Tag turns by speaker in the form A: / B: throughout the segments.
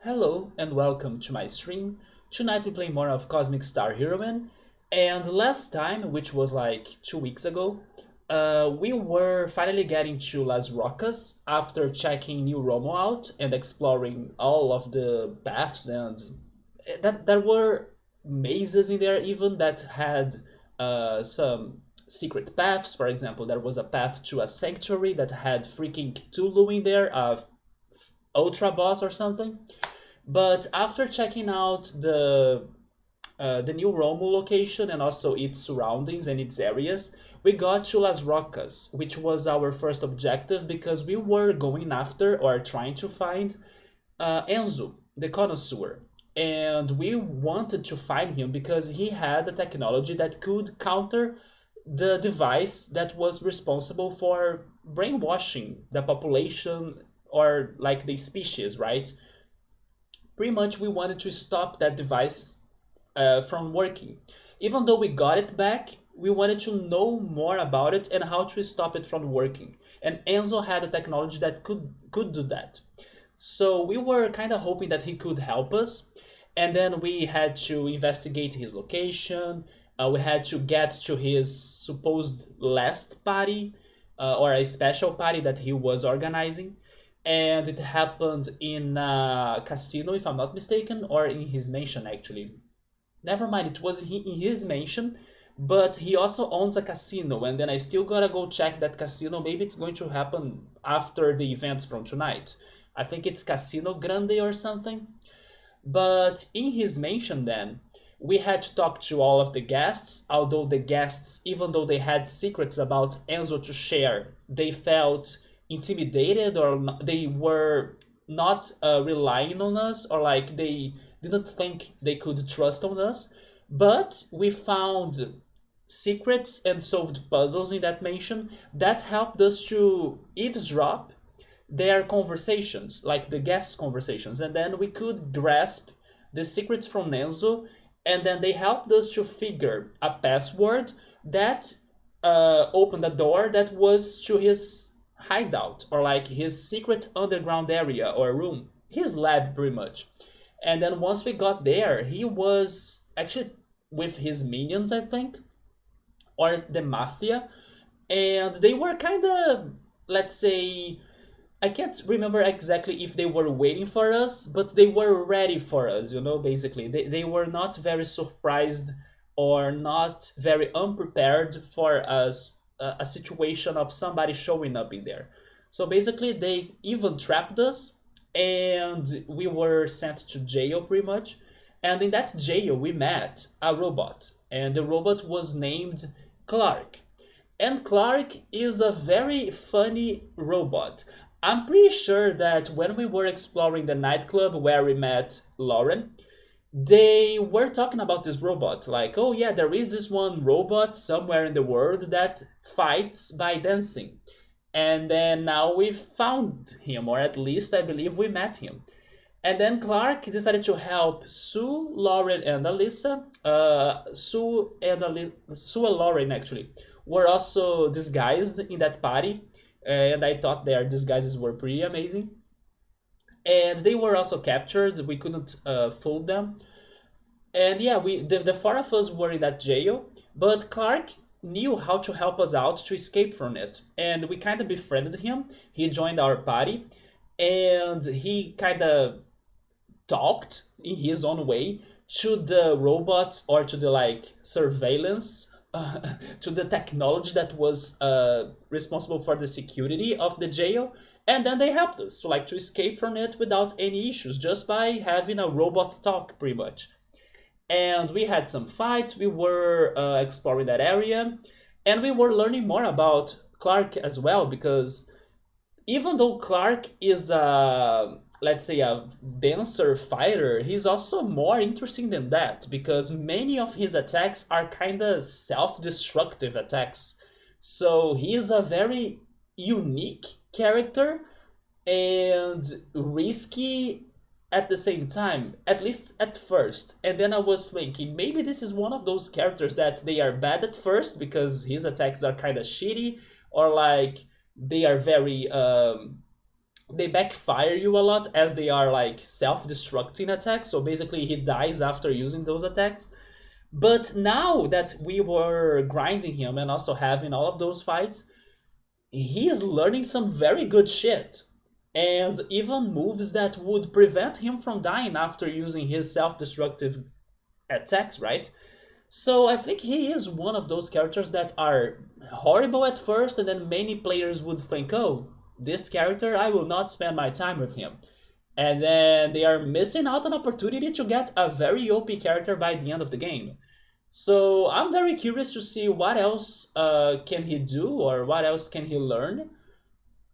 A: Hello and welcome to my stream. Tonight we play more of Cosmic Star Heroine, and last time, which was like 2 weeks ago, we were finally getting to Las Rocas after checking New Rhomu out and exploring all of the paths, and that there were mazes in there even that had some secret paths. For example, there was a path to a sanctuary that had freaking Cthulhu in there, a ultra boss or something. But after checking out the new Rhomu location and also its surroundings and its areas, we got to Las Rocas, which was our first objective because we were going after or trying to find Enzo, the connoisseur. And we wanted to find him because he had a technology that could counter the device that was responsible for brainwashing the population or like the species, right? Pretty much we wanted to stop that device from working. Even though we got it back, we wanted to know more about it and how to stop it from working. And Enzo had a technology that could do that. So we were kind of hoping that he could help us. And then we had to investigate his location. We had to get to his supposed last party or a special party that he was organizing, and it happened in a casino, if I'm not mistaken, or in his mansion actually. Never mind, it was in his mansion, but he also owns a casino, and then I still gotta go check that casino. Maybe it's going to happen after the events from tonight. I think it's Casino Grande or something. But in his mansion, then, we had to talk to all of the guests, although the guests, even though they had secrets about Enzo to share, they felt intimidated or they were not relying on us, or like they didn't think they could trust on us. But we found secrets and solved puzzles in that mansion that helped us to eavesdrop their conversations, like the guests' conversations, and then we could grasp the secrets from Enzo, and then they helped us to figure a password that opened a door that was to his hideout, or like his secret underground area or room, his lab pretty much. And then once we got there, he was actually with his minions, I think, or the mafia, and they were kind of, let's say, I can't remember exactly if they were waiting for us, but they were ready for us, basically. They were not very surprised or not very unprepared for us, a situation of somebody showing up in there. So basically, they even trapped us and we were sent to jail pretty much. And in that jail, we met a robot, and the robot was named Clark. And Clark is a very funny robot. I'm pretty sure that when we were exploring the nightclub where we met Lauren, they were talking about this robot. Like, oh yeah, there is this one robot somewhere in the world that fights by dancing. And then now we found him, or at least I believe we met him. And then Clark decided to help Sue, Lauren, and Alyssa. Sue and Lauren actually were also disguised in that party, and I thought their disguises were pretty amazing. And they were also captured. We couldn't fool them. And yeah, the four of us were in that jail, but Clark knew how to help us out to escape from it, and we kind of befriended him. He joined our party, and he kind of talked in his own way to the robots, or to the like surveillance, to the technology that was responsible for the security of the jail, and then they helped us to escape from it without any issues, just by having a robot talk pretty much. And we had some fights. We were exploring that area, and we were learning more about Clark as well, because even though Clark is a, let's say, a dancer fighter, he's also more interesting than that, because many of his attacks are kind of self-destructive attacks. So he is a very unique character and risky at the same time, at least at first. And then I was thinking, maybe this is one of those characters that they are bad at first because his attacks are kind of shitty, or like they are very they backfire you a lot as they are like self-destructing attacks. So basically he dies after using those attacks. But now that we were grinding him and also having all of those fights, he's learning some very good shit. And even moves that would prevent him from dying after using his self-destructive attacks, right? So I think he is one of those characters that are horrible at first, and then many players would think, oh, this character, I will not spend my time with him. And then they are missing out an opportunity to get a very OP character by the end of the game. So I'm very curious to see what else can he do or what else can he learn.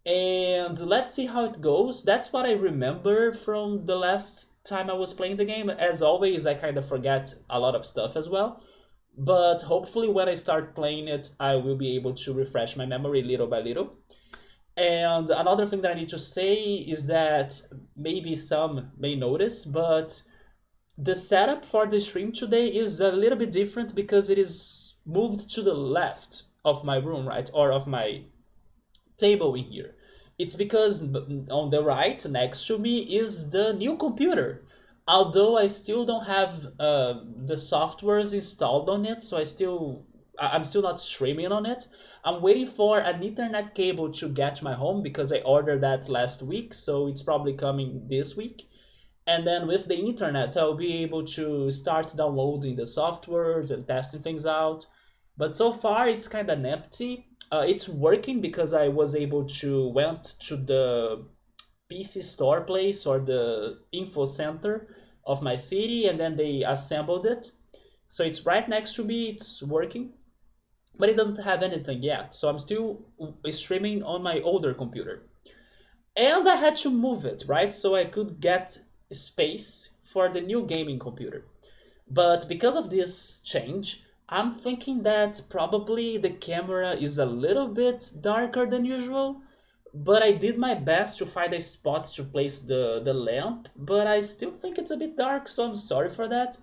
A: And let's see how it goes. That's what I remember from the last time I was playing the game. As always, I kind of forget a lot of stuff as well. But hopefully when I start playing it, I will be able to refresh my memory little by little. And another thing that I need to say is that maybe some may notice, but the setup for the stream today is a little bit different because it is moved to the left of my room, right? Or of my table in here. It's because on the right next to me is the new computer. Although I still don't have the softwares installed on it, so I'm still not streaming on it. I'm waiting for an Ethernet cable to get to my home because I ordered that last week, so it's probably coming this week. And then with the internet, I'll be able to start downloading the softwares and testing things out. But so far, it's kind of empty. It's working because I was able to went to the PC store place or the info center of my city, and then they assembled it. So it's right next to me, it's working, but it doesn't have anything yet. So I'm still streaming on my older computer. And I had to move it, right? So I could get space for the new gaming computer. But because of this change, I'm thinking that probably the camera is a little bit darker than usual, but I did my best to find a spot to place the lamp, but I still think it's a bit dark, so I'm sorry for that.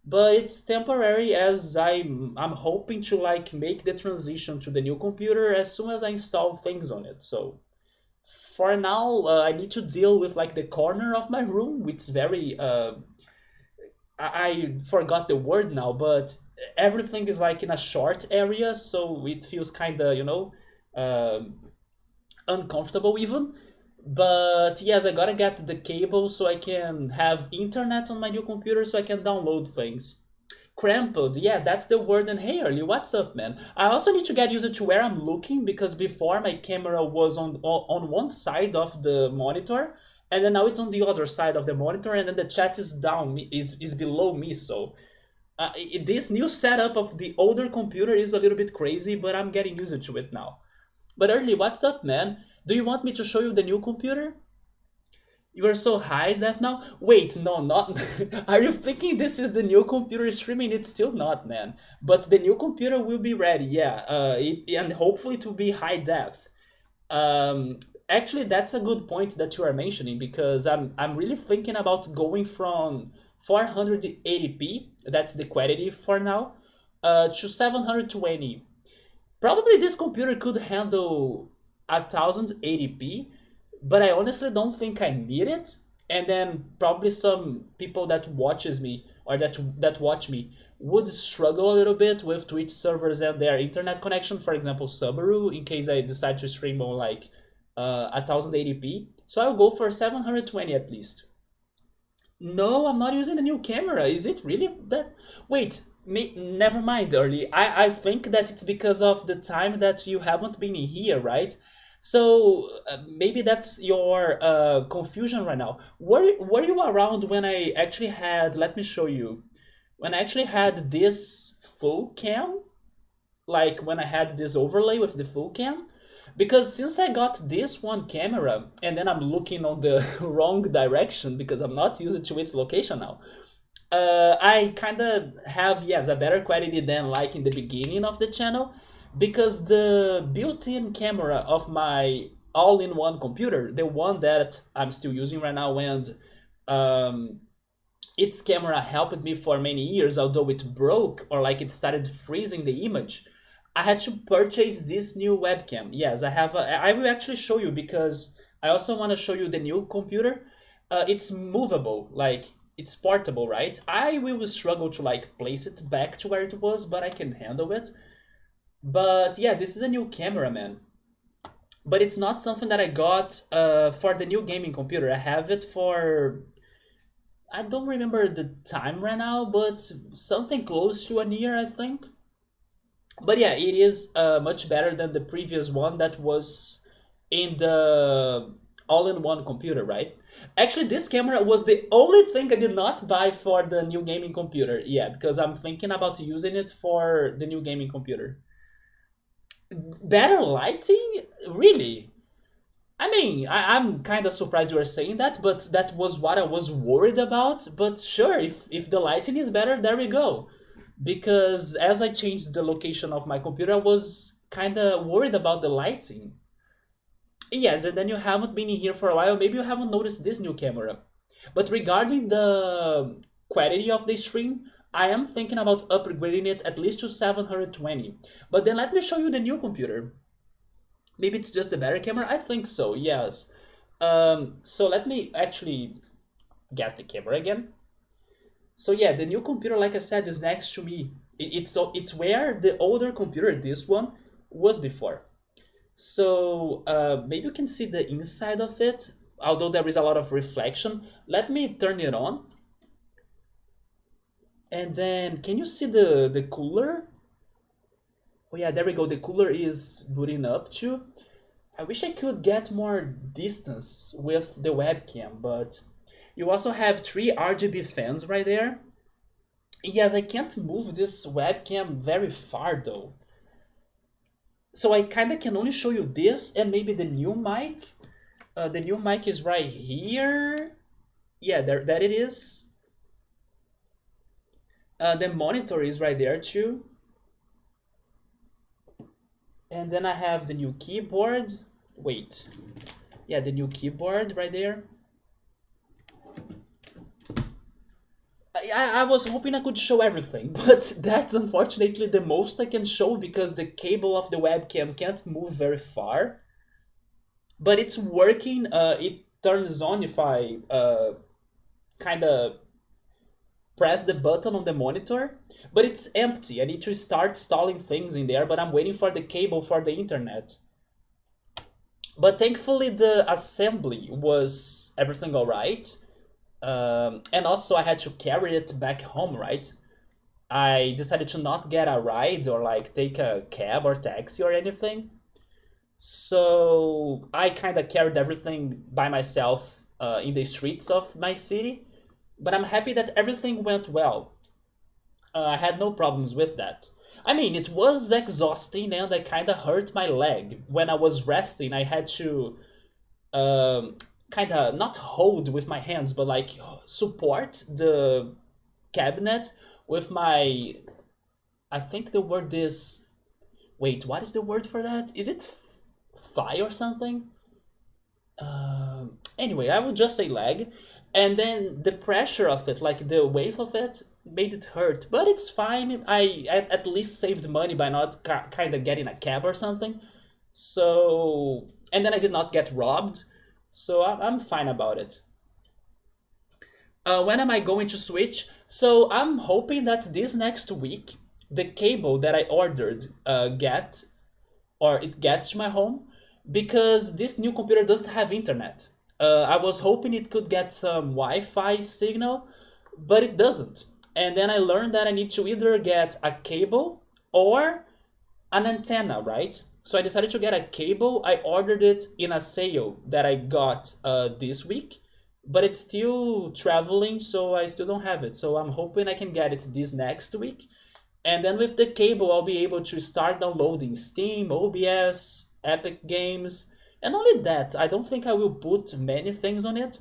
A: But it's temporary as I'm hoping to like make the transition to the new computer as soon as I install things on it. So for now, I need to deal with like the corner of my room, which is very I forgot the word now, but everything is like in a short area, so it feels kind of, um uncomfortable even. But yes, I gotta get the cable so I can have internet on my new computer so I can download things. Crumpled, yeah, that's the word. And hey, Early, what's up, man? I also need to get used to where I'm looking because before my camera was on one side of the monitor, and then now it's on the other side of the monitor, and then the chat is down, is below me. So this new setup of the older computer is a little bit crazy, but I'm getting used to it now. But Early, what's up, man? Do you want me to show you the new computer? You are so high def now? Wait, no, not. Are you thinking this is the new computer streaming? It's still not, man. But the new computer will be ready, yeah. And hopefully to be high def. Actually, that's a good point that you are mentioning because I'm really thinking about going from 480p, that's the quality for now, to 720. Probably this computer could handle 1080p, but I honestly don't think I need it. And then probably some people that watches me or that watch me would struggle a little bit with Twitch servers and their internet connection. For example, Subaru, in case I decide to stream on like 1080p. So I'll go for 720 at least. No, I'm not using a new camera. Is it really that? Wait, never mind, Early. I think that it's because of the time that you haven't been in here, right? So maybe that's your confusion right now. Were you around when I actually had, let me show you, when I actually had this full cam? Like when I had this overlay with the full cam? Because since I got this one camera and then I'm looking on the wrong direction because I'm not used to its location now, I kind of have, yes, a better quality than like in the beginning of the channel because the built-in camera of my all-in-one computer, the one that I'm still using right now, and um, its camera helped me for many years, although it broke or like it started freezing the image. I had to purchase this new webcam. Yes, I have. I will actually show you because I also want to show you the new computer. It's movable, like it's portable, right? I will struggle to like place it back to where it was, but I can handle it. But yeah, this is a new camera, man. But it's not something that I got for the new gaming computer. I have it for, I don't remember the time right now, but something close to a year, I think. But yeah, it is much better than the previous one that was in the all-in-one computer, right? Actually, this camera was the only thing I did not buy for the new gaming computer. Yeah, because I'm thinking about using it for the new gaming computer. Better lighting? Really? I mean, I'm kind of surprised you were saying that, but that was what I was worried about. But sure, if the lighting is better, there we go. Because as I changed the location of my computer, I was kind of worried about the lighting. Yes, and then you haven't been in here for a while, maybe you haven't noticed this new camera. But regarding the quality of the stream, I am thinking about upgrading it at least to 720. But then let me show you the new computer. Maybe it's just the better camera? I think so, yes. So let me actually get the camera again. So yeah, the new computer, like I said, is next to me. It's where the older computer, this one, was before. So maybe you can see the inside of it, although there is a lot of reflection. Let me turn it on. And then, can you see the cooler? Oh yeah, there we go. The cooler is booting up too. I wish I could get more distance with the webcam, but you also have three RGB fans right there. Yes, I can't move this webcam very far though. So I kinda can only show you this and maybe the new mic. The new mic is right here. Yeah, there that it is. The monitor is right there too. And then I have the new keyboard. Wait. Yeah, the new keyboard right there. I was hoping I could show everything, but that's unfortunately the most I can show because the cable of the webcam can't move very far. But it's working. It turns on if I kind of press the button on the monitor, but it's empty. I need to start installing things in there, but I'm waiting for the cable for the internet. But thankfully the assembly was everything all right. And also I had to carry it back home, right? I decided to not get a ride or like take a cab or taxi or anything. So I kind of carried everything by myself in the streets of my city. But I'm happy that everything went well. I had no problems with that. I mean, it was exhausting and I kind of hurt my leg. When I was resting, I had to kind of not hold with my hands, but like support the cabinet with my. I think the word is. Wait, what is the word for that? Is it thigh or something? Anyway, I would just say leg. And then the pressure of it, like the weight of it, made it hurt. But it's fine. I at least saved money by not kind of getting a cab or something. So, and then I did not get robbed. So I'm fine about it. When am I going to switch? So I'm hoping that this next week, the cable that I ordered it gets to my home because this new computer doesn't have internet. I was hoping it could get some Wi-Fi signal, but it doesn't. And then I learned that I need to either get a cable or an antenna, right? So I decided to get a cable. I ordered it in a sale that I got this week, but it's still traveling, so I still don't have it. So I'm hoping I can get it this next week. And then with the cable, I'll be able to start downloading Steam, OBS, Epic Games, and only that. I don't think I will put many things on it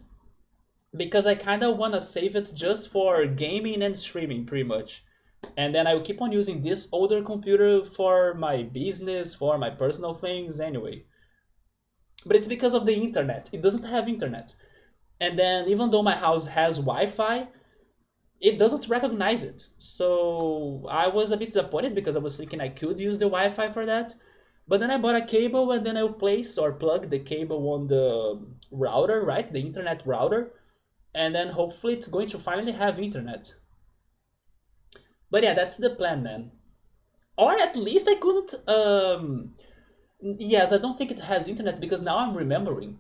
A: because I kind of want to save it just for gaming and streaming pretty much. And then I will keep on using this older computer for my business, for my personal things anyway. But it's because of the internet. It doesn't have internet. And then even though my house has Wi-Fi, it doesn't recognize it. So I was a bit disappointed because I was thinking I could use the Wi-Fi for that. But then I bought a cable and then I'll place or plug the cable on the router, right? The internet router. And then hopefully it's going to finally have internet. But yeah, that's the plan, man. Or at least I couldn't. Yes, I don't think it has internet because now I'm remembering.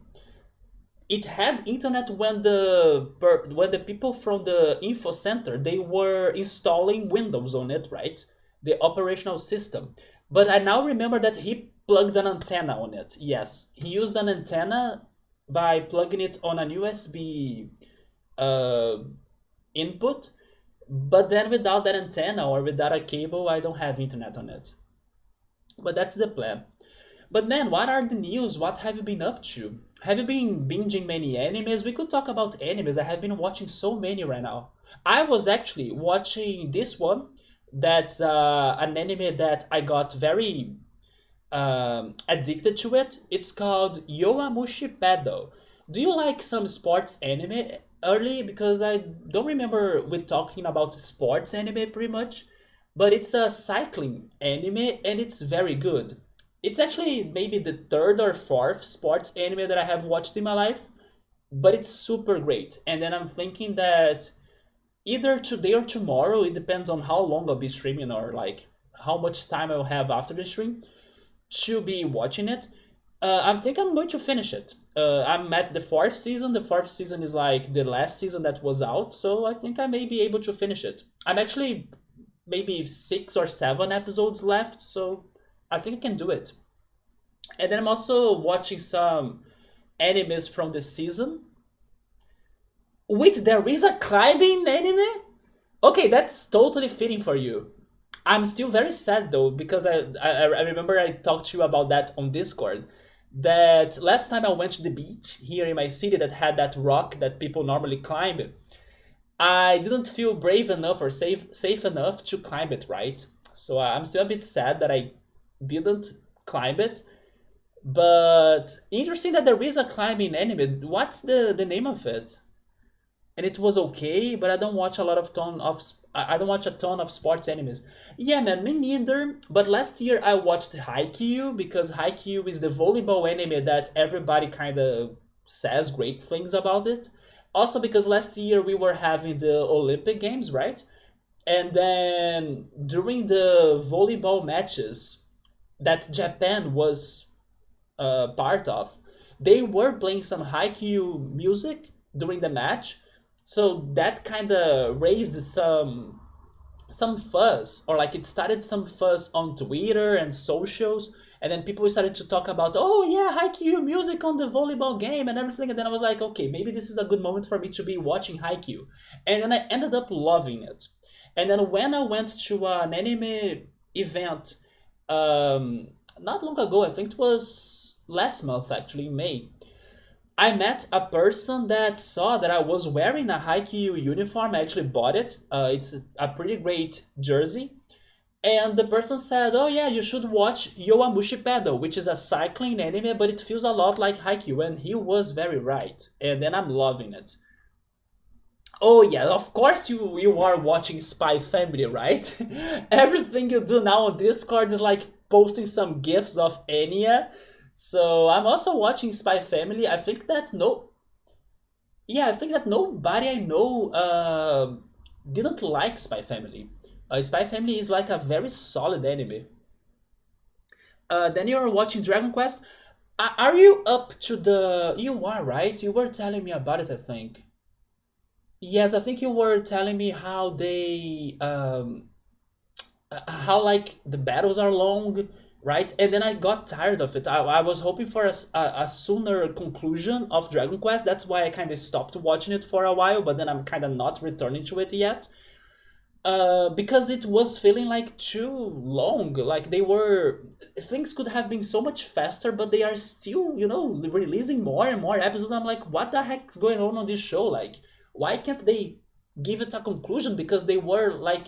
A: It had internet when when the people from the info center they were installing Windows on it, right? The operational system. But I now remember that he plugged an antenna on it. Yes, he used an antenna by plugging it on an USB uh, input. But then without that antenna or without a cable, I don't have internet on it. But that's the plan. But man, what are the news? What have you been up to? Have you been binging many animes? We could talk about animes. I have been watching so many right now. I was actually watching this one. That's an anime that I got very addicted to it. It's called Yowamushi Pedal. Do you like some sports anime early? Because I don't remember we talking about sports anime pretty much, but it's a cycling anime and it's very good. It's actually maybe the third or fourth sports anime that I have watched in my life, but it's super great. And then I'm thinking that either today or tomorrow, it depends on how long I'll be streaming or like how much time I'll have after the stream to be watching it. I think I'm going to finish it. I'm at the fourth season. The fourth season is like the last season that was out, so I think I may be able to finish it. I'm actually maybe 6 or 7 episodes left, so I think I can do it. And then I'm also watching some animes from the season. Wait, there is a climbing anime? Okay, that's totally fitting for you. I'm still very sad though because I remember I talked to you about that on Discord. That last time I went to the beach here in my city that had that rock that people normally climb, I didn't feel brave enough or safe enough to climb it, right? So I'm still a bit sad that I didn't climb it. But interesting that there is a climbing anime. What's the name of it? And it was okay, but I don't watch a lot of ton of I don't watch a ton of sports animes. Yeah, man, me neither. But last year I watched Haikyuu because Haikyuu is the volleyball anime that everybody kind of says great things about it. Also because last year we were having the Olympic Games, right? And then during the volleyball matches that Japan was part of, they were playing some Haikyuu music during the match, so that kind of raised some fuzz, or like it started some fuzz on Twitter and socials, and then people started to talk about, oh yeah, Haikyuu music on the volleyball game and everything, and then I was like, okay, maybe this is a good moment for me to be watching Haikyuu, and then I ended up loving it. And then when I went to an anime event, um, not long ago, I think it was last month actually, in May, I met a person that saw that I was wearing a Haikyuu uniform. I actually bought it. It's a pretty great jersey. And the person said, oh yeah, you should watch Yowamushi Pedal, which is a cycling anime, but it feels a lot like Haikyuu. And he was very right. And then I'm loving it. Oh yeah, of course you are watching Spy Family, right? Everything you do now on Discord is like posting some gifs of Enya. So I'm also watching Spy Family. I think that no, yeah, I think that nobody I know didn't like Spy Family. Spy Family is like a very solid anime. Then you're watching Dragon Quest. Are you up to the? You are, right? You were telling me about it, I think. Yes, I think you were telling me how like the battles are long, right? And then I got tired of it. I was hoping for a sooner conclusion of Dragon Quest. That's why I kind of stopped watching it for a while, but then I'm kind of not returning to it yet. Because it was feeling like too long. Like they were, things could have been so much faster, but they are still, releasing more and more episodes. I'm like, what the heck's going on this show? Like, why can't they give it a conclusion? Because they were like,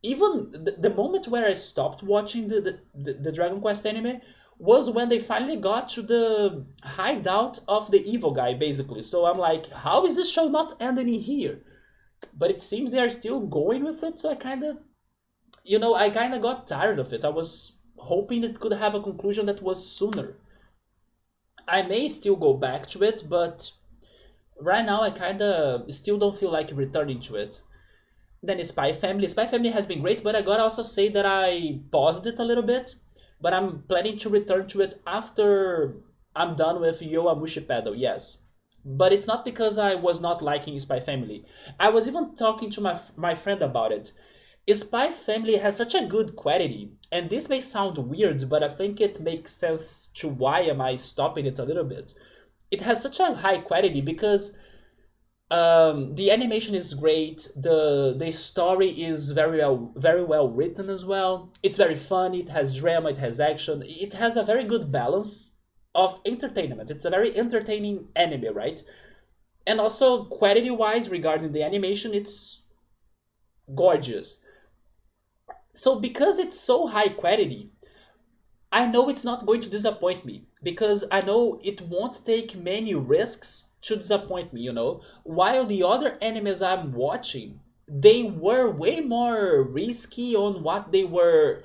A: even the moment where I stopped watching the Dragon Quest anime was when they finally got to the hideout of the evil guy, basically. So I'm like, how is this show not ending in here? But it seems they are still going with it, so I kind of got tired of it. I was hoping it could have a conclusion that was sooner. I may still go back to it, but right now I kinda still don't feel like returning to it. Then Spy Family. Spy Family has been great, but I gotta also say that I paused it a little bit. But I'm planning to return to it after I'm done with Yowamushi Pedal, yes. But it's not because I was not liking Spy Family. I was even talking to my friend about it. Spy Family has such a good quality, and this may sound weird, but I think it makes sense to why am I stopping it a little bit. It has such a high quality because the animation is great. The story is very well written as well. It's very funny. It has drama. It has action. It has a very good balance of entertainment. It's a very entertaining anime, right? And also quality wise, regarding the animation, it's gorgeous. So because it's so high quality, I know it's not going to disappoint me because I know it won't take many risks to disappoint me, you know? While the other animes I'm watching, they were way more risky on what they were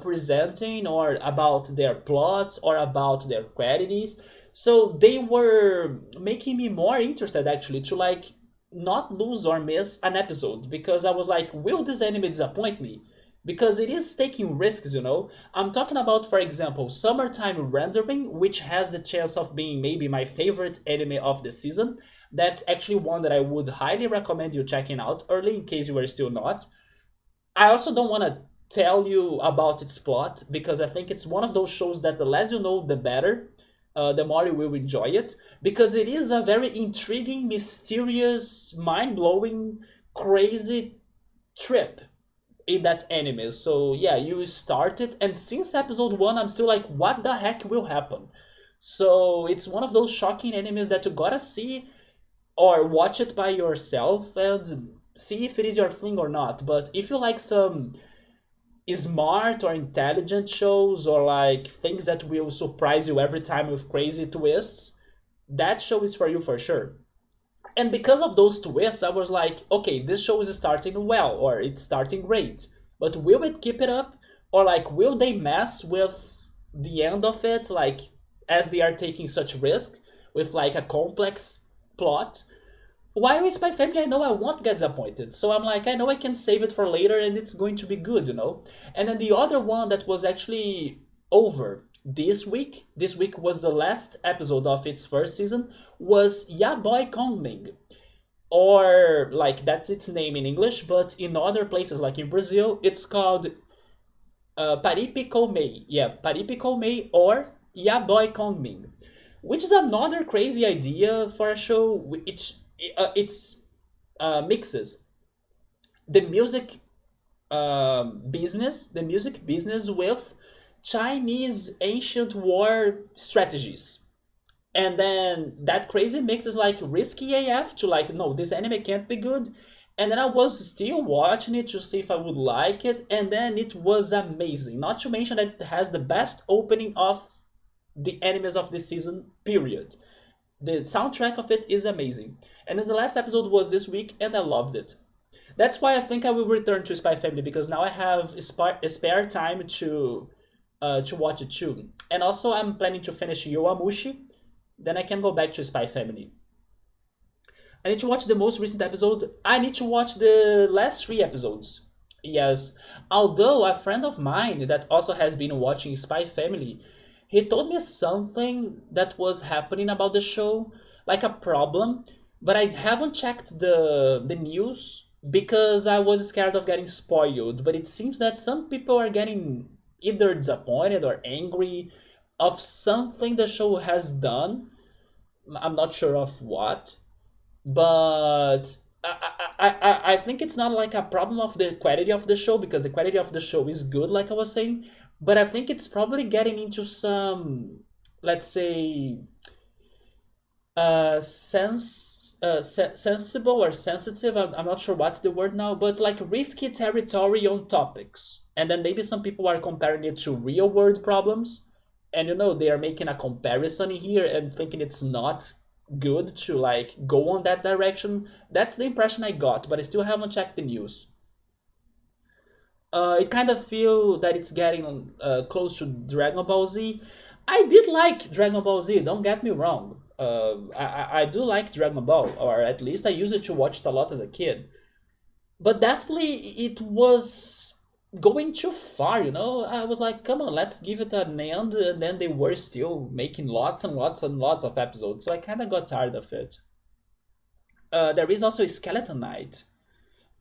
A: presenting or about their plots or about their qualities. So they were making me more interested actually to like not lose or miss an episode because I was like, will this anime disappoint me? Because it is taking risks, you know. I'm talking about, for example, Summertime Rendering, which has the chance of being maybe my favorite anime of the season. That's actually one that I would highly recommend you checking out early in case you are still not. I also don't want to tell you about its plot because I think it's one of those shows that the less you know, the better. The more you will enjoy it because it is a very intriguing, mysterious, mind blowing, crazy trip in that anime. So yeah, you start it, and since episode one, I'm still like, what the heck will happen? So it's one of those shocking animes that you gotta see or watch it by yourself and see if it is your thing or not. But if you like some smart or intelligent shows or like things that will surprise you every time with crazy twists, that show is for you for sure. And because of those twists, I was like, okay, this show is starting well, or it's starting great. But will it keep it up? Or like, will they mess with the end of it, like, as they are taking such risk with like a complex plot? While with my family, I know I won't get disappointed. So I'm like, I know I can save it for later and it's going to be good, you know? And then the other one that was actually over this week was the last episode of its first season, was Ya Boy Kongming. Or, like, that's its name in English, but in other places, like in Brazil, it's called Paripi Koumei. Yeah, Paripi Koumei or Ya Boy Kongming. Which is another crazy idea for a show. It's mixes the music business with Chinese ancient war strategies. And then that crazy mix is like risky AF to like, no, this anime can't be good. And then I was still watching it to see if I would like it, and then it was amazing. Not to mention that it has the best opening of the animes of this season, period. The soundtrack of it is amazing. And then the last episode was this week, and I loved it. That's why I think I will return to Spy Family because now I have spare time to watch it too. And also I'm planning to finish Yowamushi, then I can go back to Spy Family. I need to watch the most recent episode. I need to watch the last three episodes. Yes. Although a friend of mine that also has been watching Spy Family, he told me something that was happening about the show, like a problem, but I haven't checked the news because I was scared of getting spoiled. But it seems that some people are getting either disappointed or angry of something the show has done. I'm not sure of what, but I think it's not like a problem of the quality of the show because the quality of the show is good, like I was saying. But I think it's probably getting into some, let's say, sensible or sensitive. I'm not sure what's the word now, but like risky territory on topics. And then maybe some people are comparing it to real world problems, and you know they are making a comparison here and thinking it's not good to like go on that direction. That's the impression I got, but I still haven't checked the news. It kind of feel that it's getting close to Dragon Ball Z. I did like Dragon Ball Z. Don't get me wrong. I do like Dragon Ball, or at least I used to watch it a lot as a kid. But definitely it was going too far. I was like, come on, let's give it an end. And then they were still making lots and lots and lots of episodes, so I kind of got tired of it. There is also Skeleton Knight.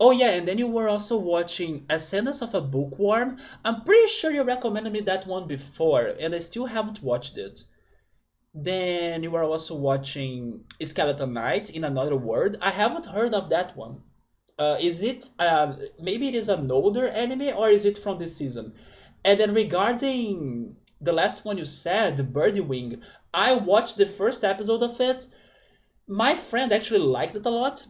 A: Oh yeah, and then you were also watching Ascendance of a Bookworm. I'm pretty sure you recommended me that one before, and I still haven't watched it. Then you were also watching Skeleton Knight in Another World. I haven't heard of that one. Is it maybe it is an older anime, or is it from this season? And then regarding the last one you said, Birdie Wing, I watched the first episode of it. My friend actually liked it a lot.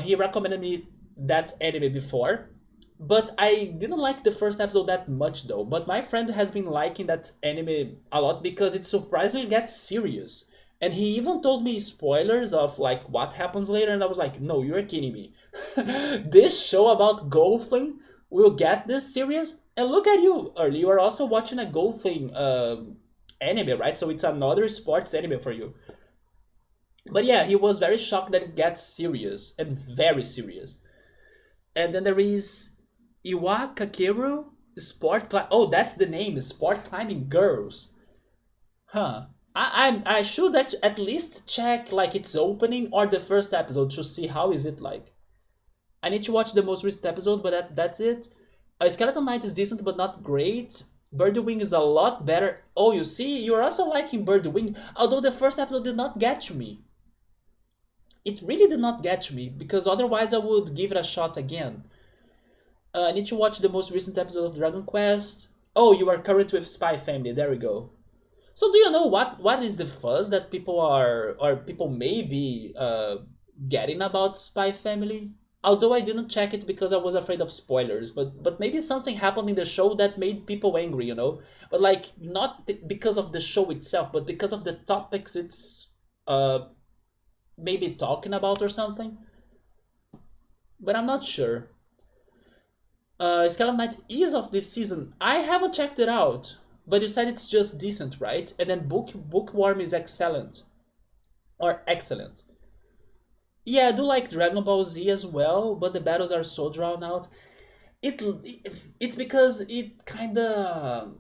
A: He recommended me that anime before, but I didn't like the first episode that much though. But my friend has been liking that anime a lot because it surprisingly gets serious. And he even told me spoilers of like what happens later, and I was like, no, you're kidding me. This show about golfing will get this serious? And look at you, early. You are also watching a golfing anime, right? So it's another sports anime for you. But yeah, he was very shocked that it gets serious and very serious. And then there is Iwa Kakeru Oh, that's the name, Sport Climbing Girls. Huh. I should at least check like its opening or the first episode to see how is it like. I need to watch the most recent episode, but that's it. Skeleton Knight is decent but not great. Bird Wing is a lot better. Oh, you see, you're also liking Bird Wing, although the first episode did not get to me. It really did not get to me because otherwise I would give it a shot again. I need to watch the most recent episode of Dragon Quest. Oh, you are current with Spy Family. There we go. So do you know what is the fuzz that people are or people may be getting about Spy Family? Although I didn't check it because I was afraid of spoilers, but maybe something happened in the show that made people angry. But like not because of the show itself, but because of the topics it's maybe talking about or something. But I'm not sure. Skeleton Knight is of this season. I haven't checked it out, but you said it's just decent, right? And then Bookworm is excellent or excellent. Yeah, I do like Dragon Ball Z as well, but the battles are so drawn out. It's because it kind of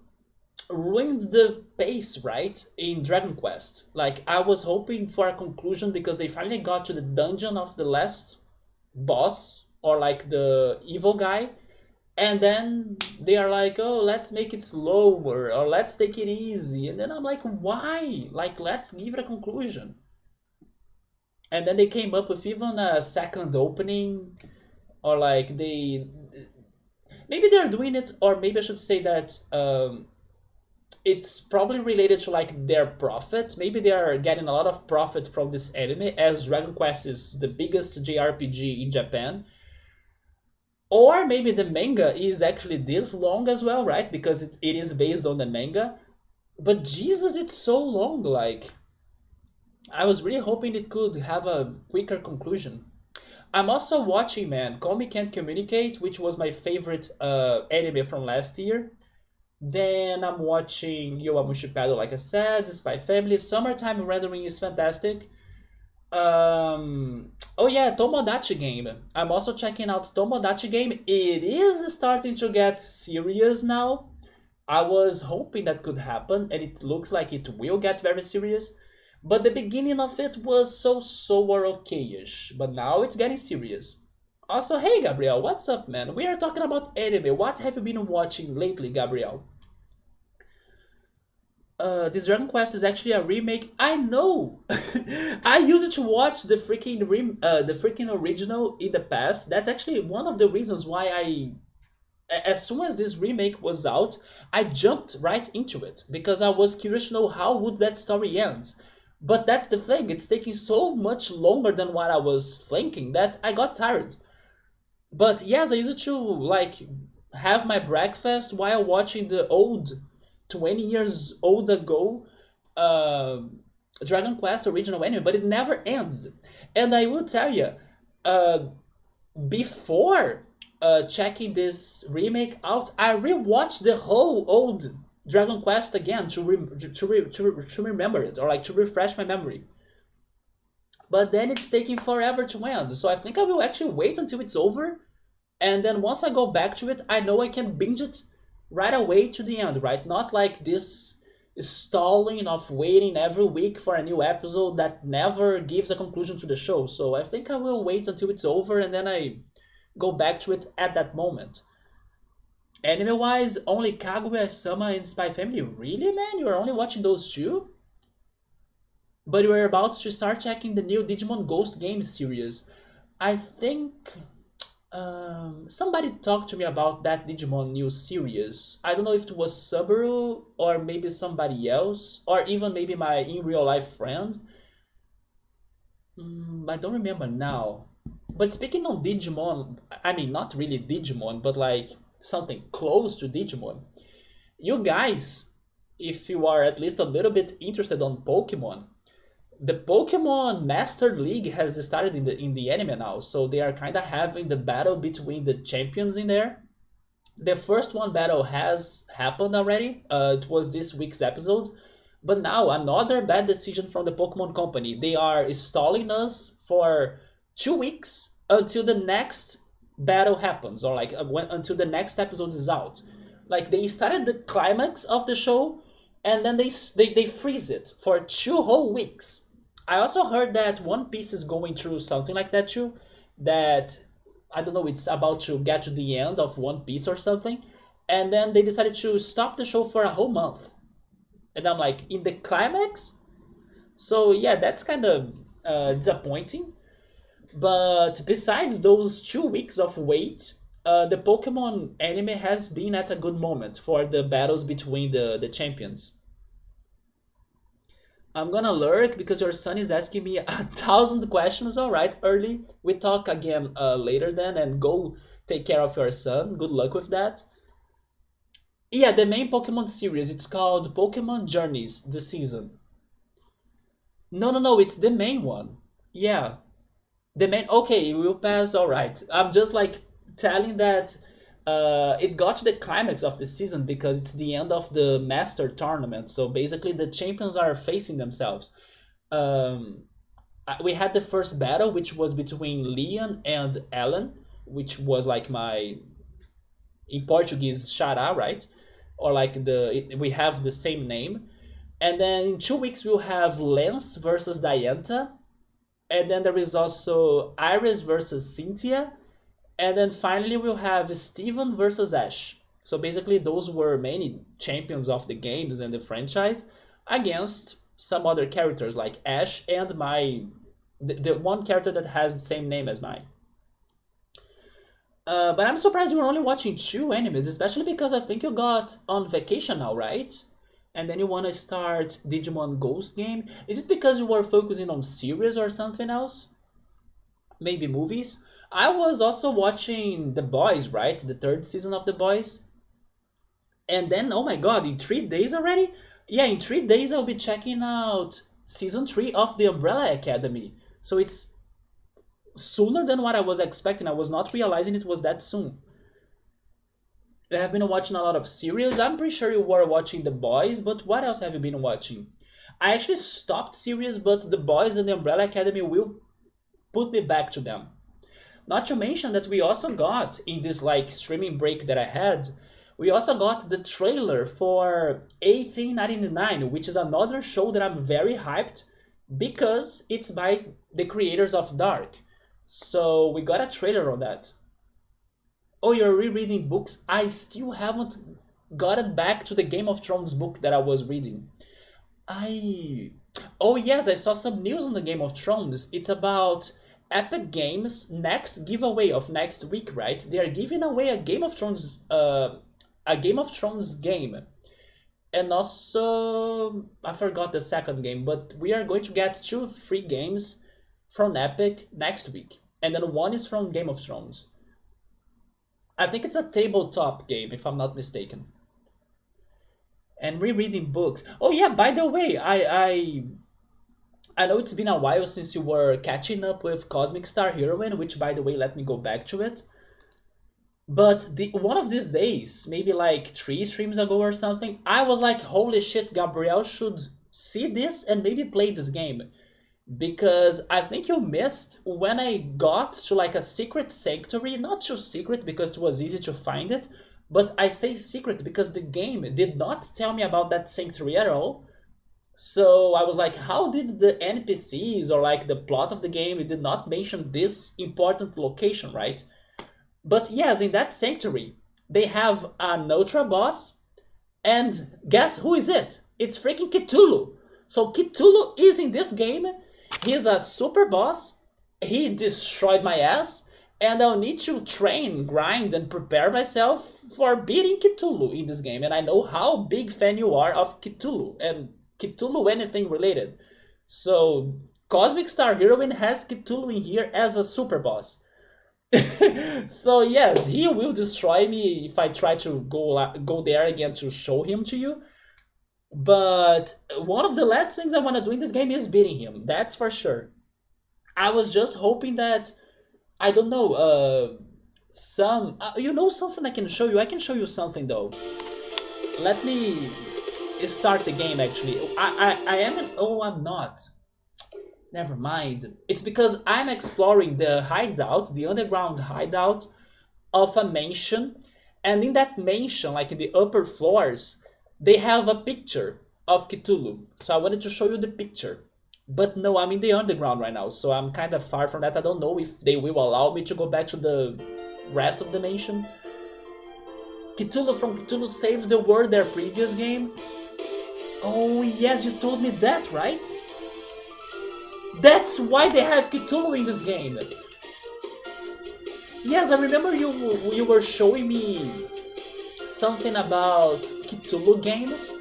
A: ruined the pace, right? In Dragon Quest. Like I was hoping for a conclusion because they finally got to the dungeon of the last boss or like the evil guy, and then they are like, oh, let's make it slower or let's take it easy, and then I'm like, why? Like, let's give it a conclusion. And then they came up with even a second opening, or like they maybe they're doing it, or maybe I should say that it's probably related to like their profit. Maybe they are getting a lot of profit from this anime, as Dragon Quest is the biggest JRPG in Japan. Or maybe the manga is actually this long as well, right? Because it is based on the manga. But Jesus, it's so long. Like, I was really hoping it could have a quicker conclusion. I'm also watching, man, Call Me Can't Communicate, which was my favorite anime from last year. Then I'm watching Yowamushi Pedal, like I said, Spy Family. Summertime Rendering is fantastic. Oh yeah, Tomodachi Game. I'm also checking out Tomodachi Game. It is starting to get serious now. I was hoping that could happen, and it looks like it will get very serious. But the beginning of it was so or okayish. But now it's getting serious. Also, hey Gabriel, what's up, man? We are talking about anime. What have you been watching lately, Gabriel? This Dragon Quest is actually a remake. I know. I used to watch the freaking original in the past. That's actually one of the reasons why as soon as this remake was out, I jumped right into it because I was curious to know how would that story end. But that's the thing. It's taking so much longer than what I was thinking that I got tired. But yes, I used to like have my breakfast while watching the old 20 years old ago uh, Dragon Quest original anime, but it never ends. And I will tell you, uh, before checking this remake out, I rewatched the whole old Dragon Quest again to remember it, or like to refresh my memory. But then it's taking forever to end, so I think I will actually wait until it's over, and then once I go back to it, I know I can binge it right away to the end, right? Not like this stalling of waiting every week for a new episode that never gives a conclusion to the show. So I think I will wait until it's over and then I go back to it at that moment. Anime wise, only Kaguya Sama and Spy Family. Really, man? You are only watching those two? But you are about to start checking the new Digimon Ghost game series. I think somebody talked to me about that Digimon new series. I don't know if it was Subaru or maybe somebody else, or even maybe my in real life friend. I don't remember now. But speaking on Digimon, I mean, not really Digimon, but like something close to Digimon. You guys, if you are at least a little bit interested on Pokemon, the Pokemon Master League has started in the anime now, so they are kind of having the battle between the champions in there. The first one battle has happened already. It was this week's episode, but now another bad decision from the Pokemon Company. They are stalling us for 2 weeks until the next battle happens, or like until the next episode is out. Like they started the climax of the show, and then they freeze it for 2 whole weeks. I also heard that One Piece is going through something like that too. That I don't know, it's about to get to the end of One Piece or something, and then they decided to stop the show for a whole month. And I'm like, in the climax? So yeah, that's kind of disappointing. But besides those 2 weeks of wait, the Pokemon anime has been at a good moment for the battles between the champions. I'm gonna lurk because your son is asking me 1,000 questions. All right, early. We talk again later then, and go take care of your son. Good luck with that. Yeah, the main Pokemon series. It's called Pokemon Journeys, the season. No, no, no. It's the main one. Yeah, the main. Okay, we'll pass. All right. I'm just like telling that it got to the climax of the season because it's the end of the Master Tournament. So basically, the champions are facing themselves. Um, we had the first battle, which was between Leon and Ellen, which was like my in Portuguese Xará, right? Or like we have the same name. And then in 2 weeks we'll have Lance versus Dianta, and then there is also Iris versus Cynthia, and then finally we'll have Steven versus Ash. So basically those were many champions of the games and the franchise against some other characters like Ash and the one character that has the same name as mine. But I'm surprised you were only watching two animes, especially because I think you got on vacation now, right? And then you want to start Digimon Ghost game. Is it because you were focusing on series or something else? Maybe movies? I was also watching The Boys, right? The third season of The Boys. And then, oh my god, in 3 days already? Yeah, in 3 days I'll be checking out season 3 of The Umbrella Academy. So it's sooner than what I was expecting. I was not realizing it was that soon. I have been watching a lot of series. I'm pretty sure you were watching The Boys, but what else have you been watching? I actually stopped series, but The Boys and The Umbrella Academy will put me back to them. Not to mention that we also got in this like streaming break that I had, we also got the trailer for 1899, which is another show that I'm very hyped because it's by the creators of Dark. So we got a trailer on that. Oh, you're rereading books? I still haven't gotten back to the Game of Thrones book that I was reading. I. Oh, yes, I saw some news on the Game of Thrones. It's about Epic Games' next giveaway of next week, right? They are giving away a Game of Thrones game. And also, I forgot the second game, but we are going to get two free games from Epic next week. And then one is from Game of Thrones. I think it's a tabletop game, if I'm not mistaken. And rereading books. Oh yeah, by the way, I know it's been a while since you were catching up with Cosmic Star Heroine, which by the way, let me go back to it. But one of these days, maybe like 3 streams ago or something, I was like, holy shit, Gabriel should see this and maybe play this game. Because I think you missed when I got to like a secret sanctuary, not too secret because it was easy to find it, but I say secret because the game did not tell me about that sanctuary at all. So I was like, how did the NPCs or like the plot of the game, it did not mention this important location, right? But yes, in that sanctuary, they have an ultra boss, and guess who is it? It's freaking Cthulhu. So Cthulhu is in this game. He's a super boss. He destroyed my ass, and I'll need to train, grind, and prepare myself for beating Cthulhu in this game. And I know how big fan you are of Cthulhu and Cthulhu anything related. So Cosmic Star Heroine has Cthulhu in here as a super boss. So yes, he will destroy me if I try to go there again to show him to you. But one of the last things I want to do in this game is beating him. That's for sure. I was just hoping that I don't know. Some you know something I can show you. I can show you something though. Let me start the game. Actually, I am. Oh, I'm not. Never mind. It's because I'm exploring the hideout, the underground hideout of a mansion, and in that mansion, like in the upper floors, they have a picture of Cthulhu. So I wanted to show you the picture. But no, I'm in the underground right now, so I'm kind of far from that. I don't know if they will allow me to go back to the rest of the mansion. Cthulhu from Cthulhu Saves the World, their previous game. Oh yes, you told me that, right? That's why they have Cthulhu in this game. Yes, I remember you were showing me something about Cthulhu games,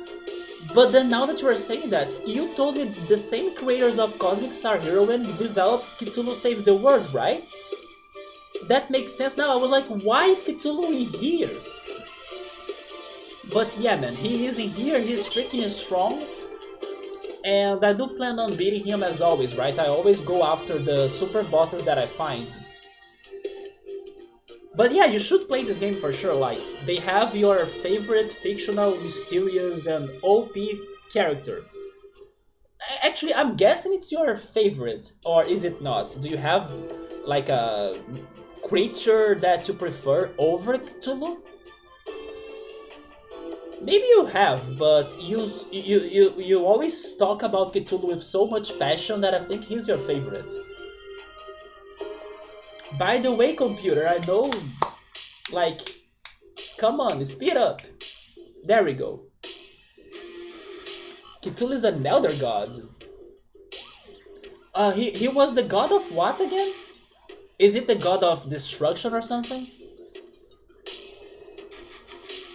A: but then now that you are saying that, you told me the same creators of Cosmic Star Heroine developed Cthulhu Save the World, right? That makes sense now. I was like, why is Cthulhu in here? But yeah, man, he is in here, he's freaking strong. And I do plan on beating him as always, right? I always go after the super bosses that I find. But yeah, you should play this game for sure, like, they have your favorite fictional, mysterious, and OP character. Actually, I'm guessing it's your favorite, or is it not? Do you have, like, a creature that you prefer over Cthulhu? Maybe you have, but you always talk about Cthulhu with so much passion that I think he's your favorite. By the way, computer, I know, like, come on, speed up. There we go. Cthulhu is an elder god. He was the god of what again? Is it the god of destruction or something?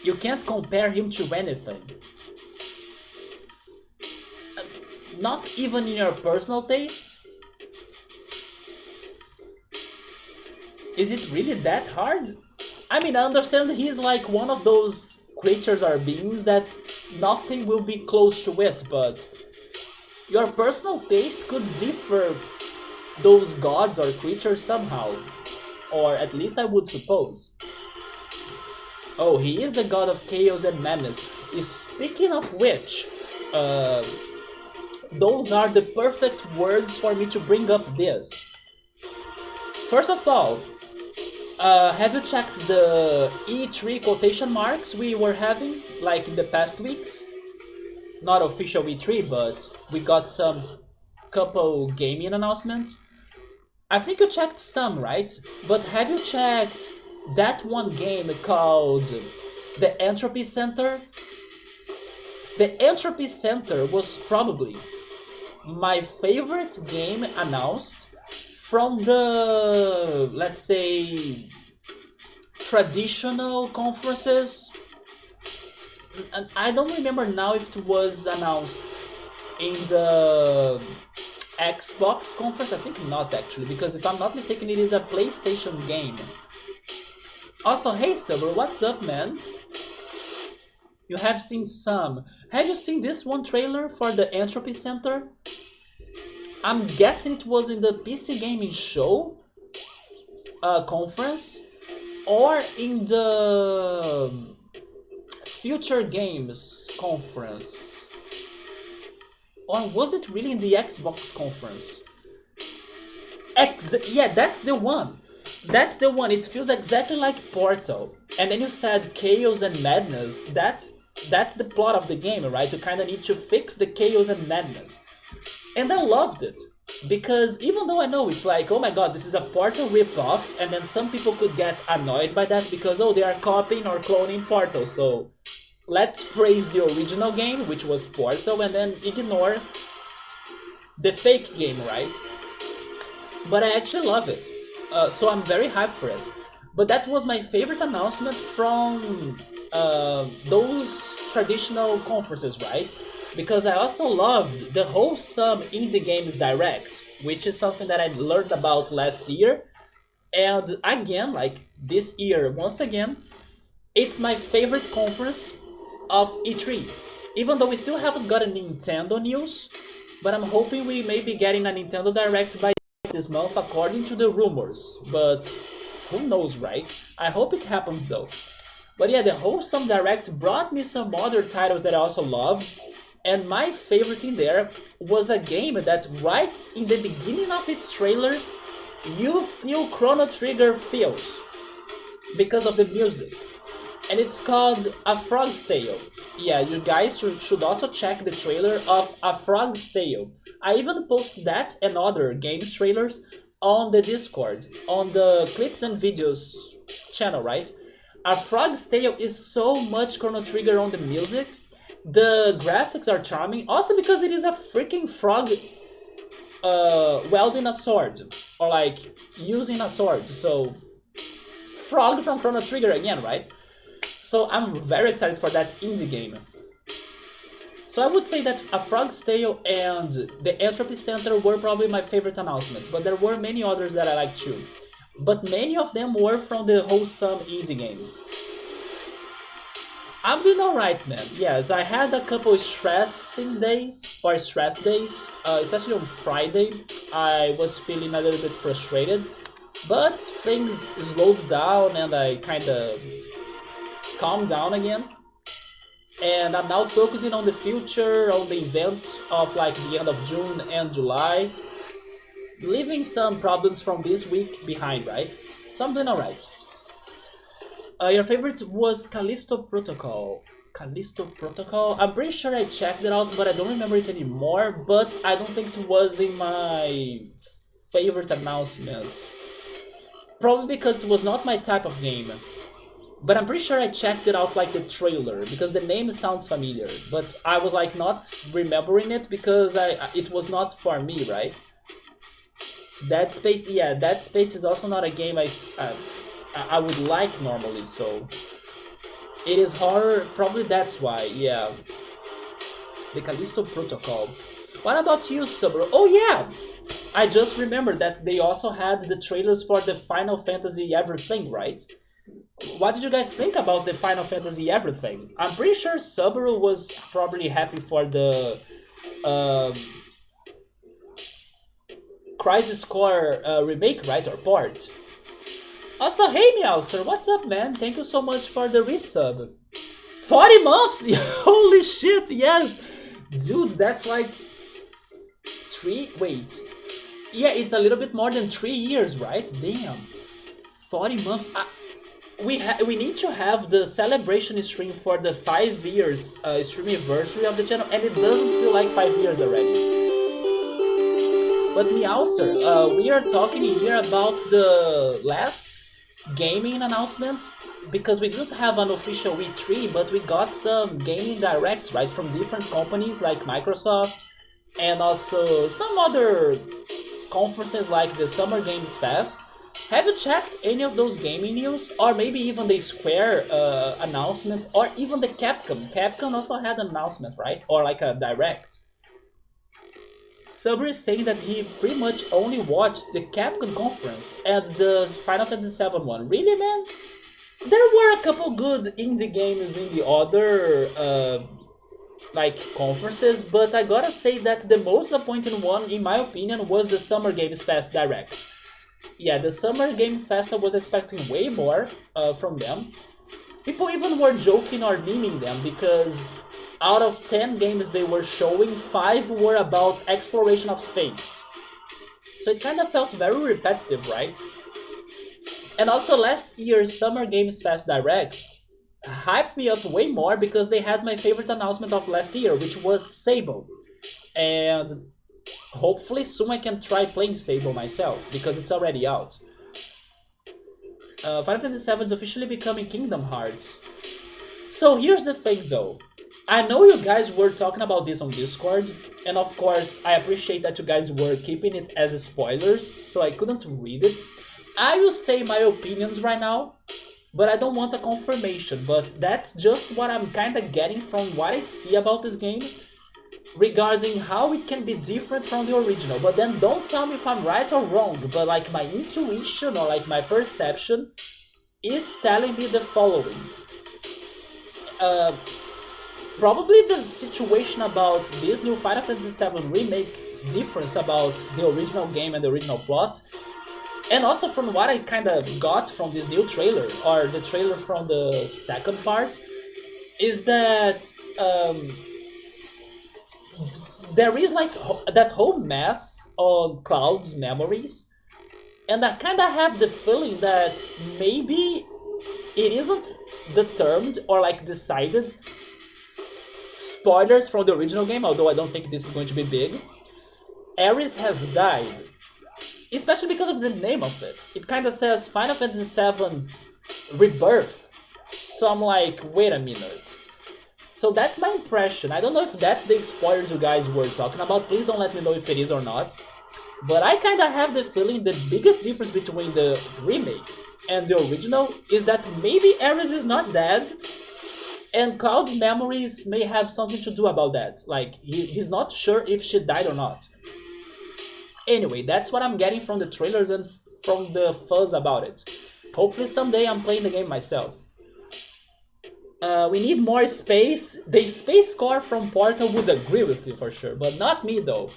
A: You can't compare him to anything. Not even in your personal taste? Is it really that hard? I mean, I understand he's like one of those creatures or beings that nothing will be close to it, but your personal taste could differ those gods or creatures somehow. Or at least I would suppose. Oh, he is the god of chaos and madness. Speaking of which, those are the perfect words for me to bring up this. First of all, have you checked the E3 quotation marks we were having, like in the past weeks? Not official E3, but we got some couple gaming announcements. I think you checked some, right? But have you checked that one game called the Entropy Center? The Entropy Center was probably my favorite game announced from the, let's say, traditional conferences. And I don't remember now if it was announced in the Xbox conference. I think not actually, because if I'm not mistaken, it is a PlayStation game. Also, hey Silver, what's up, man? You have seen some. Have you seen this one trailer for the Entropy Center? I'm guessing it was in the PC Gaming Show conference, or in the Future Games conference, or was it really in the Xbox conference? Yeah, that's the one. That's the one. It feels exactly like Portal. And then you said chaos and madness. That's the plot of the game, right? You kind of need to fix the chaos and madness. And I loved it. Because even though I know it's like, oh my god, this is a Portal ripoff, and then some people could get annoyed by that because, oh, they are copying or cloning Portal, so let's praise the original game, which was Portal, and then ignore the fake game, right? But I actually love it. So I'm very hyped for it. But that was my favorite announcement from those traditional conferences, right? Because I also loved the wholesome Indie Games Direct, which is something that I learned about last year. And again, like this year, once again, it's my favorite conference of E3. Even though we still haven't got a Nintendo news, but I'm hoping we may be getting a Nintendo Direct by this month according to the rumors. But who knows, right? I hope it happens though. But yeah, the wholesome Direct brought me some other titles that I also loved. And my favorite in there was a game that right in the beginning of its trailer, you feel Chrono Trigger feels because of the music. And it's called A Frog's Tale. Yeah, you guys should also check the trailer of A Frog's Tale. I even post that and other games trailers on the Discord, on the Clips and Videos channel, right? A Frog's Tale is so much Chrono Trigger on the music. The graphics are charming, also because it is a freaking frog wielding a sword, or like using a sword. So, frog from Chrono Trigger again, right? So I'm very excited for that indie game. So I would say that A Frog's Tale and the Entropy Center were probably my favorite announcements, but there were many others that I liked too. But many of them were from the wholesome indie games. I'm doing alright, man. Yes, I had a couple stress days, especially on Friday. I was feeling a little bit frustrated, but things slowed down and I kinda calmed down again. And I'm now focusing on the future, on the events of like the end of June and July, leaving some problems from this week behind, right? So I'm doing alright. Your favorite was Callisto Protocol. Callisto Protocol? I'm pretty sure I checked it out, but I don't remember it anymore. But I don't think it was in my favorite announcements. Probably because it was not my type of game. But I'm pretty sure I checked it out like the trailer, because the name sounds familiar. But I was like not remembering it because it was not for me, right? Dead Space, yeah, Dead Space is also not a game I would like normally, so it is horror, probably that's why, yeah. The Callisto Protocol. What about you, Subro? Oh yeah! I just remembered that they also had the trailers for the Final Fantasy Everything, right? What did you guys think about the Final Fantasy Everything? I'm pretty sure Subaru was probably happy for the Crisis Core remake, right? Or port. Also, hey Meowser, what's up, man? Thank you so much for the resub. 40 months? Holy shit, yes! Dude, that's like... Wait. Yeah, it's a little bit more than 3 years, right? Damn. 40 months. We need to have the celebration stream for the 5 years stream anniversary of the channel, and it doesn't feel like 5 years already. But Meowser, we are talking here about the last gaming announcements, because we didn't have an official E3, but we got some gaming directs, right, from different companies like Microsoft, and also some other conferences like the Summer Games Fest. Have you checked any of those gaming news? Or maybe even the Square announcements, or even the Capcom? Capcom also had an announcement, right? Or like a direct. Subri is saying that he pretty much only watched the Capcom conference and the Final Fantasy VII one. Really, man? There were a couple good indie games in the other like conferences, but I gotta say that the most disappointing one, in my opinion, was the Summer Games Fest Direct. Yeah, the Summer Game Fest I was expecting way more from them. People even were joking or memeing them because out of 10 games they were showing, 5 were about exploration of space. So it kind of felt very repetitive, right? And also last year's Summer Games Fest Direct hyped me up way more because they had my favorite announcement of last year, which was Sable. And hopefully soon I can try playing Sable myself because it's already out. Final Fantasy VII is officially becoming Kingdom Hearts. So here's the thing though. I know you guys were talking about this on Discord, and of course I appreciate that you guys were keeping it as spoilers, so I couldn't read it. I will say my opinions right now, but I don't want a confirmation, but that's just what I'm kinda getting from what I see about this game regarding how it can be different from the original. But then don't tell me if I'm right or wrong, but like my intuition or like my perception is telling me the following. Uh, Probably the situation about this new Final Fantasy VII Remake difference about the original game and the original plot, and also from what I kind of got from this new trailer, or the trailer from the second part, is that there is like that whole mess on Cloud's memories, and I kind of have the feeling that maybe it isn't determined or like decided. Spoilers from the original game, although I don't think this is going to be big. Ares has died, especially because of the name of it. It kind of says Final Fantasy VII Rebirth. So I'm like, wait a minute. So that's my impression. I don't know if that's the spoilers you guys were talking about. Please don't let me know if it is or not. But I kind of have the feeling the biggest difference between the remake and the original is that maybe Ares is not dead, and Cloud's memories may have something to do about that. Like, he's not sure if she died or not. Anyway, that's what I'm getting from the trailers and from the fuzz about it. Hopefully someday I'm playing the game myself. We need more space. The space core from Portal would agree with you for sure, but not me though.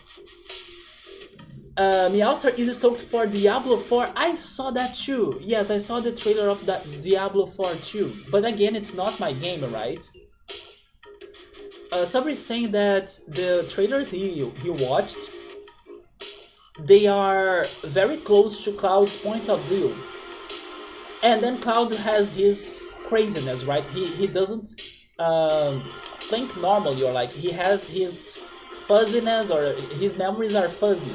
A: Meowster is stoked for Diablo 4. I saw that too. Yes, I saw the trailer of that Diablo 4 too. But again, it's not my game, right? Sabri is saying that the trailers he watched, they are very close to Cloud's point of view. And then Cloud has his craziness, right? He doesn't think normally, or like he has his fuzziness, or his memories are fuzzy.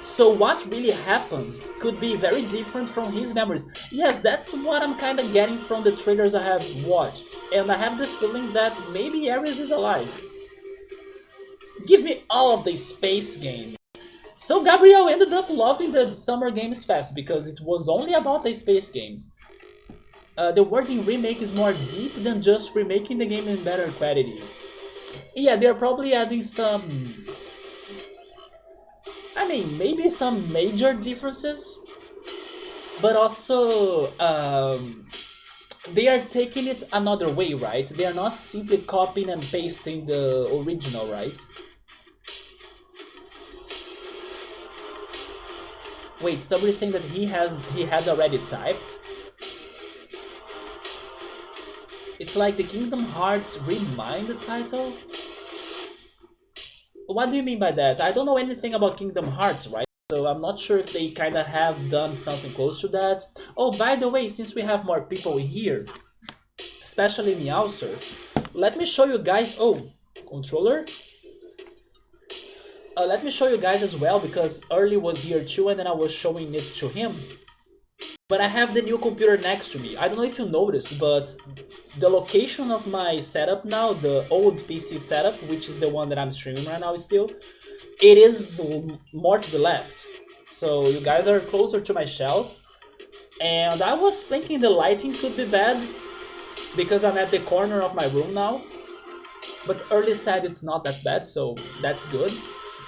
A: So what really happened could be very different from his memories. Yes, that's what I'm kind of getting from the trailers I have watched. And I have the feeling that maybe Ares is alive. Give me all of the space game. So Gabriel ended up loving the Summer Games Fest because it was only about the space games. The wording remake is more deep than just remaking the game in better quality. Yeah, they're probably adding some... maybe some major differences, but also they are taking it another way, right? They are not simply copying and pasting the original, right? Wait, somebody's saying that he had already typed. It's like the Kingdom Hearts Remind title? What do you mean by that? I don't know anything about Kingdom Hearts, right? So I'm not sure if they kind of have done something close to that. Oh, by the way, since we have more people here, especially Meowser, let me show you guys... Oh, controller? Let me show you guys as well, because Early was here too, and then I was showing it to him. But I have the new computer next to me. I don't know if you noticed, but the location of my setup now, the old PC setup, which is the one that I'm streaming right now still, it is more to the left. So you guys are closer to my shelf. And I was thinking the lighting could be bad, because I'm at the corner of my room now. But Early said it's not that bad, so that's good.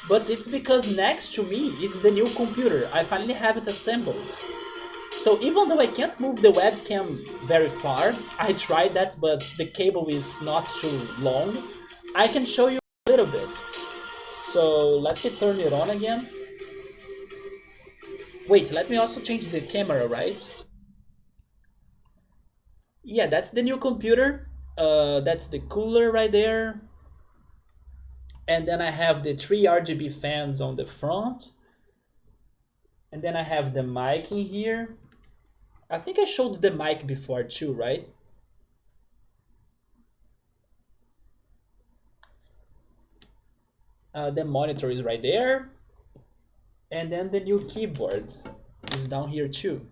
A: But it's because next to me is the new computer. I finally have it assembled. So even though I can't move the webcam very far, I tried that, but the cable is not too long, I can show you a little bit. So let me turn it on again. Wait, let me also change the camera, right? Yeah, that's the new computer. That's the cooler right there. And then I have the three RGB fans on the front. And then I have the mic in here. I think I showed the mic before too, right? The monitor is right there. And then the new keyboard is down here too.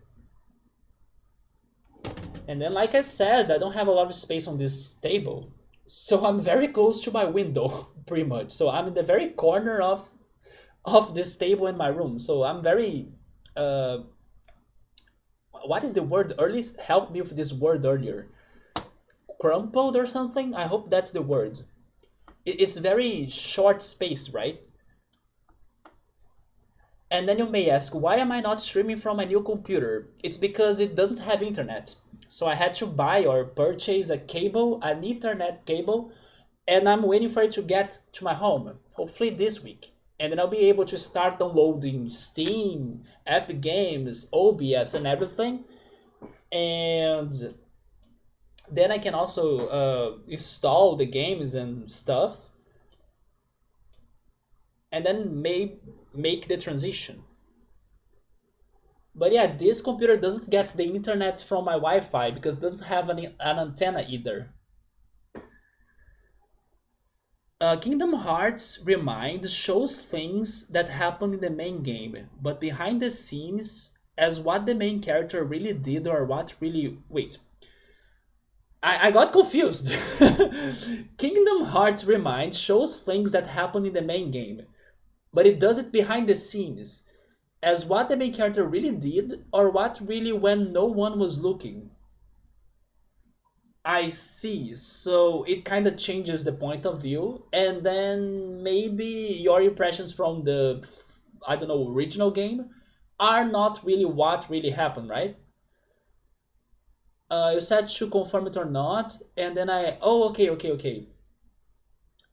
A: And then, like I said, I don't have a lot of space on this table. So I'm very close to my window, pretty much. So I'm in the very corner of this table in my room. So I'm very uh what is the word early? Help me with this word earlier. Crumpled or something? I hope that's the word. It's very short space, right? And then you may ask, why am I not streaming from my new computer? It's because it doesn't have internet. So I had to buy or purchase a cable, an Ethernet cable, and I'm waiting for it to get to my home, hopefully this week. And then I'll be able to start downloading Steam, Epic Games, OBS, and everything. And then I can also install the games and stuff, and then make the transition. But yeah, this computer doesn't get the internet from my Wi-Fi because it doesn't have an antenna either. Kingdom Hearts Remind shows things that happen in the main game, but behind the scenes as what the main character really did or what really... Wait, I got confused. Kingdom Hearts Remind shows things that happen in the main game, but it does it behind the scenes as what the main character really did or what really when no one was looking. I see. So it kind of changes the point of view, and then maybe your impressions from the, I don't know, original game are not really what really happened, right? You said to confirm it or not, and then oh, okay, okay, okay.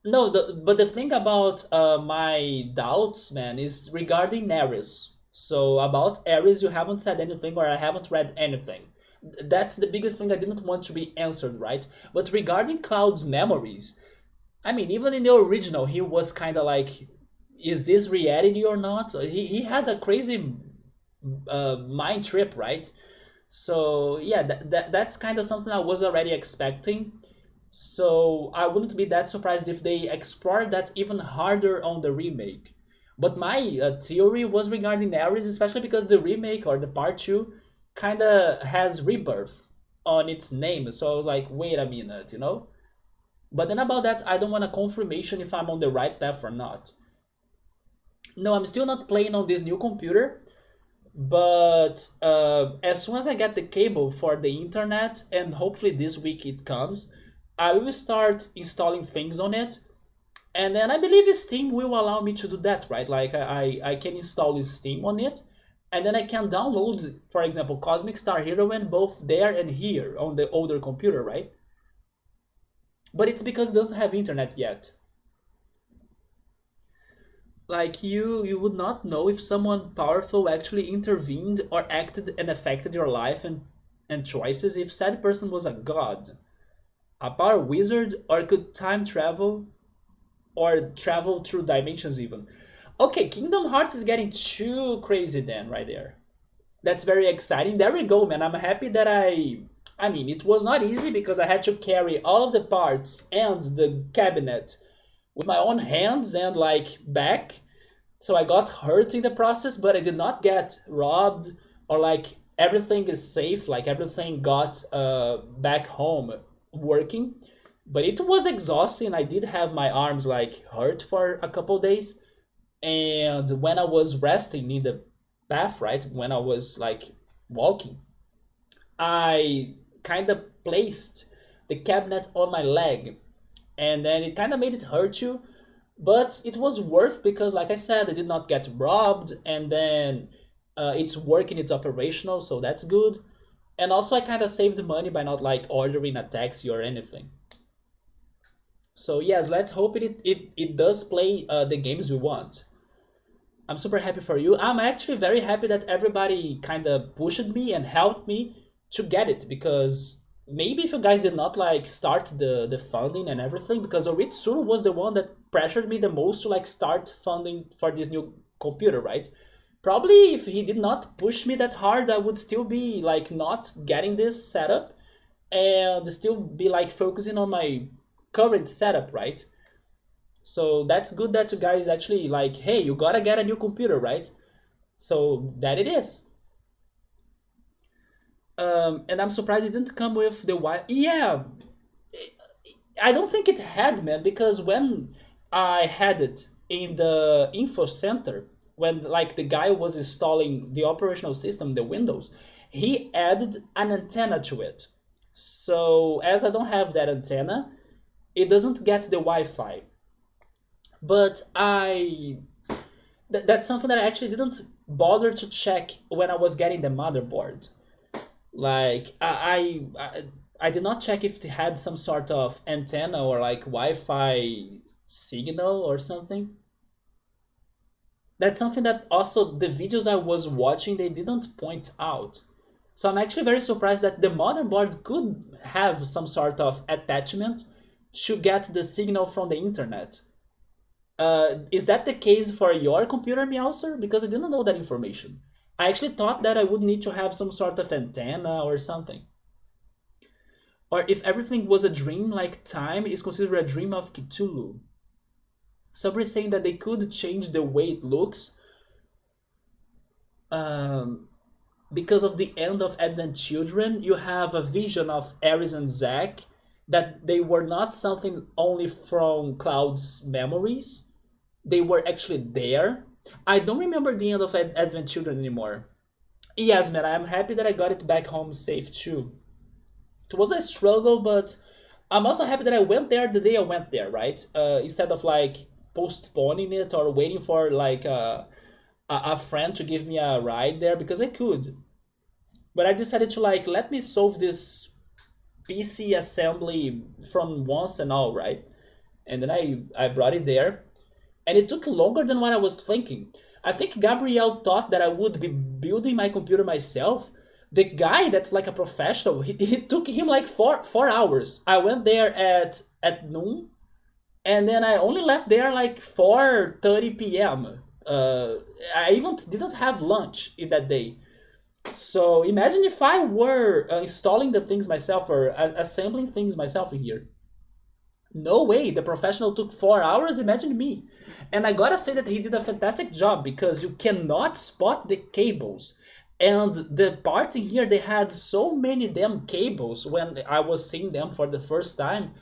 A: No, but the thing about my doubts, man, is regarding Ares. So about Ares, you haven't said anything, or I haven't read anything. That's the biggest thing I didn't want to be answered, right? But regarding Cloud's memories, I mean, even in the original, he was kind of like, is this reality or not? He had a crazy mind trip, right? So yeah, that's kind of something I was already expecting. So I wouldn't be that surprised if they explored that even harder on the remake. But my theory was regarding Ares, especially because the remake or the part 2 kind of has rebirth on its name. So I was like, wait a minute, you know? But then about that, I don't want a confirmation if I'm on the right path or not. No, I'm still not playing on this new computer, but as soon as I get the cable for the internet, and hopefully this week it comes, I will start installing things on it. And then I believe Steam will allow me to do that, right? Like I can install Steam on it, and then I can download, for example, Cosmic Star Heroine both there and here on the older computer, right? But it's because it doesn't have internet yet. Like you would not know if someone powerful actually intervened or acted and affected your life and choices if said person was a god, a power wizard, or could time travel or travel through dimensions even. Okay, Kingdom Hearts is getting too crazy then right there. That's very exciting. There we go, man. I'm happy that I mean, it was not easy because I had to carry all of the parts and the cabinet with my own hands and like back. So I got hurt in the process, but I did not get robbed or like everything is safe, like everything got back home working. But it was exhausting. I did have my arms like hurt for a couple days. And when I was resting in the path, right, when I was like walking, I kind of placed the cabinet on my leg, and then it kind of made it hurt you, but it was worth because, like I said, I did not get robbed, and then it's working, it's operational, so that's good. And also, I kind of saved money by not like ordering a taxi or anything. So yes, let's hope it does play the games we want. I'm super happy for you. I'm actually very happy that everybody kind of pushed me and helped me to get it, because maybe if you guys did not like start the funding and everything, because Oritsuru was the one that pressured me the most to like start funding for this new computer, right? Probably if he did not push me that hard, I would still be like not getting this setup and still be like focusing on my current setup, right? So that's good that you guys actually like, hey, you gotta get a new computer, right? So that it is. And I'm surprised it didn't come with the Wi. Yeah, I don't think it had, man, because when I had it in the info center, when like the guy was installing the operational system, the Windows, he added an antenna to it. So as I don't have that antenna, it doesn't get the Wi-Fi. But that's something that I actually didn't bother to check when I was getting the motherboard. Like I did not check if it had some sort of antenna or like Wi-Fi signal or something. That's something that also the videos I was watching they didn't point out. So I'm actually very surprised that the motherboard could have some sort of attachment to get the signal from the internet. Is that the case for your computer, Meowser? Because I didn't know that information. I actually thought that I would need to have some sort of antenna or something. Or if everything was a dream, like time is considered a dream of Cthulhu. Some are saying that they could change the way it looks um, because of the end of Advent Children. You have a vision of Ares and Zack that they were not something only from Cloud's memories. They were actually there. I don't remember the end of Advent Children anymore. Yes, man, I'm happy that I got it back home safe too. It was a struggle, but I'm also happy that I went there the day I went there, right? Instead of like postponing it or waiting for like a friend to give me a ride there because I could. But I decided to like let me solve this PC assembly from once and all, right? And then I brought it there, and it took longer than what I was thinking. I think Gabriel thought that I would be building my computer myself. The guy that's like a professional, it took him like four hours. I went there at noon, and then I only left there like 4:30 p.m. I even didn't have lunch in that day. So imagine if I were installing the things myself or assembling things myself in here. No way, the professional took 4 hours, imagine me. And I gotta say that he did a fantastic job because you cannot spot the cables. And the parts in here, they had so many damn cables when I was seeing them for the first time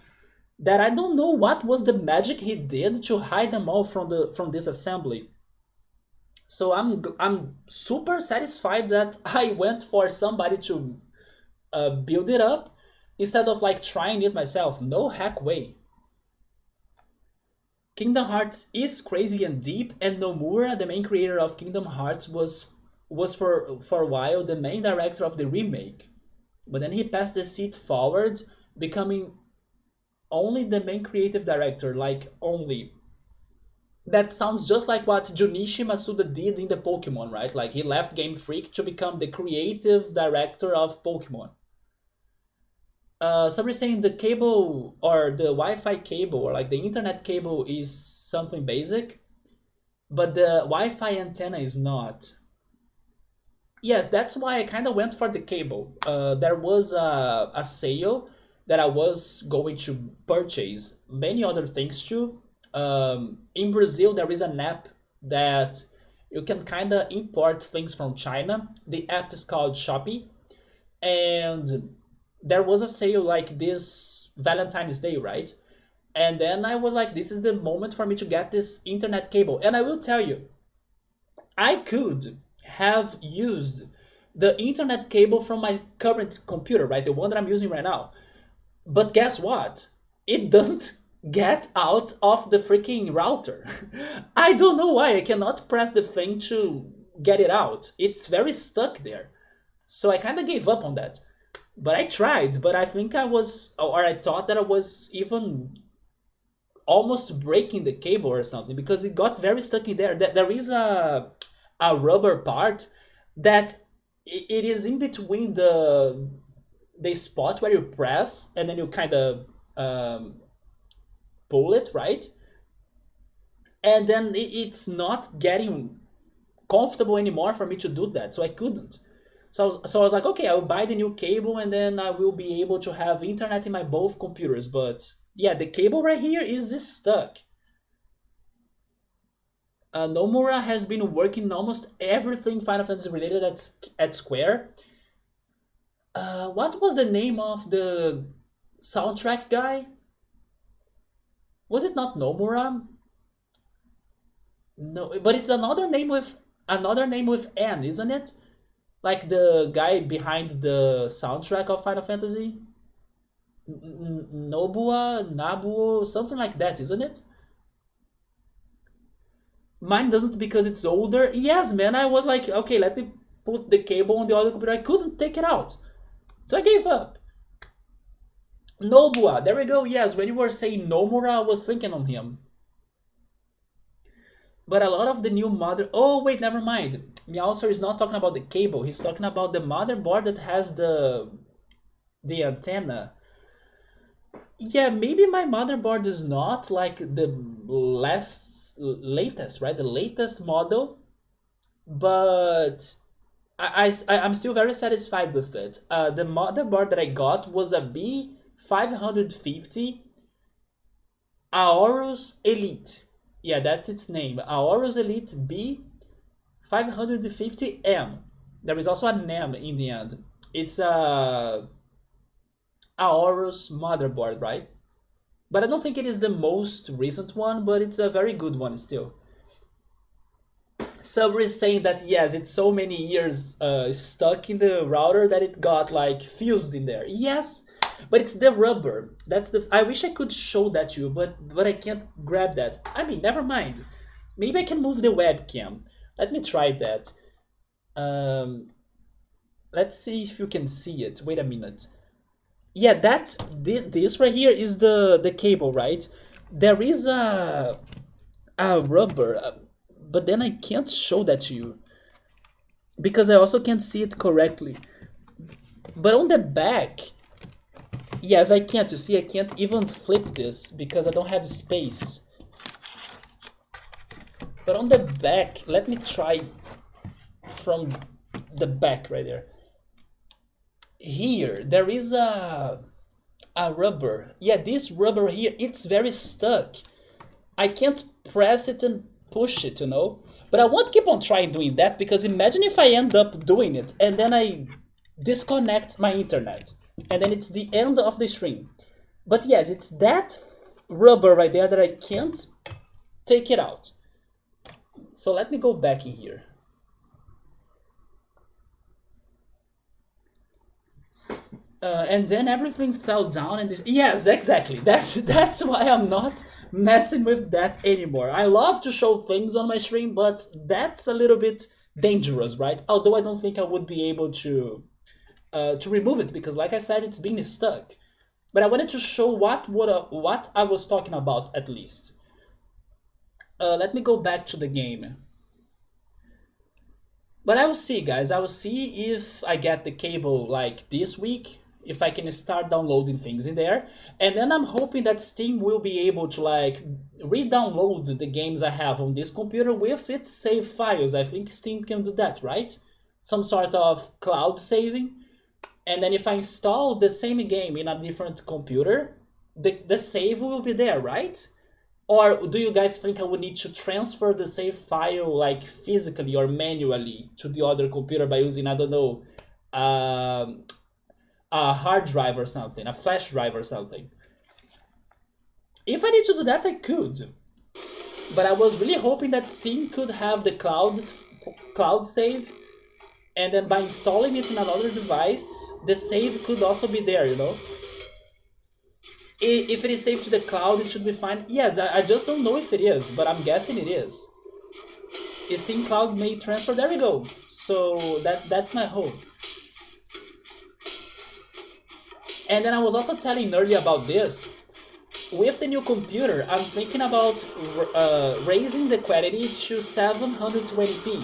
A: that I don't know what was the magic he did to hide them all from this assembly. So I'm super satisfied that I went for somebody to build it up instead of like trying it myself. No heck way. Kingdom Hearts is crazy and deep, and Nomura, the main creator of Kingdom Hearts, was for a while the main director of the remake. But then he passed the seat forward, becoming only the main creative director, like only. That sounds just like what Junichi Masuda did in the Pokemon, right? Like he left Game Freak to become the creative director of Pokemon. Somebody saying the cable or the Wi-Fi cable or like the internet cable is something basic, but the Wi-Fi antenna is not. Yes, that's why I kind of went for the cable. There was a sale that I was going to purchase many other things too. In Brazil, there is an app that you can kind of import things from China. The app is called Shopee, and there was a sale like this Valentine's Day, right? And then I was like, this is the moment for me to get this internet cable. And I will tell you, I could have used the internet cable from my current computer, right? The one that I'm using right now. But guess what? It doesn't get out of the freaking router. I don't know why. I cannot press the thing to get it out. It's very stuck there. So I kind of gave up on that. But I tried, but I think I was, or I thought that I was even almost breaking the cable or something because it got very stuck in there. There is a rubber part that it is in between the spot where you press and then you kind of pull it, right? And then it's not getting comfortable anymore for me to do that, so I couldn't. So I was like, okay, I'll buy the new cable and then I will be able to have internet in my both computers. But yeah, the cable right here is stuck. Nomura has been working on almost everything Final Fantasy related at Square. What was the name of the soundtrack guy? Was it not Nomura? No, but it's another name with N, isn't it? Like the guy behind the soundtrack of Final Fantasy? Nabuo, something like that, isn't it? Mine doesn't because it's older. Yes, man, I was like, okay, let me put the cable on the other computer. I couldn't take it out. So I gave up. Nobua, there we go. Yes, when you were saying Nomura, I was thinking on him. But a lot of the new mother... Oh, wait, never mind. Meowser is not talking about the cable. He's talking about the motherboard that has the antenna. Yeah, maybe my motherboard is not like the latest, right? The latest model, but I'm still very satisfied with it. The motherboard that I got was a B550 Aorus Elite. Yeah, that's its name. Aorus Elite B550M. There is also an M in the end. It's a Aorus motherboard, right? But I don't think it is the most recent one, but it's a very good one still. Somebody is saying that yes, it's so many years stuck in the router that it got like fused in there. Yes, but it's the rubber. That's the. I wish I could show that to you, but I can't grab that. I mean, never mind. Maybe I can move the webcam. Let me try that. Um, let's see if you can see it. Wait a minute. Yeah, this right here is the cable, right? There is a rubber, but then I can't show that to you because I also can't see it correctly. But on the back, yes, I can't. You see, I can't even flip this because I don't have space. But on the back, let me try from the back right there. Here, there is a rubber. Yeah, this rubber here, it's very stuck. I can't press it and push it, you know? But I won't keep on trying doing that because imagine if I end up doing it and then I disconnect my internet and then it's the end of the stream. But yes, it's that rubber right there that I can't take it out. So let me go back in here. And then everything fell down and this, yes, exactly, that's why I'm not messing with that anymore. I love to show things on my stream, but that's a little bit dangerous, right? Although I don't think I would be able to remove it because like I said, it's been stuck. But I wanted to show what I was talking about at least. Let me go back to the game. But I will see, guys. I will see if I get the cable like this week, if I can start downloading things in there. And then I'm hoping that Steam will be able to like re-download the games I have on this computer with its save files. I think Steam can do that, right? Some sort of cloud saving. And then if I install the same game in a different computer, the save will be there, right? Or do you guys think I would need to transfer the save file like physically or manually to the other computer by using, I don't know, a hard drive or something, a flash drive or something? If I need to do that, I could. But I was really hoping that Steam could have the cloud save, and then by installing it in another device, the save could also be there, you know? If it is saved to the cloud, it should be fine. Yeah, I just don't know if it is, but I'm guessing it is. Steam Cloud may transfer. There we go. So that's my hope. And then I was also telling earlier about this. with the new computer, I'm thinking about raising the quality to 720p.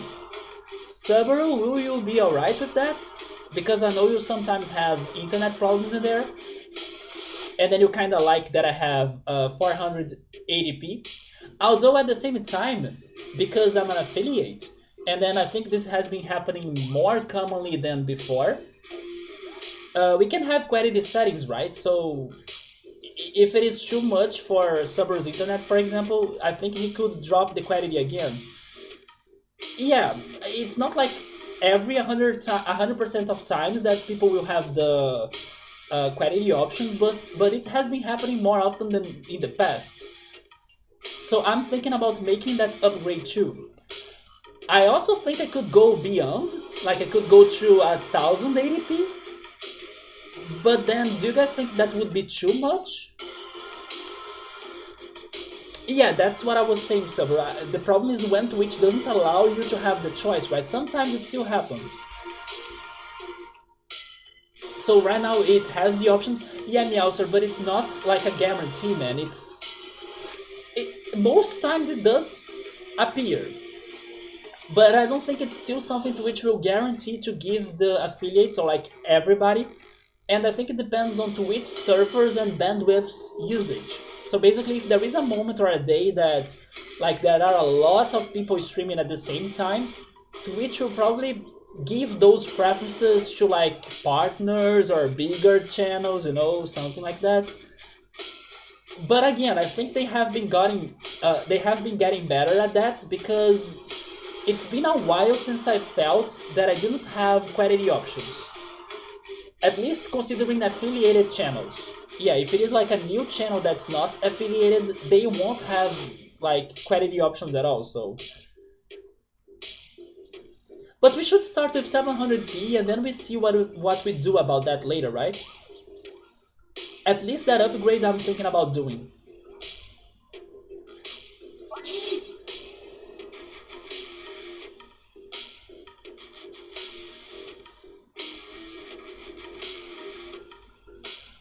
A: Subaru, will you be alright with that? Because I know you sometimes have internet problems in there, and then you kind of like that I have 480p. Although at the same time, because I'm an affiliate, and then I think this has been happening more commonly than before, we can have quality settings, right? So if it is too much for Subaru's internet, for example, I think he could drop the quality again. Yeah, it's not like every 100% of times that people will have the quality options, but it has been happening more often than in the past. So I'm thinking about making that upgrade too. I also think I could go beyond, like I could go to 1080p, but then do you guys think that would be too much? Yeah, that's what I was saying, Saber. The problem is when Twitch doesn't allow you to have the choice, right? Sometimes it still happens. So right now it has the options. Yeah, Meowser, but it's not like a guarantee, man. Most times it does appear. But I don't think it's still something to which will guarantee to give the affiliates or like everybody. And I think it depends on Twitch servers and bandwidths usage. So basically, if there is a moment or a day that like there are a lot of people streaming at the same time, Twitch will probably give those preferences to like partners or bigger channels, something like that. But again, I think they have been getting better at that because it's been a while since I felt that I didn't have quality options. At least considering affiliated channels. Yeah, if it is like a new channel that's not affiliated, they won't have like quality options at all, so. But we should start with 700p and then we see what we do about that later, right? At least that upgrade I'm thinking about doing.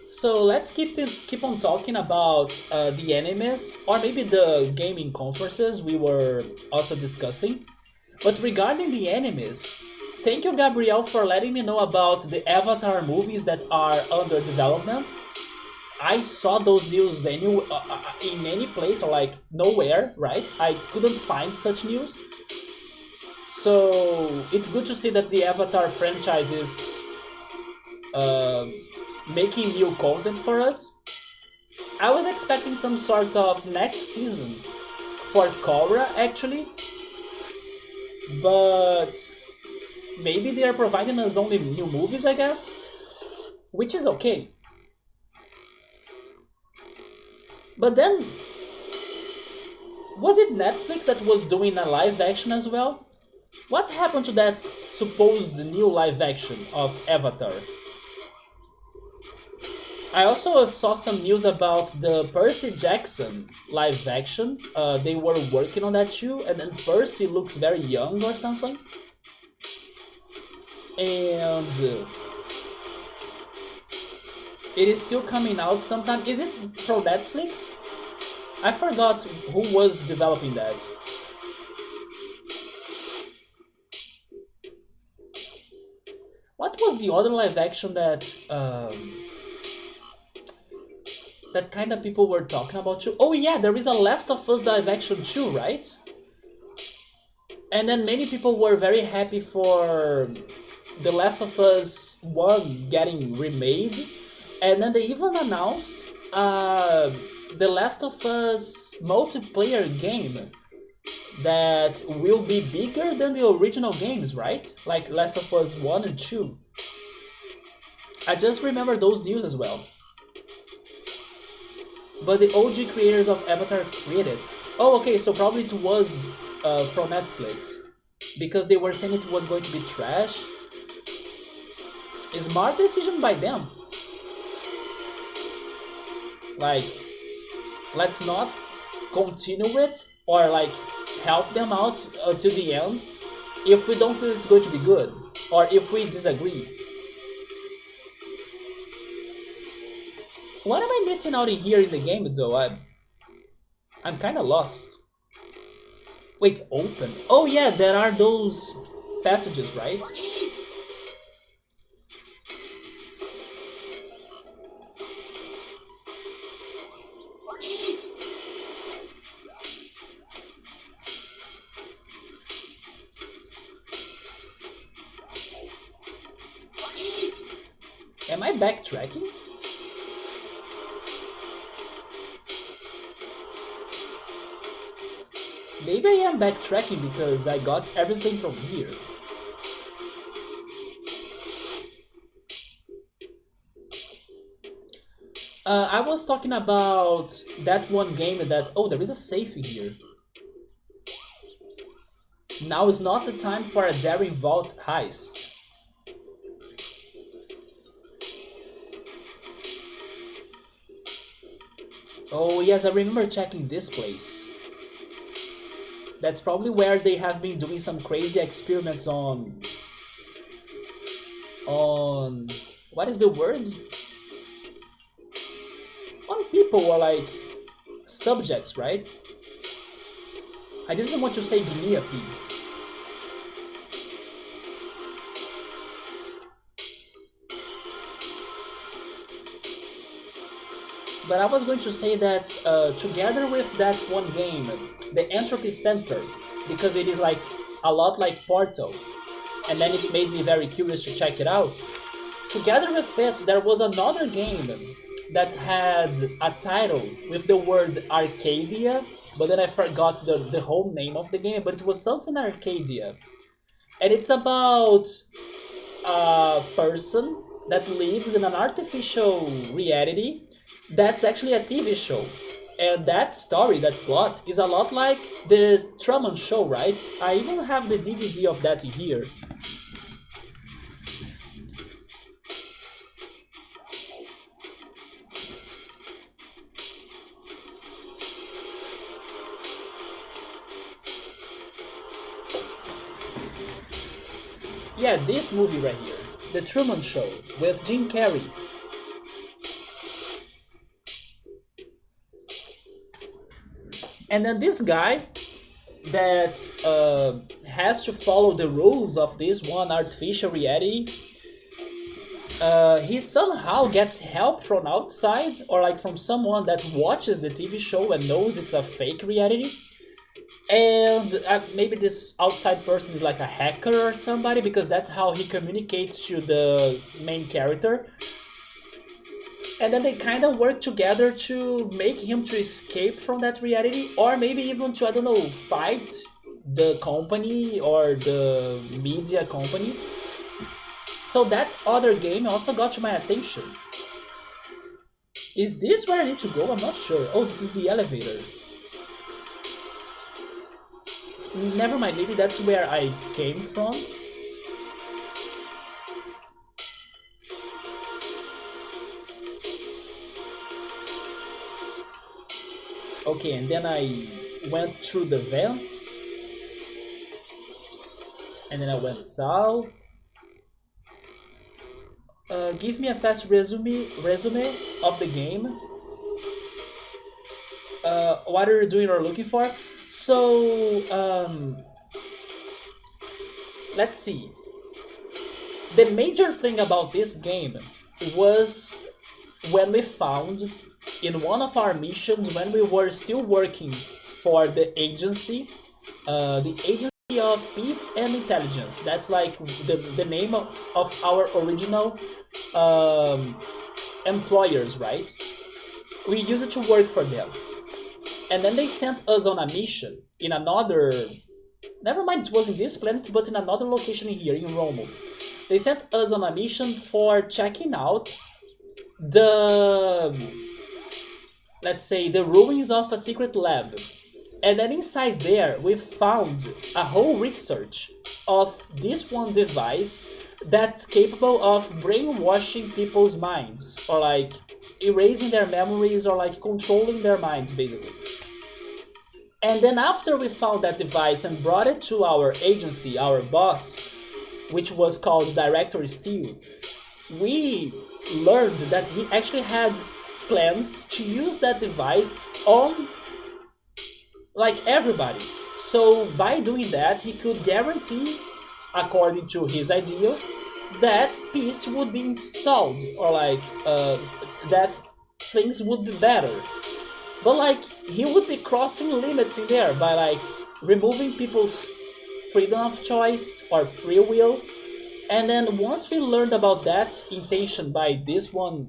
A: So let's keep on talking about the animes or maybe the gaming conferences we were also discussing. But regarding the animes, thank you Gabriel for letting me know about the Avatar movies that are under development. I saw those news in any place or like nowhere, right? I couldn't find such news. So it's good to see that the Avatar franchise is uh, making new content for us. I was expecting some sort of next season for Korra actually, but maybe they are providing us only new movies, I guess, which is okay. But then, was it Netflix that was doing a live action as well? What happened to that supposed new live action of Avatar? I also saw some news about the Percy Jackson live action. They were working on that too, and then Percy looks very young or something. And it is still coming out sometime. Is it from Netflix? I forgot who was developing that. What was the other live action that kind of people were talking about too? Oh yeah, there is a Last of Us live action too, right? And then many people were very happy for The Last of Us 1 getting remade. And then they even announced The Last of Us multiplayer game that will be bigger than the original games, right? Like Last of Us 1 and 2. I just remember those news as well. But the OG creators of Avatar created. Oh, okay, so probably it was from Netflix. Because they were saying it was going to be trash. A smart decision by them. Like, let's not continue it or like help them out until the end if we don't feel it's going to be good or if we disagree. What am I missing out in here in the game though? I'm kinda lost. Wait, open? Oh yeah, there are those passages, right? Am I backtracking? Maybe I am backtracking because I got everything from here. I was talking about that one game that... Oh, there is a safe in here. Now is not the time for a daring vault heist. Oh yes, I remember checking this place. That's probably where they have been doing some crazy experiments on... What is the word? On people or like... subjects, right? I didn't want to say guinea pigs. But I was going to say that together with that one game, the Entropy Center, because it is like a lot like Portal, and then it made me very curious to check it out. Together with it, there was another game that had a title with the word Arcadia, but then I forgot the whole name of the game, but it was something Arcadia. And it's about a person that lives in an artificial reality that's actually a TV show. And that story, that plot, is a lot like the Truman Show, right? I even have the DVD of that in here. Yeah, this movie right here, The Truman Show, with Jim Carrey. And then this guy that has to follow the rules of this one artificial reality, he somehow gets help from outside or like from someone that watches the TV show and knows it's a fake reality. And maybe this outside person is like a hacker or somebody, because that's how he communicates to the main character. And then they kind of work together to make him to escape from that reality, or maybe even to, I don't know, fight the company or the media company. So that other game also got my attention. Is this where I need to go? I'm not sure. Oh, this is the elevator. Never mind, maybe that's where I came from. Okay, and then I went through the vents. And then I went south. Give me a fast resume of the game. What are you doing or looking for? So, let's see. The major thing about this game was when we found in one of our missions, when we were still working for the agency of Peace and Intelligence. That's like the name of our original employers, right? We used to work for them. And then they sent us on a mission in another... Never mind, it was in this planet, but in another location here, in Rhomu. They sent us on a mission for checking out the... let's say, the ruins of a secret lab. And then inside there, we found a whole research of this one device that's capable of brainwashing people's minds, or like erasing their memories, or like controlling their minds, basically. And then after we found that device and brought it to our agency, our boss, which was called Director Steel, we learned that he actually had plans to use that device on like everybody. So by doing that, he could guarantee, according to his idea, that peace would be installed, or like that things would be better. But like he would be crossing limits in there by like removing people's freedom of choice or free will. And then once we learned about that intention by this one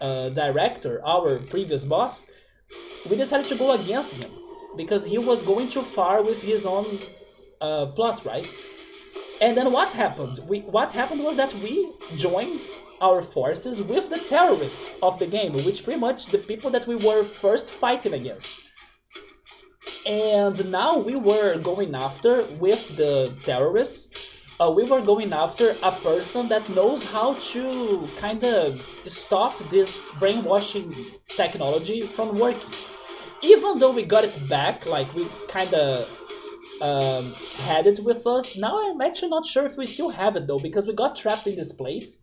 A: director, our previous boss, we decided to go against him because he was going too far with his own plot, right? And then what happened? What happened was that we joined our forces with the terrorists of the game, which pretty much the people that we were first fighting against. And now we were going after, with the terrorists, we were going after a person that knows how to kind of stop this brainwashing technology from working. Even though we got it back, like we kind of had it with us. Now I'm actually not sure if we still have it though, because we got trapped in this place.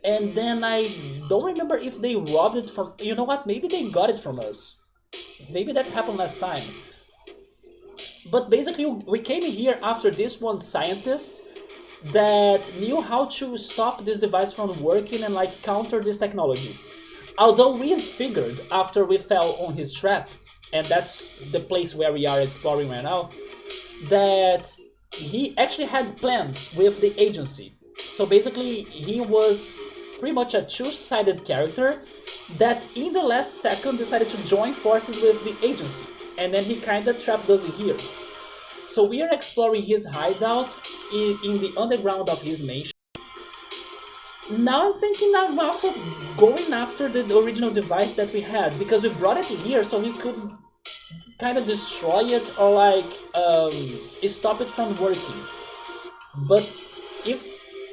A: And then I don't remember if they robbed it from... You know what? Maybe they got it from us. Maybe that happened last time. But basically, we came here after this one scientist that knew how to stop this device from working and like counter this technology. Although we figured after we fell on his trap, and that's the place where we are exploring right now, that he actually had plans with the agency. So basically, he was pretty much a two-sided character that in the last second decided to join forces with the agency, and then he kinda trapped us in here. So we are exploring his hideout in the underground of his mansion. Now I'm thinking I'm also going after the original device that we had, because we brought it here so he could kind of destroy it or like stop it from working. But if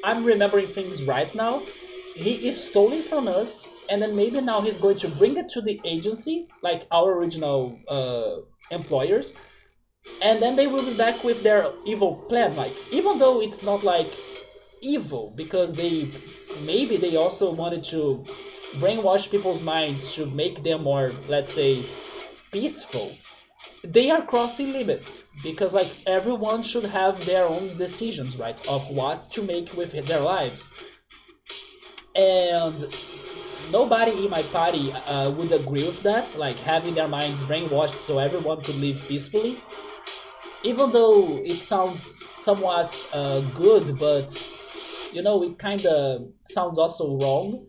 A: I'm remembering things right now, he stole it from us, and then maybe now he's going to bring it to the agency, like our original employers, and then they will be back with their evil plan. Like, even though it's not like evil, because maybe they also wanted to brainwash people's minds to make them more, let's say, peaceful. They are crossing limits because like everyone should have their own decisions, right, of what to make with their lives. And nobody in my party would agree with that, like having their minds brainwashed so everyone could live peacefully. Even though it sounds somewhat good, but you know, it kind of sounds also wrong.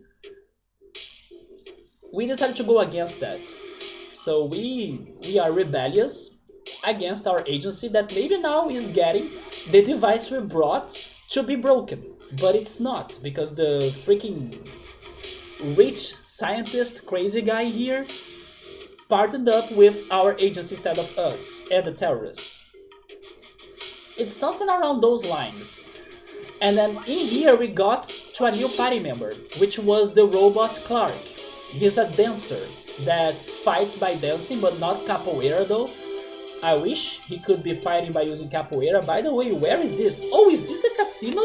A: We decided to go against that. So we are rebellious against our agency that maybe now is getting the device we brought to be broken. But it's not, because the freaking rich scientist crazy guy here partnered up with our agency instead of us and the terrorists. It's something around those lines. And then in here we got to a new party member, which was the robot Clark. He's a dancer that fights by dancing, but not capoeira though. I wish he could be fighting by using capoeira. By the way, where is this? Oh, is this the casino?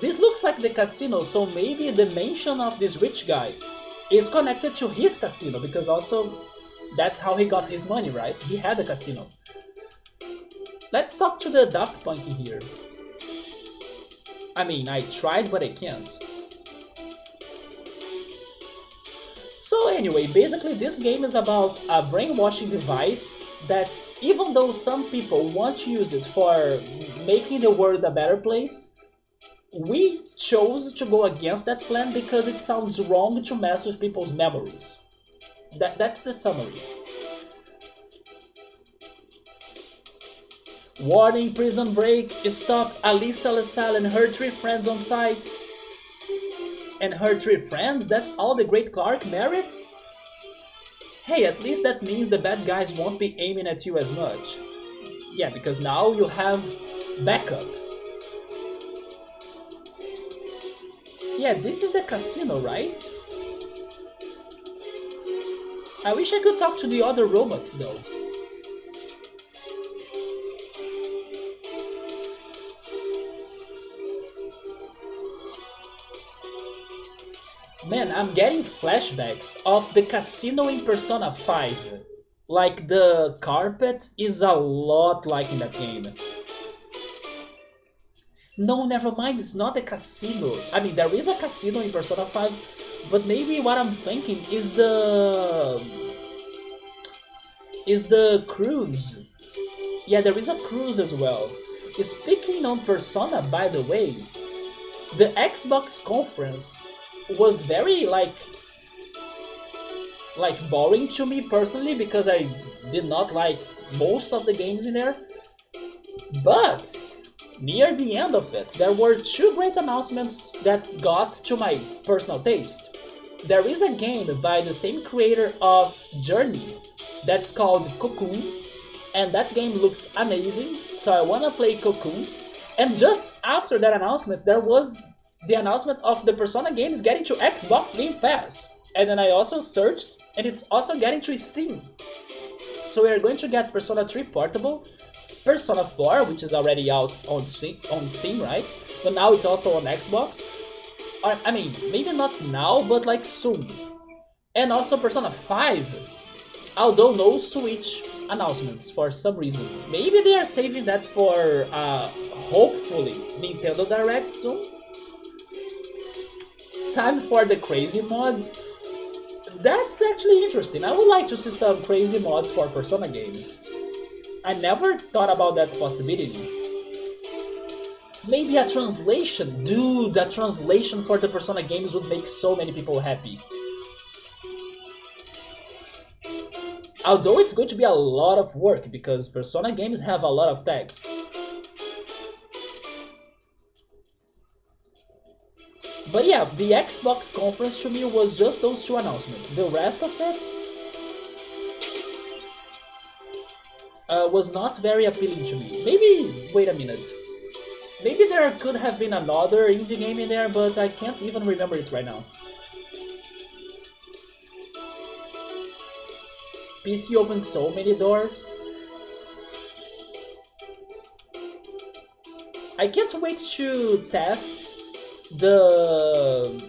A: This looks like the casino, so maybe the mansion of this rich guy is connected to his casino, because also that's how he got his money, right? He had a casino. Let's talk to the Daft Punk here. I mean, I tried, but I can't. So anyway, basically this game is about a brainwashing device that, even though some people want to use it for making the world a better place, we chose to go against that plan because it sounds wrong to mess with people's memories. That's the summary. Warning, prison break, stop Alisa LaSalle and her 3 friends on site. And her 3 friends? That's all the Great Clark merits? Hey, at least that means the bad guys won't be aiming at you as much. Yeah, because now you have backup. Yeah, this is the casino, right? I wish I could talk to the other robots though. Man, I'm getting flashbacks of the casino in Persona 5. Like, the carpet is a lot like in that game. No, never mind, it's not a casino. I mean, there is a casino in Persona 5, but maybe what I'm thinking is the cruise. Yeah, there is a cruise as well. Speaking on Persona, by the way, the Xbox conference was very boring to me personally because I did not like most of the games in there. But near the end of it, there were two great announcements that got to my personal taste. There is a game by the same creator of Journey that's called Cocoon, and that game looks amazing, so I wanna play Cocoon. And just after that announcement, there was the announcement of the Persona games getting to Xbox Game Pass. And then I also searched, and it's also getting to Steam. So we're going to get Persona 3 Portable, Persona 4, which is already out on Steam, right? But now it's also on Xbox. Or, I mean, maybe not now, but like soon. And also Persona 5, although no Switch announcements for some reason. Maybe they are saving that for, hopefully, Nintendo Direct soon. Time for the crazy mods. That's actually interesting. I would like to see some crazy mods for Persona games. I never thought about that possibility. Maybe a translation. Dude, a translation for the Persona games would make so many people happy. Although it's going to be a lot of work because Persona games have a lot of text. But yeah, the Xbox conference to me was just those two announcements. The rest of it was not very appealing to me. Maybe, wait a minute. Maybe there could have been another indie game in there, but I can't even remember it right now. PC opens so many doors. I can't wait to test the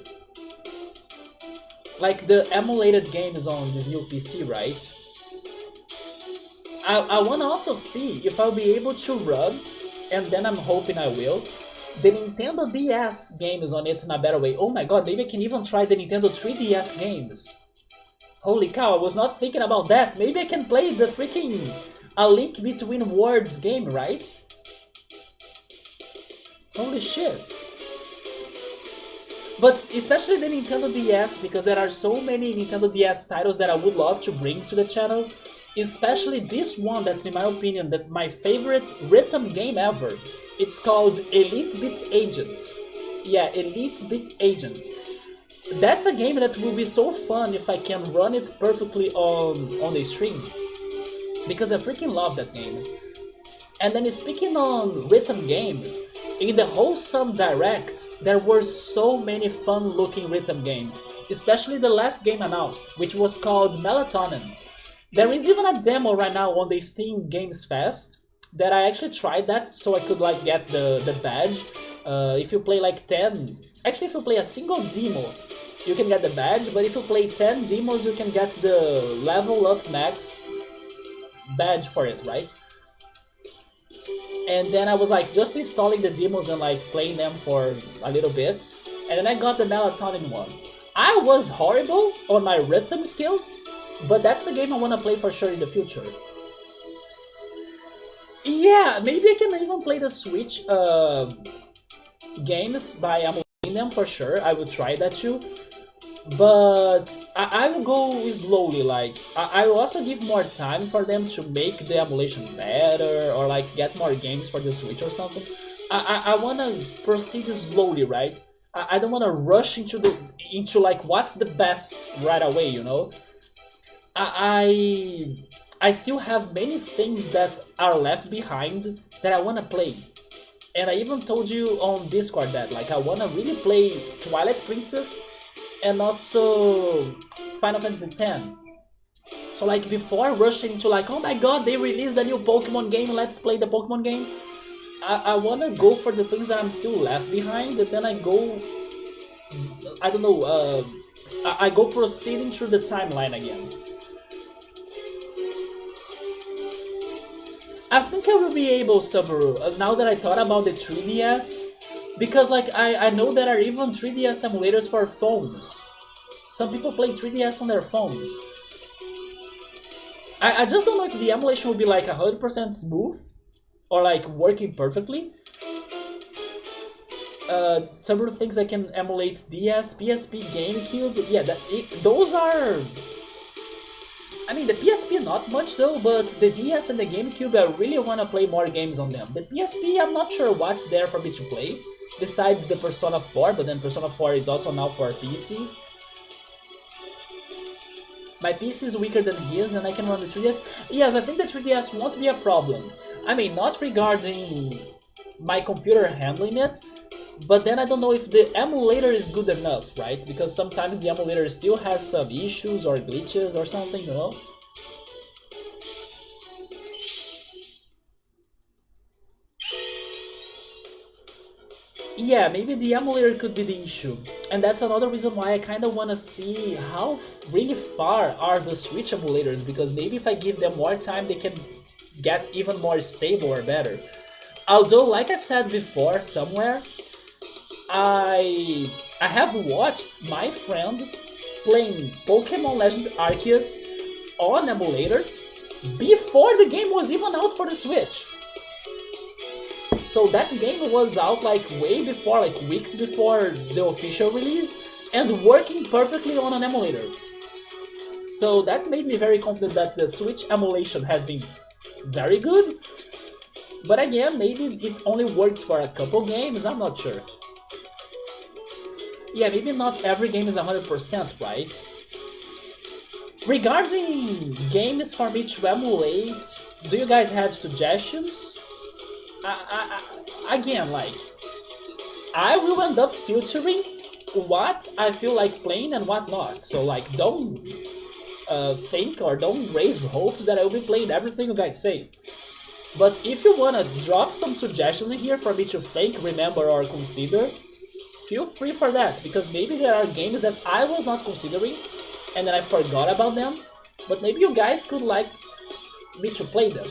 A: emulated games on this new PC, right? I wanna also see if I'll be able to run, and then I'm hoping I will, the Nintendo DS games on it in a better way. Oh my god, maybe I can even try the Nintendo 3DS games. Holy cow, I was not thinking about that. Maybe I can play the freaking A Link Between Worlds game, right? Holy shit. But especially the Nintendo DS, because there are so many Nintendo DS titles that I would love to bring to the channel. Especially this one that's, in my opinion, my favorite rhythm game ever. It's called Elite Beat Agents. Yeah, Elite Beat Agents. That's a game that will be so fun if I can run it perfectly on the stream. Because I freaking love that game. And then speaking on rhythm games, in the Wholesome Direct, there were so many fun-looking rhythm games, especially the last game announced, which was called Melatonin. There is even a demo right now on the Steam Games Fest that I actually tried that so I could like get the badge. If you play like 10, actually if you play a single demo, you can get the badge, but if you play 10 demos, you can get the level up max badge for it, right? And then I was like just installing the demos and like playing them for a little bit, and then I got the Melatonin one. I was horrible on my rhythm skills, but that's a game I want to play for sure in the future. Yeah, maybe I can even play the Switch games by emulating them for sure. I would try that too. But I will go slowly, like, I will also give more time for them to make the emulation better, or like get more games for the Switch or something. I wanna proceed slowly, right? I don't wanna rush into like what's the best right away, you know? I still have many things that are left behind that I wanna play. And I even told you on Discord that like I wanna really play Twilight Princess and also Final Fantasy X. So like before rushing to like, oh my god, they released a new Pokemon game, let's play the Pokemon game. I wanna go for the things that I'm still left behind, and then I go, I don't know, I go proceeding through the timeline again. I think I will be able, Subaru, now that I thought about the 3DS, because like I know there are even 3DS emulators for phones. Some people play 3DS on their phones. I just don't know if the emulation will be like 100% smooth or like working perfectly. Several things I can emulate: DS, PSP, GameCube. Yeah, those are. I mean, the PSP not much though, but the DS and the GameCube, I really want to play more games on them. The PSP, I'm not sure what's there for me to play, besides the Persona 4, but then Persona 4 is also now for PC. My PC is weaker than his, and I can run the 3DS. Yes, I think the 3DS won't be a problem. I mean, not regarding my computer handling it, but then I don't know if the emulator is good enough, right? Because sometimes the emulator still has some issues or glitches or something, you know? Yeah, maybe the emulator could be the issue. And that's another reason why I kind of want to see how really far are the Switch emulators, because maybe if I give them more time, they can get even more stable or better. Although, like I said before somewhere, I have watched my friend playing Pokemon Legends Arceus on emulator before the game was even out for the Switch. So that game was out like way before, like weeks before the official release, and working perfectly on an emulator. So that made me very confident that the Switch emulation has been very good. But again, maybe it only works for a couple games, I'm not sure. Yeah, maybe not every game is 100%, right? Regarding games for me to emulate, do you guys have suggestions? Again, like, I will end up filtering what I feel like playing and what not. So, like, don't think or don't raise hopes that I will be playing everything you guys say. But if you wanna drop some suggestions in here for me to think, remember, or consider, feel free for that, because maybe there are games that I was not considering and then I forgot about them, but maybe you guys could like me to play them.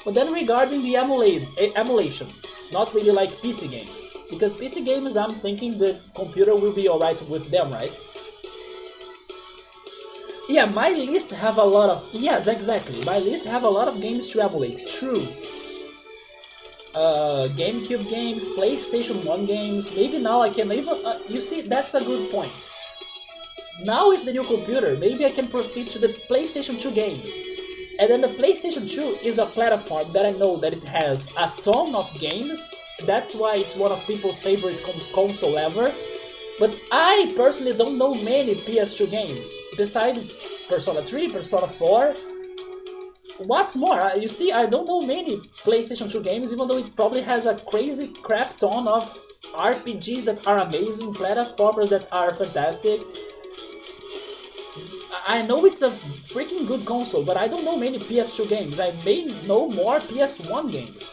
A: But then regarding the emulation, not really like PC games, because PC games I'm thinking the computer will be alright with them, right? Yeah, my list have a lot of... Yes, exactly, my list have a lot of games to emulate, true. GameCube games, PlayStation 1 games, maybe now I can even... you see, that's a good point. Now with the new computer, maybe I can proceed to the PlayStation 2 games. And then the PlayStation 2 is a platform that I know that it has a ton of games, that's why it's one of people's favorite console ever. But I personally don't know many PS2 games, besides Persona 3, Persona 4. What's more, you see, I don't know many PlayStation 2 games, even though it probably has a crazy crap ton of RPGs that are amazing, platformers that are fantastic. I know it's a freaking good console, but I don't know many PS2 games. I may know more PS1 games.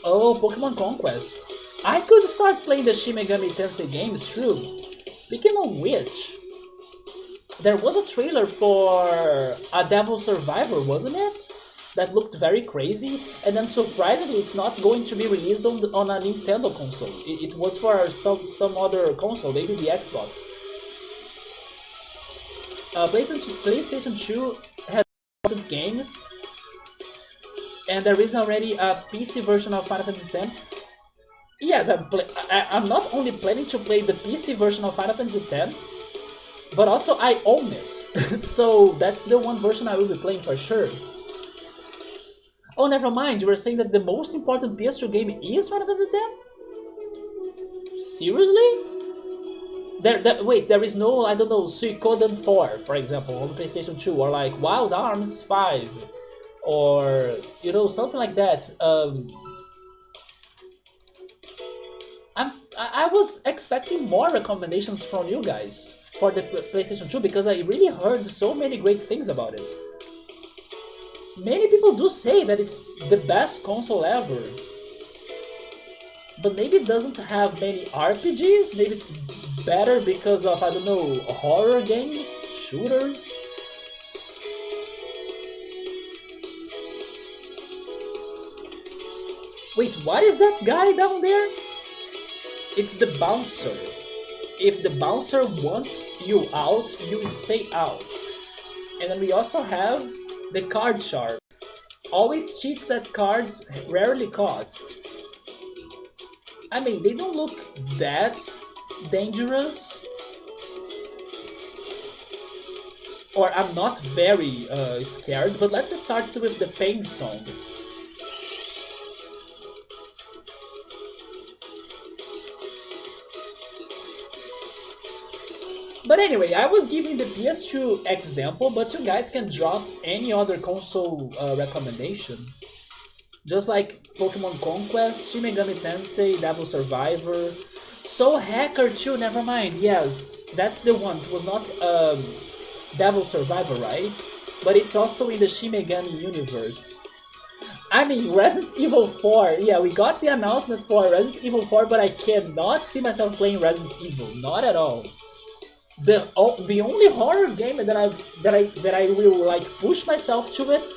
A: Oh, Pokemon Conquest. I could start playing the Shin Megami Tensei games, true. Speaking of which, there was a trailer for a Devil Survivor, wasn't it? That looked very crazy, and then surprisingly it's not going to be released on a Nintendo console. It was for some other console, maybe the Xbox. PlayStation 2 has games, and there is already a PC version of Final Fantasy X. Yes, I'm not only planning to play the PC version of Final Fantasy X, but also I own it. So that's the one version I will be playing for sure. Oh, never mind, you were saying that the most important PS2 game is Final Fantasy X? Seriously? Wait, there is no, I don't know, Suikoden 4, for example, on PlayStation 2, or like Wild Arms 5, or, you know, something like that. I was expecting more recommendations from you guys for the PlayStation 2, because I really heard so many great things about it. Many people do say that it's the best console ever. but maybe it doesn't have many RPGs. Maybe it's better because of, I don't know, horror games, shooters. Wait, what is that guy down there? It's the bouncer. If the bouncer wants you out, you stay out. And then we also have the card shark. Always cheats at cards, rarely caught. I mean, they don't look that dangerous. Or I'm not very scared, but let's start with the pain song. But anyway, I was giving the PS2 example, but you guys can drop any other console recommendation. Just like Pokemon Conquest, Shin Megami Tensei, Devil Survivor, Soul Hacker 2, never mind, yes, that's the one. It was not Devil Survivor, right? But it's also in the Shin Megami universe. I mean, Resident Evil 4, yeah, we got the announcement for Resident Evil 4, but I cannot see myself playing Resident Evil, not at all. The only horror game that I will like push myself to it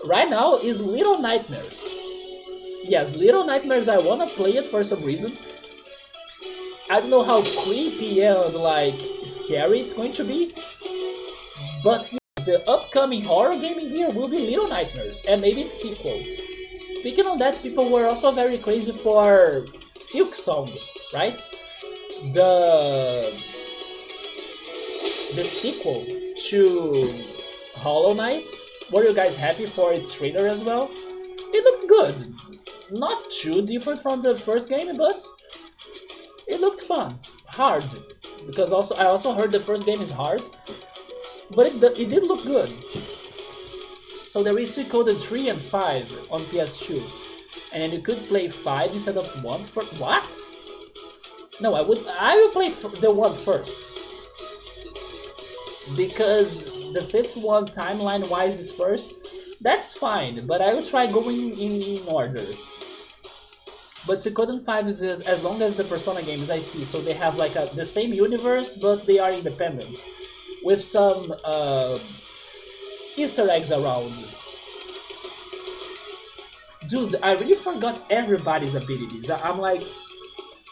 A: right now is Little Nightmares. Yes, Little Nightmares, I wanna play it for some reason. I don't know how creepy and like scary it's going to be, but yes, the upcoming horror game in here will be Little Nightmares, and maybe its sequel. Speaking of that, people were also very crazy for Silk Song, right? The sequel to Hollow Knight. Were you guys happy for its trailer as well? It looked good. Not too different from the first game, but it looked fun. Hard. Because I also heard the first game is hard. But it did look good. So there is Suikoden 3 and 5 on PS2. And then you could play 5 instead of 1 for... What? No, I will play the 1 first. Because the 5th one timeline-wise is first, that's fine, but I will try going in order. But Suikoden 5 is as long as the Persona games I see, so they have like the same universe, but they are independent. With some Easter eggs around. Dude, I really forgot everybody's abilities. I'm like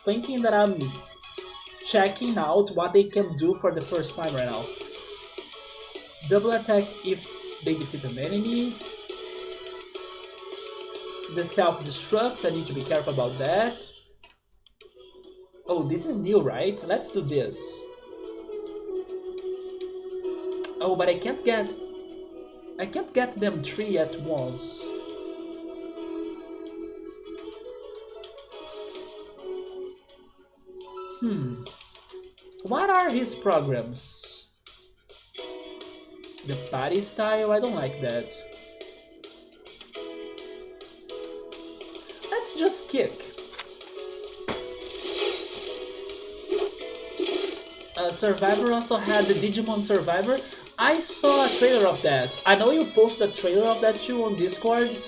A: thinking that I'm checking out what they can do for the first time right now. Double attack if they defeat an enemy. The self-destruct, I need to be careful about that. Oh, this is new, right? Let's do this. Oh, but I can't get them 3 at once. What are his programs? The party style? I don't like that. Let's just kick. Survivor also had the Digimon Survivor. I saw a trailer of that. I know you posted a trailer of that too on Discord,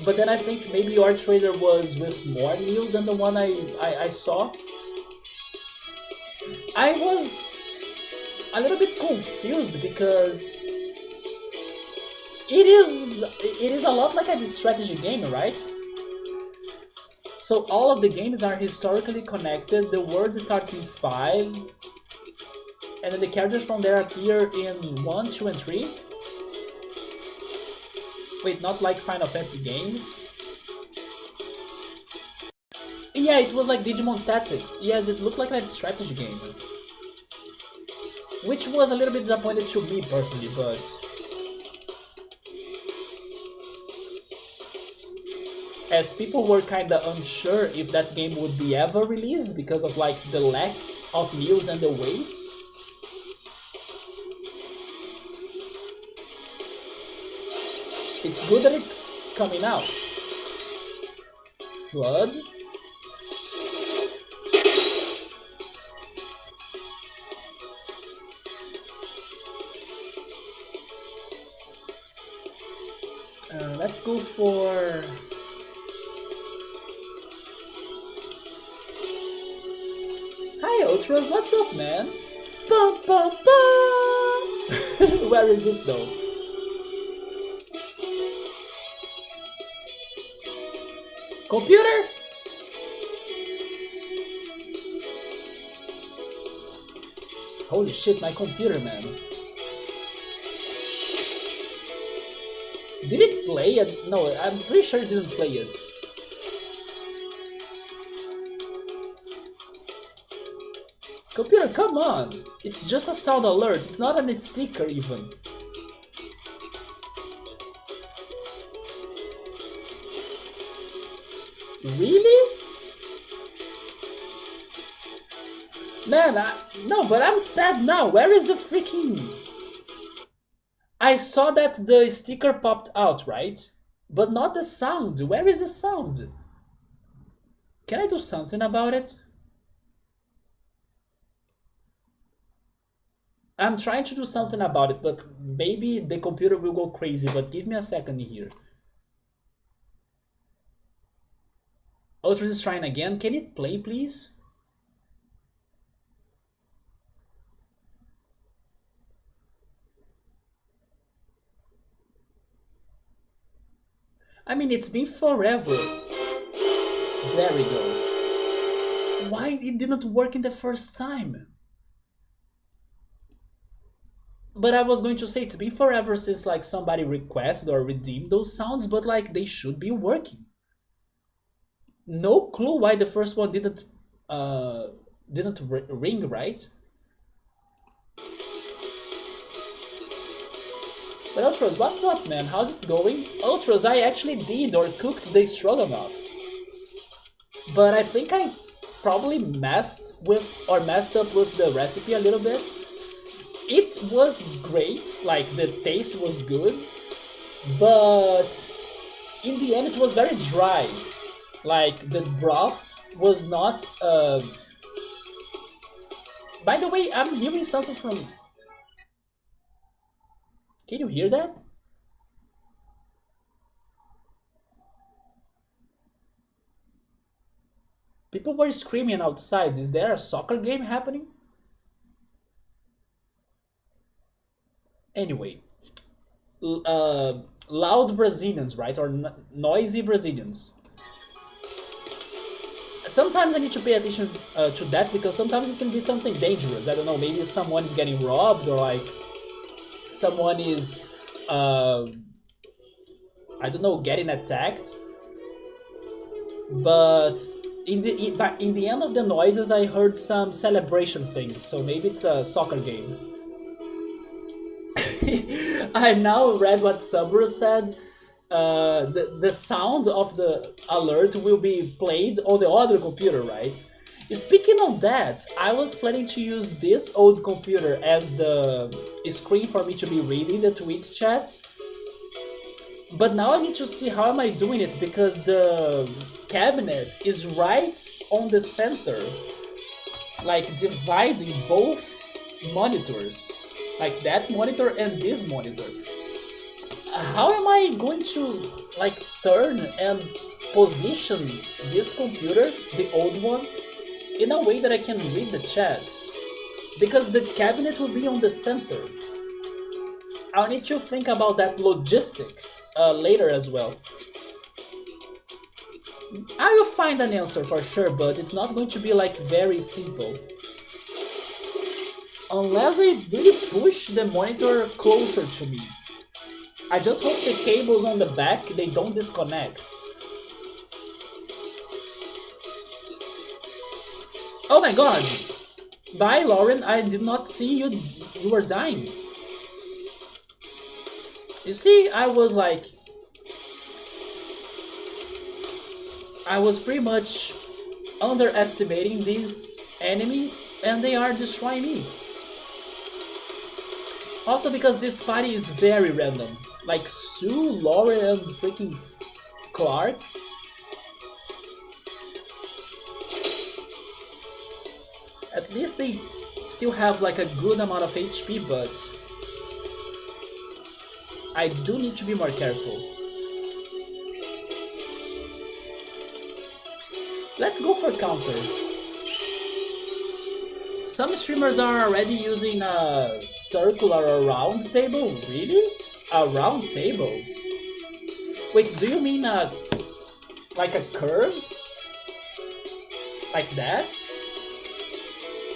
A: but then I think maybe your trailer was with more news than the one I saw. I was a little bit confused because it is a lot like a strategy game, right? So all of the games are historically connected. The world starts in 5, and then the characters from there appear in 1, 2, and 3. Wait, not like Final Fantasy games? Yeah, it was like Digimon Tactics. Yes, it looked like a strategy game. Which was a little bit disappointed to me personally, but... as people were kinda unsure if that game would be ever released because of like the lack of news and the wait. It's good that it's coming out. Flood. Let's go for... Ultras, what's up, man? Bum, bum, bum. Where is it though? Computer? Holy shit, my computer, man. Did it play it? No, I'm pretty sure it didn't play it. Computer, come on! It's just a sound alert, it's not a sticker even. Really? Man, no, but I'm sad now. Where is the freaking... I saw that the sticker popped out, right? But not the sound. Where is the sound? Can I do something about it? I'm trying to do something about it, but maybe the computer will go crazy, but give me a second here. Ultras is trying again. Can it play, please? I mean, it's been forever. There we go. Why it didn't work in the first time? But I was going to say, it's been forever since like somebody requested or redeemed those sounds, but like they should be working. No clue why the first one didn't ring, right? But Ultras, what's up, man? How's it going? Ultras, I actually did or cooked the stroganoff. But I think I probably messed up with the recipe a little bit. It was great, like the taste was good, but in the end it was very dry. Like the broth was not... By the way, I'm hearing something from... Can you hear that? People were screaming outside. Is there a soccer game happening? Anyway, loud Brazilians, right? Or noisy Brazilians. Sometimes I need to pay attention to that because sometimes it can be something dangerous. I don't know, maybe someone is getting robbed or like someone is, I don't know, getting attacked. But in the end of the noises, I heard some celebration things. So maybe it's a soccer game. I now read what Saburo said. The sound of the alert will be played on the other computer, right? Speaking of that, I was planning to use this old computer as the screen for me to be reading the Twitch chat. But now I need to see how am I doing it because the cabinet is right on the center, like dividing both monitors, like that monitor and this monitor. How am I going to like turn and position this computer, the old one, in a way that I can read the chat? Because the cabinet will be on the center. I'll need to think about that logistic later as well. I will find an answer for sure, but it's not going to be like very simple. Unless I really push the monitor closer to me. I just hope the cables on the back, they don't disconnect. Oh my god! Bye, Lauren, I did not see you, you were dying. You see, I was like... I was pretty much underestimating these enemies and they are destroying me. Also because this party is very random. Like Sue, Lauren, and freaking Clark. At least they still have like a good amount of HP, but I do need to be more careful. Let's go for counter. Some streamers are already using a circular or round table. Really? A round table? Wait, do you mean like a curve? Like that?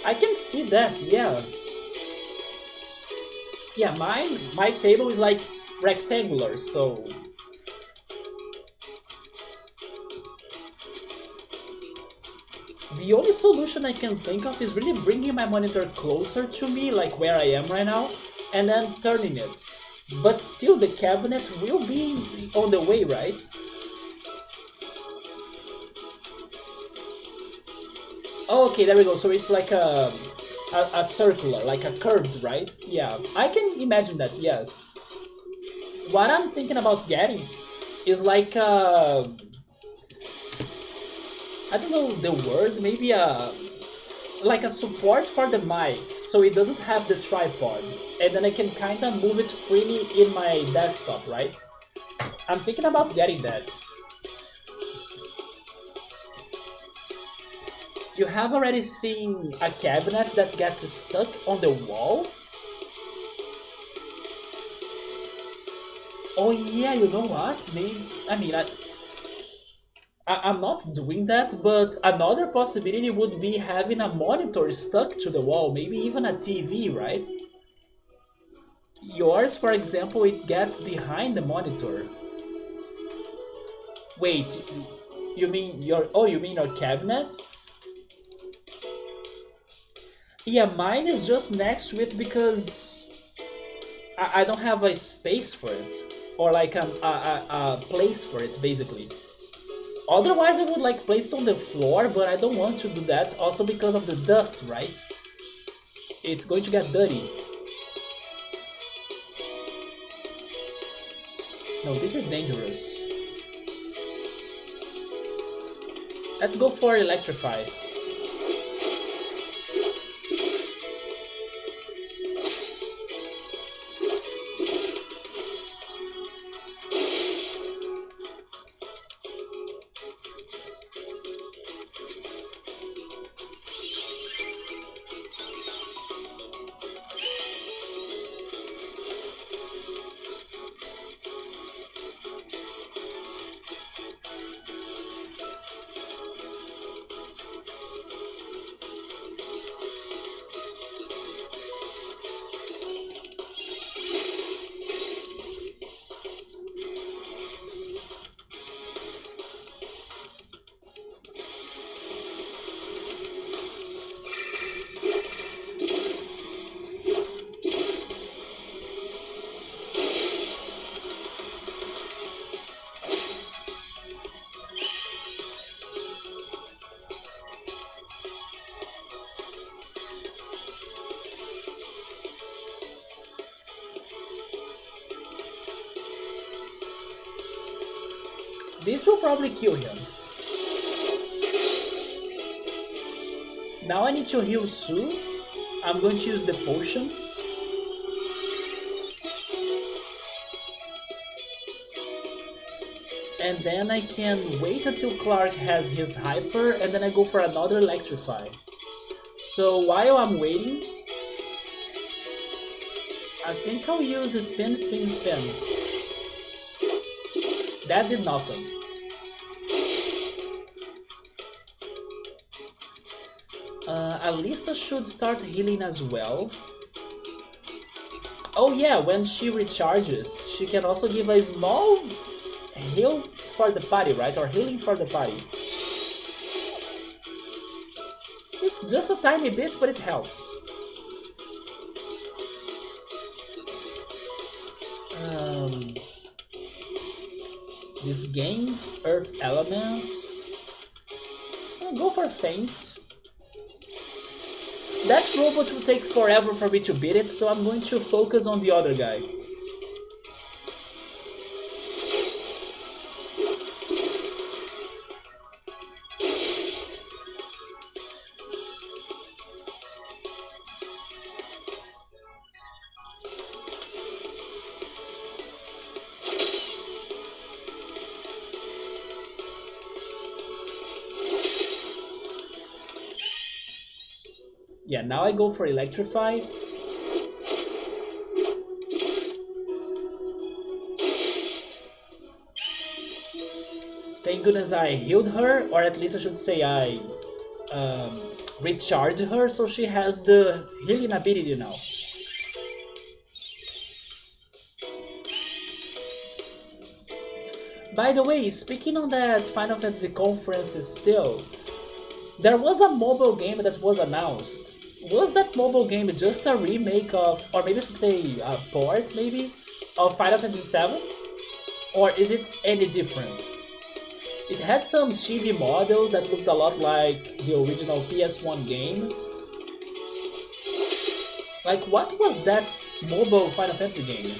A: I can see that, yeah. Yeah, my table is like rectangular, so the only solution I can think of is really bringing my monitor closer to me, like where I am right now, and then turning it. But still, the cabinet will be on the way, right? Oh, okay, there we go. So it's like a circular, like a curved, right? Yeah, I can imagine that, yes. What I'm thinking about getting is like I don't know the word, maybe like a support for the mic, so it doesn't have the tripod, and then I can kind of move it freely in my desktop, right? I'm thinking about getting that. You have already seen a cabinet that gets stuck on the wall? Oh yeah, you know what? Maybe I mean I'm not doing that, but another possibility would be having a monitor stuck to the wall, maybe even a TV, right? Yours, for example, it gets behind the monitor. Wait, you mean your... Oh, you mean your cabinet? Yeah, mine is just next to it because I don't have a space for it. Or like a place for it, basically. Otherwise, I would like place it on the floor, but I don't want to do that. Also because of the dust, right? It's going to get dirty. No, this is dangerous. Let's go for electrify. This will probably kill him. Now I need to heal Sue. I'm going to use the potion. And then I can wait until Clark has his hyper, and then I go for another electrify. So while I'm waiting, I think I'll use a spin, spin, spin. That did nothing. Alisa should start healing as well. Oh yeah, when she recharges, she can also give a small heal for the party, right? Or healing for the party. It's just a tiny bit, but it helps. This gains Earth Element. I'll go for Faint. That robot will take forever for me to beat it, so I'm going to focus on the other guy. Yeah, now I go for Electrify. Thank goodness I healed her, or at least I should say I um, recharged her, so she has the healing ability now. By the way, speaking on that Final Fantasy conference still, there was a mobile game that was announced. Was that mobile game just a remake of, or maybe I should say a port maybe, of Final Fantasy VII? Or is it any different? It had some chibi models that looked a lot like the original PS1 game. Like, what was that mobile Final Fantasy game?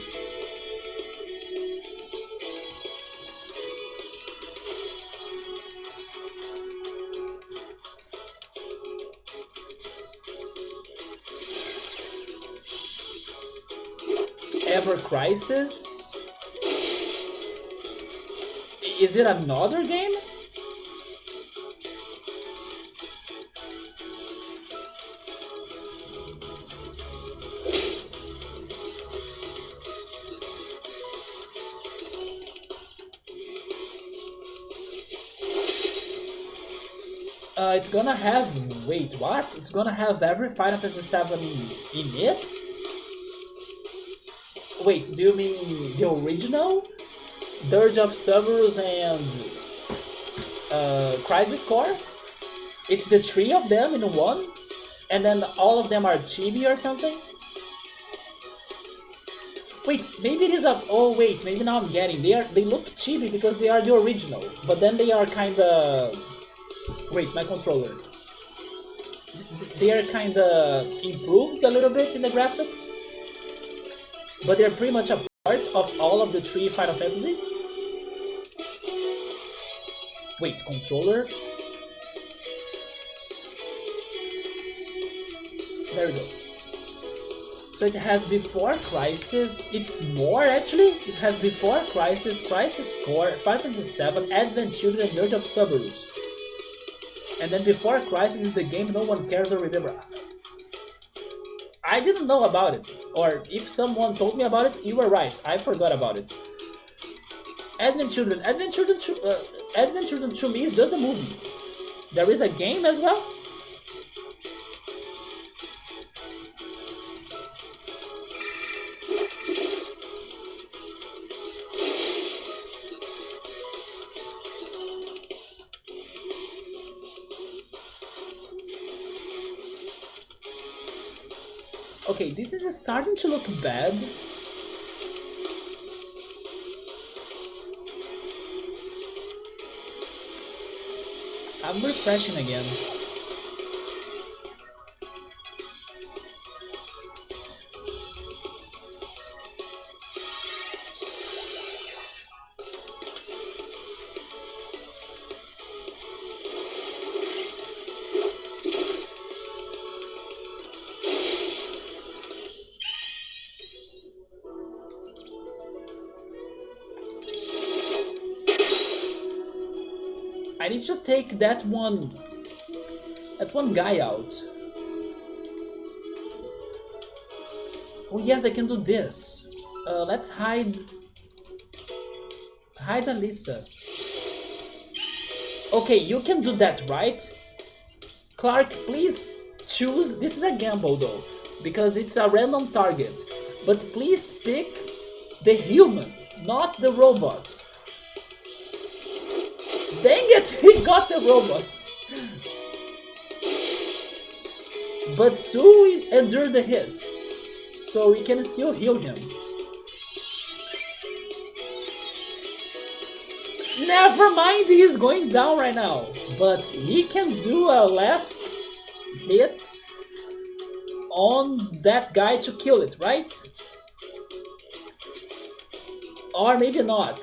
A: Ever Crisis? Is it another game? It's gonna have... Wait, what? It's gonna have every Final Fantasy VII in it? Wait, do you mean the original? Dirge of Cerberus and Crisis Core? It's the three of them in one? And then all of them are chibi or something? Wait, maybe it is a... Oh wait, maybe now I'm getting... They look chibi because they are the original. But then they are kinda... Wait, my controller. They are kinda improved a little bit in the graphics. But they're pretty much a part of all of the three Final Fantasies. Wait, controller? There we go. So it has before Crisis, it's more actually. It has before Crisis, Crisis Core, Final Fantasy VII, Advent Children, and Dirge of Cerberus. And then before Crisis is the game no one cares or remember. I didn't know about it. Or if someone told me about it, you were right. I forgot about it. Advent Children. Advent Children to me is just a movie. There is a game as well? Okay, this is starting to look bad. I'm refreshing again. I need to take that one guy out. Oh yes, I can do this. Let's hide Alyssa. Okay, you can do that, right? Clark, please choose. This is a gamble though, because it's a random target. But please pick the human, not the robot. Dang it, he got the robot. But Sue endured the hit, so we can still heal him. Never mind, he is going down right now. But he can do a last hit on that guy to kill it, right? Or maybe not.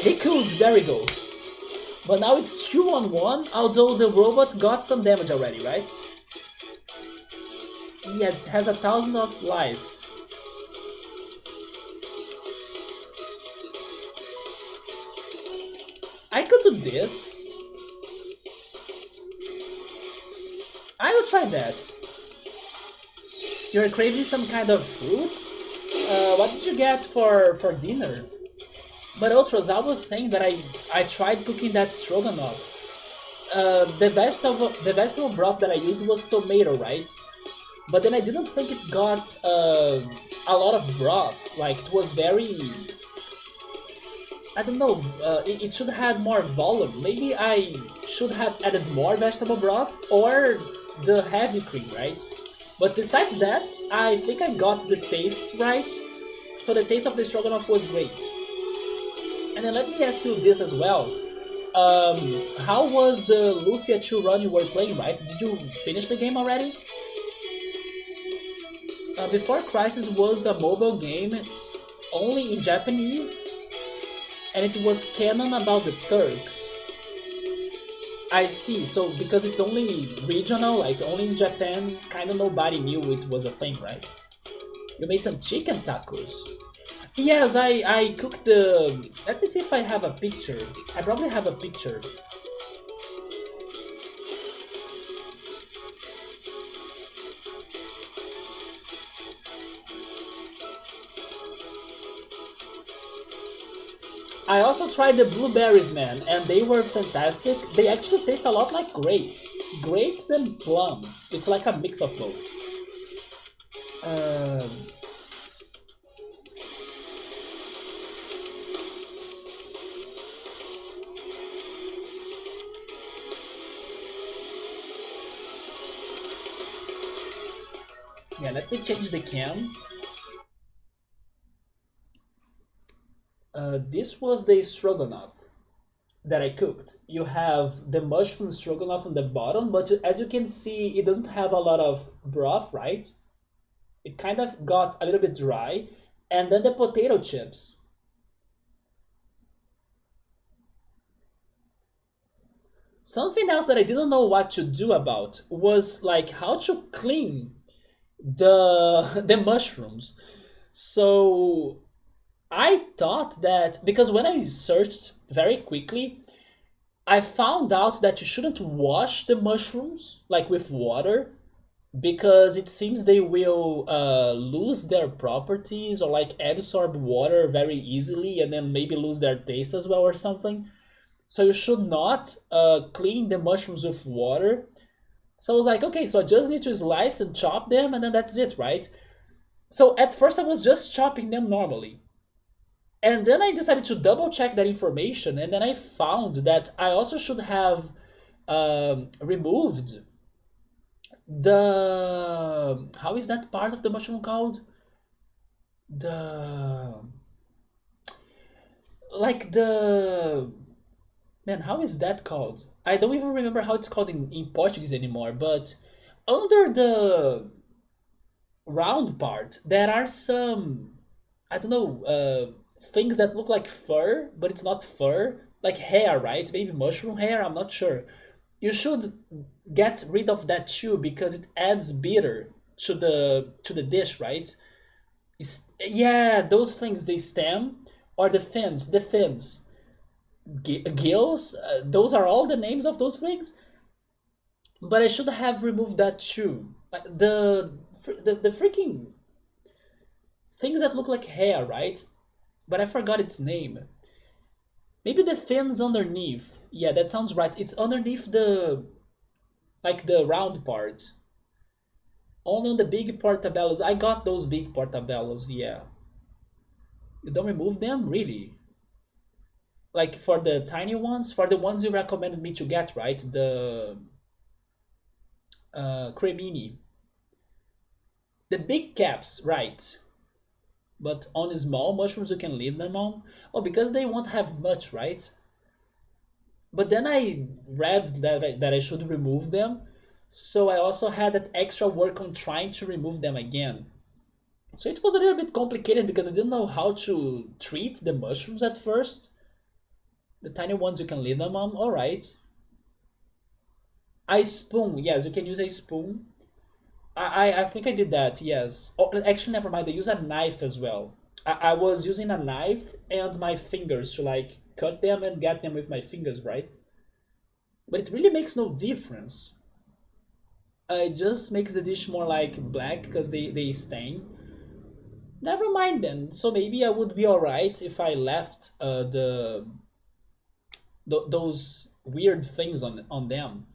A: He could, there we go. But now it's 2-on-1, although the robot got some damage already, right? Yeah, it has 1,000 of life. I could do this. will try that. You're craving some kind of fruit? What did you get for dinner? But Ultros, I was saying that I tried cooking that stroganoff. The vegetable broth that I used was tomato, right? But then I didn't think it got a lot of broth. Like it was very, I don't know. It should have more volume. Maybe I should have added more vegetable broth or the heavy cream, right? But besides that, I think I got the tastes right. So the taste of the stroganoff was great. And then let me ask you this as well. Um, how was the Lufia 2 run you were playing, right? Did you finish the game already? Before Crisis was a mobile game only in Japanese, and it was canon about the Turks. I see, so because it's only regional, like only in Japan, kinda nobody knew it was a thing, right? You made some chicken tacos. Yes, I cooked the... Let me see if I have a picture. I probably have a picture. I also tried the blueberries, man, and they were fantastic. They actually taste a lot like grapes. Grapes and plum. It's like a mix of both. Um, yeah, let me change the cam. This was the stroganoff that I cooked. You have the mushroom stroganoff on the bottom, but as you can see, it doesn't have a lot of broth, right? It kind of got a little bit dry. And then the potato chips. Something else that I didn't know what to do about was like how to clean the mushrooms. So I thought that because when I searched very quickly, I found out that you shouldn't wash the mushrooms like with water because it seems they will lose their properties or like absorb water very easily and then maybe lose their taste as well or something. So you should not clean the mushrooms with water. So I was like, okay, so I just need to slice and chop them and then that's it, right? So at first I was just chopping them normally. And then I decided to double check that information and then I found that I also should have removed the... How is that part of the mushroom called? The... Like the... Man, how is that called? I don't even remember how it's called in Portuguese anymore, but under the round part, there are some, I don't know, things that look like fur, but it's not fur, like hair, right? Maybe mushroom hair, I'm not sure. You should get rid of that too because it adds bitter to the dish, right? Yeah, those things, the stem or the fins, gills, those are all the names of those things. But I should have removed that too. Like the freaking things that look like hair, right? But I forgot its name. Maybe the fins underneath. Yeah, that sounds right. It's underneath the like the round part. Only on the big portobellos. I got those big portobellos. Yeah. You don't remove them, really? Like for the tiny ones, for the ones you recommended me to get, right? The cremini. The big caps, right? But on small mushrooms you can leave them on. Oh, because they won't have much, right? But then I read that I should remove them, so I also had that extra work on trying to remove them again. So it was a little bit complicated because I didn't know how to treat the mushrooms at first. The tiny ones you can leave them on, alright. A spoon, yes, you can use a spoon. I think I did that, yes. Oh, actually, never mind, I use a knife as well. I was using a knife and my fingers to like cut them and get them with my fingers, right? But it really makes no difference. It just makes the dish more like black because they stain. Never mind then. So maybe I would be alright if I left those weird things on them.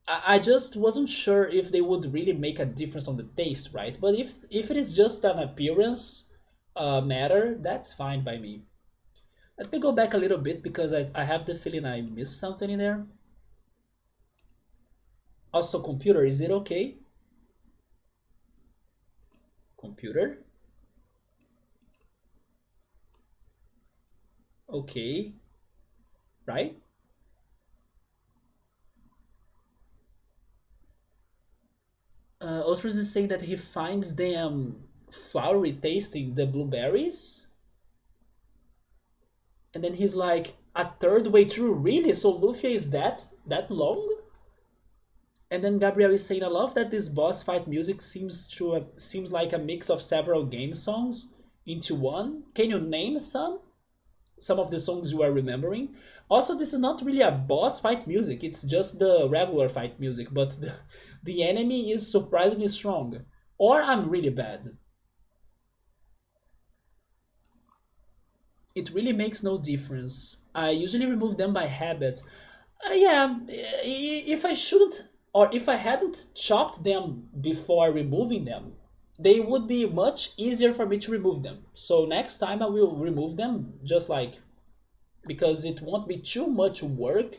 A: I just wasn't sure if they would really make a difference on the taste, right? But if it is just an appearance matter, that's fine by me. Let me go back a little bit because I have the feeling I missed something in there. Also, computer, is it okay? Computer? Okay, right? Ultras is saying that he finds them flowery tasting, the blueberries, and then he's like, a third way through, really? So Luffy is that long? And then Gabriel is saying, I love that this boss fight music seems like a mix of several game songs into one. Can you name some of the songs you are remembering? Also, this is not really a boss fight music, it's just the regular fight music, but the enemy is surprisingly strong. Or I'm really bad. It really makes no difference. I usually remove them by habit. Yeah, if I shouldn't, or if I hadn't chopped them before removing them, they would be much easier for me to remove them. So next time I will remove them just like because it won't be too much work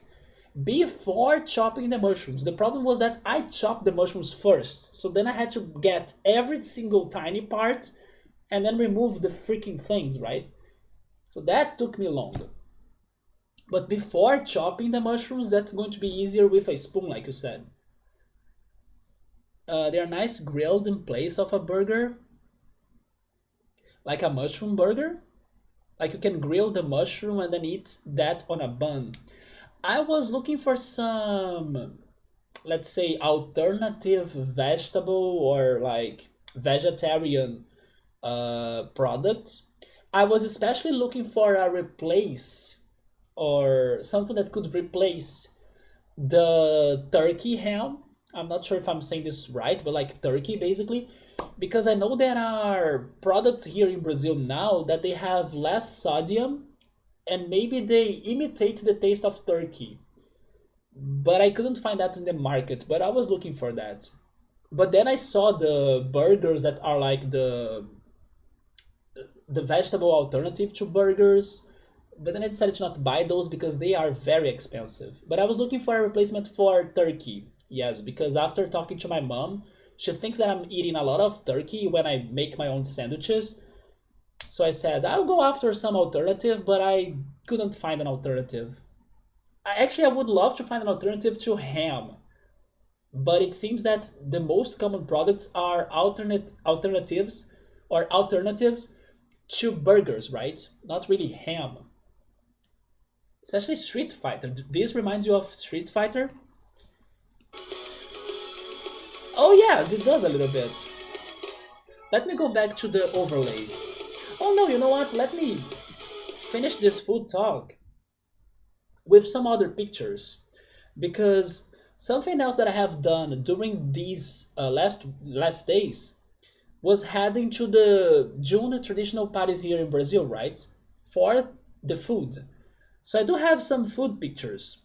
A: before chopping the mushrooms. The problem was that I chopped the mushrooms first, so then I had to get every single tiny part and then remove the freaking things, right? So that took me long. But before chopping the mushrooms, that's going to be easier with a spoon, like you said. They are nice grilled in place of a burger, like a mushroom burger. Like you can grill the mushroom and then eat that on a bun. I was looking for some, let's say, alternative vegetable or like vegetarian products. I was especially looking for a replace or something that could replace the turkey ham. I'm not sure if I'm saying this right, but like turkey basically, because I know there are products here in Brazil now that they have less sodium and maybe they imitate the taste of turkey. But I couldn't find that in the market, but I was looking for that. But then I saw the burgers that are like the vegetable alternative to burgers, but then I decided to not buy those because they are very expensive. But I was looking for a replacement for turkey. Yes, because after talking to my mom, she thinks that I'm eating a lot of turkey when I make my own sandwiches. So I said, I'll go after some alternative, but I couldn't find an alternative. I would love to find an alternative to ham, but it seems that the most common products are alternatives or alternatives to burgers, right? Not really ham. Especially Street Fighter. This reminds you of Street Fighter? Oh yes, it does a little bit. Let me go back to the overlay. Oh no, you know what? Let me finish this food talk with some other pictures. Because something else that I have done during these last days was heading to the June traditional parties here in Brazil, right? For the food. So I do have some food pictures.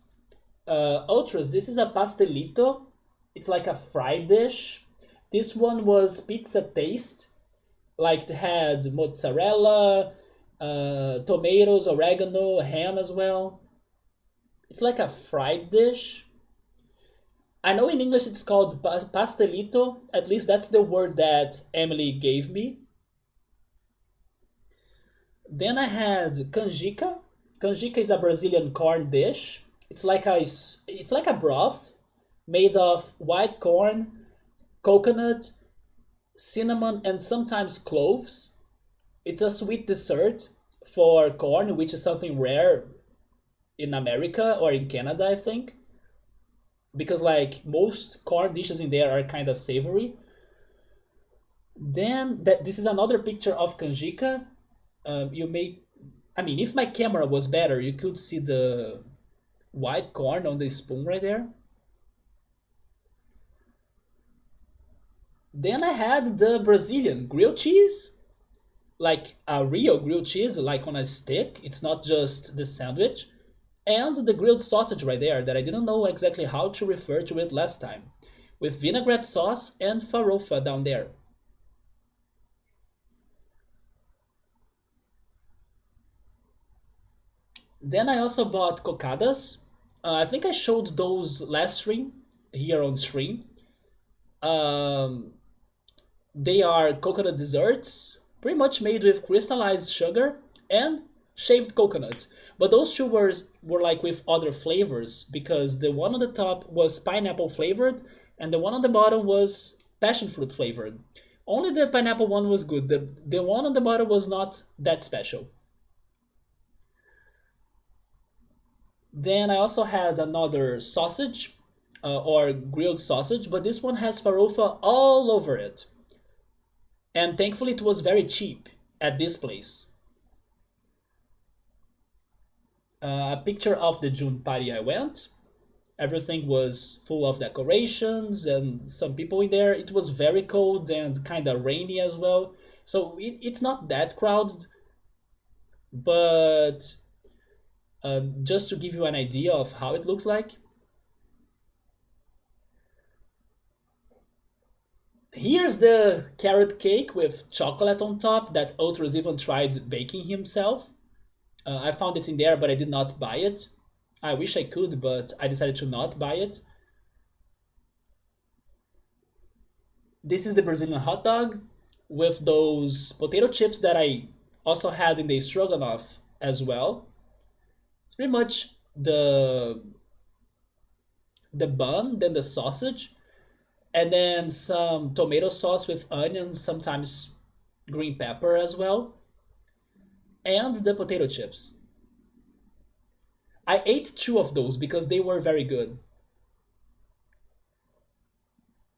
A: Ultras, this is a pastelito. It's like a fried dish. This one was pizza taste. Like it had mozzarella, tomatoes, oregano, ham as well. It's like a fried dish. I know in English it's called pastelito. At least that's the word that Emily gave me. Then I had canjica. Canjica is a Brazilian corn dish. It's like a broth made of white corn, coconut, cinnamon, and sometimes cloves. It's a sweet dessert for corn, which is something rare in America or in Canada, I think, because like most corn dishes in there are kind of savory. Then this is another picture of canjica. You may, I mean, if my camera was better, you could see the white corn on the spoon right there. Then I had the Brazilian grilled cheese, like a real grilled cheese, like on a stick. It's not just the sandwich. And the grilled sausage right there that I didn't know exactly how to refer to it last time, with vinaigrette sauce and farofa down there. Then I also bought cocadas. I think I showed those last stream here on stream. Um, they are coconut desserts, pretty much made with crystallized sugar and shaved coconut. But those two were like with other flavors because the one on the top was pineapple flavored and the one on the bottom was passion fruit flavored. Only the pineapple one was good. The one on the bottom was not that special. Then I also had another sausage or grilled sausage, but this one has farofa all over it. And thankfully, it was very cheap at this place. A picture of the June party I went. Everything was full of decorations and some people in there. It was very cold and kind of rainy as well. So it's not that crowded, but just to give you an idea of how it looks like, here's the carrot cake with chocolate on top that Ultras even tried baking himself. I found it in there, but I did not buy it. I wish I could, but I decided to not buy it. This is the Brazilian hot dog with those potato chips that I also had in the stroganoff as well. It's pretty much the bun, then the sausage, and then some tomato sauce with onions, sometimes green pepper as well, and the potato chips. I ate two of those because they were very good.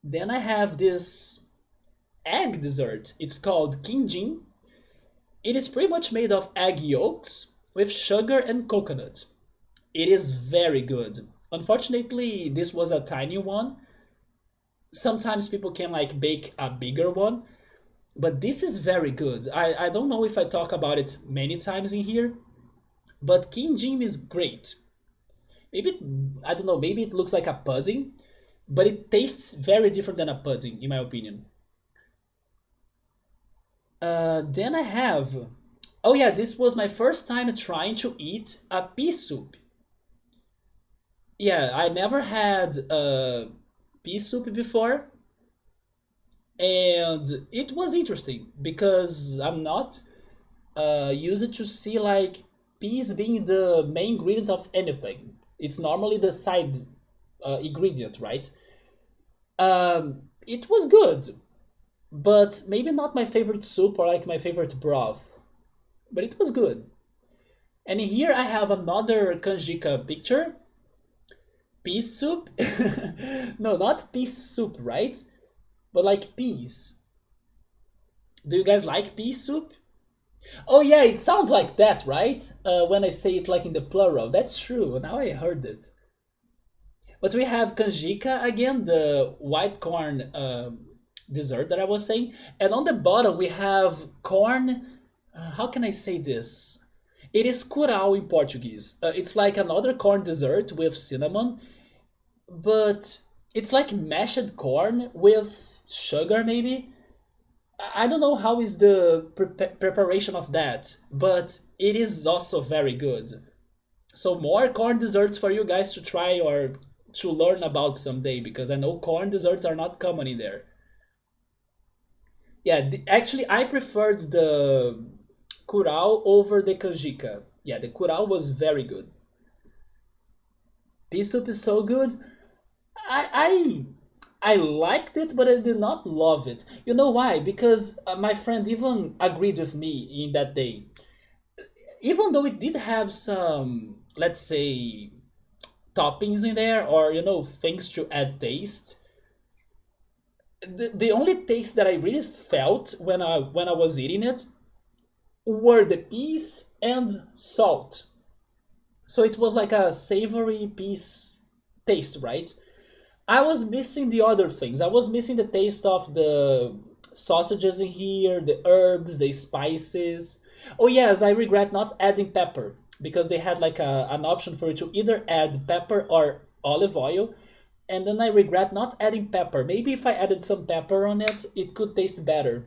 A: Then I have this egg dessert. It's called Kinjin. It is pretty much made of egg yolks with sugar and coconut. It is very good. Unfortunately, this was a tiny one. Sometimes people can like bake a bigger one, but this is very good. I don't know if I talk about it many times in here, but Kinjin is great. Maybe I don't know, maybe it looks like a pudding, but it tastes very different than a pudding, in my opinion. Then I have. Oh yeah, this was my first time trying to eat a pea soup. Yeah, I never had pea soup before, and it was interesting because I'm not used to see like peas being the main ingredient of anything. It's normally the side ingredient, right? It was good, but maybe not my favorite soup or like my favorite broth, but it was good. And here I have another kanjika picture. Pea soup? No, not pea soup, right? But like peas. Do you guys like pea soup? Oh yeah, it sounds like that, right? When I say it like in the plural. That's true. Now I heard it. But we have kanjika again, the white corn dessert that I was saying, and on the bottom we have corn. How can I say this? It is curau in Portuguese. It's like another corn dessert with cinnamon, but it's like mashed corn with sugar, maybe. I don't know how is the preparation of that, but it is also very good. So more corn desserts for you guys to try or to learn about someday because I know corn desserts are not common in there. Yeah, actually I preferred the curau over the kanjika. Yeah, the curau was very good. Pea soup is so good. I liked it, but I did not love it. You know why? Because my friend even agreed with me in that day. Even though it did have some, let's say, toppings in there or things to add taste, the only taste that I really felt when I was eating it were the peas and salt. So it was like a savory peas taste, right? I was missing the other things. I was missing the taste of the sausages in here, the herbs, the spices. Oh yes, I regret not adding pepper because they had like an option for you to either add pepper or olive oil, and then I regret not adding pepper. Maybe if I added some pepper on it, it could taste better.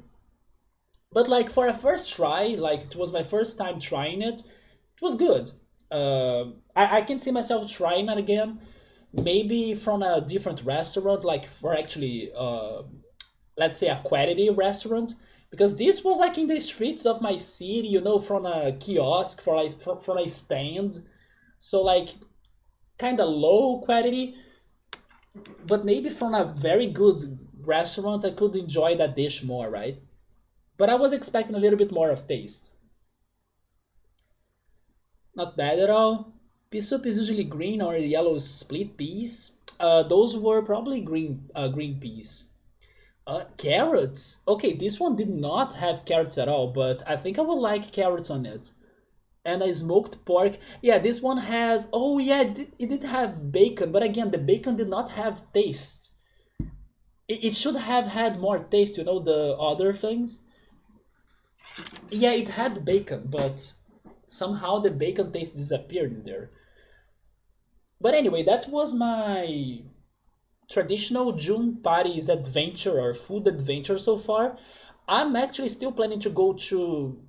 A: But like for a first try, like it was my first time trying it, it was good. I can see myself trying it again, maybe from a different restaurant, like for actually, let's say a quality restaurant, because this was like in the streets of my city, from a kiosk for like from a stand, so like kind of low quality, but maybe from a very good restaurant, I could enjoy that dish more, right? But I was expecting a little bit more of taste. Not bad at all. Pea soup is usually green or yellow split peas. Those were probably green peas. Carrots. Okay, this one did not have carrots at all, but I think I would like carrots on it. And a smoked pork. Yeah, this one has. Oh yeah, it did have bacon, but again, the bacon did not have taste. It should have had more taste, the other things. Yeah, it had bacon, but somehow the bacon taste disappeared in there. But anyway, that was my traditional June parties adventure or food adventure so far. I'm actually still planning to go to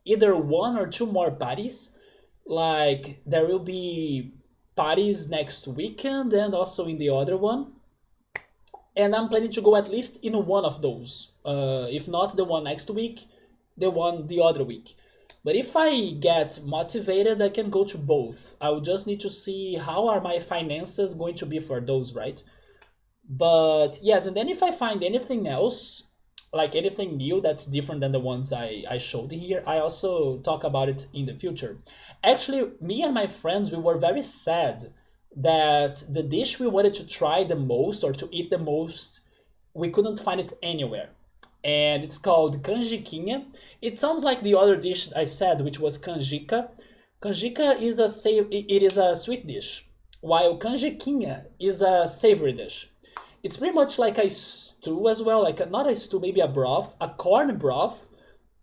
A: either one or two more parties. Like there will be parties next weekend and also in the other one. And I'm planning to go at least in one of those. If not the one next week, the one the other week. But if I get motivated, I can go to both. I will just need to see how are my finances going to be for those, right? But yes, and then if I find anything else, like anything new that's different than the ones I showed here, I also talk about it in the future. Actually, me and my friends, we were very sad that the dish we wanted to try the most or to eat the most, we couldn't find it anywhere. And it's called canjiquinha. It sounds like the other dish I said, which was canjica. Canjica is it is a sweet dish, while canjiquinha is a savory dish. It's pretty much like a stew as well, like not a stew, maybe a broth, a corn broth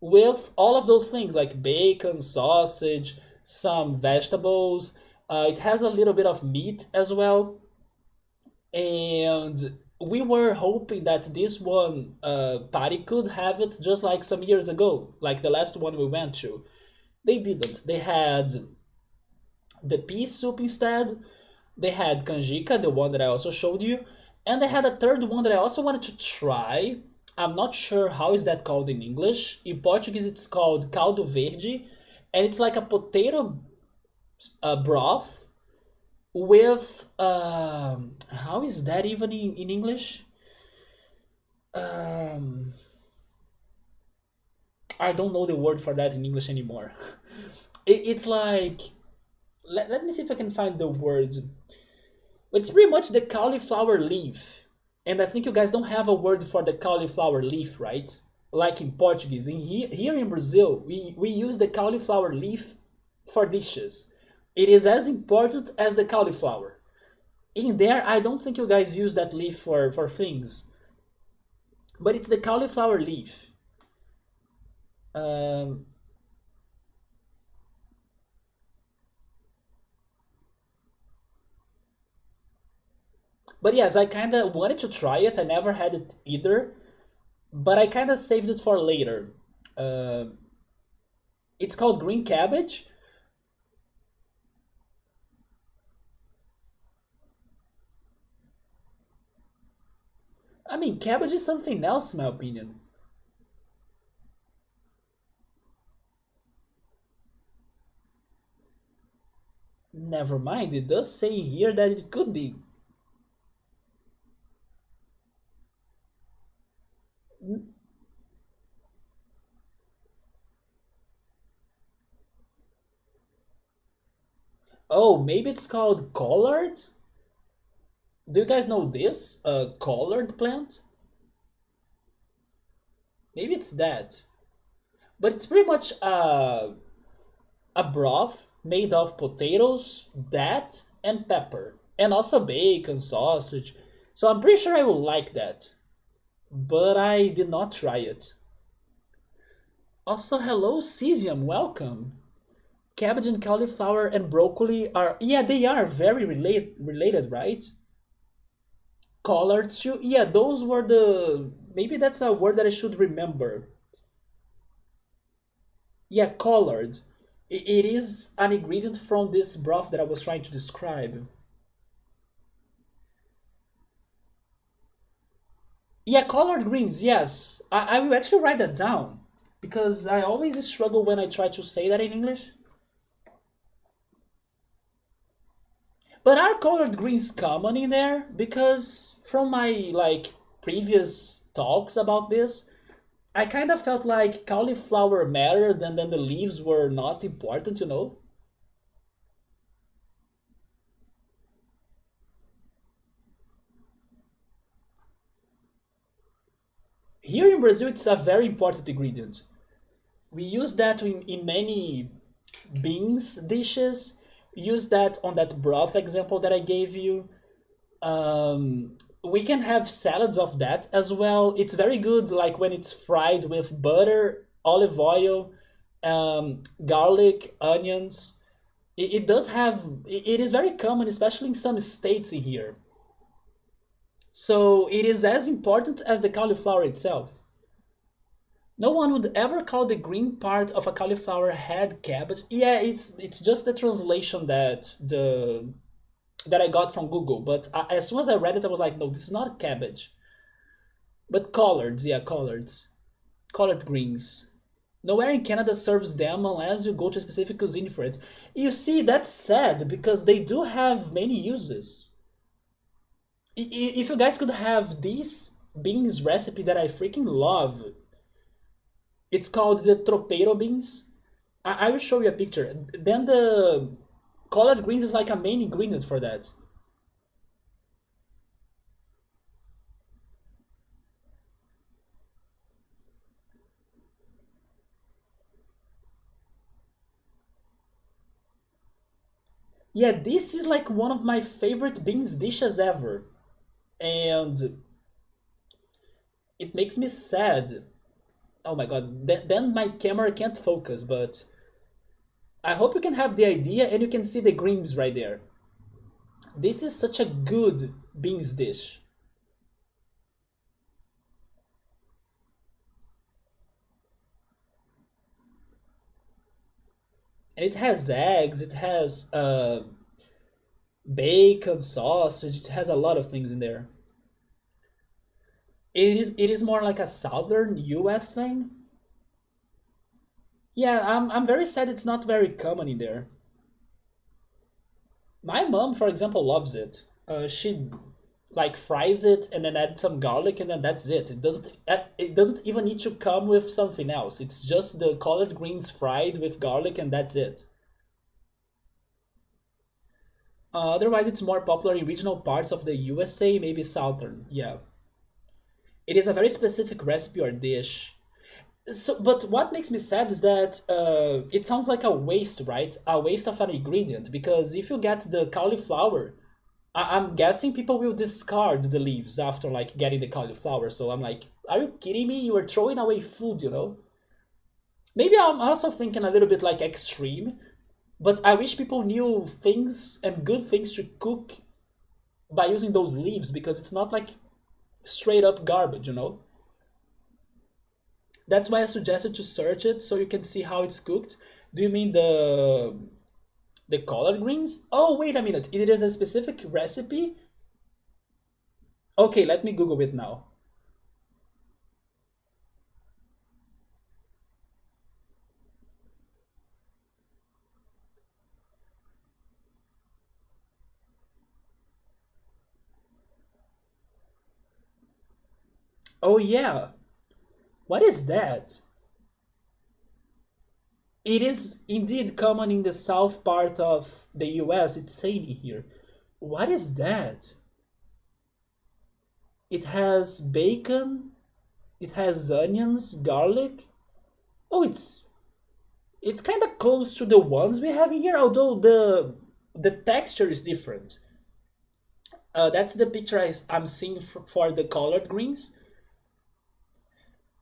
A: with all of those things like bacon, sausage, some vegetables. It has a little bit of meat as well, and we were hoping that this one party could have it just like some years ago, like the last one we went to. They didn't. They had the pea soup instead. They had canjica, the one that I also showed you, and they had a third one that I also wanted to try. I'm not sure how is that called in English. In Portuguese, it's called caldo verde, and it's like a potato broth with how is that even in English? Um, I don't know the word for that in English anymore. It's like let me see if I can find the words. But it's pretty much the cauliflower leaf. And I think you guys don't have a word for the cauliflower leaf, right? Like in Portuguese. Here in Brazil, we use the cauliflower leaf for dishes. It is as important as the cauliflower. In there, I don't think you guys use that leaf for things. But it's the cauliflower leaf. Um, but yes, I kind of wanted to try it. I never had it either. But I kind of saved it for later. Uh, it's called green cabbage. I mean, cabbage is something else, in my opinion. Never mind, it does say here that it could be. Oh, maybe it's called collard? Do you guys know this? A collard plant? Maybe it's that. But it's pretty much a broth made of potatoes, that, and pepper. And also bacon, sausage. So I'm pretty sure I will like that, but I did not try it. Also, hello Cesium, welcome. Cabbage and cauliflower and broccoli are, yeah, they are very related, right? Collards too. Yeah, those were the, maybe that's a word that I should remember. Yeah, collard. It is an ingredient from this broth that I was trying to describe. Yeah, collard greens, yes. I will actually write that down because I always struggle when I try to say that in English. But are collard greens common in there? Because from my like previous talks about this, I kind of felt like cauliflower mattered and then the leaves were not important, you know? Here in Brazil, it's a very important ingredient. We use that in many beans dishes. Use that on that broth example that I gave you. We can have salads of that as well. It's very good, like when it's fried with butter, olive oil, garlic, onions. It does have. It is very common, especially in some states in here. So it is as important as the cauliflower itself. No one would ever call the green part of a cauliflower head cabbage. Yeah, it's just the translation that I got from Google. But as soon as I read it, I was like, no, this is not cabbage. But collards, yeah, collards, collard greens. Nowhere in Canada serves them unless you go to a specific cuisine for it. You see, that's sad because they do have many uses. If you guys could have this beans recipe that I freaking love, it's called the tropeiro beans. I will show you a picture. Then the collard greens is like a main ingredient for that. Yeah, this is like one of my favorite beans dishes ever. And it makes me sad. Oh my god, then my camera can't focus, but I hope you can have the idea and you can see the greens right there. This is such a good beans dish. And it has eggs, it has bacon, sausage, it has a lot of things in there. It is more like a southern US thing. Yeah, I'm very sad it's not very common in there. My mom, for example, loves it. She like fries it and then add some garlic and then that's it. It doesn't even need to come with something else. It's just the collard greens fried with garlic and that's it. Otherwise, it's more popular in regional parts of the USA, maybe southern. Yeah, it is a very specific recipe or dish. So, but what makes me sad is that it sounds like a waste, right? A waste of an ingredient. Because if you get the cauliflower, I'm guessing people will discard the leaves after like getting the cauliflower. So I'm like, are you kidding me? You are throwing away food, you know? Maybe I'm also thinking a little bit like extreme, but I wish people knew things and good things to cook by using those leaves because it's not like straight up garbage, you know? That's why I suggested to search it so you can see how it's cooked. Do you mean the collard greens? Oh, wait a minute. It is a specific recipe? Okay, let me Google it now. Oh yeah. What is that? It is indeed common in the south part of the US. It's saying here. What is that? It has bacon, it has onions, garlic. Oh, it's kind of close to the ones we have in here, although the texture is different. That's the picture I'm seeing for the colored greens.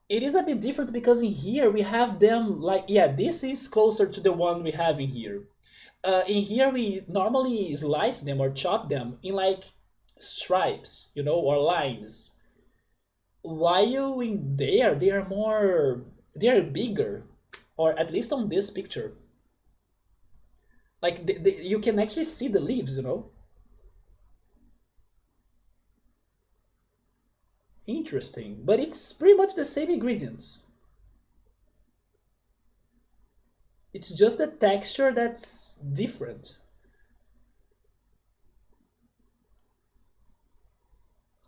A: It is a bit different because in here we have them like, yeah, this is closer to the one we have in here. In here we normally slice them or chop them in like stripes, or lines. While in there, they are bigger, or at least on this picture. Like you can actually see the leaves. Interesting, but it's pretty much the same ingredients. It's just the texture that's different.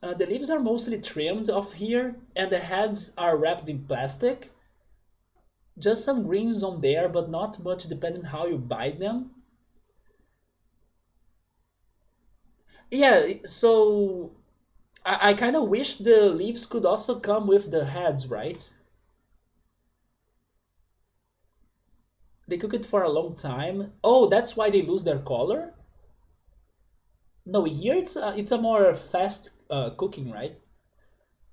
A: The leaves are mostly trimmed off here, and the heads are wrapped in plastic. Just some greens on there, but not much depending how you buy them. Yeah, so I kind of wish the leaves could also come with the heads, right? They cook it for a long time. Oh, that's why they lose their color? No, here it's a more fast cooking, right?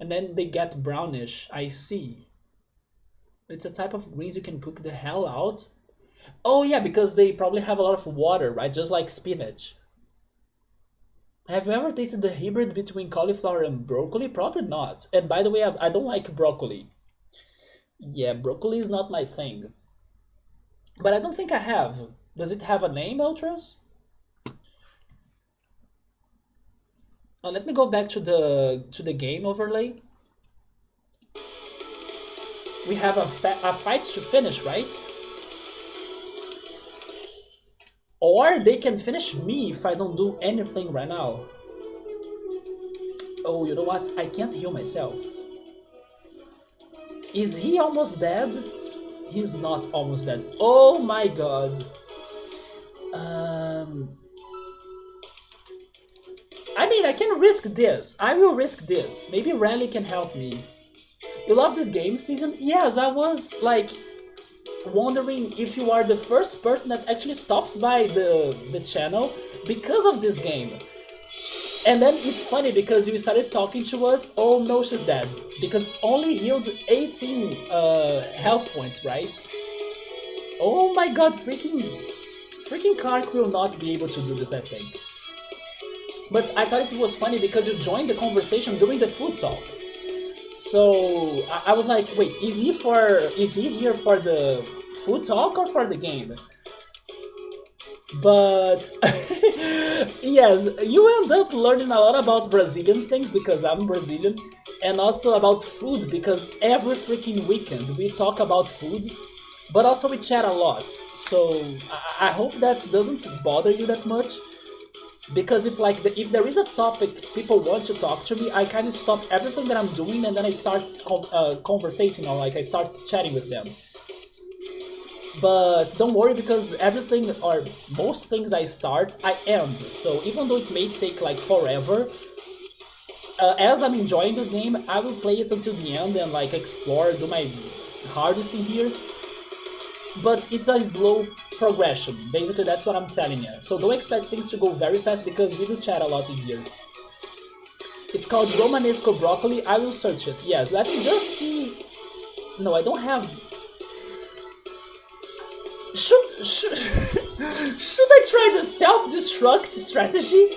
A: And then they get brownish. I see. It's a type of greens you can cook the hell out. Oh yeah, because they probably have a lot of water, right? Just like spinach. Have you ever tasted the hybrid between cauliflower and broccoli? Probably not. And by the way, I don't like broccoli. Yeah, broccoli is not my thing. But I don't think I have. Does it have a name, Ultras? Let me go back to the game overlay. We have a fight to finish, right? Or they can finish me if I don't do anything right now. Oh, you know what? I can't heal myself. Is he almost dead? He's not almost dead. Oh my god. Um, I mean, I can risk this. I will risk this. Maybe Rally can help me. You love this game season? Yes, I was like wondering if you are the first person that actually stops by the channel because of this game. And then it's funny because you started talking to us. Oh no, she's dead. Because only healed 18 health points, right? Oh my god, freaking Clark will not be able to do this, I think. But I thought it was funny because you joined the conversation during the food talk. So I was like, wait, is he here for the food talk or for the game? But yes, you end up learning a lot about Brazilian things because I'm Brazilian, and also about food because every freaking weekend we talk about food, but also we chat a lot. So I hope that doesn't bother you that much. Because if there is a topic people want to talk to me, I kind of stop everything that I'm doing and then I start conversating, or like I start chatting with them. But don't worry, because everything or most things I start, I end. So even though it may take like forever, as I'm enjoying this game, I will play it until the end and like explore, do my hardest in here. But it's a slow progression. Basically, that's what I'm telling you. So don't expect things to go very fast because we do chat a lot in here. It's called Romanesco Broccoli. I will search it. Yes, let me just see. No, I don't have. Should I try the self-destruct strategy?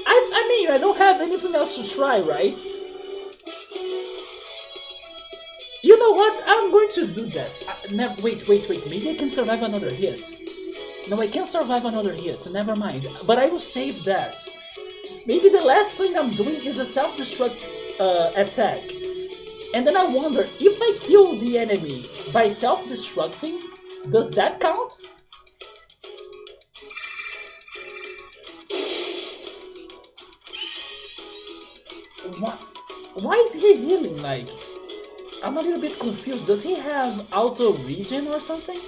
A: I mean, I don't have anything else to try, right? You know what? I'm going to do that. Wait. Maybe I can survive another hit. No, I can't survive another hit. Never mind. But I will save that. Maybe the last thing I'm doing is a self-destruct attack. And then I wonder, if I kill the enemy by self-destructing, does that count? Why is he healing? Like, I'm a little bit confused. Does he have auto regen or something?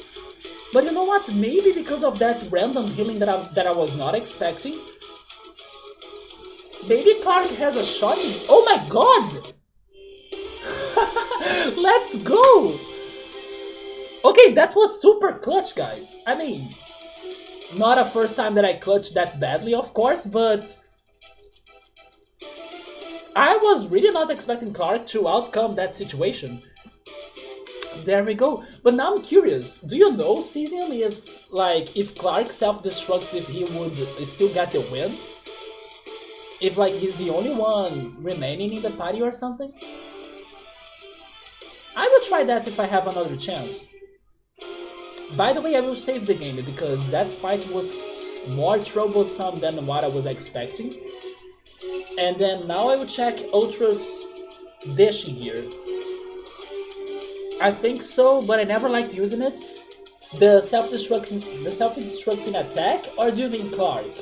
A: But you know what? Maybe because of that random healing that I was not expecting. Maybe Clark has a shot. Oh my god! Let's go! Okay, that was super clutch, guys. I mean, Not a first time that I clutched that badly, of course, but I was really not expecting Clark to outcome that situation. There we go. But now I'm curious. Do you know, Cesium, if Clark self-destructs, if he would still get the win? If like he's the only one remaining in the party or something? I will try that if I have another chance. By the way, I will save the game because that fight was more troublesome than what I was expecting. And then now I will check Ultra's dashing gear. I think so, but I never liked using it. The self-destructing attack, or do you mean Clark?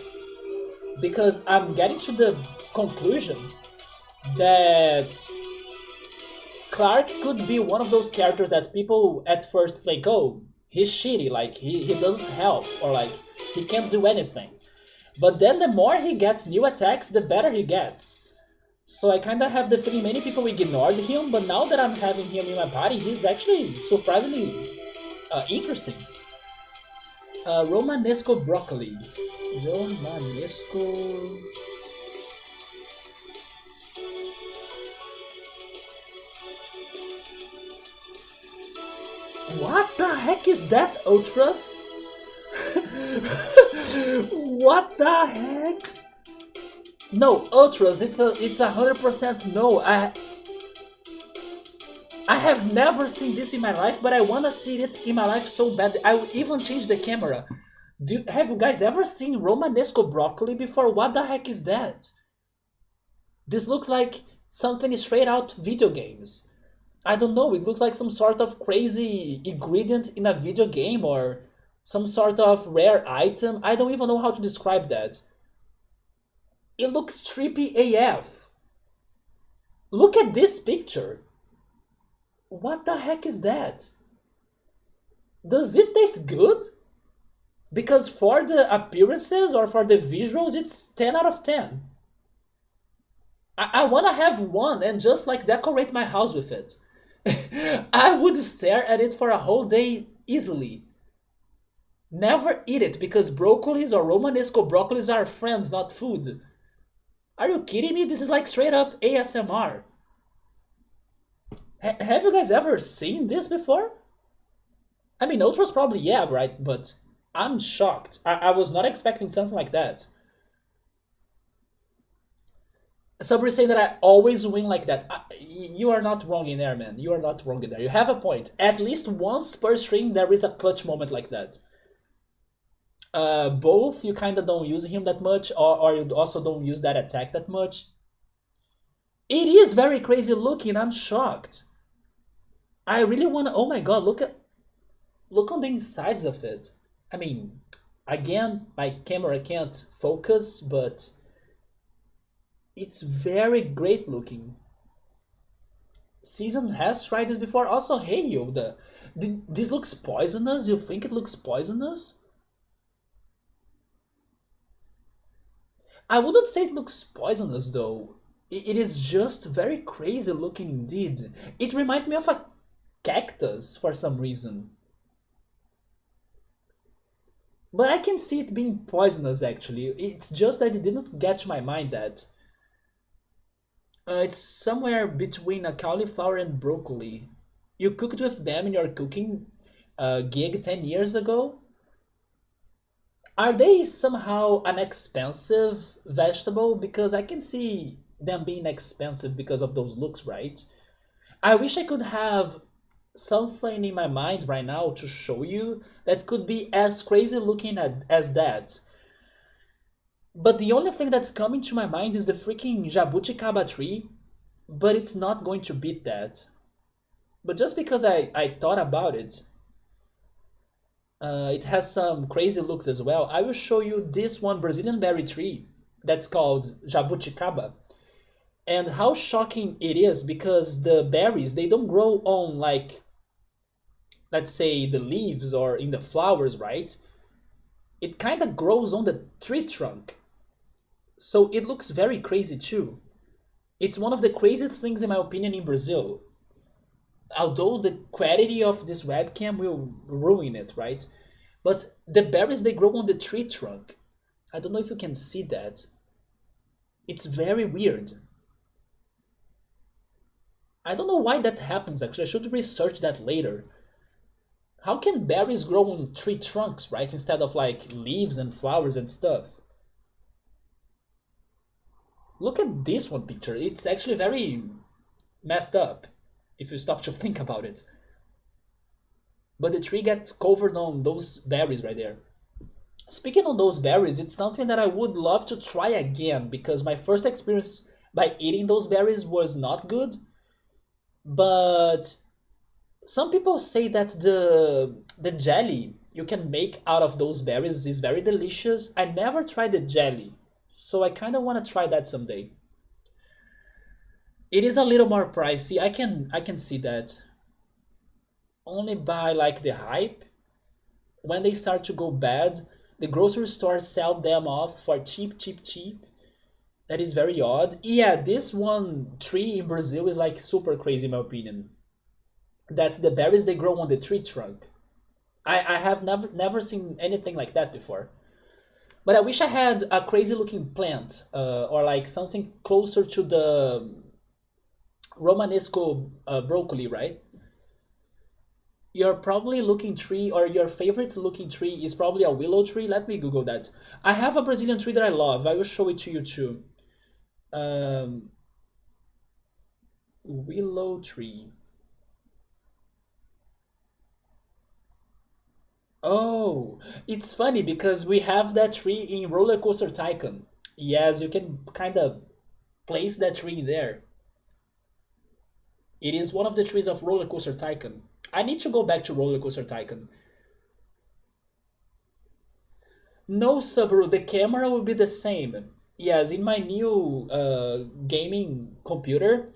A: Because I'm getting to the conclusion that Clark could be one of those characters that people at first think, oh, he's shitty, like he doesn't help, or like he can't do anything. But then the more he gets new attacks, the better he gets. So I kinda have the feeling many people ignored him, but now that I'm having him in my party, he's actually surprisingly interesting. Romanesco broccoli. Romanesco. What the heck is that, Ultras? What the heck? No, Ultras, it's 100% no. I have never seen this in my life, but I wanna see it in my life so bad. I will even change the camera. Have you guys ever seen Romanesco broccoli before? What the heck is that? This looks like something straight out video games. I don't know, it looks like some sort of crazy ingredient in a video game or some sort of rare item. I don't even know how to describe that. It looks trippy AF. Look at this picture. What the heck is that? Does it taste good? Because for the appearances or for the visuals, it's 10 out of 10. I want to have one and just like decorate my house with it. I would stare at it for a whole day easily. Never eat it because broccolis or Romanesco broccolis are friends, not food. Are you kidding me? This is like straight up ASMR. Have you guys ever seen this before? I mean, Ultras probably yeah, right? But I'm shocked. I was not expecting something like that. Somebody saying that I always win like that. You are not wrong in there, man. You are not wrong in there. You have a point. At least once per stream, there is a clutch moment like that. Both you kind of don't use him that much, or you also don't use that attack that much. It is very crazy looking. I'm shocked. I really want to. Oh my god! Look on the insides of it. I mean, again, my camera can't focus, but it's very great looking. Season has tried this before. Also, hey yo, this looks poisonous. You think it looks poisonous? I wouldn't say it looks poisonous though. It is just very crazy looking indeed. It reminds me of a cactus for some reason. But I can see it being poisonous actually. It's just that it didn't get to my mind that. It's somewhere between a cauliflower and broccoli. You cooked with them in your cooking gig 10 years ago? Are they somehow an expensive vegetable? Because I can see them being expensive because of those looks, right? I wish I could have something in my mind right now to show you that could be as crazy looking as that. But the only thing that's coming to my mind is the freaking jabuticaba tree, but it's not going to beat that. But just because I thought about it, it has some crazy looks as well. I will show you this one Brazilian berry tree that's called jabuticaba. And how shocking it is because the berries, they don't grow on like, let's say the leaves or in the flowers, right? It kind of grows on the tree trunk. So it looks very crazy too. It's one of the craziest things in my opinion in Brazil. Although the quality of this webcam will ruin it, right? But the berries, they grow on the tree trunk. I don't know if you can see that. It's very weird. I don't know why that happens actually. I should research that later. How can berries grow on tree trunks, right? Instead of like leaves and flowers and stuff. Look at this one picture. It's actually very messed up if you stop to think about it. But the tree gets covered on those berries right there. Speaking of those berries, it's something that I would love to try again because my first experience by eating those berries was not good. But some people say that the jelly you can make out of those berries is very delicious. I never tried the jelly, so I kind of want to try that someday. It is a little more pricey. I can see that. Only by like the hype. When they start to go bad, the grocery stores sell them off for cheap, cheap, cheap. That is very odd. Yeah, this one tree in Brazil is like super crazy in my opinion. That the berries they grow on the tree trunk. I have never seen anything like that before. But I wish I had a crazy looking plant or like something closer to the Romanesco broccoli, right? Your probably looking tree or your favorite looking tree is probably a willow tree. Let me Google that. I have a Brazilian tree that I love. I will show it to you too. Um, Willow tree. Oh, it's funny because we have that tree in Roller Coaster Tycoon. Yes, you can kind of place that tree in there. It is one of the trees of Roller Coaster Tycoon. I need to go back to Roller Coaster Tycoon. No, Subaru, the camera will be the same. Yes, in my new gaming computer,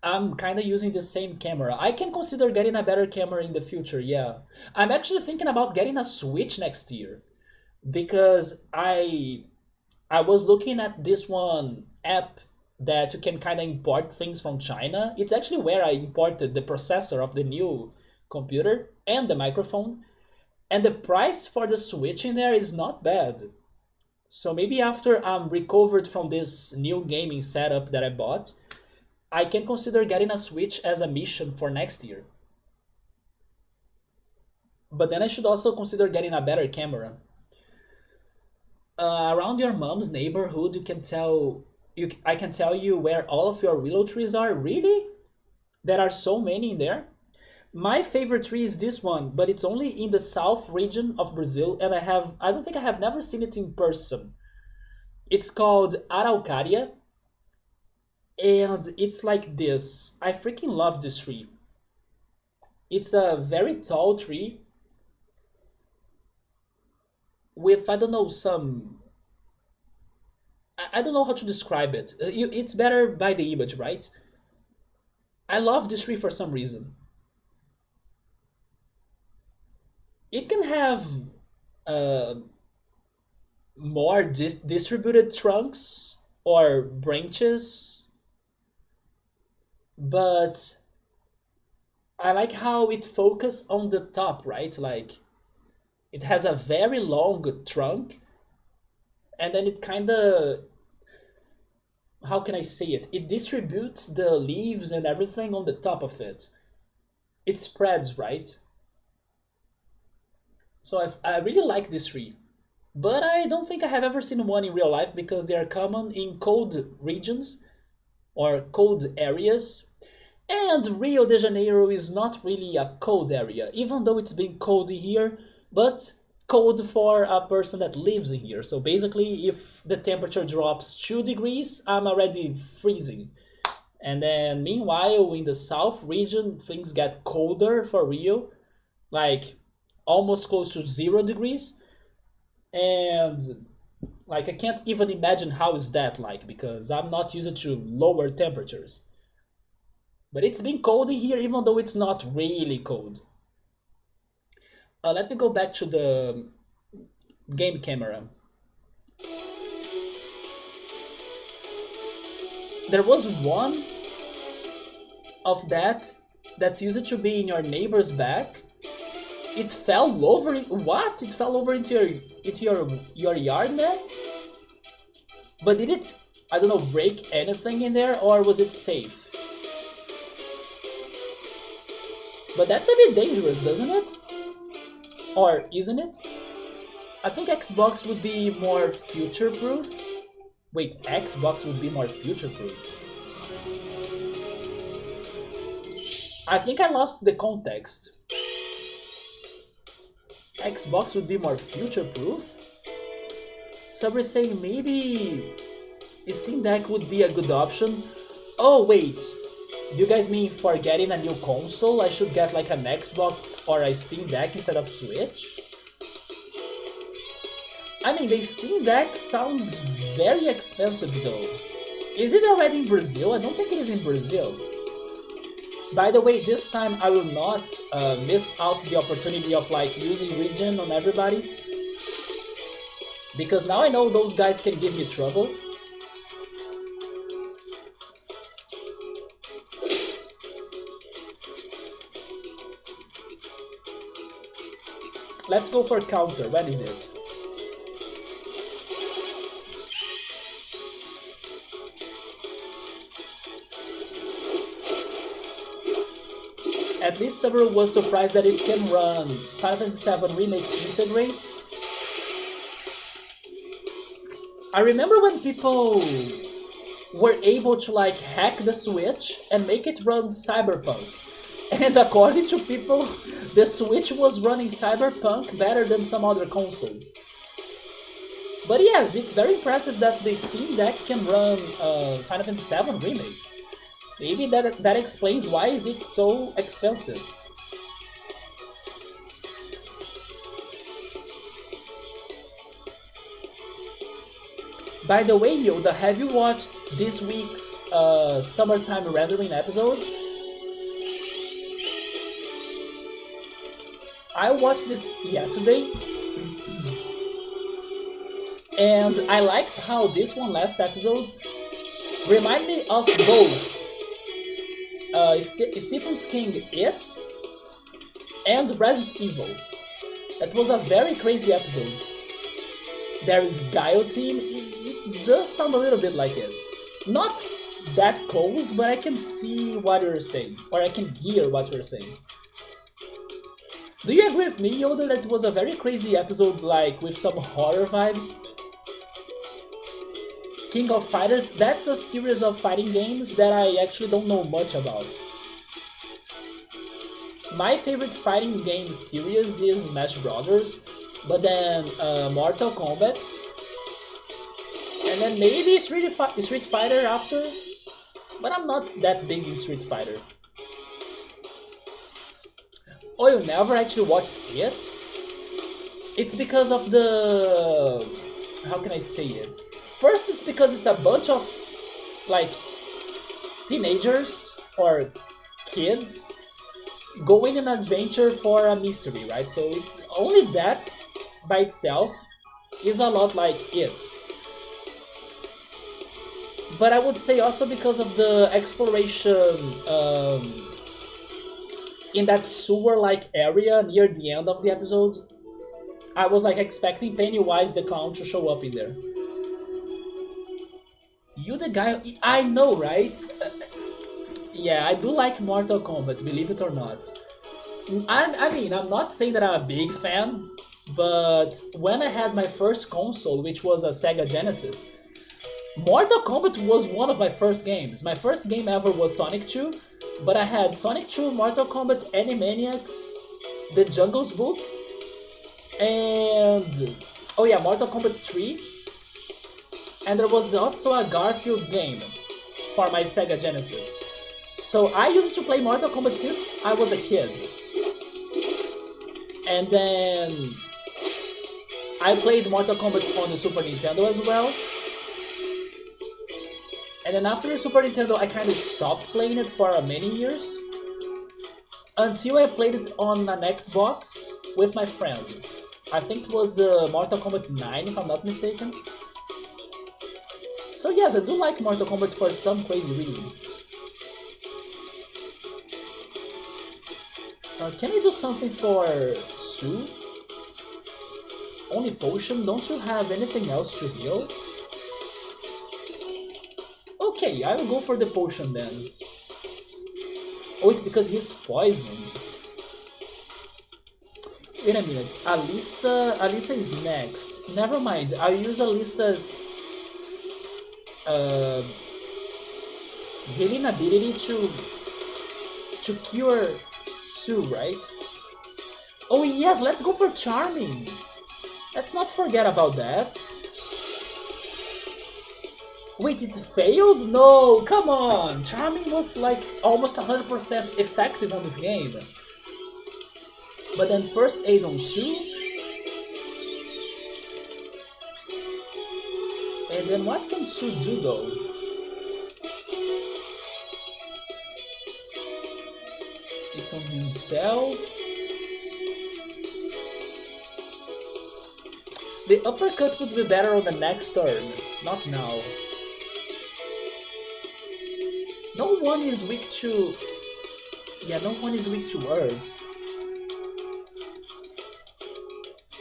A: I'm kind of using the same camera. I can consider getting a better camera in the future, yeah. I'm actually thinking about getting a Switch next year because I was looking at this one app that you can kind of import things from China. It's actually where I imported the processor of the new computer and the microphone. And the price for the Switch in there is not bad. So maybe after I'm recovered from this new gaming setup that I bought, I can consider getting a Switch as a mission for next year. But then I should also consider getting a better camera. Around your mom's neighborhood, I can tell you where all of your willow trees are. Really? There are so many in there. My favorite tree is this one, but it's only in the south region of Brazil, and I don't think I have never seen it in person. It's called Araucaria, and it's like this. I freaking love this tree. It's a very tall tree with, I don't know, some. I don't know how to describe it. It's better by the image, right? I love this tree for some reason. It can have uh, more distributed trunks or branches, but I like how it focuses on the top, right? Like it has a very long trunk, and then it kind of, how can I say it? It distributes the leaves and everything on the top of it. It spreads, right? So I really like this tree. But I don't think I have ever seen one in real life because they are common in cold regions or cold areas. And Rio de Janeiro is not really a cold area, even though it's been cold here, but cold for a person that lives in here. So basically, if the temperature drops 2 degrees, I'm already freezing. And then meanwhile, in the south region, things get colder for Rio, like almost close to 0 degrees. And like I can't even imagine how is that like because I'm not used to lower temperatures. But it's been cold in here even though it's not really cold. Let me go back to the game camera. There was one of that used to be in your neighbor's back, It fell over. What? It fell over into your yard, man? But did it, I don't know, break anything in there, or was it safe? But that's a bit dangerous, doesn't it? Or isn't it? I think Xbox would be more future-proof. Wait, Xbox would be more future-proof. I think I lost the context. Xbox would be more future-proof? So we're saying maybe Steam Deck would be a good option. Oh wait, do you guys mean for getting a new console I should get like an Xbox or a Steam Deck instead of Switch? I mean, the Steam Deck sounds very expensive though. Is it already in Brazil? I don't think it is in Brazil. By the way, this time I will not miss out the opportunity of like using region on everybody. Because now I know those guys can give me trouble. Let's go for counter. When is it? At least several was surprised that it can run Final Fantasy VII Remake Integrate. I remember when people were able to like hack the Switch and make it run Cyberpunk. And according to people, the Switch was running Cyberpunk better than some other consoles. But yes, it's very impressive that the Steam Deck can run Final Fantasy VII Remake. Maybe that explains why is it so expensive. By the way, Yoda, have you watched this week's summertime rendering episode? I watched it yesterday, and I liked how this one last episode reminded me of both Stephen King It and Resident Evil. That was a very crazy episode. There is guillotine. It does sound a little bit like it. Not that close, but I can see what you're saying, or I can hear what you're saying. Do you agree with me, Yoda, that it was a very crazy episode, like, with some horror vibes? King of Fighters, that's a series of fighting games that I actually don't know much about. My favorite fighting game series is Smash Brothers, but then Mortal Kombat, and then maybe Street Fighter after, but I'm not that big in Street Fighter. Oh, you never actually watched it? It's because of the... how can I say it? First, it's because it's a bunch of, like, teenagers or kids going on an adventure for a mystery, right? So only that by itself is a lot like it. But I would say also because of the exploration in that sewer-like area near the end of the episode. I was like expecting Pennywise the clown to show up in there. You the guy... I know, right? Yeah, I do like Mortal Kombat, believe it or not. I mean, I'm not saying that I'm a big fan, but when I had my first console, which was a Sega Genesis, Mortal Kombat was one of my first games. My first game ever was Sonic 2, but I had Sonic 2, Mortal Kombat, Animaniacs, The Jungle's Book, and... oh yeah, Mortal Kombat 3. And there was also a Garfield game for my Sega Genesis. So I used to play Mortal Kombat since I was a kid. And then I played Mortal Kombat on the Super Nintendo as well. And then after the Super Nintendo, I kind of stopped playing it for many years. Until I played it on an Xbox with my friend. I think it was the Mortal Kombat 9, if I'm not mistaken. So yes, I do like Mortal Kombat for some crazy reason. Can I do something for Sue? Only potion? Don't you have anything else to heal? Okay, I will go for the potion then. Oh, it's because he's poisoned. Wait a minute, Alisa is next. Never mind, I'll use Alisa's healing ability to cure Sue, right? Oh yes, let's go for Charming. Let's not forget about that. Wait, it failed? No, come on! Charming was like almost 100% effective on this game. But then first aid on Sue. And then what can Sue do though? It's on himself. The uppercut would be better on the next turn, not now. No one is weak to... Yeah, no one is weak to Earth.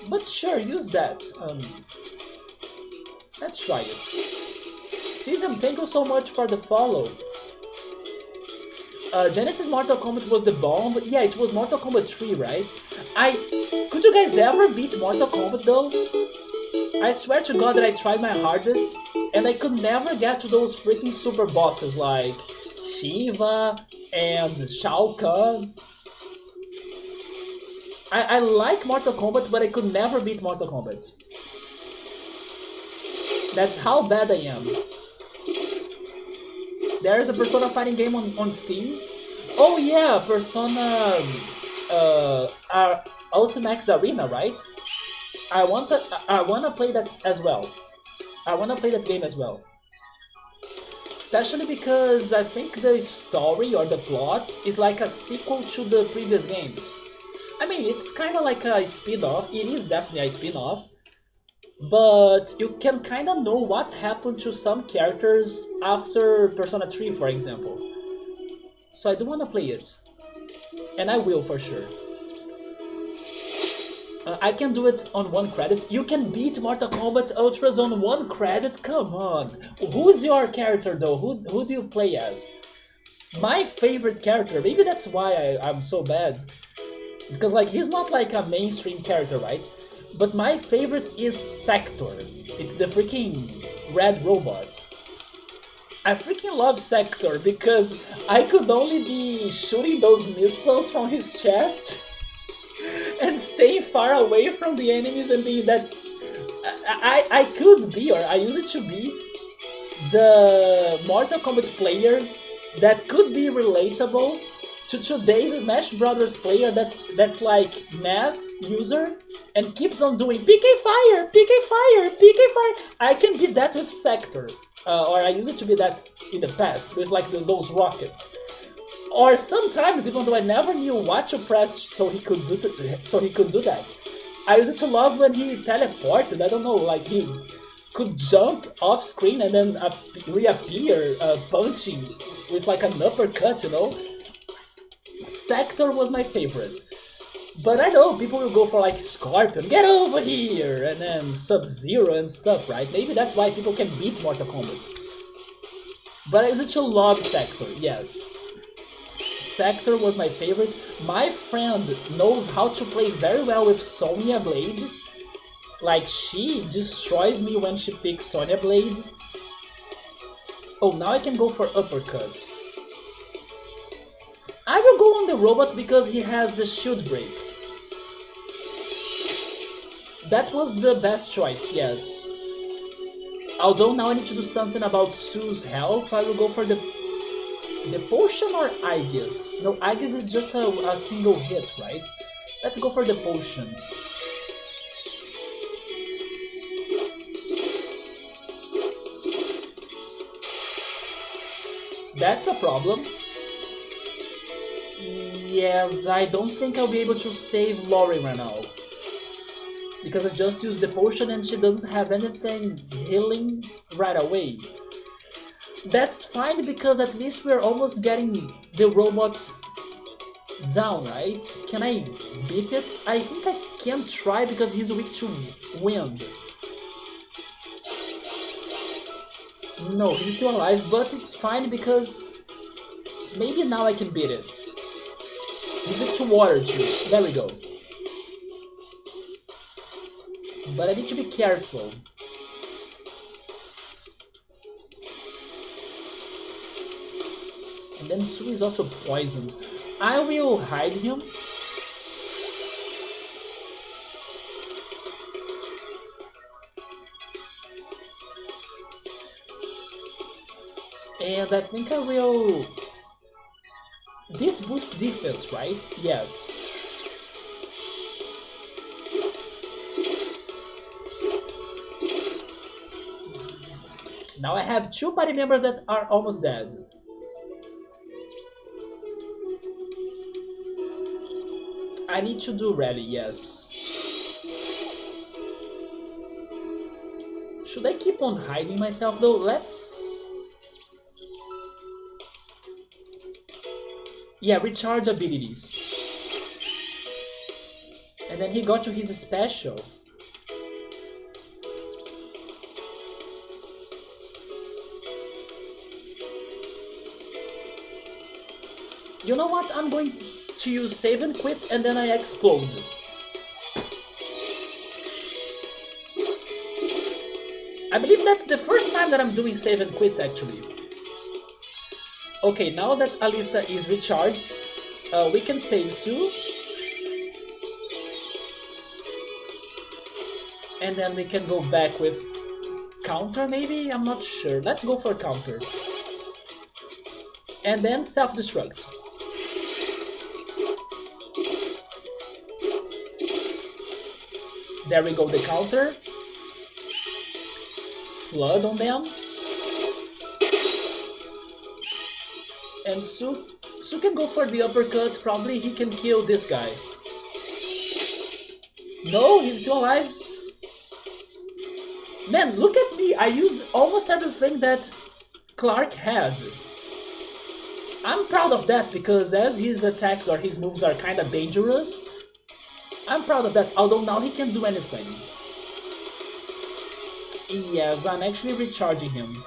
A: But sure, use that. Let's try it. Sesam, thank you so much for the follow. Genesis Mortal Kombat was the bomb. Yeah, it was Mortal Kombat 3, right? Could you guys ever beat Mortal Kombat though? I swear to God that I tried my hardest and I could never get to those freaking super bosses like Shiva and Shao Kahn. I like Mortal Kombat, but I could never beat Mortal Kombat. That's how bad I am. There's a Persona fighting game on Steam. Oh yeah, Persona Ultimax Arena, right? I wanna play that as well. I wanna play that game as well. Especially because I think the story or the plot is like a sequel to the previous games. I mean, it's kind of like a spin-off. It is definitely a spin-off. But you can kind of know what happened to some characters after Persona 3, for example. So I do want to play it. And I will for sure. I can do it on 1 credit. You can beat Mortal Kombat Ultras on 1 credit? Come on. Who's your character though? Who do you play as? My favorite character. Maybe that's why I'm so bad. Because like he's not like a mainstream character, right? But my favorite is Sector. It's the freaking red robot. I freaking love Sector because I could only be shooting those missiles from his chest and staying far away from the enemies and being that... I could be, or I used to be, the Mortal Kombat player that could be relatable to today's Smash Brothers player that's like mass user and keeps on doing PK fire, PK fire, PK fire. I can be that with Sector, or I used to be that in the past with like those rockets. Or sometimes, even though I never knew what to press so he could do that, I used to love when he teleported. I don't know, like he could jump off screen and then reappear punching with like an uppercut, you know. Sector was my favorite. But I know people will go for like Scorpion, get over here, and then Sub-Zero and stuff, right? Maybe that's why people can beat Mortal Kombat. But I used to love Sector, yes. Sector was my favorite. My friend knows how to play very well with Sonya Blade. Like, she destroys me when she picks Sonya Blade. Oh, now I can go for uppercut. I will go on the robot because he has the shield break. That was the best choice, yes. Although now I need to do something about Sue's health, I will go for the potion or Aegis? No, Aegis is just a single hit, right? Let's go for the potion. That's a problem. Yes, I don't think I'll be able to save Lori right now. Because I just used the potion and she doesn't have anything healing right away. That's fine because at least we're almost getting the robot Down, right? Can I beat it? I think I can try because he's weak to wind. No, he's still alive, but it's fine because maybe now I can beat it. He's weak to water too. There we go. But I need to be careful. And then Su is also poisoned. I will hide him. And I think I will... This boosts defense, right? Yes. Now I have 2 party members that are almost dead. I need to do rally, yes. Should I keep on hiding myself though? Let's... Yeah, recharge abilities. And then he got to his special. You know what? I'm going to use save and quit and then I explode. I believe that's the first time that I'm doing save and quit actually. Okay, now that Alisa is recharged, we can save Su. And then we can go back with counter maybe? I'm not sure. Let's go for counter. And then self-destruct. There we go, the counter. Flood on them. And Su can go for the uppercut. Probably he can kill this guy. No, he's still alive. Man, look at me. I used almost everything that Clark had. I'm proud of that because as his attacks or his moves are kinda dangerous, I'm proud of that, although now he can do anything. Yes, I'm actually recharging him.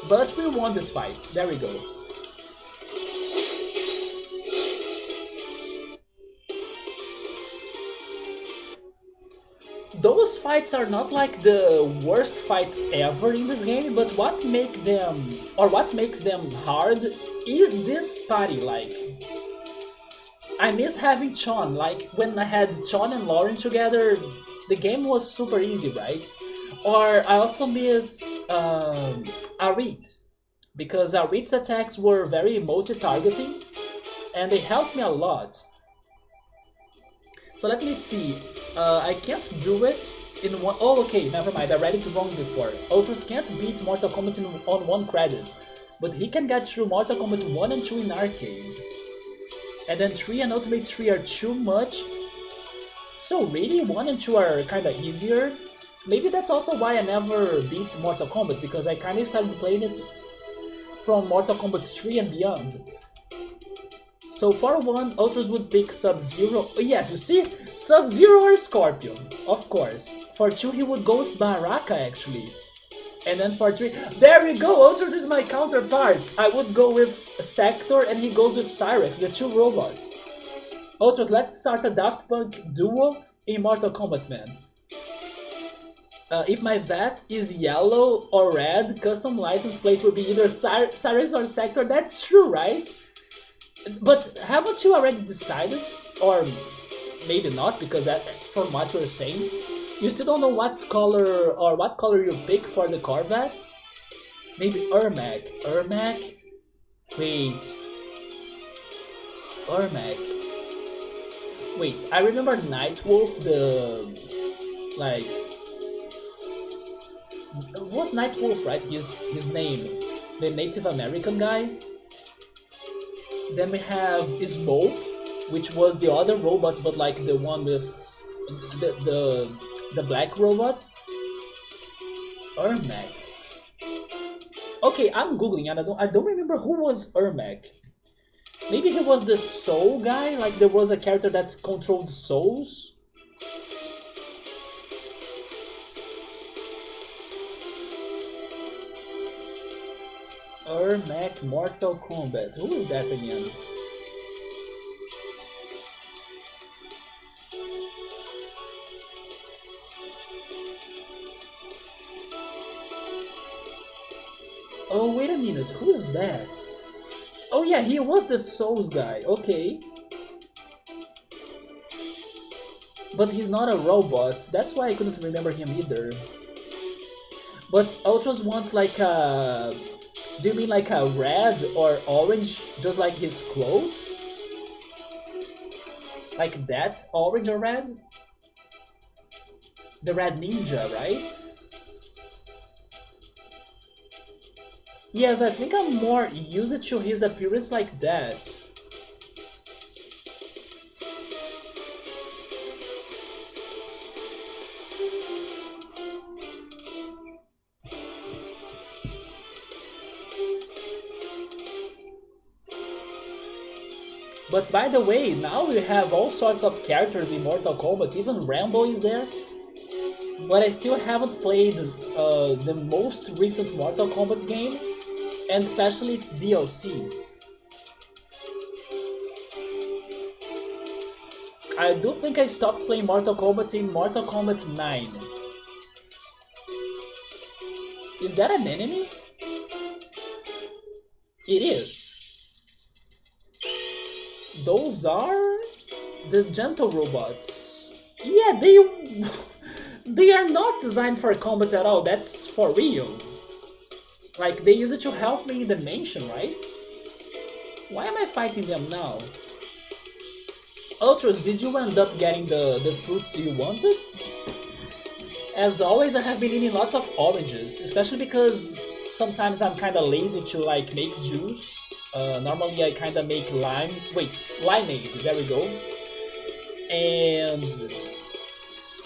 A: But we won this fight. There we go. Those fights are not like the worst fights ever in this game, but what makes them hard is this party. Like, I miss having Chon. Like when I had Chon and Lauren together, the game was super easy, right? Or I also miss Arit, because Arit's attacks were very multi-targeting and they helped me a lot. So let me see. I can't do it in one... Oh, okay, never mind. I read it wrong before. Ultras can't beat Mortal Kombat on 1 credit, but he can get through Mortal Kombat 1 and 2 in arcade. And then 3 and Ultimate 3 are too much. So really, 1 and 2 are kinda easier. Maybe that's also why I never beat Mortal Kombat, because I kinda started playing it from Mortal Kombat 3 and beyond. So for 1, Ultras would pick Sub-Zero. Oh, yes, you see? Sub-Zero or Scorpion, of course. For 2, he would go with Baraka, actually. And then for 3... There we go! Ultras is my counterpart! I would go with Sector, and he goes with Cyrex, the 2 robots. Ultras, let's start a Daft Punk duo in Mortal Kombat, man. If my VAT is yellow or red, custom license plate will be either Cyrex or Sector. That's true, right? But haven't you already decided? Or maybe not, because from what you're saying, you still don't know what color you pick for the Corvette? Maybe Ermac. Ermac? Wait. Ermac. Wait, I remember Nightwolf, like... What's Nightwolf, right? His name. The Native American guy. Then we have Smoke, which was the other robot, but like the one with The black robot? Ermac. Okay, I'm googling and I don't remember who was Ermac. Maybe he was the soul guy, like there was a character that controlled souls. Ermac Mortal Kombat. Who is that again? Oh, wait a minute, who's that? Oh yeah, he was the Souls guy, okay. But he's not a robot, that's why I couldn't remember him either. But Ultros wants like a... Do you mean like a red or orange, just like his clothes? Like that, orange or red? The red ninja, right? Yes, I think I'm more used to his appearance like that. But by the way, now we have all sorts of characters in Mortal Kombat, even Rambo is there. But I still haven't played the most recent Mortal Kombat game, and especially its DLCs. I do think I stopped playing Mortal Kombat in Mortal Kombat 9. Is that an enemy? It is. Those are the gentle robots. Yeah, they are not designed for combat at all. That's for real. Like they use it to help me in the mansion, right? Why am I fighting them now? Ultros, did you end up getting the fruits you wanted? As always, I have been eating lots of oranges, especially because sometimes I'm kinda lazy to like make juice. Normally I kinda make limeade, there we go. And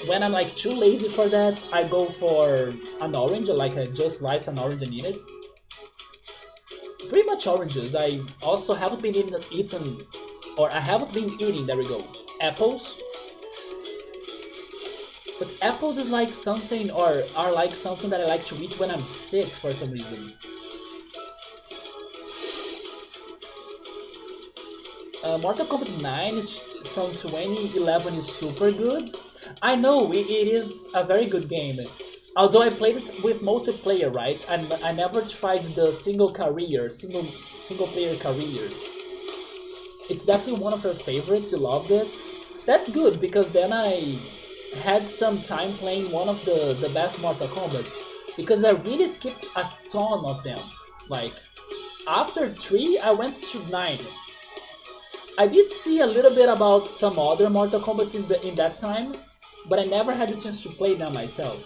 A: when I'm like too lazy for that, I go for an orange, like I just slice an orange and eat it. Pretty much oranges. I also haven't been I haven't been eating, there we go, apples. But apples is like something, or are like something that I like to eat when I'm sick for some reason. Mortal Kombat 9 from 2011 is super good. I know it is a very good game. Although I played it with multiplayer, right? I never tried the single player career. It's definitely one of her favorites. You loved it. That's good because then I had some time playing one of the best Mortal Kombats because I really skipped a ton of them. Like after 3, I went to 9. I did see a little bit about some other Mortal Kombats in that time, but I never had the chance to play them myself.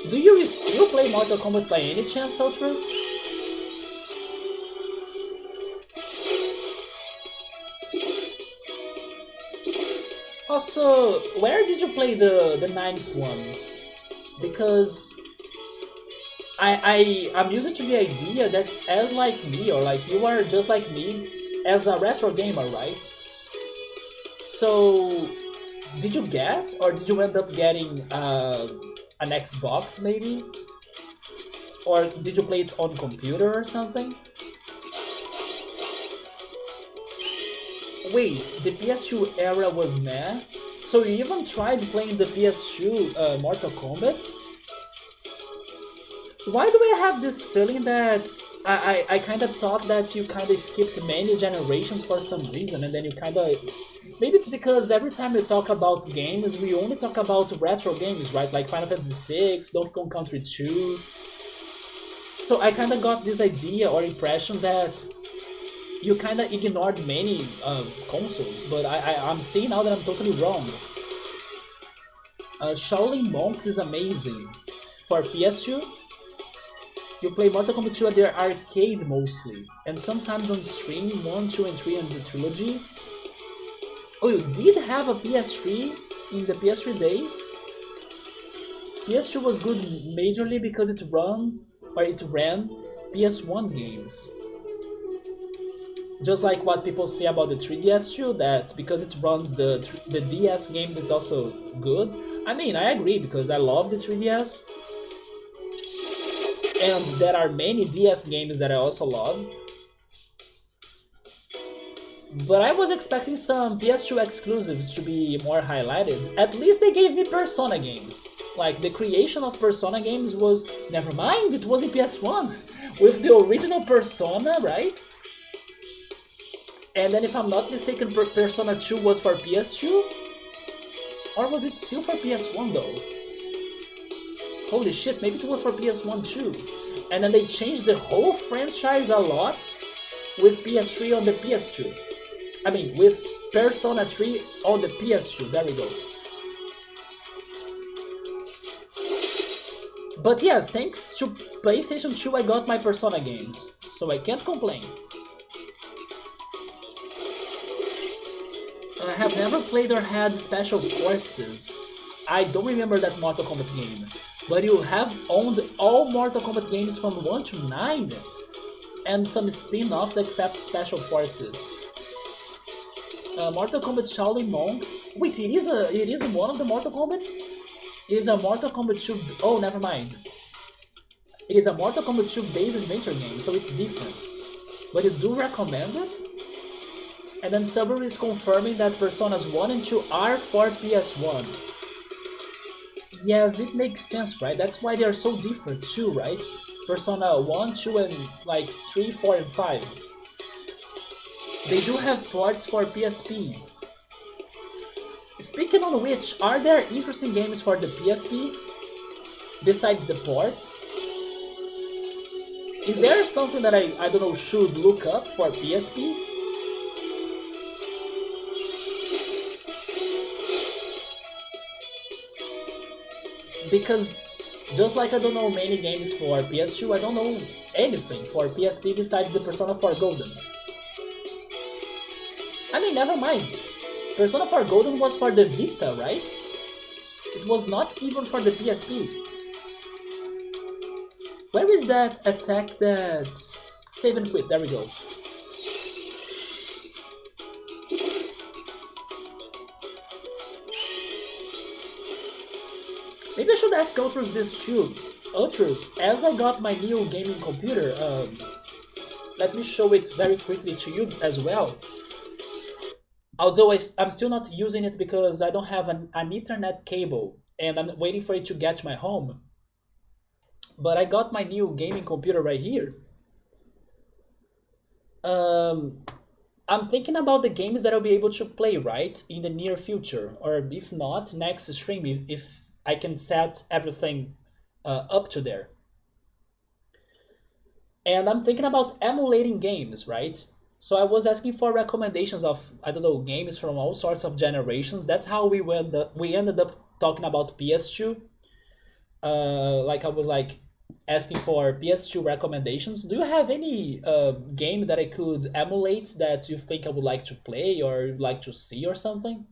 A: Do you still play Mortal Kombat by any chance, Ultras? Also, where did you play the ninth one? Because I'm used to the idea that as like me, or like you are just like me, as a retro gamer, right? So, did you get, or did you end up getting an Xbox maybe? Or did you play it on computer or something? Wait, the PS2 era was meh? So you even tried playing the PS2 Mortal Kombat? Why do I have this feeling that I kind of thought that you kind of skipped many generations for some reason, and then you kind of... Maybe it's because every time we talk about games, we only talk about retro games, right? Like Final Fantasy VI, Donkey Kong Country 2. So I kind of got this idea or impression that you kind of ignored many consoles, but I'm seeing now that I'm totally wrong. Shaolin Monks is amazing. For PS2, You play Mortal Kombat 2 at their arcade mostly, and sometimes on stream 1, 2, and 3 and the trilogy. Oh, you did have a PS3 in the PS3 days? PS2 was good majorly because it ran PS1 games. Just like what people say about the 3DS too, that because it runs the DS games, it's also good. I mean, I agree because I love the 3DS, and there are many DS games that I also love. But I was expecting some PS2 exclusives to be more highlighted. At least they gave me Persona games. Like, the creation of Persona games was... Never mind, it was in PS1! With the original Persona, right? And then if I'm not mistaken, Persona 2 was for PS2? Or was it still for PS1 though? Holy shit, maybe it was for PS1 too. And then they changed the whole franchise a lot with PS3 on the PS2. I mean, with Persona 3 on the PS2, there we go. But yes, thanks to PlayStation 2 I got my Persona games, so I can't complain. I have never played or had Special Forces. I don't remember that Mortal Kombat game. But you have owned all Mortal Kombat games from 1 to 9? And some spin-offs except Special Forces. Mortal Kombat Shaolin Monks. Wait, it is one of the Mortal Kombats? It is a Mortal Kombat 2. Oh, never mind. It is a Mortal Kombat 2 based adventure game, so it's different. But you do recommend it? And then Subaru is confirming that Personas 1 and 2 are for PS1. Yes, it makes sense, right? That's why they are so different too, right? Persona 1, 2, and like 3, 4, and 5. They do have ports for PSP. Speaking on which, are there interesting games for the PSP? Besides the ports? Is there something that I don't know, should look up for PSP? Because just like I don't know many games for PS2, I don't know anything for PSP besides the Persona 4 Golden. I mean, never mind. Persona 4 Golden was for the Vita, right? It was not even for the PSP. Where is that attack that... Save and quit, there we go. Maybe I should ask Ultrus this too. Ultrus, as I got my new gaming computer, let me show it very quickly to you as well. Although I'm still not using it because I don't have an Ethernet cable and I'm waiting for it to get to my home. But I got my new gaming computer right here. I'm thinking about the games that I'll be able to play, right, in the near future. Or if not, next stream, if I can set everything up to there. And I'm thinking about emulating games, right? So I was asking for recommendations of, I don't know, games from all sorts of generations. That's how we ended up talking about PS2. Like I was like asking for PS2 recommendations. Do you have any game that I could emulate that you think I would like to play or like to see or something?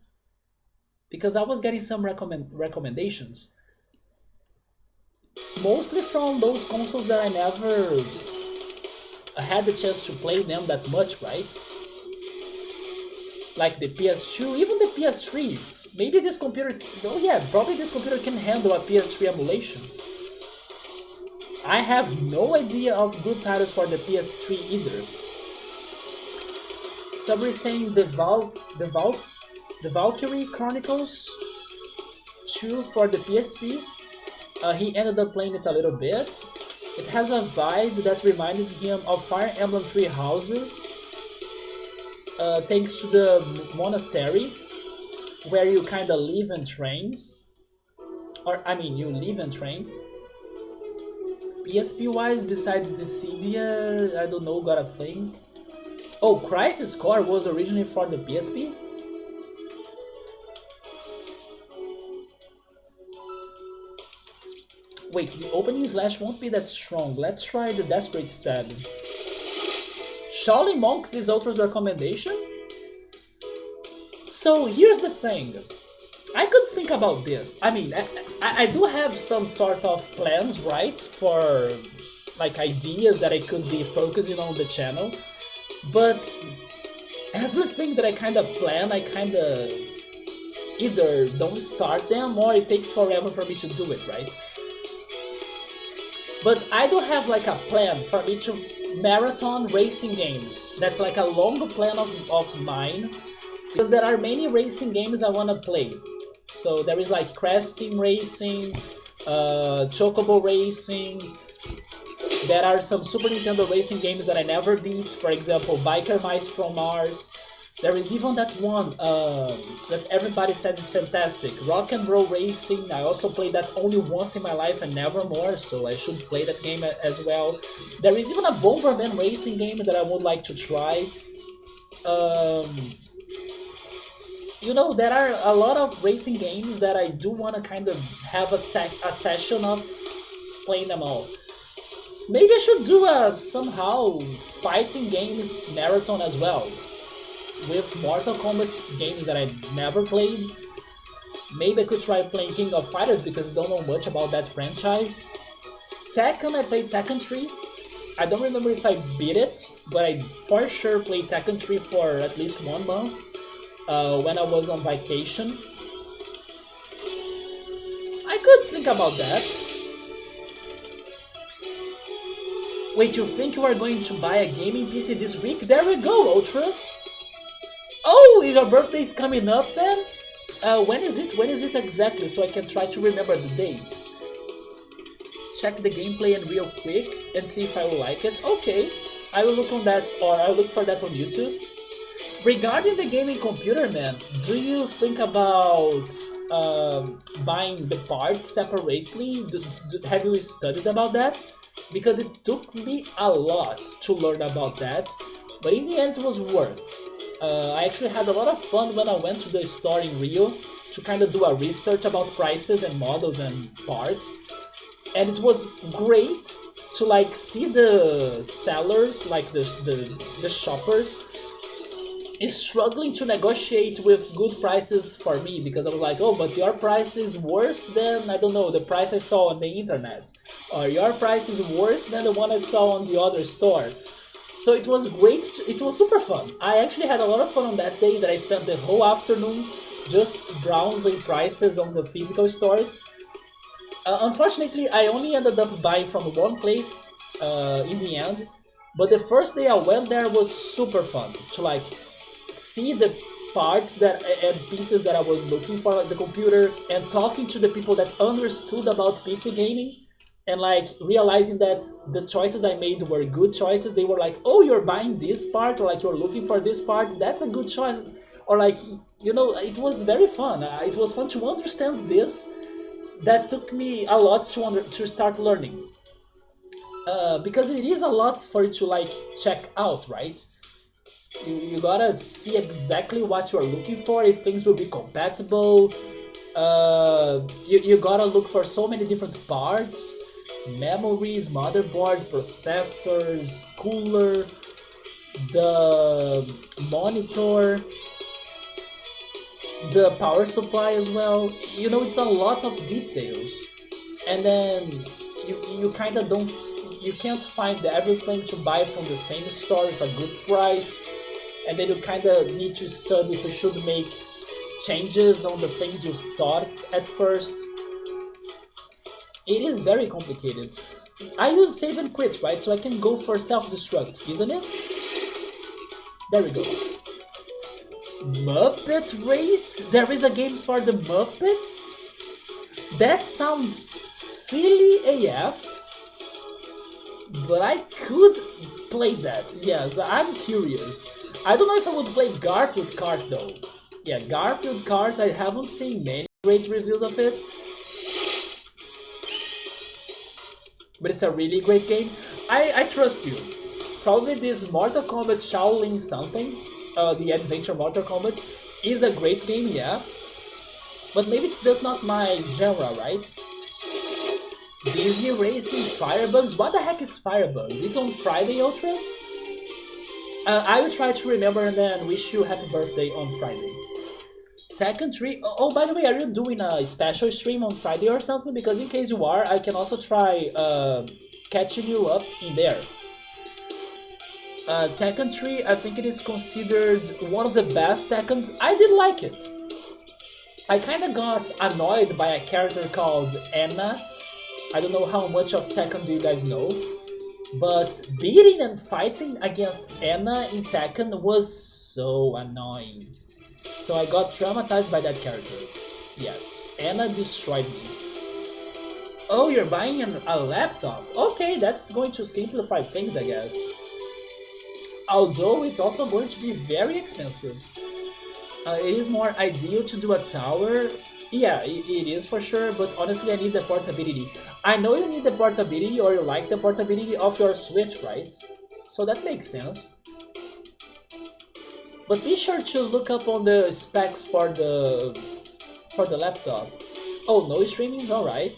A: Because I was getting some recommendations. Mostly from those consoles that I never had the chance to play them that much, right? Like the PS2, even the PS3. Maybe this computer... Oh yeah, probably this computer can handle a PS3 emulation. I have no idea of good titles for the PS3 either. Somebody saying the Valkyrie Chronicles 2 for the PSP. He ended up playing it a little bit. It has a vibe that reminded him of Fire Emblem Three Houses, thanks to the monastery, where you kinda live and trains. Or, I mean, you live and train. PSP-wise, besides Dissidia, I don't know, gotta think. Oh, Crisis Core was originally for the PSP? Wait, the opening slash won't be that strong. Let's try the Desperate Stab. Shaolin Monks is Ultra's recommendation? So here's the thing. I could think about this. I mean, I do have some sort of plans, right? For like ideas that I could be focusing on the channel. But everything that I kind of plan, I kind of either don't start them or it takes forever for me to do it, right? But I do have like a plan for me to marathon racing games. That's like a long plan of mine. Because there are many racing games I want to play. So there is like Crash Team Racing, Chocobo Racing. There are some Super Nintendo racing games that I never beat. For example, Biker Mice from Mars. There is even that one that everybody says is fantastic, Rock and Roll Racing. I also played that only once in my life and never more, so I should play that game as well. There is even a Bomberman racing game that I would like to try. You know, there are a lot of racing games that I do want to kind of have a session of playing them all. Maybe I should do a somehow fighting games marathon as well. With Mortal Kombat games that I never played. Maybe I could try playing King of Fighters because I don't know much about that franchise. Tekken, I played Tekken 3. I don't remember if I beat it, but I for sure played Tekken 3 for at least 1 month when I was on vacation. I could think about that. Wait, you think you are going to buy a gaming PC this week? There we go, Ultras! Oh, your birthday is coming up then? When is it? When is it exactly? So I can try to remember the date. Check the gameplay and real quick and see if I will like it. Okay, I will look on that, or I'll look for that on YouTube. Regarding the gaming computer, man, do you think about buying the parts separately? Have you studied about that? Because it took me a lot to learn about that, but in the end it was worth. I actually had a lot of fun when I went to the store in Rio to kind of do a research about prices and models and parts. And it was great to like see the sellers, like the shoppers, is struggling to negotiate with good prices for me, because I was like, oh, but your price is worse than, I don't know, the price I saw on the internet. Or your price is worse than the one I saw on the other store. So it was great, it was super fun. I actually had a lot of fun on that day that I spent the whole afternoon just browsing prices on the physical stores. Unfortunately, I only ended up buying from one place in the end, but the first day I went there was super fun to like see the parts that and pieces that I was looking for at the computer and talking to the people that understood about PC gaming. And like realizing that the choices I made were good choices. They were like, oh, you're buying this part, or like you're looking for this part, that's a good choice. Or like, you know, it was very fun. It was fun to understand this. That took me a lot to start learning. Because it is a lot for you to like check out, right? You gotta see exactly what you're looking for, if things will be compatible. You gotta look for so many different parts. Memories, motherboard, processors, cooler, the monitor, the power supply as well. You know, it's a lot of details, and then you kind of you can't find everything to buy from the same store with a good price, and then you kind of need to study if you should make changes on the things you thought at first. It is very complicated. I use save and quit, right? So I can go for self-destruct, isn't it? There we go. Muppet Race? There is a game for the Muppets? That sounds silly AF, but I could play that. Yes, I'm curious. I don't know if I would play Garfield Kart though. Yeah, Garfield Kart, I haven't seen many great reviews of it. But it's a really great game. I trust you. Probably this Mortal Kombat Shaolin something, the Adventure Mortal Kombat, is a great game, yeah. But maybe it's just not my genre, right? Disney Racing Firebugs? What the heck is Firebugs? It's on Friday, Ultras? I will try to remember and then wish you happy birthday on Friday. Tekken 3. Oh, by the way, are you doing a special stream on Friday or something? Because in case you are, I can also try catching you up in there. Tekken 3, I think it is considered one of the best Tekkens. I did like it. I kinda got annoyed by a character called Anna. I don't know how much of Tekken do you guys know, but beating and fighting against Anna in Tekken was so annoying. So I got traumatized by that character. Yes, Anna destroyed me. Oh, you're buying a laptop? Okay, that's going to simplify things, I guess. Although it's also going to be very expensive. It is more ideal to do a tower. Yeah, it is for sure, but honestly I need the portability. I know you need the portability or you like the portability of your Switch, right? So that makes sense. But be sure to look up on the specs for the laptop. Oh, no streaming is alright.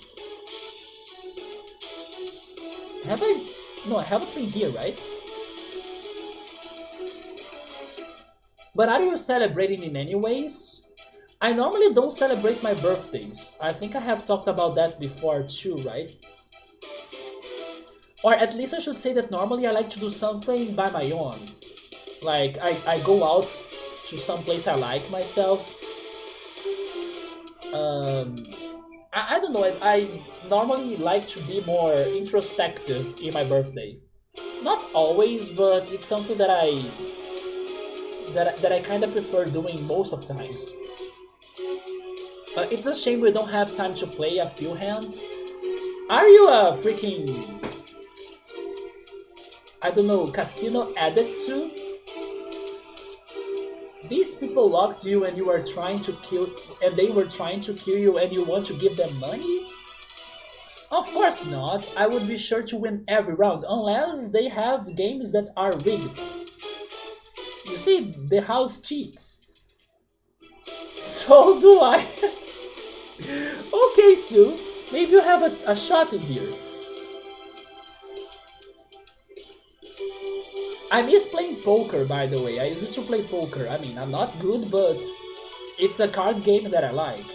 A: Have I? No, I haven't been here, right? But are you celebrating in any ways? I normally don't celebrate my birthdays. I think I have talked about that before too, right? Or at least I should say that normally I like to do something by my own. Like, I go out to some place I like myself. I don't know, I normally like to be more introspective in my birthday. Not always, but it's something that I kind of prefer doing most of times. It's a shame we don't have time to play a few hands. Are you a freaking, I don't know, casino addict too? These people locked you and you were trying to kill, and they were trying to kill you and you want to give them money? Of course not. I would be sure to win every round, unless they have games that are rigged. You see, the house cheats. So do I. Okay, Sue, maybe you have a shot in here. I miss playing poker, by the way. I used to play poker. I mean, I'm not good, but it's a card game that I like.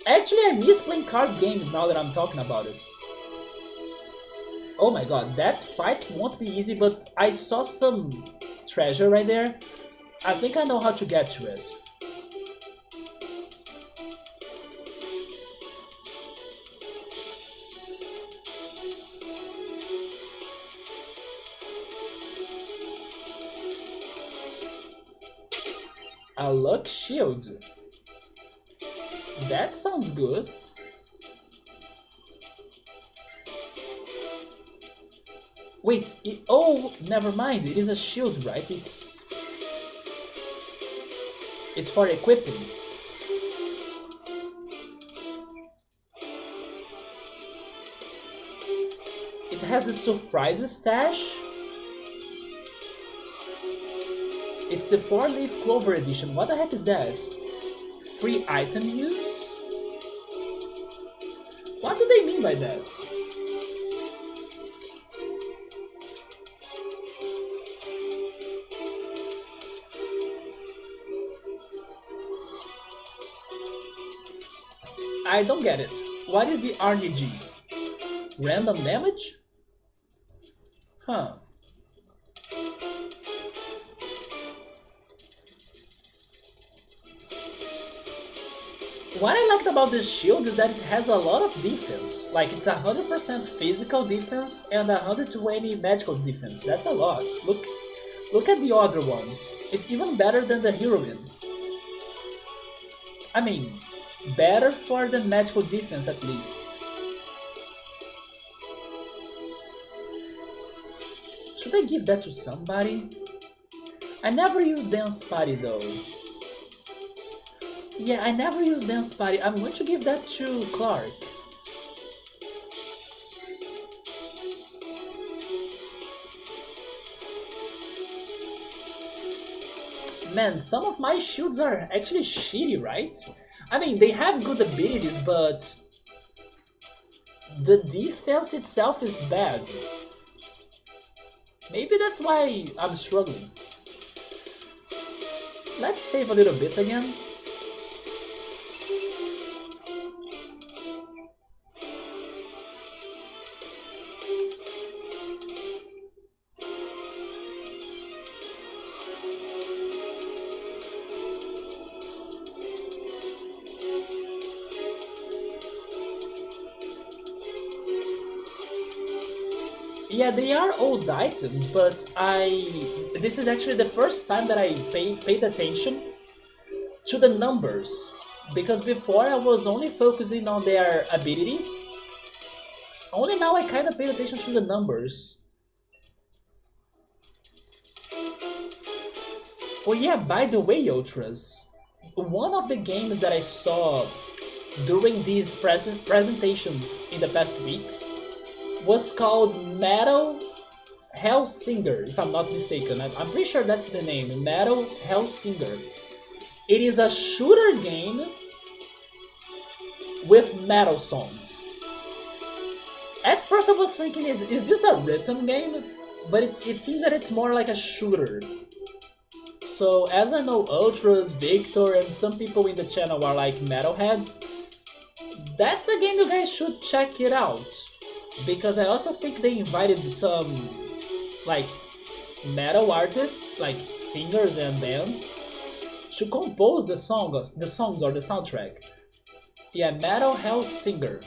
A: Actually, I miss playing card games now that I'm talking about it. Oh my god, that fight won't be easy, but I saw some treasure right there. I think I know how to get to it. A luck shield. That sounds good. Wait, oh, never mind. It is a shield, right? It's for equipping. It has the surprise stash. It's the 4-leaf clover edition. What the heck is that? Free item use? What do they mean by that? I don't get it. What is the RNG? Random damage? Huh. What I liked about this shield is that it has a lot of defense. Like, it's 100% physical defense and 120 magical defense. That's a lot. Look at the other ones. It's even better than the heroine. I mean, better for the magical defense at least. Should I give that to somebody? I never use Dance Party though. Yeah, I never use Dance Party. I'm going to give that to Clark. Man, some of my shields are actually shitty, right? I mean, they have good abilities, but the defense itself is bad. Maybe that's why I'm struggling. Let's save a little bit again. Yeah, they are old items, but this is actually the first time that I paid attention to the numbers. Because before I was only focusing on their abilities. Only now I kind of paid attention to the numbers. Oh yeah, by the way, Ultras, one of the games that I saw during these presentations in the past weeks was called Metal Hellsinger, if I'm not mistaken. I'm pretty sure that's the name, Metal Hellsinger. It is a shooter game with metal songs. At first I was thinking, is this a rhythm game? But it seems that it's more like a shooter. So as I know Ultras, Victor, and some people in the channel are like metalheads, that's a game you guys should check it out. Because I also think they invited some like metal artists, like singers and bands, to compose the songs or the soundtrack. Yeah, Metal Hellsinger.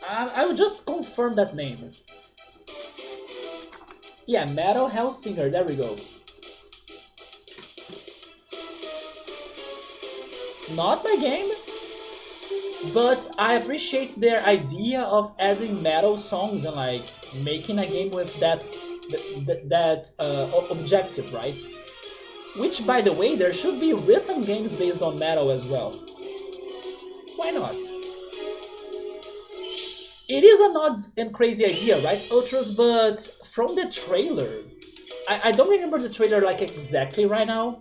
A: I will just confirm that name. Yeah, Metal Hellsinger, there we go. Not my game, but I appreciate their idea of adding metal songs and like making a game with that objective, right? Which, by the way, there should be written games based on metal as well. Why not? It is an odd and crazy idea, right, Ultras? But from the trailer, I don't remember the trailer like exactly right now,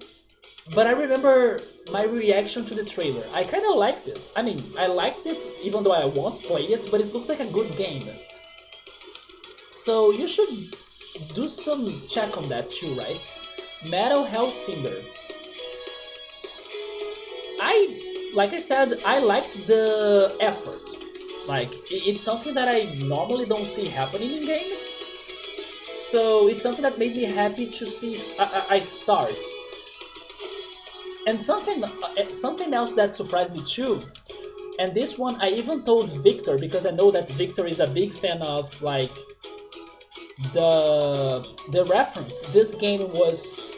A: but I remember my reaction to the trailer. I kind of liked it. I mean, I liked it even though I won't play it, but it looks like a good game. So you should do some check on that too, right? Metal Hellsinger. Like I said, I liked the effort. Like, it's something that I normally don't see happening in games. So it's something that made me happy to see I start. And something else that surprised me too, and this one I even told Victor, because I know that Victor is a big fan of like the reference this game was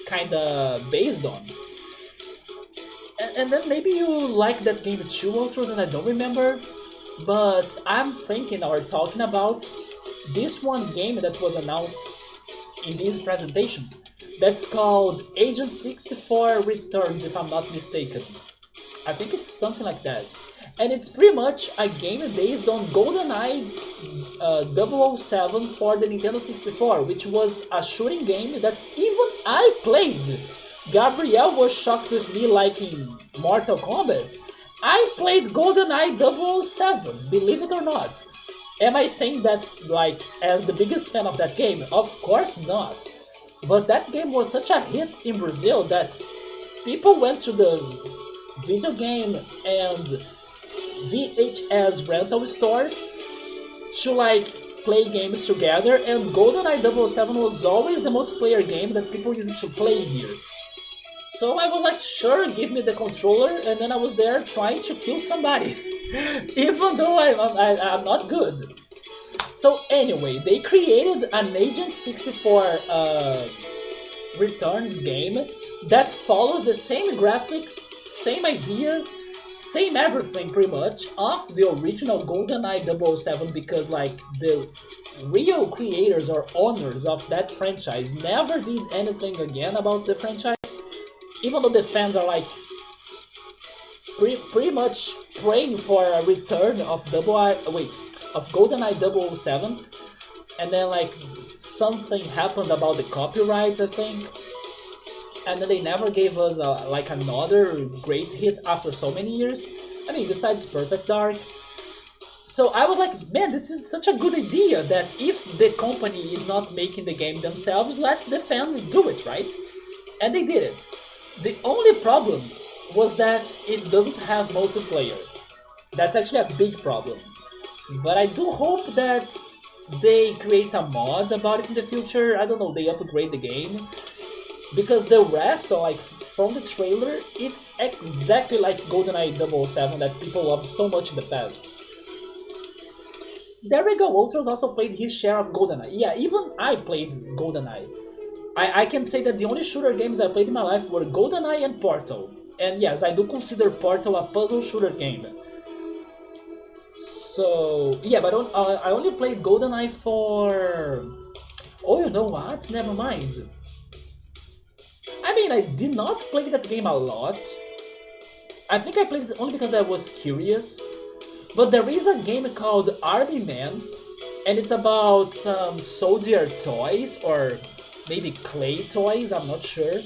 A: kinda based on. And then maybe you like that game too, Ultras, and I don't remember, but I'm thinking or talking about this one game that was announced in these presentations. That's called Agent 64 Returns, if I'm not mistaken. I think it's something like that. And it's pretty much a game based on GoldenEye 007 for the Nintendo 64, which was a shooting game that even I played. Gabriel was shocked with me liking Mortal Kombat. I played GoldenEye 007, believe it or not. Am I saying that like as the biggest fan of that game? Of course not. But that game was such a hit in Brazil that people went to the video game and VHS rental stores to like play games together, and GoldenEye 007 was always the multiplayer game that people used to play here. So I was like, sure, give me the controller, and then I was there trying to kill somebody, even though I'm not good. So anyway, they created an Agent 64 Returns game that follows the same graphics, same idea, same everything pretty much of the original GoldenEye 007, because like the real creators or owners of that franchise never did anything again about the franchise, even though the fans are like pretty much praying for a return of GoldenEye 007, and then like something happened about the copyright, I think, and then they never gave us like another great hit after so many years. I mean, besides Perfect Dark. So I was like, man, this is such a good idea that if the company is not making the game themselves, let the fans do it, right? And they did it. The only problem was that it doesn't have multiplayer. That's actually a big problem. But I do hope that they create a mod about it in the future. I don't know, they upgrade the game. Because the rest, or like from the trailer, it's exactly like GoldenEye 007 that people loved so much in the past. There we go, Ultros also played his share of GoldenEye. Yeah, even I played GoldenEye. I can say that the only shooter games I played in my life were GoldenEye and Portal. And yes, I do consider Portal a puzzle shooter game. So, yeah, but I only played GoldenEye for... Oh, you know what? Never mind. I mean, I did not play that game a lot. I think I played it only because I was curious. But there is a game called Army Man, and it's about some soldier toys, or maybe clay toys, I'm not sure.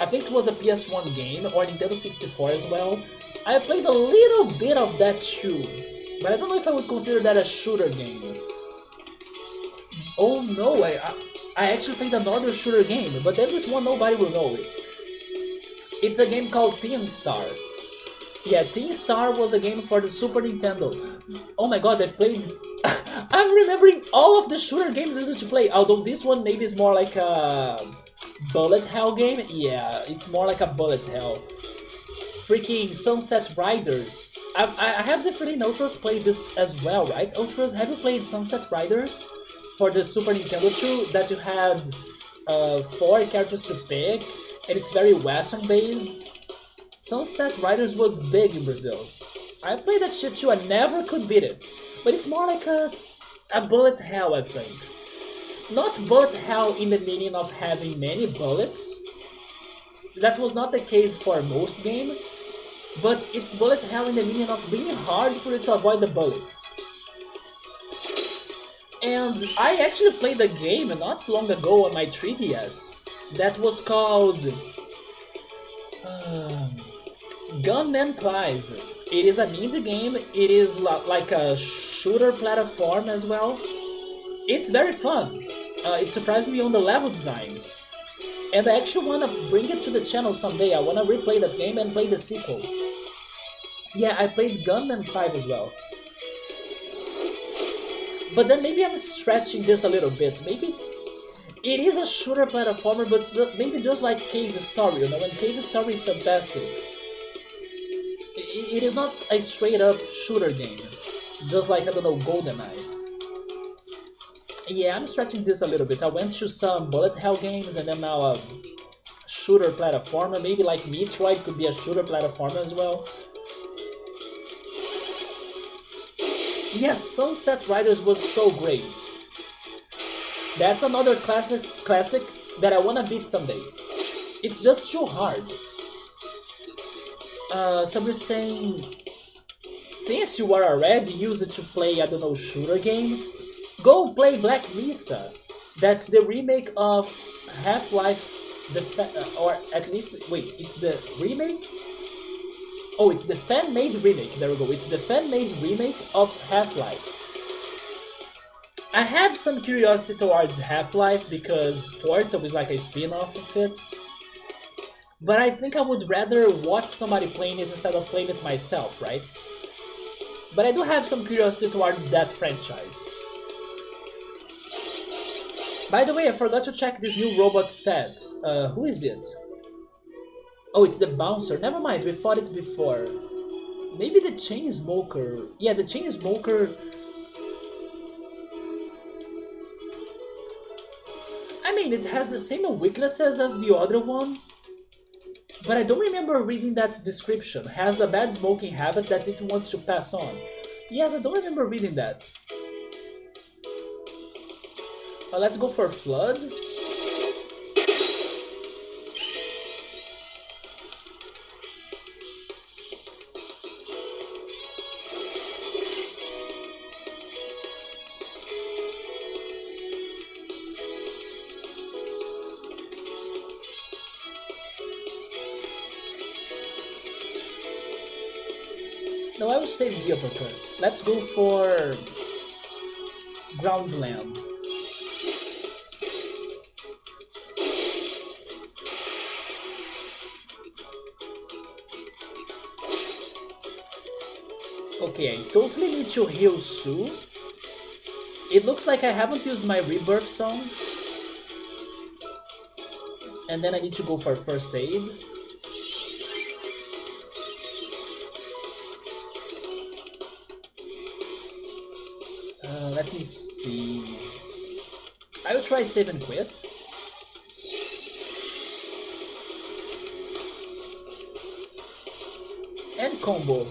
A: I think it was a PS1 game, or Nintendo 64 as well. I played a little bit of that too, but I don't know if I would consider that a shooter game. Oh no, I actually played another shooter game, but then this one nobody will know it. It's a game called Teen Star. Yeah, Teen Star was a game for the Super Nintendo. Oh my god, I played... I'm remembering all of the shooter games I used to play, although this one maybe is more like a bullet hell game. Yeah, it's more like a bullet hell. Freaking Sunset Riders. I have the feeling Ultras played this as well, right? Ultras, have you played Sunset Riders? For the Super Nintendo 2, that you had 4 characters to pick, and it's very western based. Sunset Riders was big in Brazil. I played that shit too, I never could beat it. But it's more like a bullet hell, I think. Not bullet hell in the meaning of having many bullets. That was not the case for most game. But it's bullet hell in the meaning of being hard for you to avoid the bullets. And I actually played a game not long ago on my 3DS that was called Gunman Clive. It is an indie game, it is like a shooter platform as well. It's very fun. It surprised me on the level designs. And I actually want to bring it to the channel someday. I want to replay that game and play the sequel. Yeah, I played Gunman Clive as well. But then maybe I'm stretching this a little bit. Maybe it is a shooter platformer, but maybe just like Cave Story, you know, and Cave Story is fantastic. It is not a straight up shooter game, just like, I don't know, GoldenEye. Yeah, I'm stretching this a little bit. I went to some bullet hell games and then now a shooter platformer. Maybe like Metroid could be a shooter platformer as well. Yes, Sunset Riders was so great. That's another classic that I wanna beat someday. It's just too hard. Somebody's saying, since you are already used to play, I don't know, shooter games, go play Black Mesa. That's the remake of Half-Life, or at least, wait, it's the remake? Oh, it's the fan-made remake, there we go, it's the fan-made remake of Half-Life. I have some curiosity towards Half-Life because Portal is like a spin-off of it. But I think I would rather watch somebody playing it instead of playing it myself, right? But I do have some curiosity towards that franchise. By the way, I forgot to check this new robot stats. Who is it? Oh, it's the bouncer. Never mind, we fought it before. Maybe the chain smoker. Yeah, the chain smoker. I mean, it has the same weaknesses as the other one. But I don't remember reading that description. Has a bad smoking habit that it wants to pass on. Yes, I don't remember reading that. Let's go for Flood. No, I will save the uppercut. Let's go for ground slam. Okay, I totally need to heal Sue. It looks like I haven't used my rebirth song. And then I need to go for first aid. Let me see. I will try save and quit. And combo.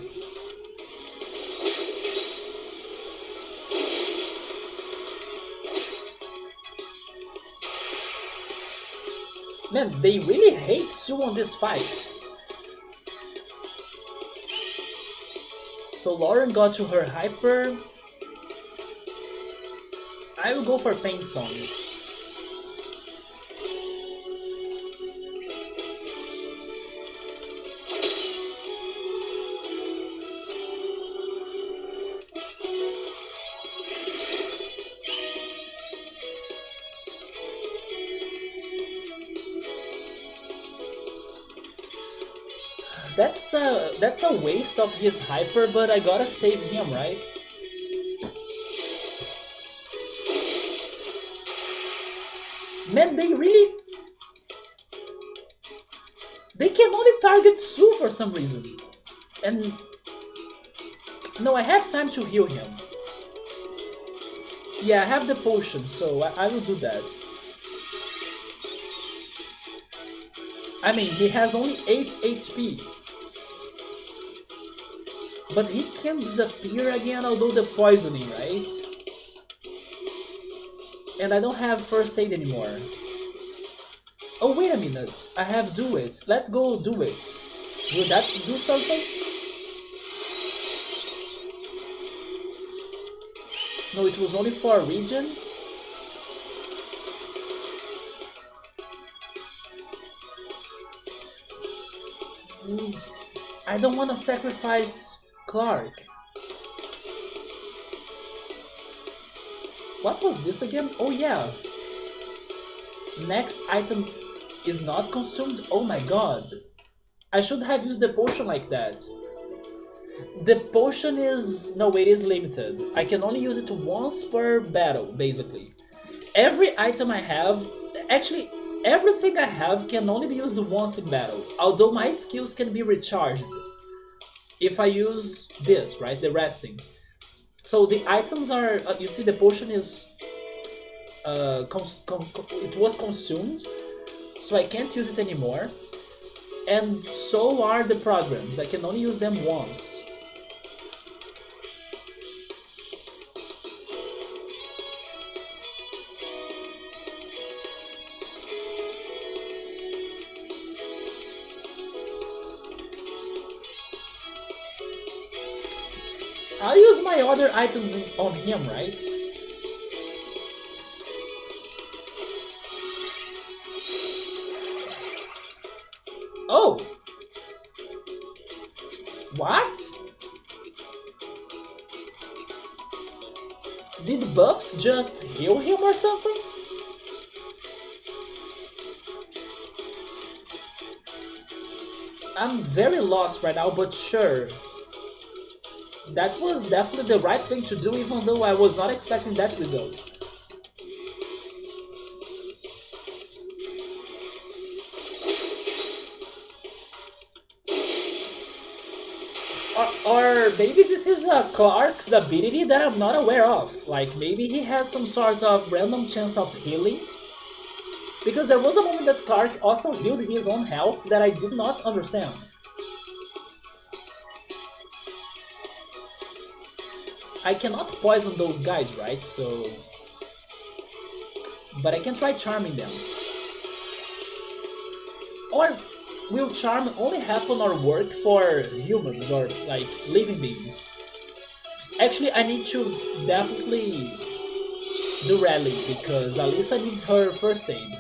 A: Man, they really hate Sue on this fight. So Lauren got to her hyper. I will go for Pain Song. That's a waste of his hyper, but I gotta save him, right? Man, they can only target Sue for some reason. And no, I have time to heal him. Yeah, I have the potion, so I will do that. I mean, he has only 8 HP. But he can disappear again, although the poisoning, right? And I don't have first aid anymore. Oh, wait a minute. I have do it. Let's go do it. Will that do something? No, it was only for a region. I don't want to sacrifice Clark. What was this again? Oh yeah. Next item is not consumed. Oh my god. I should have used the potion like that. The potion is... no, it is limited. I can only use it once per battle, basically. Every item I have... actually, everything I have can only be used once in battle. Although my skills can be recharged if I use this, right? The resting. So the items are... you see the potion is... it was consumed, so I can't use it anymore. And so are the programs. I can only use them once. I'll use my other items on him, right? Oh! What? Did buffs just heal him or something? I'm very lost right now, but sure. That was definitely the right thing to do, even though I was not expecting that result. Or maybe this is Clark's ability that I'm not aware of. Like, maybe he has some sort of random chance of healing. Because there was a moment that Clark also healed his own health that I did not understand. I cannot poison those guys, right? So... but I can try charming them. Or will charm only happen or work for humans or like living beings? Actually, I need to definitely do rally because Alyssa needs her first aid.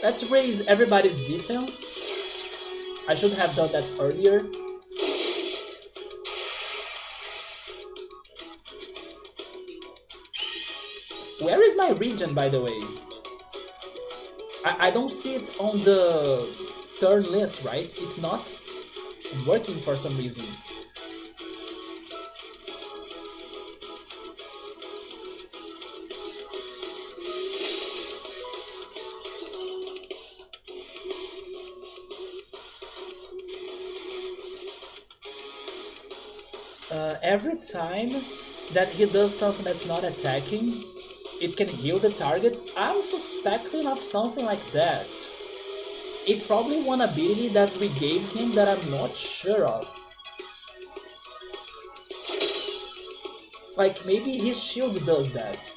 A: Let's raise everybody's defense. I should have done that earlier. Where is my region, by the way? I don't see it on the turn list, right? It's not working for some reason. Every time that he does something that's not attacking, it can heal the target. I'm suspecting of something like that. It's probably one ability that we gave him that I'm not sure of. Like, maybe his shield does that.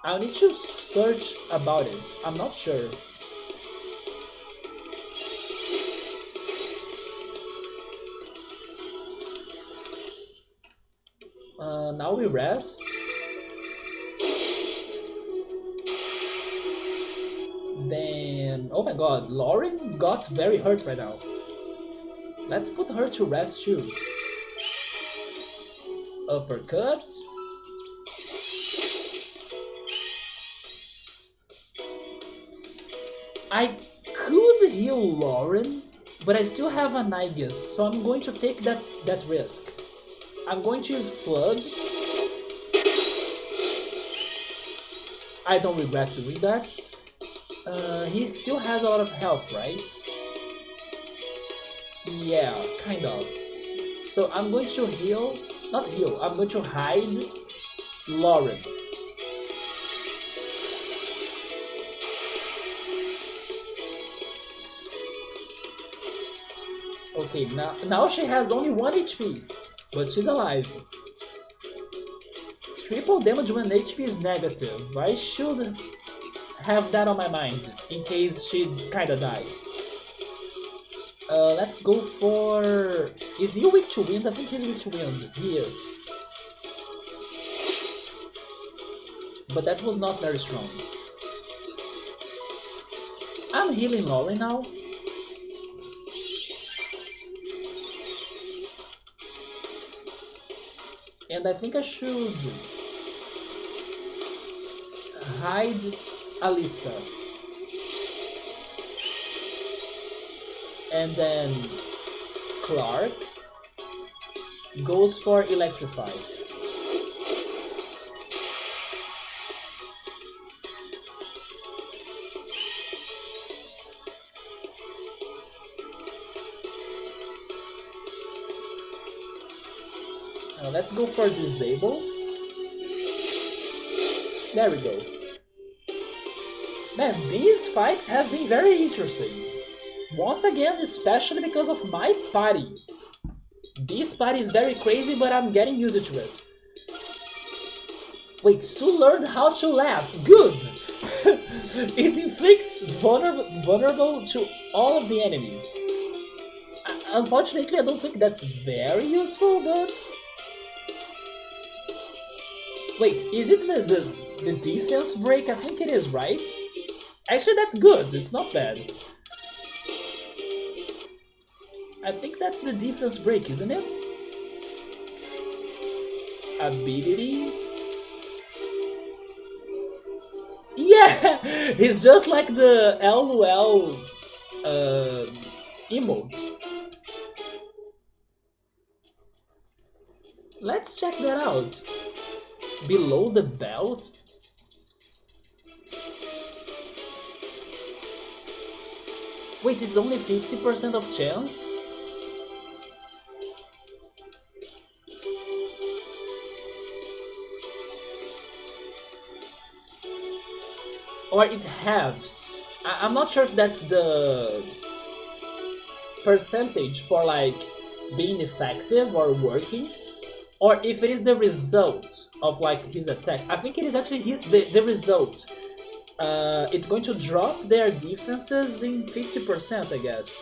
A: I'll need to search about it. I'm not sure. Now we rest. Then, oh my god, Lauren got very hurt right now. Let's put her to rest too. Uppercut. I could heal Lauren, but I still have an Aegis, so I'm going to take that risk. I'm going to use Flood. I don't regret doing that. He still has a lot of health, right? Yeah, kind of. So I'm going to heal, not heal, I'm going to hide Lauren. Okay, now she has only 1 HP, but she's alive. Triple damage when HP is negative. I should have that on my mind in case she kinda dies. Let's go for... Is he weak to wind? I think he's weak to wind. He is. But that was not very strong. I'm healing Lauren now. And I think I should hide Alyssa. And then Clark goes for Electrify. Now let's go for Disable. There we go. Man, these fights have been very interesting. Once again, especially because of my party. This party is very crazy, but I'm getting used to it. Wait, Sue learned how to laugh. Good! It inflicts vulnerable to all of the enemies. Unfortunately, I don't think that's very useful, but... Wait, is it the defense break? I think it is, right? Actually, that's good. It's not bad. I think that's the defense break, isn't it? Abilities. Yeah! It's just like the LOL emote. Let's check that out. Below the belt? Wait, it's only 50% of chance? Or it halves. I'm not sure if that's the percentage for like being effective or working, or if it is the result of like his attack. I think it is actually the result. It's going to drop their defenses in 50%, I guess.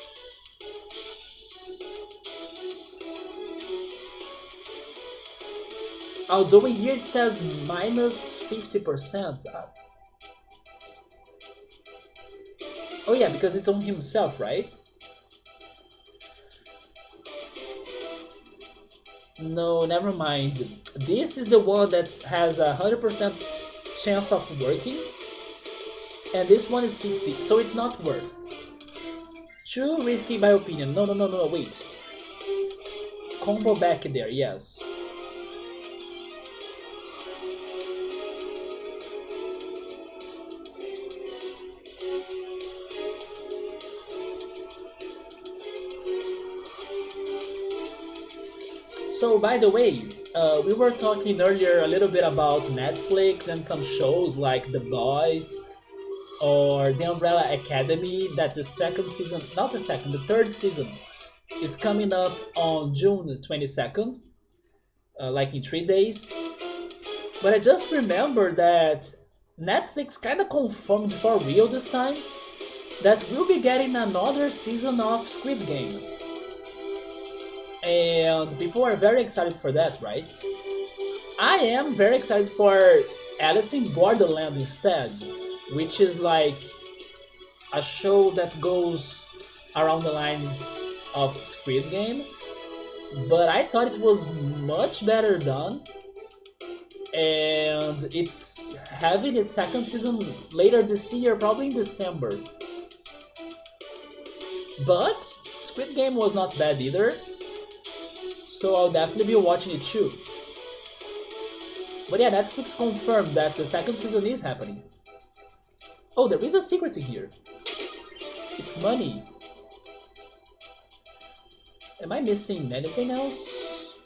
A: Although in here it says minus 50%. Oh yeah, because it's on himself, right? No, never mind. This is the one that has 100% chance of working, and this one is 50, so it's not worth. Too risky, my opinion. No, no, no, no, wait. Combo back there, yes. So, by the way, we were talking earlier a little bit about Netflix and some shows like The Boys or The Umbrella Academy that the second season, not the second, the third season is coming up on June 22nd, like in 3 days. But I just remember that Netflix kind of confirmed for real this time that we'll be getting another season of Squid Game. And people are very excited for that, right? I am very excited for Alice in Borderland instead, which is like a show that goes around the lines of Squid Game, but I thought it was much better done, and it's having its second season later this year, probably in December. But Squid Game was not bad either, so I'll definitely be watching it too. But yeah, Netflix confirmed that the second season is happening. Oh, there is a secret here. It's money. Am I missing anything else?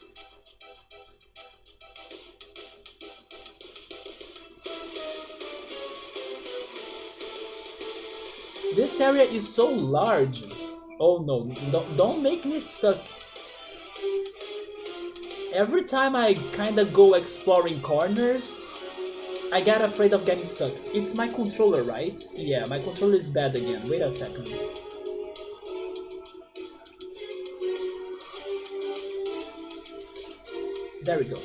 A: This area is so large. Oh no, don't make me stuck. Every time I kinda go exploring corners, I get afraid of getting stuck. It's my controller, right? Yeah, my controller is bad again. Wait a second. There we go.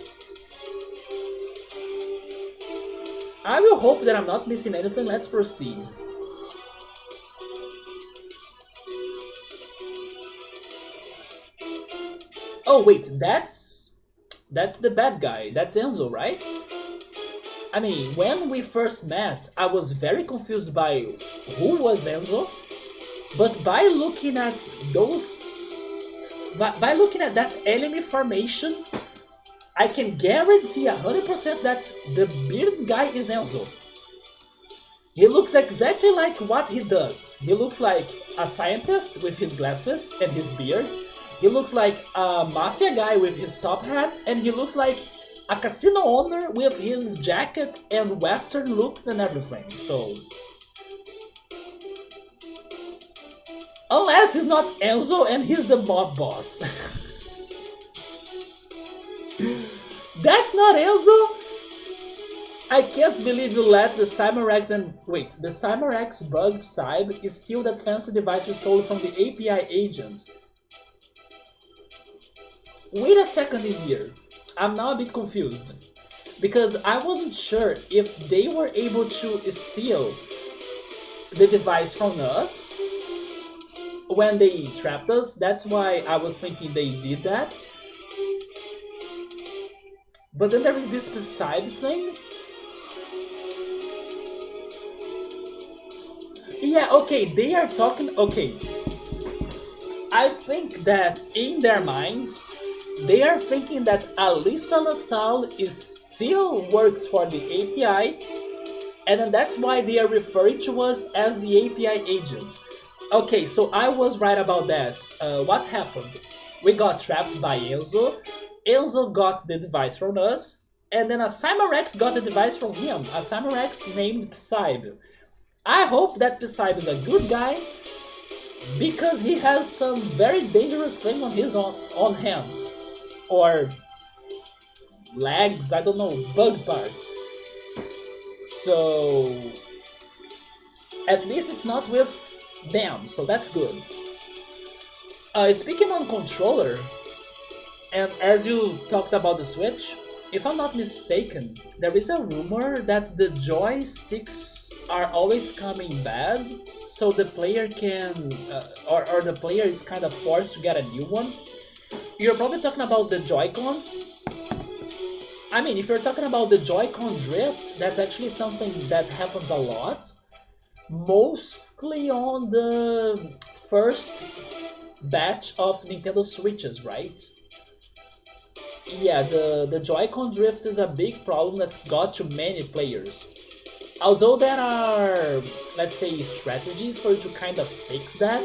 A: I will hope that I'm not missing anything. Let's proceed. Oh wait, that's the bad guy. That's Enzo, right? I mean, when we first met, I was very confused by who was Enzo, but by looking at by looking at that enemy formation, I can guarantee 100% that the beard guy is Enzo. He looks exactly like what he does. He looks like a scientist with his glasses and his beard. He looks like a mafia guy with his top hat, and he looks like a casino owner with his jacket and western looks and everything. So, unless he's not Enzo and he's the mob boss. That's not Enzo? I can't believe you let the Cymerex and... Wait, the Cymerex bug Cybe is still that fancy device we stole from the API agent. Wait a second here. I'm now a bit confused. Because I wasn't sure if they were able to steal the device from us when they trapped us. That's why I was thinking they did that. But then there is this Psybe thing. Yeah, okay, they are talking... Okay. I think that in their minds, they are thinking that Alissa LaSalle still works for the API, and then that's why they are referring to us as the API agent. Okay, so I was right about that. What happened? We got trapped by Enzo. Enzo got the device from us, and then a Cymerex got the device from him. A Cymerex named Psybe. I hope that Psybe is a good guy, because he has some very dangerous thing on his own hands. Or legs, I don't know, bug parts. So at least it's not with them, so that's good. Speaking on controller, and as you talked about the Switch, If I'm not mistaken, there is a rumor that the joysticks are always coming bad, so the player can, or the player is kind of forced to get a new one. You're probably talking about the Joy-Cons. I mean, if you're talking about the Joy-Con drift, that's actually something that happens a lot. Mostly on the first batch of Nintendo Switches, right? Yeah, the Joy-Con drift is a big problem that got to many players. Although there are, let's say, strategies for you to kind of fix that,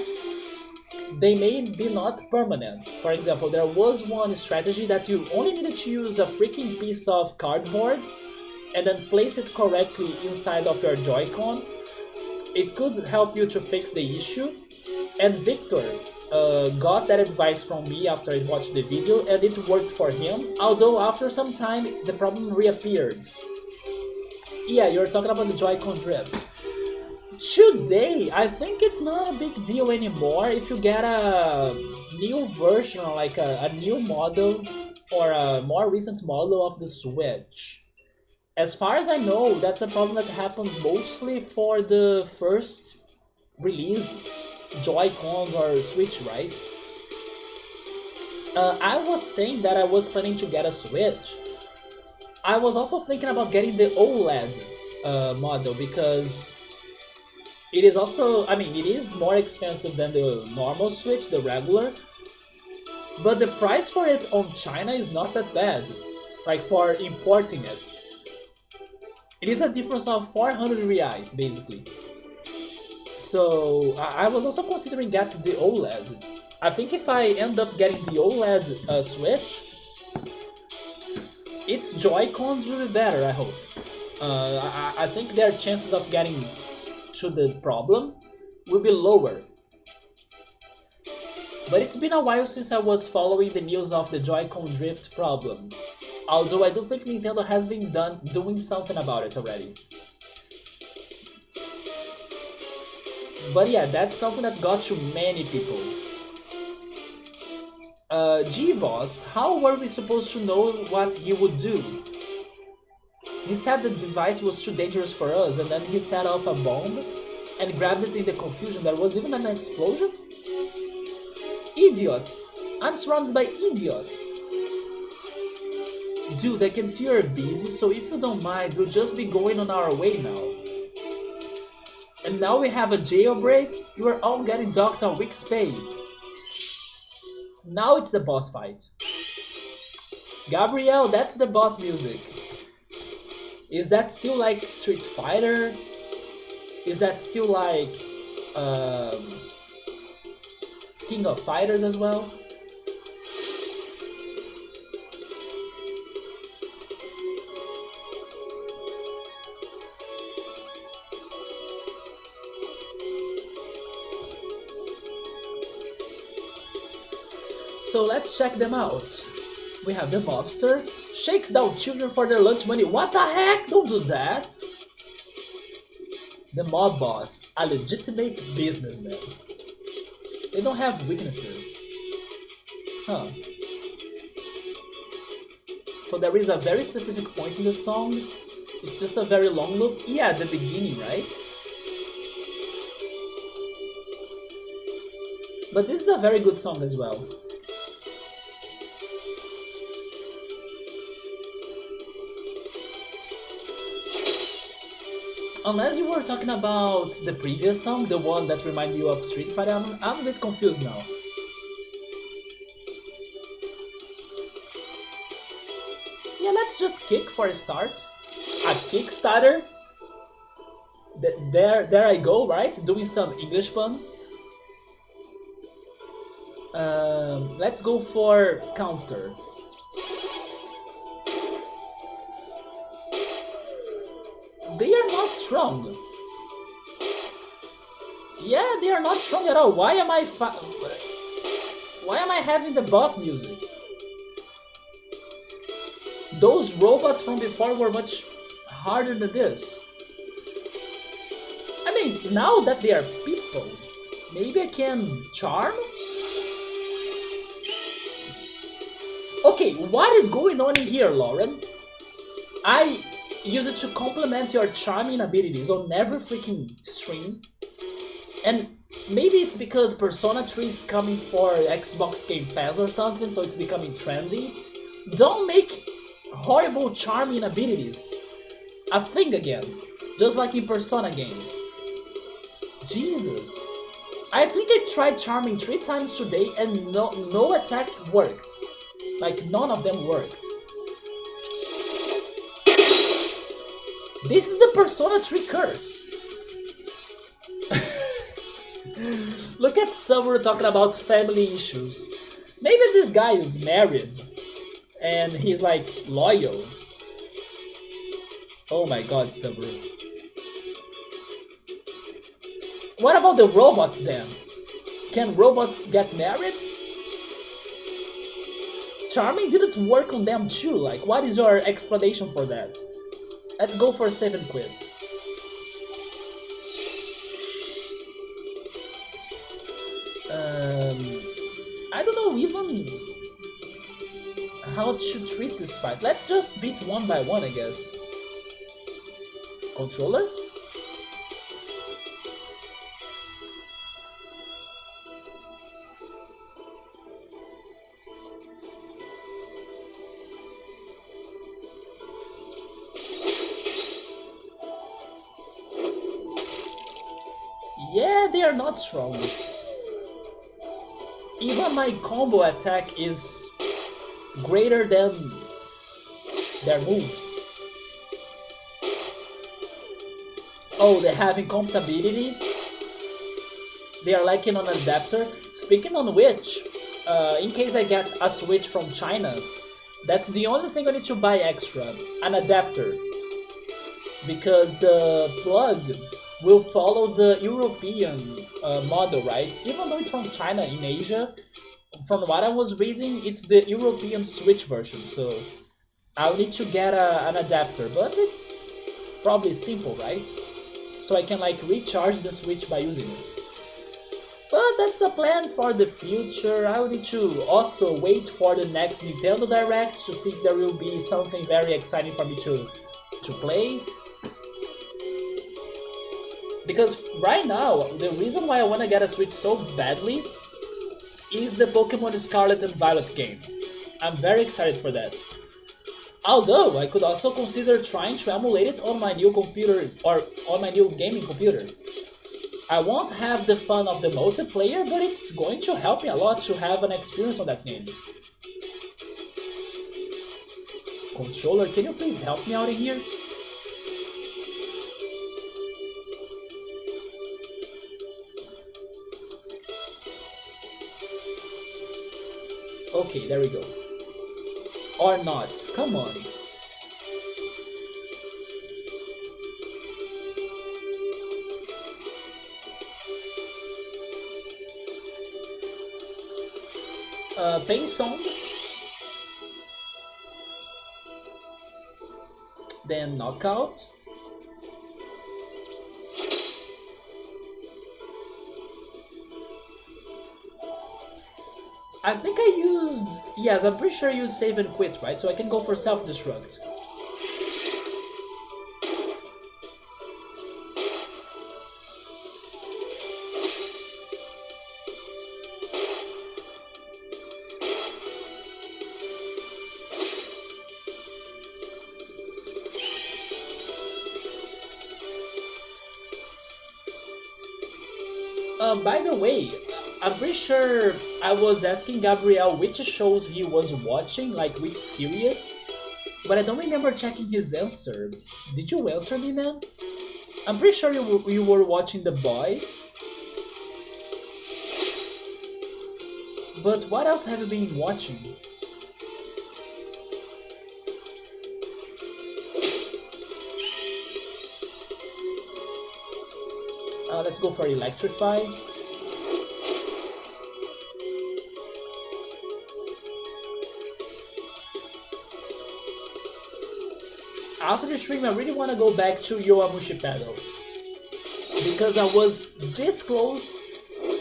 A: they may be not permanent. For example, there was one strategy that you only needed to use a freaking piece of cardboard and then place it correctly inside of your Joy-Con. It could help you to fix the issue, and Victor got that advice from me after I watched the video, and it worked for him, although after some time the problem reappeared. Yeah, you're talking about the Joy-Con drift. Today, I think it's not a big deal anymore if you get a new version, or like a new model, or a more recent model of the Switch. As far as I know, that's a problem that happens mostly for the first released Joy-Cons or Switch, right? I was saying that I was planning to get a Switch. I was also thinking about getting the OLED model because it is also, I mean, it is more expensive than the normal Switch, the regular, but the price for it on China is not that bad, like for importing it. It is a difference of 400 reais, basically. So I was also considering getting the OLED. I think if I end up getting the OLED Switch, its Joy-Cons will be better, I hope. I think their chances of getting to the problem will be lower. But it's been a while since I was following the news of the Joy-Con drift problem. Although I do think Nintendo has been doing something about it already. But yeah, that's something that got to many people. G-Boss, how were we supposed to know what he would do? He said the device was too dangerous for us, and then he set off a bomb and grabbed it in the confusion. There was even an explosion? Idiots! I'm surrounded by idiots! Dude, I can see you're busy, so if you don't mind, we'll just be going on our way now. And now we have a jailbreak? You are all getting docked a week's pay. Now it's the boss fight. Gabrielle, that's the boss music. Is that still like Street Fighter? Is that still like King of Fighters as well? So let's check them out. We have the mobster, shakes down children for their lunch money. What the heck? Don't do that! The mob boss, a legitimate businessman. They don't have weaknesses. Huh. So there is a very specific point in the song. It's just a very long loop. Yeah, at the beginning, right? But this is a very good song as well. Unless you were talking about the previous song, the one that reminded you of Street Fighter, I'm a bit confused now. Yeah, let's just kick for a start. A Kickstarter. There I go, right? Doing some English puns. Let's go for counter. They are not strong. Yeah, they are not strong at all. Why am I having the boss music? Those robots from before were much harder than this. I mean, now that they are people, maybe I can charm? Okay, what is going on in here, Lauren? I use it to complement your charming abilities on every freaking stream. And maybe it's because Persona 3 is coming for Xbox Game Pass or something, so it's becoming trendy. Don't make horrible charming abilities a thing again, just like in Persona games. Jesus. I think I tried charming 3 times today and no attack worked. Like, none of them worked. This is the Persona 3 curse. Look at someone talking about family issues. Maybe this guy is married and he's like loyal. Oh my god, Saburo. What about the robots then? Can robots get married? Charming didn't work on them too, like what is your explanation for that? Let's go for 7 quid. I don't know even how to treat this fight. Let's just beat one by one, I guess. Controller? Yeah, they are not strong. Even my combo attack is greater than their moves. Oh, they have incompatibility. They are lacking on adapter. Speaking on which, in case I get a Switch from China, that's the only thing I need to buy extra, an adapter. Because the plug will follow the European model, right? Even though it's from China in Asia, from what I was reading, it's the European Switch version, so I'll need to get an adapter, but it's probably simple, right? So I can like recharge the Switch by using it. But that's a plan for the future. I will need to also wait for the next Nintendo Direct to see if there will be something very exciting for me to play. Because right now, the reason why I want to get a Switch so badly is the Pokemon Scarlet and Violet game. I'm very excited for that. Although, I could also consider trying to emulate it on my new computer, or on my new gaming computer. I won't have the fun of the multiplayer, but it's going to help me a lot to have an experience on that game. Controller, can you please help me out in here? Okay, there we go. Or not, come on. Pea Soup. Then Knockout. I think I used... Yes, I'm pretty sure I used save and quit, right? So I can go for self-destruct. By the way, I'm pretty sure I was asking Gabriel which shows he was watching, like which series, but I don't remember checking his answer. Did you answer me, man? I'm pretty sure you were watching The Boys. But what else have you been watching? Let's go for Electrify. After the stream, I really want to go back to Yowamushi Pedal, because I was this close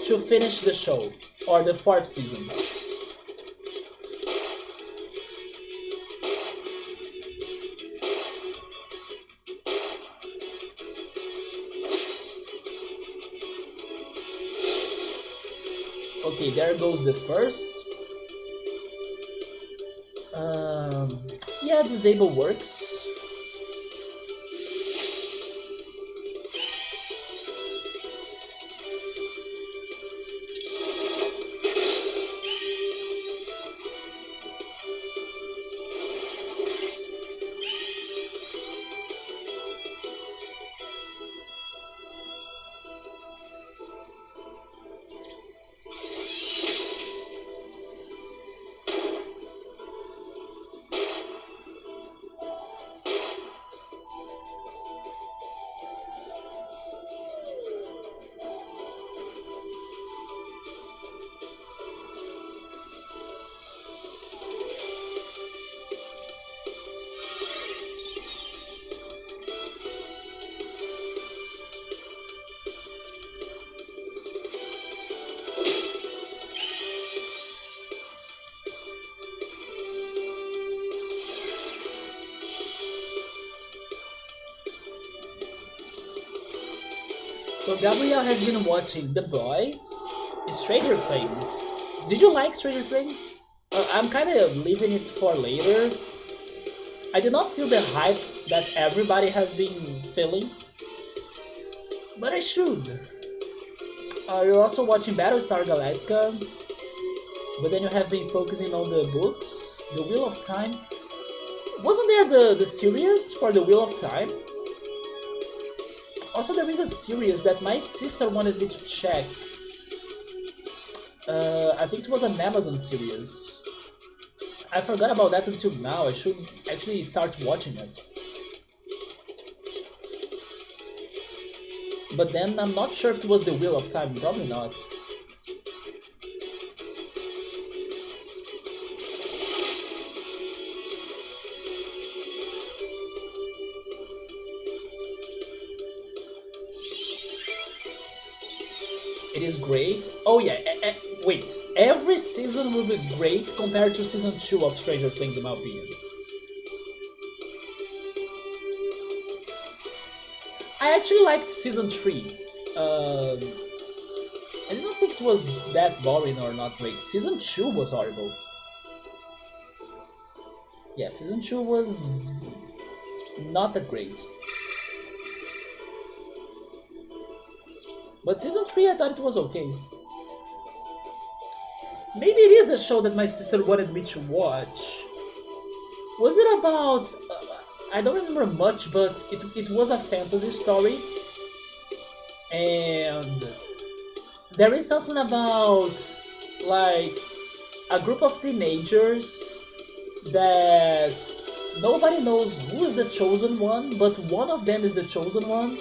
A: to finish the show, or the 4th season. Okay, there goes the first. Yeah, disable works. So Gabriel has been watching The Boys, Stranger Things. Did you like Stranger Things? I'm kind of leaving it for later. I did not feel the hype that everybody has been feeling, but I should. You're also watching Battlestar Galactica, but then you have been focusing on the books, The Wheel of Time. Wasn't there the series for The Wheel of Time? Also, there is a series that my sister wanted me to check. I think it was an Amazon series. I forgot about that until now. I should actually start watching it. But then I'm not sure if it was The Wheel of Time. Probably not. It is great. Oh yeah, wait. Every season will be great compared to season 2 of Stranger Things, in my opinion. I actually liked season 3. I don't think it was that boring or not great. Season 2 was horrible. Yeah, season 2 was not that great. But season 3 I thought it was okay. Maybe it is the show that my sister wanted me to watch. Was it about... I don't remember much, but it was a fantasy story. And there is something about, like, a group of teenagers that nobody knows who's the chosen one, but one of them is the chosen one.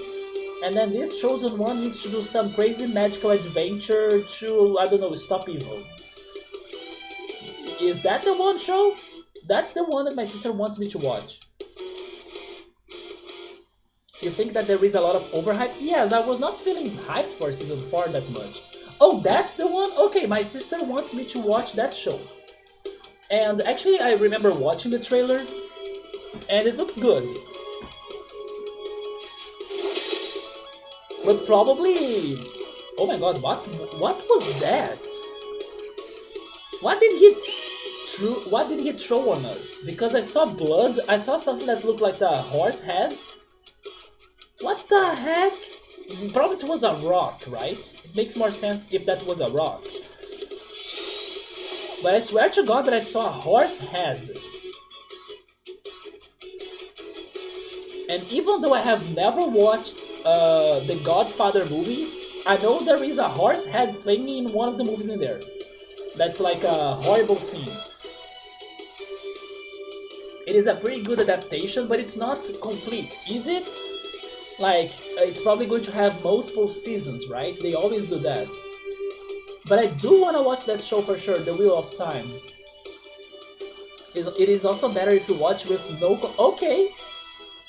A: And then this chosen one needs to do some crazy magical adventure to, I don't know, stop evil. Is that the one show? That's the one that my sister wants me to watch. You think that there is a lot of overhype? Yes, I was not feeling hyped for season 4 that much. Oh, that's the one? Okay, my sister wants me to watch that show. And actually, I remember watching the trailer, and it looked good. But probably... Oh my god, what was that? What did he throw on us? Because I saw blood, I saw something that looked like a horse head. What the heck? Probably it was a rock, right? It makes more sense if that was a rock. But I swear to god that I saw a horse head. And even though I have never watched the Godfather movies, I know there is a horse head thing in one of the movies in there. That's like a horrible scene. It is a pretty good adaptation, but it's not complete, is it? Like, it's probably going to have multiple seasons, right? They always do that. But I do want to watch that show for sure, The Wheel of Time. It is also better if you watch with no... Okay!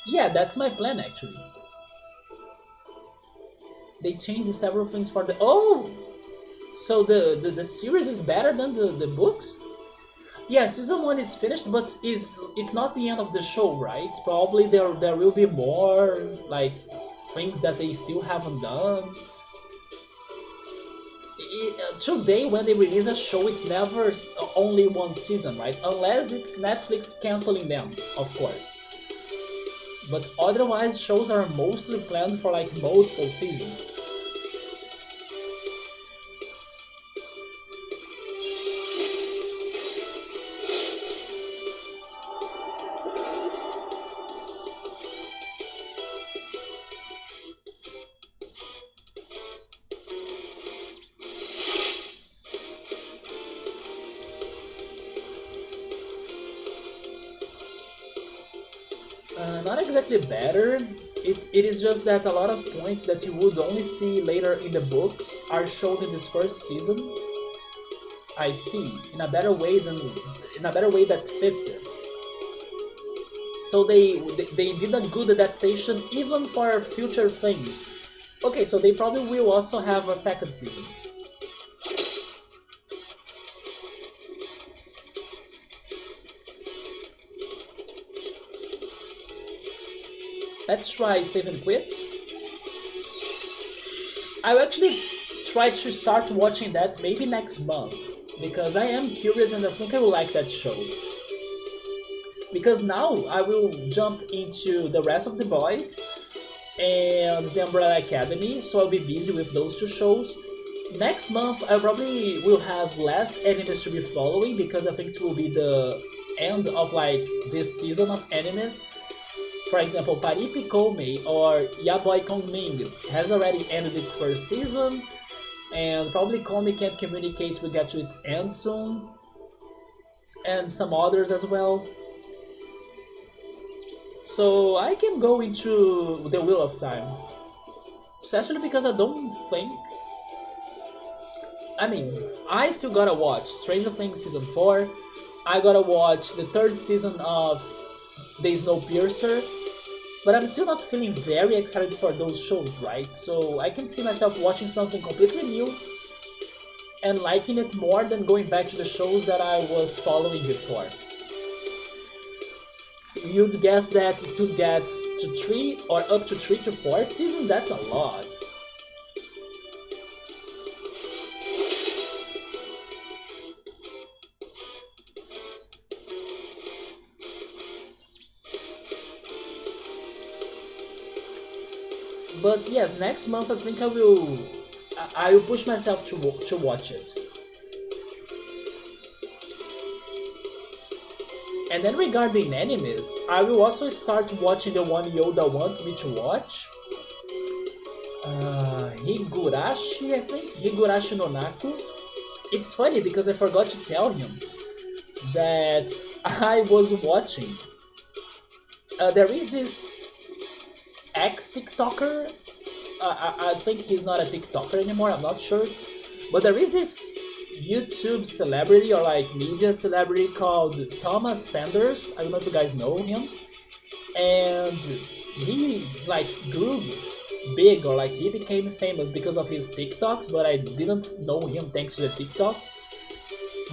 A: Yeah, that's my plan, actually. They changed several things for the... Oh! So the series is better than the books? Yeah, season 1 is finished, but it's not the end of the show, right? Probably there will be more, like, things that they still haven't done. Today, when they release a show, it's never only one season, right? Unless it's Netflix canceling them, of course. But otherwise, shows are mostly planned for like multiple seasons. Not exactly better. It is just that a lot of points that you would only see later in the books are shown in this first season. I see in a better way that fits it. So they did a good adaptation even for future things. Okay, so they probably will also have a second season. Let's try save and quit. I'll actually try to start watching that maybe next month, because I am curious and I think I will like that show. Because now I will jump into the rest of the boys and the Umbrella Academy, so I'll be busy with those two shows. Next month I probably will have less animes to be following, because I think it will be the end of like this season of animes. For example, Paripi Koumei or Yaboy Kongming has already ended its first season, and probably Komi Can't Communicate will get to its end soon, and some others as well. So I can go into the Wheel of Time, especially because I don't think... I mean, I still gotta watch Stranger Things Season 4, I gotta watch the third season of The Snowpiercer, but I'm still not feeling very excited for those shows, right? So I can see myself watching something completely new and liking it more than going back to the shows that I was following before. You'd guess that to get to 3 or up to 3 to 4 seasons, that's a lot. But yes, next month I think I will push myself to watch it. And then regarding animes, I will also start watching the one Yoda wants me to watch. Higurashi, I think? Higurashi no Naku. It's funny because I forgot to tell him that I was watching. There is this ex-TikToker. I think he's not a TikToker anymore, I'm not sure. But there is this YouTube celebrity or like media celebrity called Thomas Sanders. I don't know if you guys know him. And he like grew big, or like he became famous because of his TikToks, but I didn't know him thanks to the TikToks.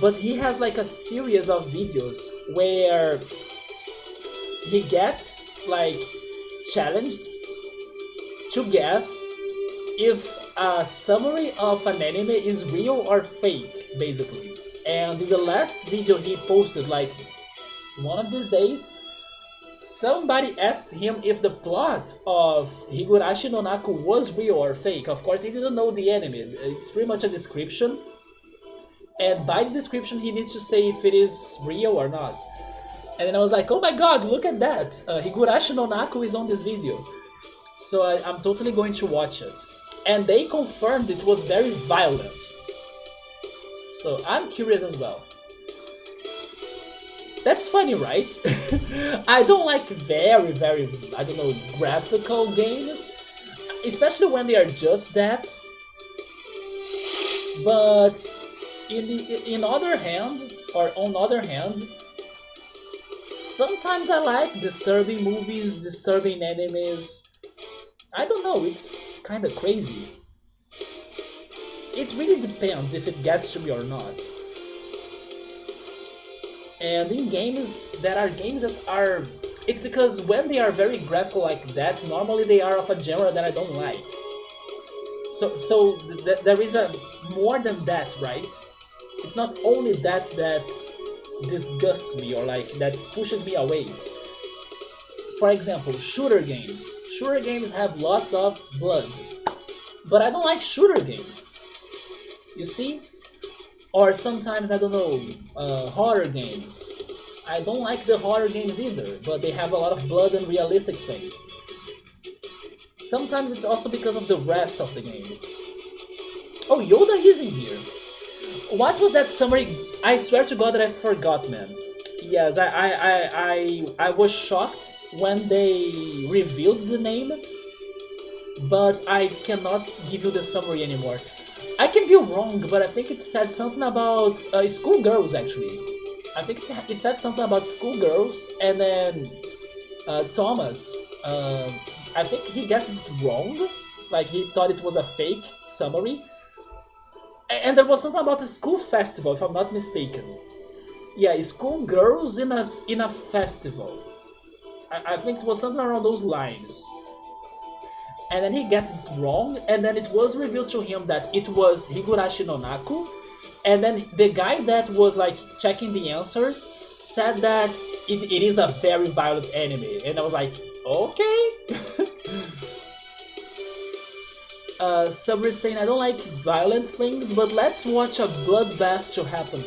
A: But he has like a series of videos where he gets like challenged to guess if a summary of an anime is real or fake, basically. And in the last video he posted, like one of these days, somebody asked him if the plot of Higurashi no Naku was real or fake. Of course, he didn't know the anime. It's pretty much a description. And by the description, he needs to say if it is real or not. And then I was like, oh my god, look at that! Higurashi no Naku is on this video. So I'm totally going to watch it. And they confirmed it was very violent. So I'm curious as well. That's funny, right? I don't like very, I don't know, graphical games. Especially when they are just that. But on other hand, sometimes I like disturbing movies, disturbing animes. I don't know, it's kinda crazy. It really depends if it gets to me or not. And in games, there are games that are... It's because when they are very graphical like that, normally they are of a genre that I don't like. There is a more than that, right? It's not only that disgusts me or like that pushes me away. For example, shooter games. Shooter games have lots of blood, but I don't like shooter games. You see? Or sometimes I don't know, horror games. I don't like the horror games either, but they have a lot of blood and realistic things. Sometimes it's also because of the rest of the game. Oh, Yoda is in here. What was that summary? I swear to God that I forgot, man. Yes, I was shocked when they revealed the name, but I cannot give you the summary anymore. I can be wrong, but I think it said something about schoolgirls, actually. I think it said something about schoolgirls, and then Thomas, I think he guessed it wrong, like he thought it was a fake summary. And there was something about a school festival, if I'm not mistaken. Yeah, schoolgirls in a festival. I think it was something around those lines. And then he guessed it wrong, and then it was revealed to him that it was Higurashi no Naku, and then the guy that was like checking the answers said that it is a very violent anime, and I was like, okay. Summer is saying I don't like violent things, but let's watch a bloodbath to happen.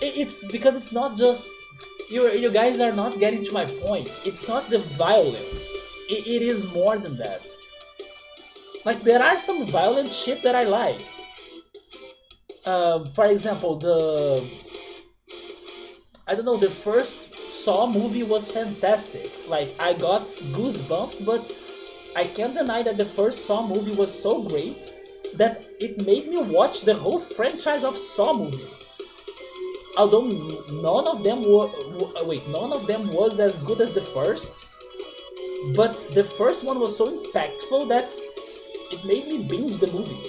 A: It's because it's not just you guys are not getting to my point. It's not the violence. It is more than that. Like, there are some violent shit that I like. For example, I don't know, the first Saw movie was fantastic. Like, I got goosebumps, but I can't deny that the first Saw movie was so great that it made me watch the whole franchise of Saw movies. Although none of them was as good as the first, but the first one was so impactful that it made me binge the movies.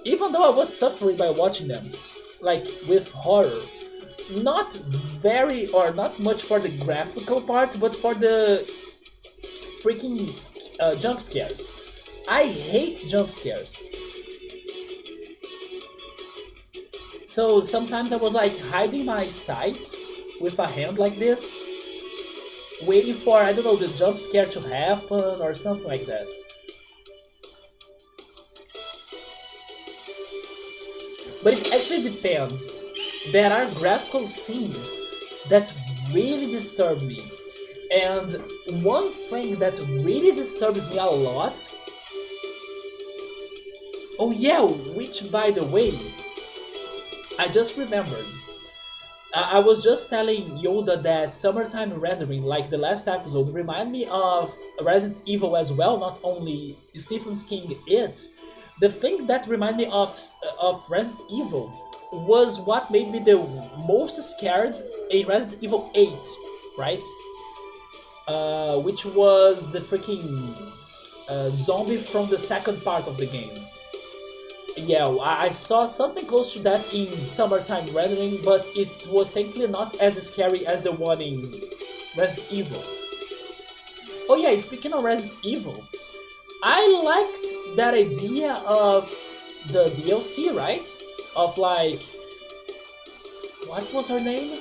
A: Even though I was suffering by watching them, like with horror. Not very, or not much for the graphical part, but for the freaking jump scares. I hate jump scares. So sometimes I was like hiding my sight with a hand like this, waiting for, I don't know, the jump scare to happen or something like that. But it actually depends. There are graphical scenes that really disturb me. And one thing that really disturbs me a lot... Oh yeah, which by the way, I just remembered. I was just telling Yoda that summertime rendering, like the last episode, remind me of Resident Evil as well, not only Stephen King It. The thing that reminded me of Resident Evil was what made me the most scared in Resident Evil 8, right? Which was the freaking zombie from the second part of the game. Yeah, I saw something close to that in summertime rendering, but it was thankfully not as scary as the one in Resident Evil. Oh yeah, speaking of Resident Evil, I liked that idea of the DLC, right? Of like... What was her name?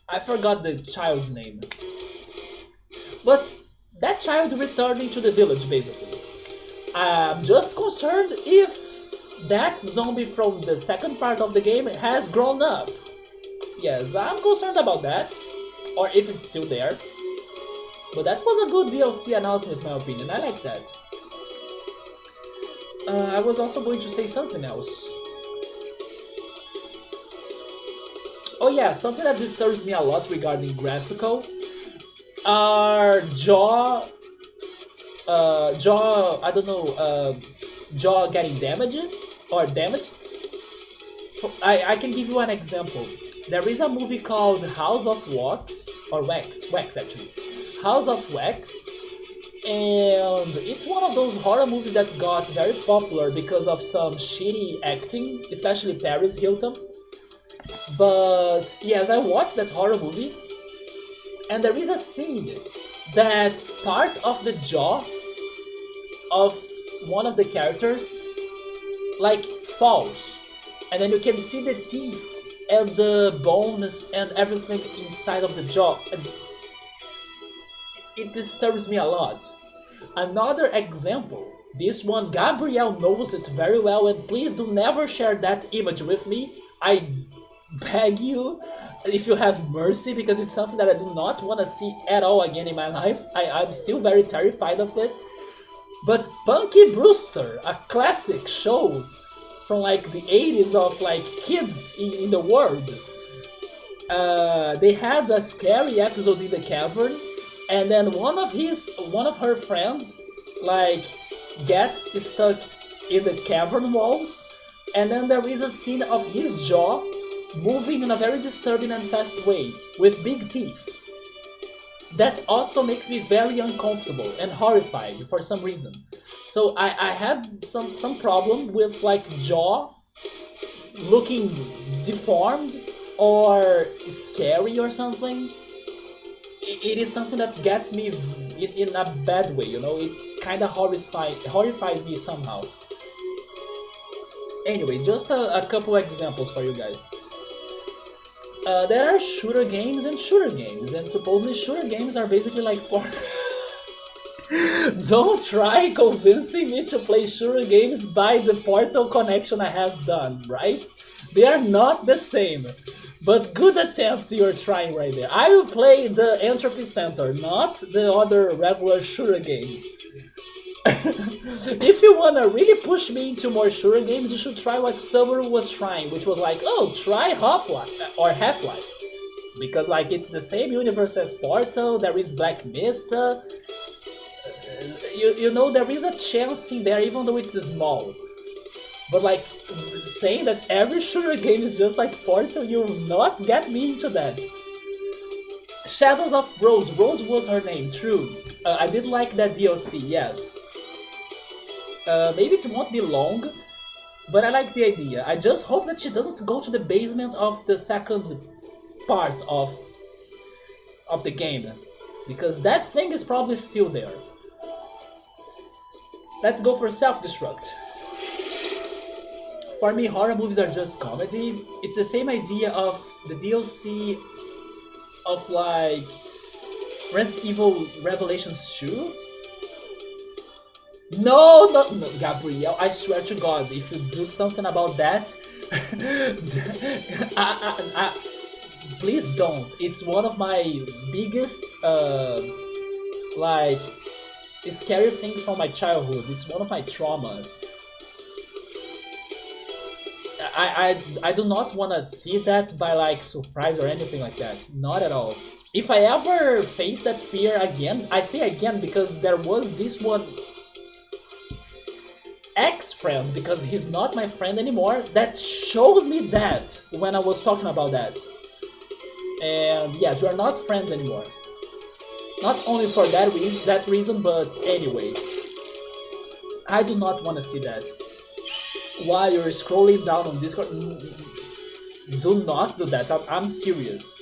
A: I forgot the child's name. But that child returning to the village, basically. I'm just concerned if that zombie from the second part of the game has grown up. Yes, I'm concerned about that. Or if it's still there. But that was a good DLC announcement, in my opinion. I like that. I was also going to say something else. Oh yeah, something that disturbs me a lot regarding graphical are jaw, I don't know, jaw getting damaged or damaged. I can give you an example. There is a movie called House of Wax, or Wax actually. House of Wax, and it's one of those horror movies that got very popular because of some shitty acting, especially Paris Hilton. But yes, I watched that horror movie, and there is a scene that part of the jaw of one of the characters like falls, and then you can see the teeth and the bones and everything inside of the jaw, and it disturbs me a lot. Another example, this one Gabrielle knows it very well, and please do never share that image with me. I beg you, if you have mercy, because it's something that I do not want to see at all again in my life. I'm still very terrified of it. But Punky Brewster, a classic show from like the 80s of like kids in the world, they had a scary episode in the cavern, and then one of her friends like gets stuck in the cavern walls, and then there is a scene of his jaw moving in a very disturbing and fast way with big teeth. That also makes me very uncomfortable and horrified for some reason. So I have some problem with like jaw looking deformed or scary or something. It is something that gets me in a bad way, you know. It kind of horrifies me somehow. Anyway, just a couple examples for you guys. There are shooter games, and supposedly shooter games are basically like porn. Don't try convincing me to play shooter games by the Portal connection I have done, right? They are not the same. But good attempt you're trying right there. I will play the Entropy Center, not the other regular shooter games. If you wanna really push me into more shooter games, you should try what Summer was trying, which was like, oh, try Half-Life. Because like it's the same universe as Portal, there is Black Mesa. You know, there is a chance in there even though it's small. But like, saying that every shooter game is just like Portal, you will not get me into that. Shadows of Rose. Rose was her name, true. I did like that DLC, yes. Maybe it won't be long, but I like the idea. I just hope that she doesn't go to the basement of the second part of the game, because that thing is probably still there. Let's go for Self-Destruct. For me, horror movies are just comedy. It's the same idea of the DLC of like Resident Evil Revelations 2. No, Gabrielle, I swear to God, if you do something about that, please don't. It's one of my biggest, like, scary things from my childhood. It's one of my traumas. I do not want to see that by, like, surprise or anything like that. Not at all. If I ever face that fear again, I say again because there was this one ex-friend, because he's not my friend anymore, that showed me that when I was talking about that. And yes, we are not friends anymore. Not only for that reason, but anyway. I do not want to see that. While you're scrolling down on Discord, do not do that. I'm serious.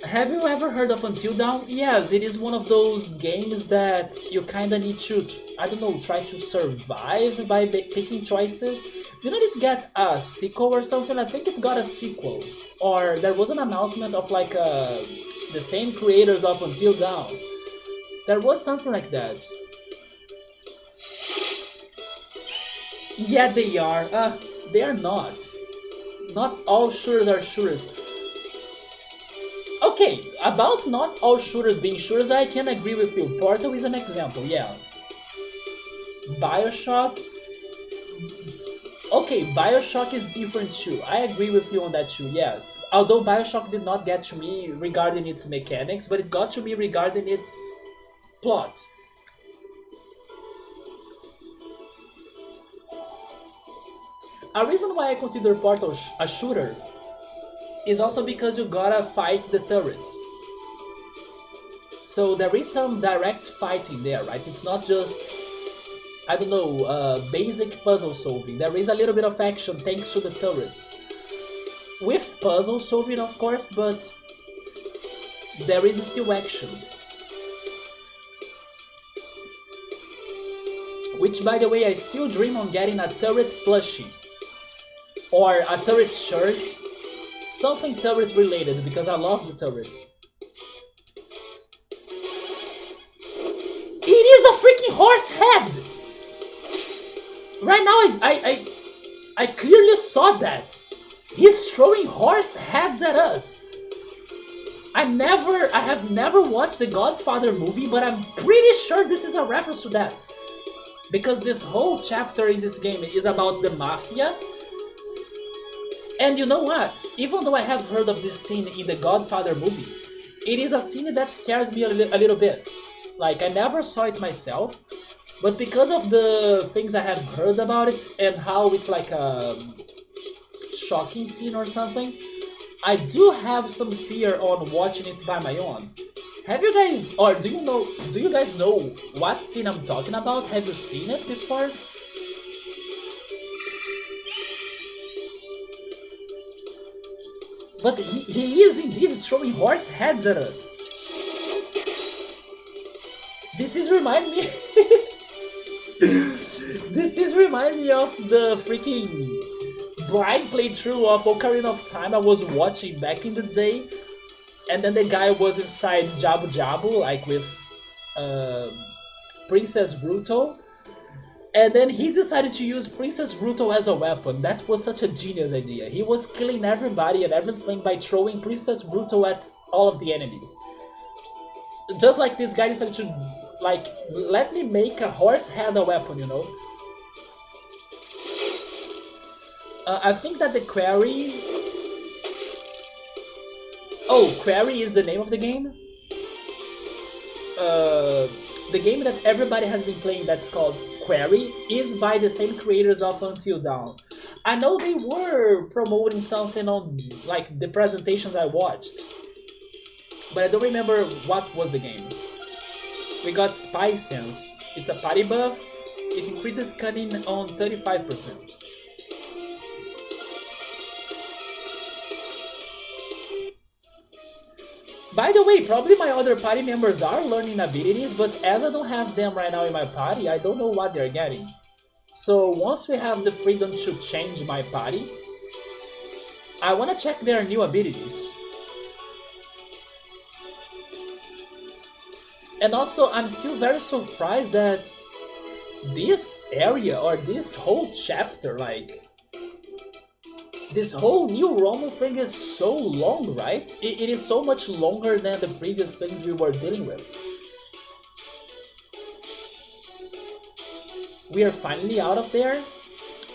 A: Have you ever heard of Until Dawn? Yes, it is one of those games that you kinda need to, I don't know, try to survive by picking choices. Didn't it get a sequel or something? I think it got a sequel. Or there was an announcement of like the same creators of Until Dawn. There was something like that. Yeah, they are. They are not. Not all shooters are shooters. Okay, about not all shooters being shooters, I can agree with you. Portal is an example, yeah. Bioshock... Okay, Bioshock is different too. I agree with you on that too, yes. Although Bioshock did not get to me regarding its mechanics, but it got to me regarding its plot. A reason why I consider Portal a shooter is also because you gotta fight the turrets. So there is some direct fighting there, right? It's not just, I don't know, basic puzzle solving. There is a little bit of action thanks to the turrets. With puzzle solving, of course, but there is still action. Which, by the way, I still dream on getting a turret plushie. Or a turret shirt. Something turret related, because I love the turrets. It is a freaking horse head! Right now I clearly saw that. He's throwing horse heads at us. I have never watched the Godfather movie, but I'm pretty sure this is a reference to that. Because this whole chapter in this game is about the mafia. And you know what? Even though I have heard of this scene in the Godfather movies, it is a scene that scares me a little bit. Like, I never saw it myself, but because of the things I have heard about it and how it's like a shocking scene or something, I do have some fear on watching it by my own. Have you guys, or do you guys know what scene I'm talking about? Have you seen it before? But he is indeed throwing horse heads at us. This is remind me This is remind me of the freaking blind playthrough of Ocarina of Time I was watching back in the day, and then the guy was inside Jabu Jabu, like with Princess Ruto, and then he decided to use Princess Ruto as a weapon. That was such a genius idea. He was killing everybody and everything by throwing Princess Ruto at all of the enemies. Just like this guy decided to, like, let me make a horse head a weapon, you know? I think that the Quarry... Oh, Quarry is the name of the game? The game that everybody has been playing that's called Quarry is by the same creators of Until Dawn. I know they were promoting something on, like, the presentations I watched, but I don't remember what was the game. We got Spy Sense. It's a party buff. It increases cunning on 35%. By the way, probably my other party members are learning abilities, but as I don't have them right now in my party, I don't know what they're getting. So once we have the freedom to change my party, I want to check their new abilities. And also, I'm still very surprised that this area, or this whole chapter, like, this whole new Rhomu thing is so long, right? It is so much longer than the previous things we were dealing with. We are finally out of there.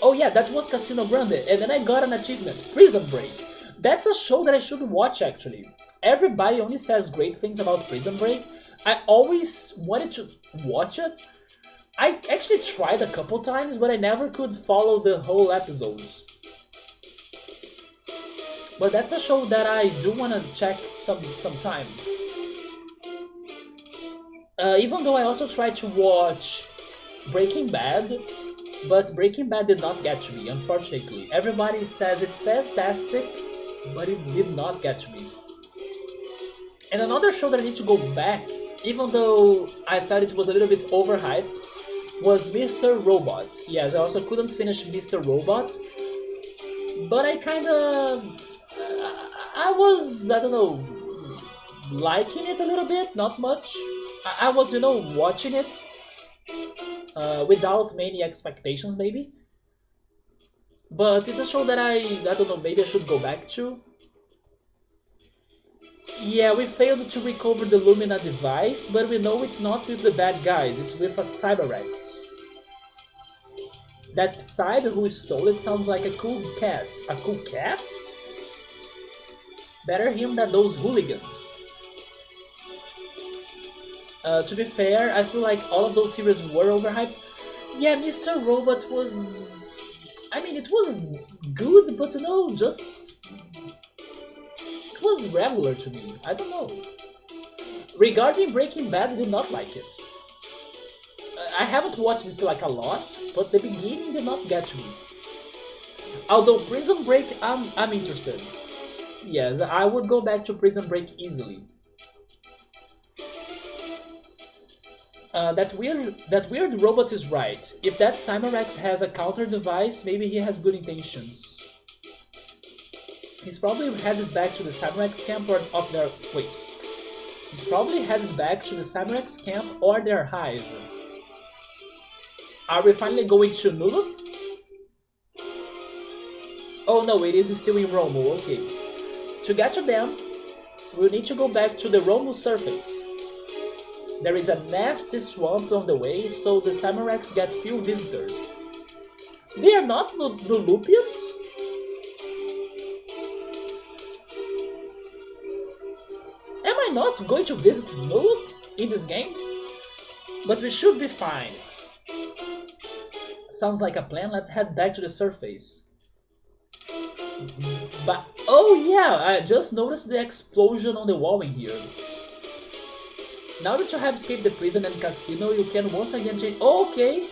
A: Oh yeah, that was Casino Grande, and then I got an achievement, Prison Break. That's a show that I should watch, actually. Everybody only says great things about Prison Break. I always wanted to watch it. I actually tried a couple times, but I never could follow the whole episodes. But that's a show that I do want to check sometime. Even though I also tried to watch Breaking Bad, but Breaking Bad did not get to me, unfortunately. Everybody says it's fantastic, but it did not get to me. And another show that I need to go back, even though I felt it was a little bit overhyped, was Mr. Robot. Yes, I also couldn't finish Mr. Robot, but I kinda... I was, I don't know, liking it a little bit, not much. I was, you know, watching it without many expectations, maybe. But it's a show that I don't know, maybe I should go back to. Yeah, we failed to recover the Lumina device, but we know it's not with the bad guys, it's with a Cyberrex. That Psybe who stole it sounds like a cool cat. A cool cat? Better him than those hooligans. To be fair, I feel like all of those series were overhyped. Yeah, Mr. Robot was... I mean, it was good, but you know, just... It was regular to me. I don't know. Regarding Breaking Bad, I did not like it. I haven't watched it like a lot, but the beginning did not get to me. Although Prison Break, I'm interested. Yes, I would go back to Prison Break easily. That weird robot is right. If that Cymarex has a counter device, maybe he has good intentions. He's probably headed back to the Cymarex camp or of their wait. He's probably headed back to the Cymarex camp or their hive. Are we finally going to Nulu? Oh no, it is still in Rhomu, okay. To get to them, we'll need to go back to the Rhomu surface. There is a nasty swamp on the way, so the Cymarex get few visitors. They are not Lulupians? Am I not going to visit Nulup in this game? But we should be fine. Sounds like a plan, let's head back to the surface. But oh yeah, I just noticed the explosion on the wall in here. Now that you have escaped the prison and casino, you can once again change. Oh, okay.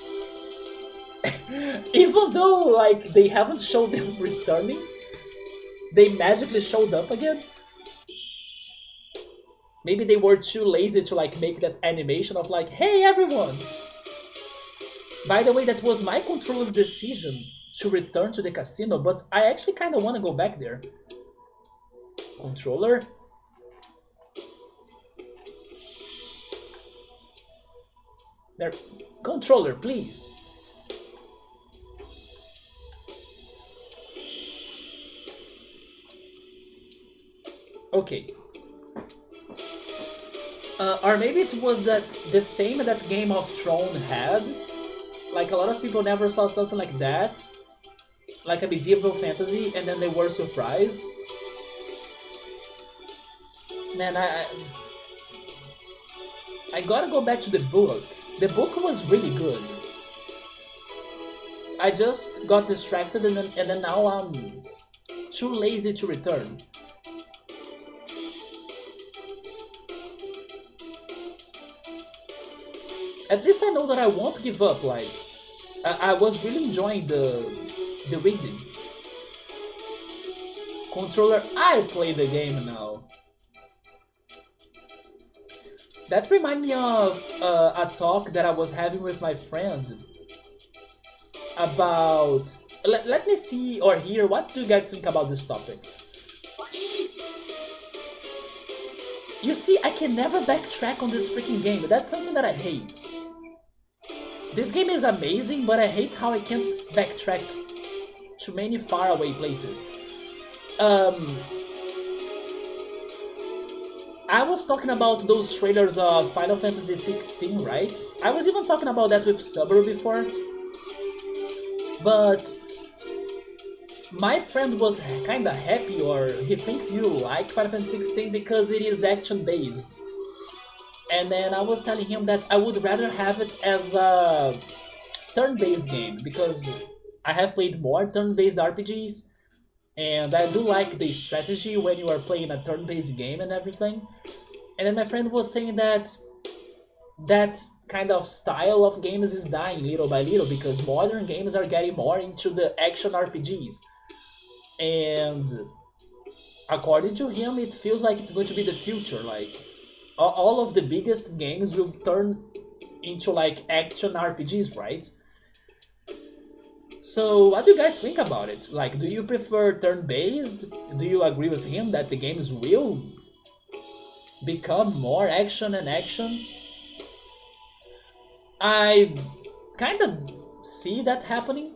A: Even though like they haven't showed them returning, they magically showed up again. Maybe they were too lazy to like make that animation of like, hey everyone. By the way, that was my controller's decision to return to the casino, but I actually kind of want to go back there. Controller? There. Controller, please. Okay. Or maybe it was the same that Game of Thrones had. Like a lot of people never saw something like that. Like a medieval fantasy, and then they were surprised. Man, I gotta go back to the book. The book was really good. I just got distracted and then now I'm too lazy to return. At least I know that I won't give up, like, I was really enjoying the reading. Controller, I play the game now. That reminds me of a talk that I was having with my friend about... Let me see or hear, what do you guys think about this topic? You see, I can never backtrack on this freaking game. That's something that I hate. This game is amazing, but I hate how I can't backtrack to many faraway places. I was talking about those trailers of Final Fantasy 16, right? I was even talking about that with Subaru before. But my friend was kinda happy, or he thinks you like Final Fantasy 16 because it is action-based. And then I was telling him that I would rather have it as a turn-based game, because I have played more turn-based RPGs, and I do like the strategy when you are playing a turn-based game and everything. And then my friend was saying that that kind of style of games is dying little by little, because modern games are getting more into the action RPGs. And according to him, it feels like it's going to be the future. Like, all of the biggest games will turn into like action RPGs, right? So what do you guys think about it? Like, do you prefer turn-based? Do you agree with him that the games will become more action and action? I kind of see that happening,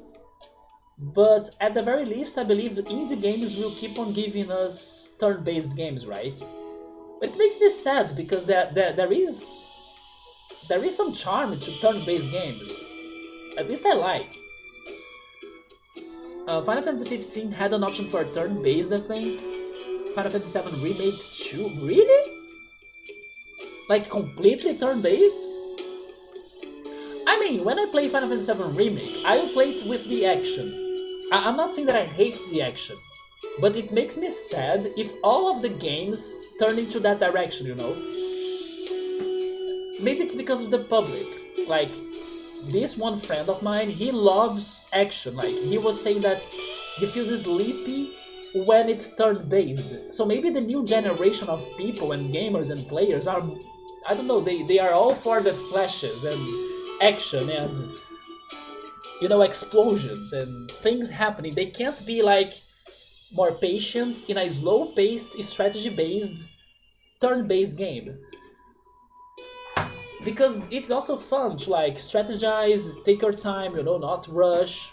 A: but at the very least I believe indie games will keep on giving us turn-based games, right? It makes me sad because there is some charm to turn-based games. At least I like. Final Fantasy 15 had an option for turn-based, I think. Final Fantasy 7 Remake 2, really? Like completely turn-based? I mean, when I play Final Fantasy 7 Remake, I will play it with the action. I'm not saying that I hate the action, but it makes me sad if all of the games turn into that direction, you know? Maybe it's because of the public. Like, this one friend of mine, he loves action. Like, he was saying that he feels sleepy when it's turn-based. So maybe the new generation of people and gamers and players are I don't know, they are all for the flashes and action and explosions and things happening. They can't be like more patient in a slow-paced, strategy-based, turn-based game. Because it's also fun to like strategize, take your time, not rush.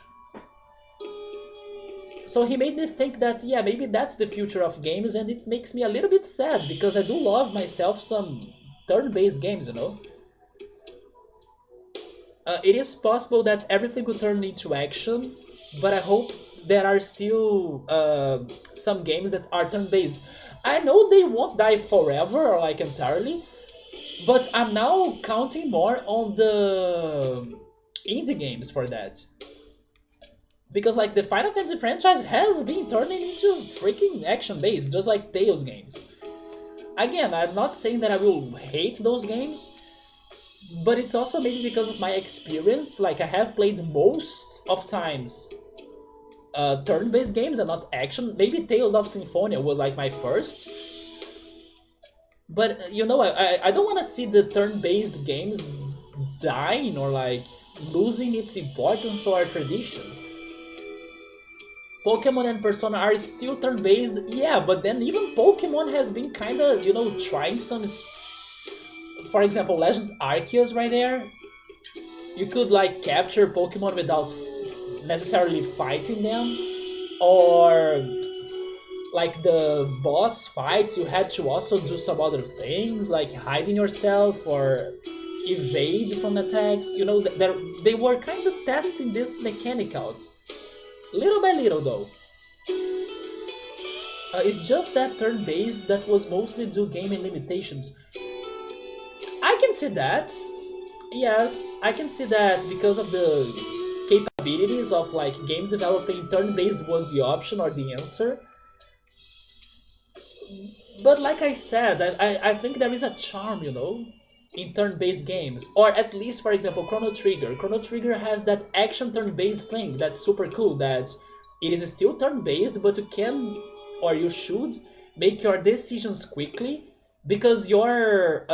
A: So he made me think that, yeah, maybe that's the future of games, and it makes me a little bit sad because I do love myself some turn-based games. It is possible that everything will turn into action, but I hope there are still some games that are turn-based. I know they won't die forever or like entirely, but I'm now counting more on the indie games for that. Because like the Final Fantasy franchise has been turning into freaking action-based, just like Tales games. Again, I'm not saying that I will hate those games, but it's also maybe because of my experience. Like I have played most of times turn-based games and not action. Maybe Tales of Symphonia was like my first, but I don't want to see the turn-based games dying or like losing its importance or tradition. Pokemon and Persona are still turn-based, yeah, but then even Pokemon has been kind of, trying some. For example, Legend Arceus right there, you could like capture Pokemon without necessarily fighting them, or like the boss fights, you had to also do some other things like hiding yourself or evade from attacks. They were kind of testing this mechanic out, little by little though. It's just that turn-based that was mostly due gaming limitations. I can see that. Yes, I can see that because of the capabilities of like game developing, turn-based was the option or the answer. But like I said, I think there is a charm, in turn-based games. Or at least, for example, Chrono Trigger. Chrono Trigger has that action turn-based thing that's super cool, that it is still turn-based, but you can, or you should, make your decisions quickly, because your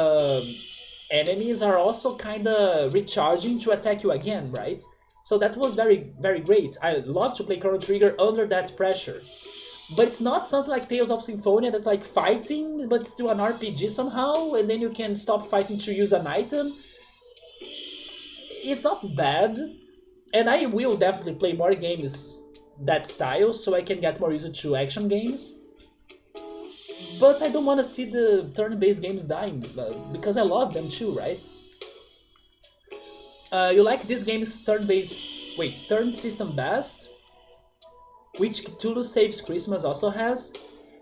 A: enemies are also kind of recharging to attack you again, right? So that was very, very great. I love to play Chrono Trigger under that pressure. But it's not something like Tales of Symphonia that's like fighting, but still an RPG somehow, and then you can stop fighting to use an item. It's not bad, and I will definitely play more games that style so I can get more used to action games. But I don't want to see the turn-based games dying, because I love them too, right? You like this game's turn-based... Wait, turn system best? Which Cthulhu Saves Christmas also has?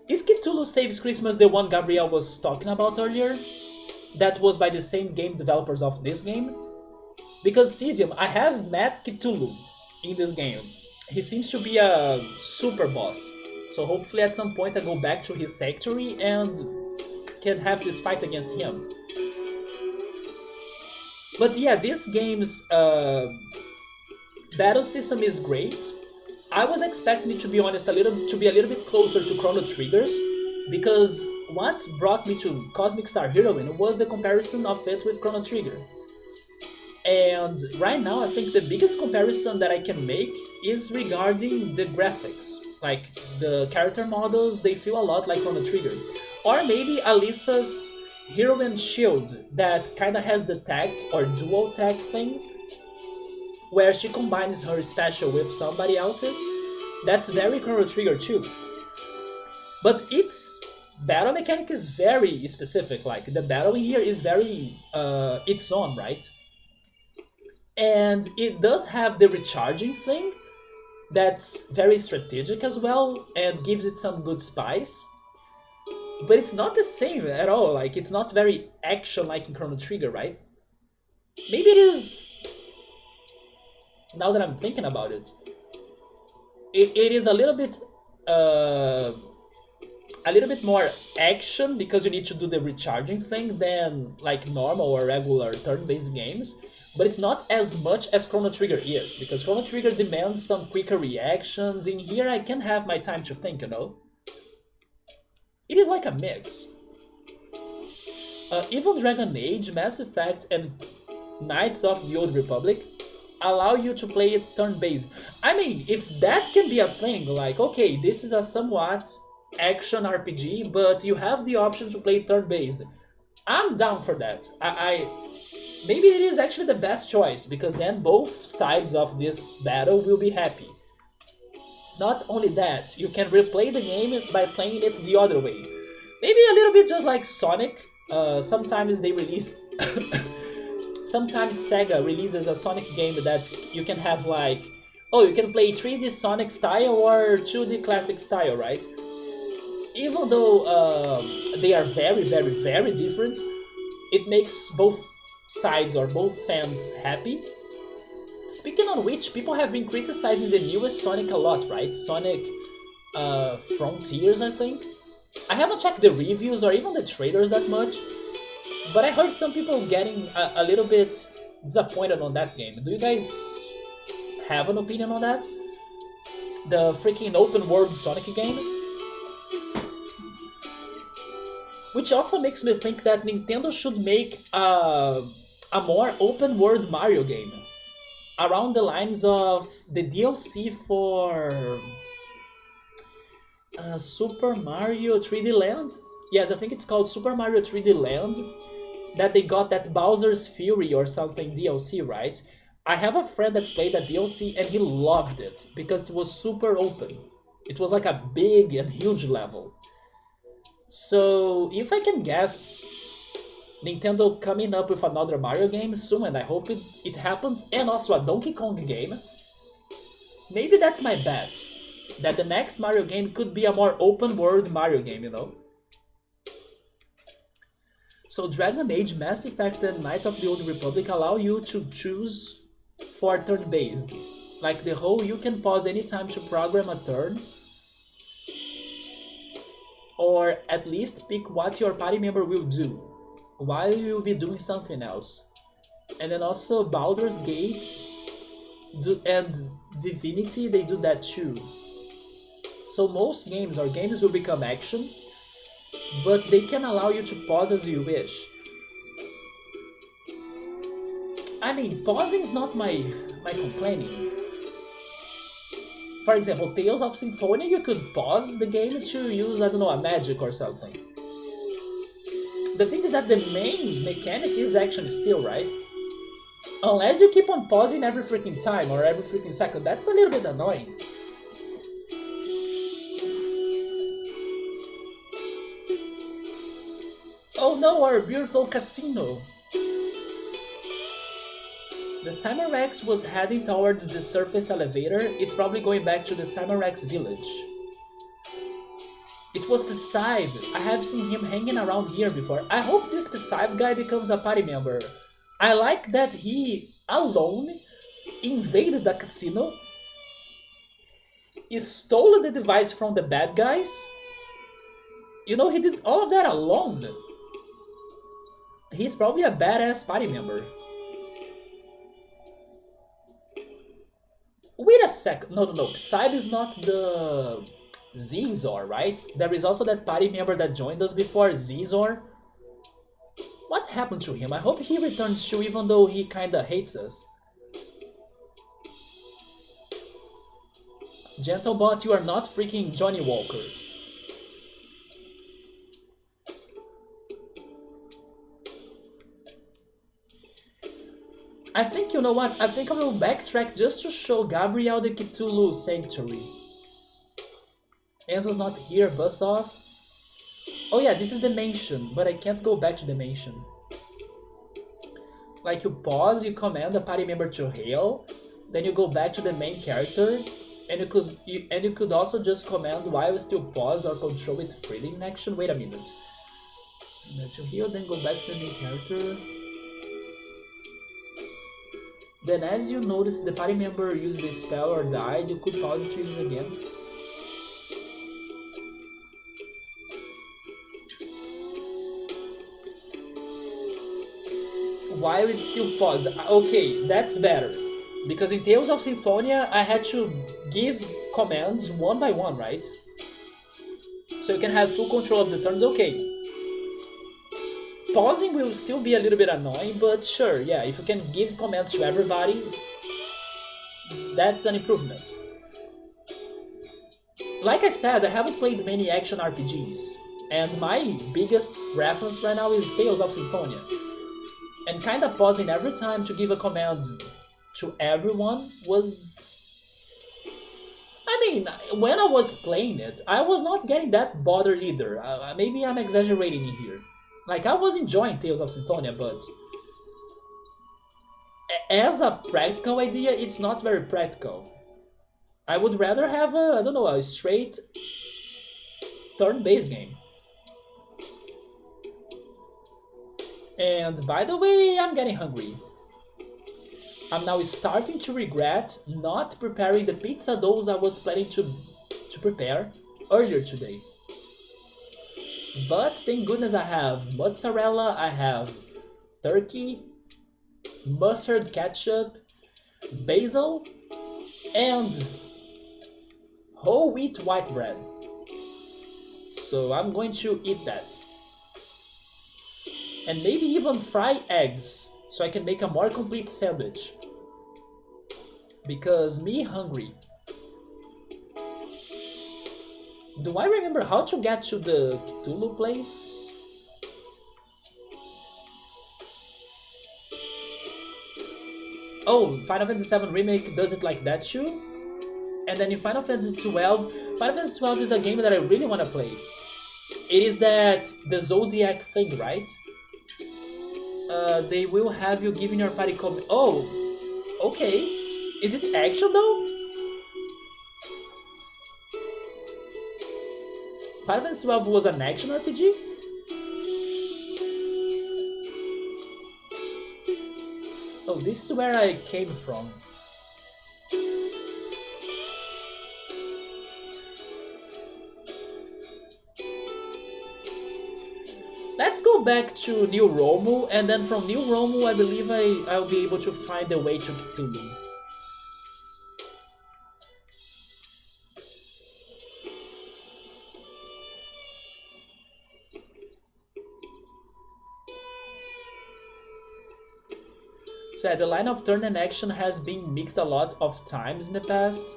A: Is Cthulhu Saves Christmas the one Gabriel was talking about earlier? That was by the same game developers of this game? Because Cesium, I have met Cthulhu in this game. He seems to be a super boss. So hopefully at some point I go back to his sanctuary and can have this fight against him. But yeah, this game's battle system is great. I was expecting it, to be honest, to be a little bit closer to Chrono Trigger's, because what brought me to Cosmic Star Heroine was the comparison of it with Chrono Trigger. And right now I think the biggest comparison that I can make is regarding the graphics. Like the character models, they feel a lot like Chrono Trigger. Or maybe Alyssa's Heroine Shield that kinda has the tag or dual tag thing, where she combines her special with somebody else's. That's very Chrono Trigger too. But its battle mechanic is very specific, like the battle here is very its own, right? And it does have the recharging thing that's very strategic as well and gives it some good spice. But it's not the same at all, like it's not very action like in Chrono Trigger, right? Maybe it is, now that I'm thinking about it. It is a little bit more action because you need to do the recharging thing than like normal or regular turn-based games. But it's not as much as Chrono Trigger is, because Chrono Trigger demands some quicker reactions. In here I can have my time to think, It is like a mix. Evil Dragon Age, Mass Effect, and Knights of the Old Republic allow you to play it turn-based. I mean, if that can be a thing, like, okay, this is a somewhat action RPG, but you have the option to play turn-based, I'm down for that. Maybe it is actually the best choice, because then both sides of this battle will be happy. Not only that, you can replay the game by playing it the other way. Maybe a little bit just like Sonic. Sometimes they release... Sometimes Sega releases a Sonic game that you can have like... Oh, you can play 3D Sonic style or 2D classic style, right? Even though they are very, very, very different, it makes both sides or both fans happy. Speaking on which, people have been criticizing the newest Sonic a lot, right? Sonic Frontiers, I think. I haven't checked the reviews or even the trailers that much, but I heard some people getting a little bit disappointed on that game. Do you guys have an opinion on that? The freaking open world Sonic game? Which also makes me think that Nintendo should make a more open world Mario game. Around the lines of the DLC for Super Mario 3D Land? Yes, I think it's called Super Mario 3D Land. That they got that Bowser's Fury or something DLC, right? I have a friend that played that DLC and he loved it because it was super open. It was like a big and huge level. So, if I can guess, Nintendo coming up with another Mario game soon, and I hope it happens, and also a Donkey Kong game. Maybe that's my bet, that the next Mario game could be a more open world Mario game, you know? So Dragon Age, Mass Effect, and Knights of the Old Republic allow you to choose for turn-based. Like the whole, you can pause anytime to program a turn, or at least pick what your party member will do while you will be doing something else. And then also Baldur's Gate and Divinity, they do that too. So most games or games will become action, but they can allow you to pause as you wish. I mean, pausing is not my complaining. For example, Tales of Symphonia, you could pause the game to use, I don't know, a magic or something. The thing is that the main mechanic is action still, right? Unless you keep on pausing every freaking time or every freaking second, that's a little bit annoying. Oh no, our beautiful casino! The Cyberrex was heading towards the surface elevator. It's probably going back to the Cyberrex village. It was Psybe. I have seen him hanging around here before. I hope this Psybe guy becomes a party member. I like that he, alone, invaded the casino, he stole the device from the bad guys. You know, he did all of that alone. He's probably a badass party member. Wait a sec. No. Psybe is not the Zizor, right? There is also that party member that joined us before, Zizor. What happened to him? I hope he returns too, even though he kinda hates us. Gentlebot, you are not freaking Johnny Walker. I think, you know what, I think I will backtrack just to show Gabriel the Cthulhu Sanctuary. Enzo's not here, bus off. Oh yeah, this is the mansion, but I can't go back to the mansion. Like you pause, you command a party member to hail, then you go back to the main character, and you could also just command while still pause or control it freely in action. Wait a minute. To heal, then go back to the main character. Then as you notice the party member used a spell or died, you could pause it to use it again. While it's still paused. Okay, that's better. Because in Tales of Symphonia, I had to give commands one by one, right? So you can have full control of the turns, okay. Pausing will still be a little bit annoying, but sure, yeah, if you can give commands to everybody, that's an improvement. Like I said, I haven't played many action RPGs, and my biggest reference right now is Tales of Symphonia. And kinda pausing every time to give a command to everyone was... I mean, when I was playing it, I was not getting that bothered either. Maybe I'm exaggerating here. Like, I was enjoying Tales of Symphonia, but as a practical idea, it's not very practical. I would rather have a, I don't know, a straight turn-based game. And by the way, I'm getting hungry. I'm now starting to regret not preparing the pizza doughs I was planning to prepare earlier today. But thank goodness I have mozzarella, I have turkey, mustard ketchup, basil, and whole wheat white bread. So I'm going to eat that. And maybe even fry eggs so I can make a more complete sandwich. Because me hungry. Do I remember how to get to the Cthulhu place? Oh, Final Fantasy VII Remake does it like that too? And then in Final Fantasy XII, Final Fantasy XII is a game that I really want to play. It is that the Zodiac thing, right? They will have you giving your party comment. Oh, okay. Is it action though? Final Fantasy XII was an action RPG? Oh, this is where I came from. Let's go back to New Rhomu, and then from New Rhomu I believe I'll be able to find a way to Cthulhu. So yeah, the line of turn and action has been mixed a lot of times in the past.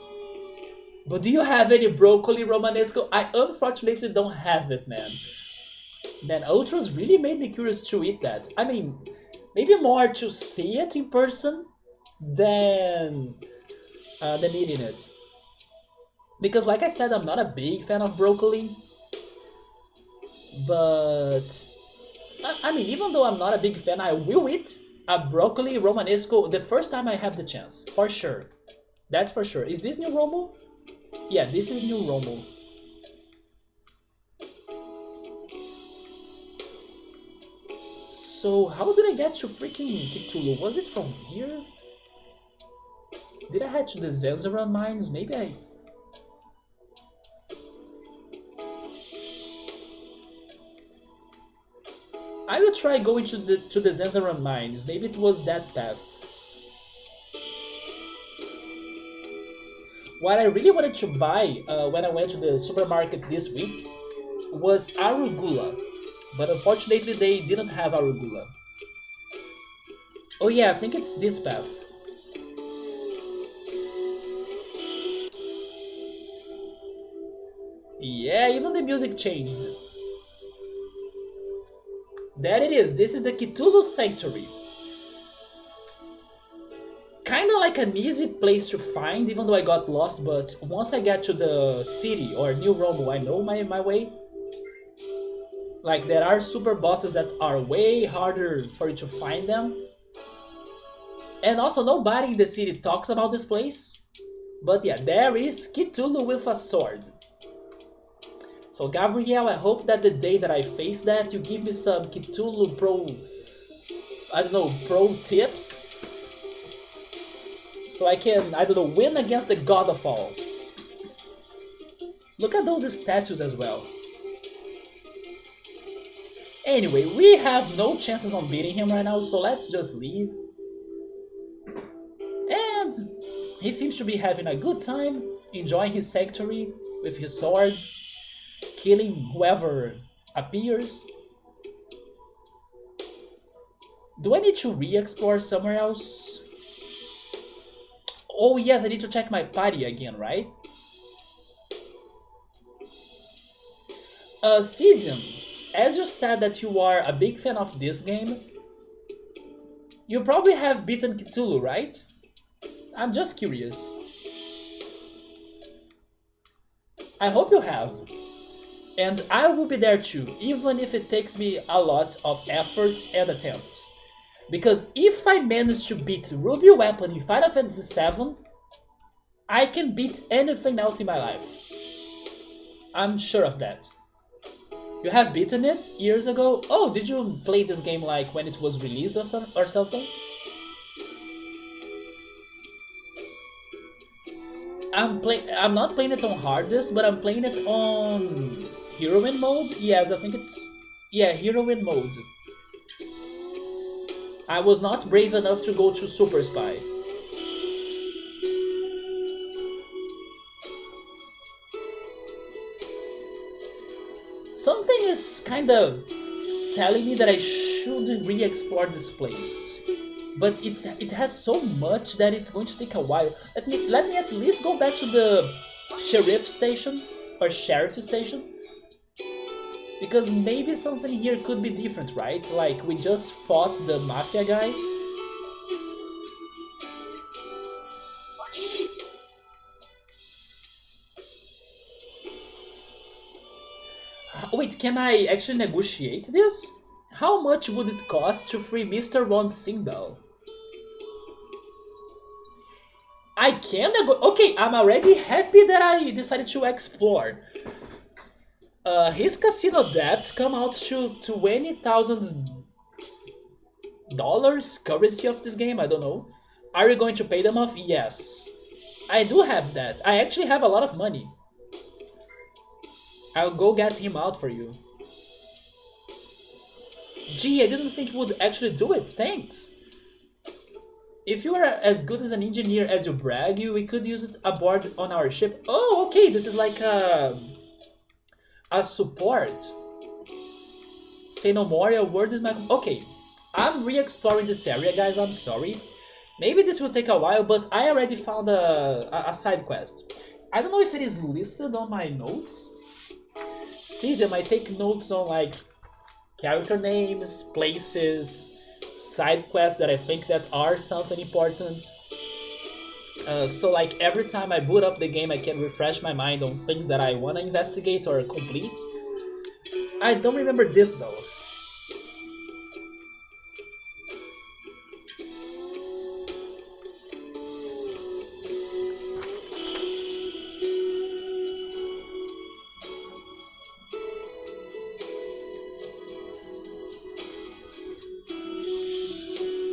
A: But do you have any broccoli romanesco? I unfortunately don't have it, man. Man, Ultras really made me curious to eat that. I mean, maybe more to see it in person than eating it. Because like I said, I'm not a big fan of broccoli. But, I mean, even though I'm not a big fan, I will eat a broccoli romanesco the first time I have the chance. For sure. That's for sure. Is this New Rhomu? Yeah, this is New Rhomu. So, how did I get to freaking Cthulhu? Was it from here? Did I head to the Zenzaran mines? Maybe I will try going to the Zenzaran mines. Maybe it was that path. What I really wanted to buy when I went to the supermarket this week was arugula. But unfortunately they didn't have arugula. Oh yeah, I think it's this path. Yeah, even the music changed. There it is, this is the Cthulhu Sanctuary. Kinda like an easy place to find, even though I got lost, but once I get to the city or New Rhomu, I know my way. Like, there are super bosses that are way harder for you to find them. And also, nobody in the city talks about this place. But yeah, there is Cthulhu with a sword. So Gabrielle, I hope that the day that I face that, you give me some Cthulhu pro tips. So I can, win against the God of All. Look at those statues as well. Anyway, we have no chances on beating him right now, so let's just leave. And he seems to be having a good time, enjoying his sanctuary with his sword, killing whoever appears. Do I need to re-explore somewhere else? Oh yes, I need to check my party again, right? Cesium, as you said that you are a big fan of this game, you probably have beaten Cthulhu, right? I'm just curious. I hope you have. And I will be there too, even if it takes me a lot of effort and attempts. Because if I manage to beat Ruby Weapon in Final Fantasy VII, I can beat anything else in my life. I'm sure of that. You have beaten it years ago? Oh, did you play this game like when it was released or something? I'm not playing it on hardest, but I'm playing it on heroine mode. Yes, I think it's yeah, heroine mode. I was not brave enough to go to Super Spy. Something is kind of telling me that I should re-explore this place. But it has so much that it's going to take a while. Let me at least go back to the sheriff station or sheriff station, because maybe something here could be different, right? Like we just fought the mafia guy. Wait, can I actually negotiate this? How much would it cost to free Mr. Von Simbel? I can okay, I'm already happy that I decided to explore. His casino debts come out to $20,000 currency of this game, I don't know. Are you going to pay them off? Yes. I do have that. I actually have a lot of money. I'll go get him out for you. Gee, I didn't think you would actually do it, thanks. If you are as good as an engineer as you brag, we could use it aboard on our ship. Oh, okay, this is like a support. Say no more, your word is my... Okay, I'm re-exploring this area, guys, I'm sorry. Maybe this will take a while, but I already found a side quest. I don't know if it is listed on my notes. Cesium, I take notes on like character names, places, side quests that I think that are something important. So like every time I boot up the game, I can refresh my mind on things that I want to investigate or complete. I don't remember this though.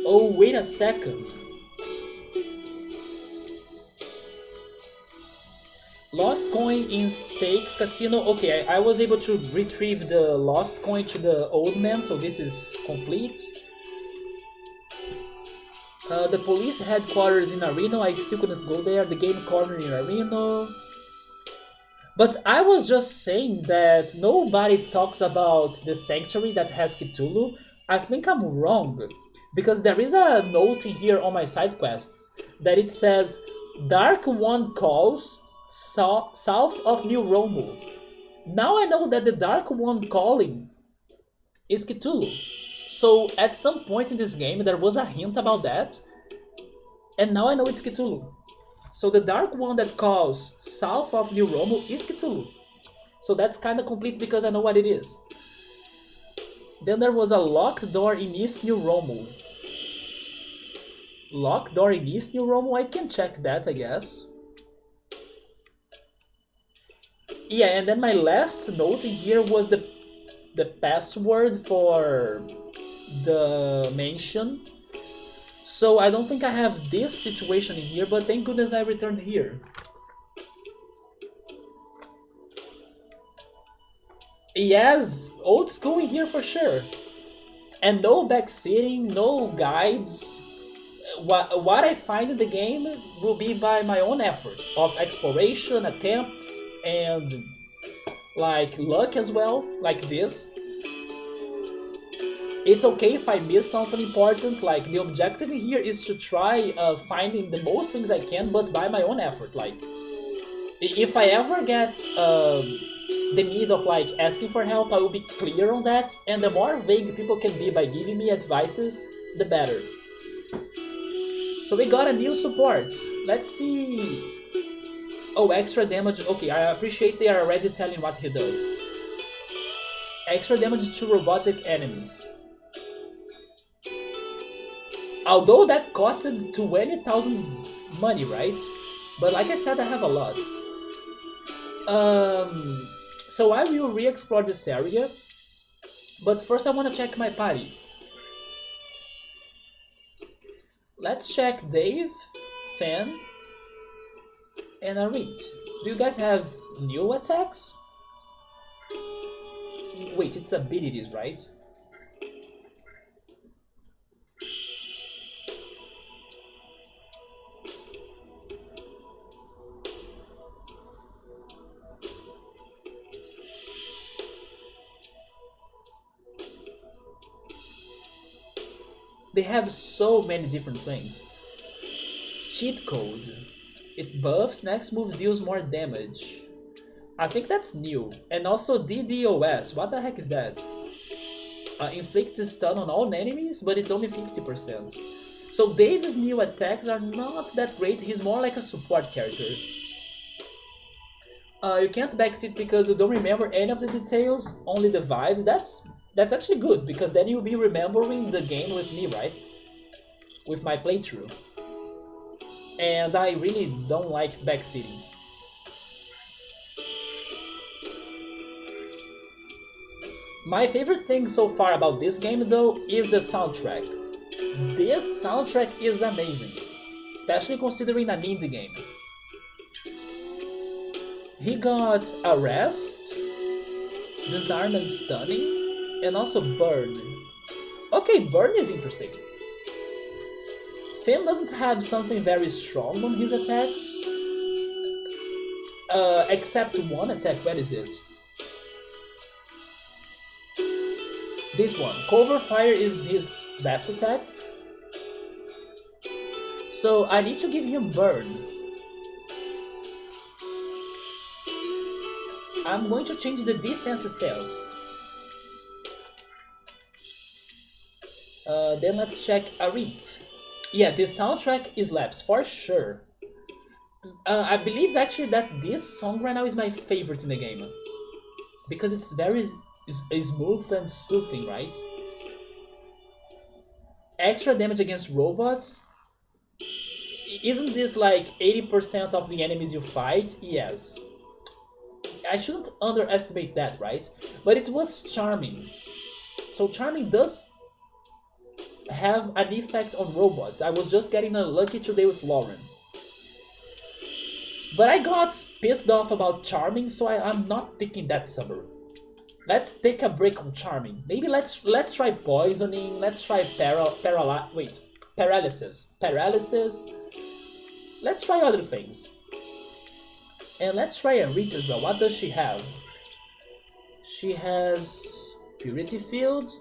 A: Oh, wait a second. Lost coin in Stakes Casino. Okay, I was able to retrieve the lost coin to the old man, so this is complete. The police headquarters in Areno, I still couldn't go there. The game corner in Areno. But I was just saying that nobody talks about the sanctuary that has Cthulhu. I think I'm wrong. Because there is a note in here on my side quests that it says Dark One calls south of New Rhomu. Now I know that the Dark One calling is Cthulhu. So at some point in this game there was a hint about that, and now I know it's Cthulhu. So the Dark One that calls south of New Rhomu is Cthulhu. So that's kind of complete because I know what it is. Then there was a locked door in East New Rhomu. Locked door in East New Rhomu? I can check that, I guess. Yeah, and then my last note in here was the password for the mansion. So I don't think I have this situation in here, but thank goodness I returned here. Yes, old school in here for sure. And no backseating, no guides. What I find in the game will be by my own efforts of exploration, attempts, and like luck as well, like this. It's okay if I miss something important, like the objective here is to try finding the most things I can, but by my own effort. Like, if I ever get the need of like asking for help, I will be clear on that, and the more vague people can be by giving me advices, the better. So we got a new support. Let's see. Oh, extra damage. Okay, I appreciate they are already telling what he does. Extra damage to robotic enemies. Although that costed 20,000 money, right? But like I said, I have a lot. So I will re-explore this area. But first I want to check my party. Let's check Dave, Fan, and Arit. Do you guys have new attacks? Wait, it's abilities, right? They have so many different things. Cheat code. It buffs, next move deals more damage. I think that's new. And also DDoS, what the heck is that? Inflicts stun on all enemies, but it's only 50%. So Dave's new attacks are not that great, he's more like a support character. You can't backseat because you don't remember any of the details, only the vibes. That's actually good, because then you'll be remembering the game with me, right? With my playthrough. And I really don't like backseating. My favorite thing so far about this game though is the soundtrack. This soundtrack is amazing, especially considering an indie game. He got Arrest, Disarm and Stunning, and also Burn. Okay, Burn is interesting. Finn doesn't have something very strong on his attacks. Except one attack, where is it? This one. Cover Fire is his best attack. So I need to give him Burn. I'm going to change the defense stance. Then let's check Arit. Yeah, this soundtrack is slaps for sure. I believe actually that this song right now is my favorite in the game. Because it's very smooth and soothing, right? Extra damage against robots? Isn't this like 80% of the enemies you fight? Yes. I shouldn't underestimate that, right? But it was Charming. So Charming does have an effect on robots. I was just getting unlucky today with Lauren. But I got pissed off about Charming, so I'm not picking that suburb. Let's take a break on Charming. Maybe let's try Poisoning, let's try Paralysis. Let's try other things. And let's try Arit as well. What does she have? She has Purity Field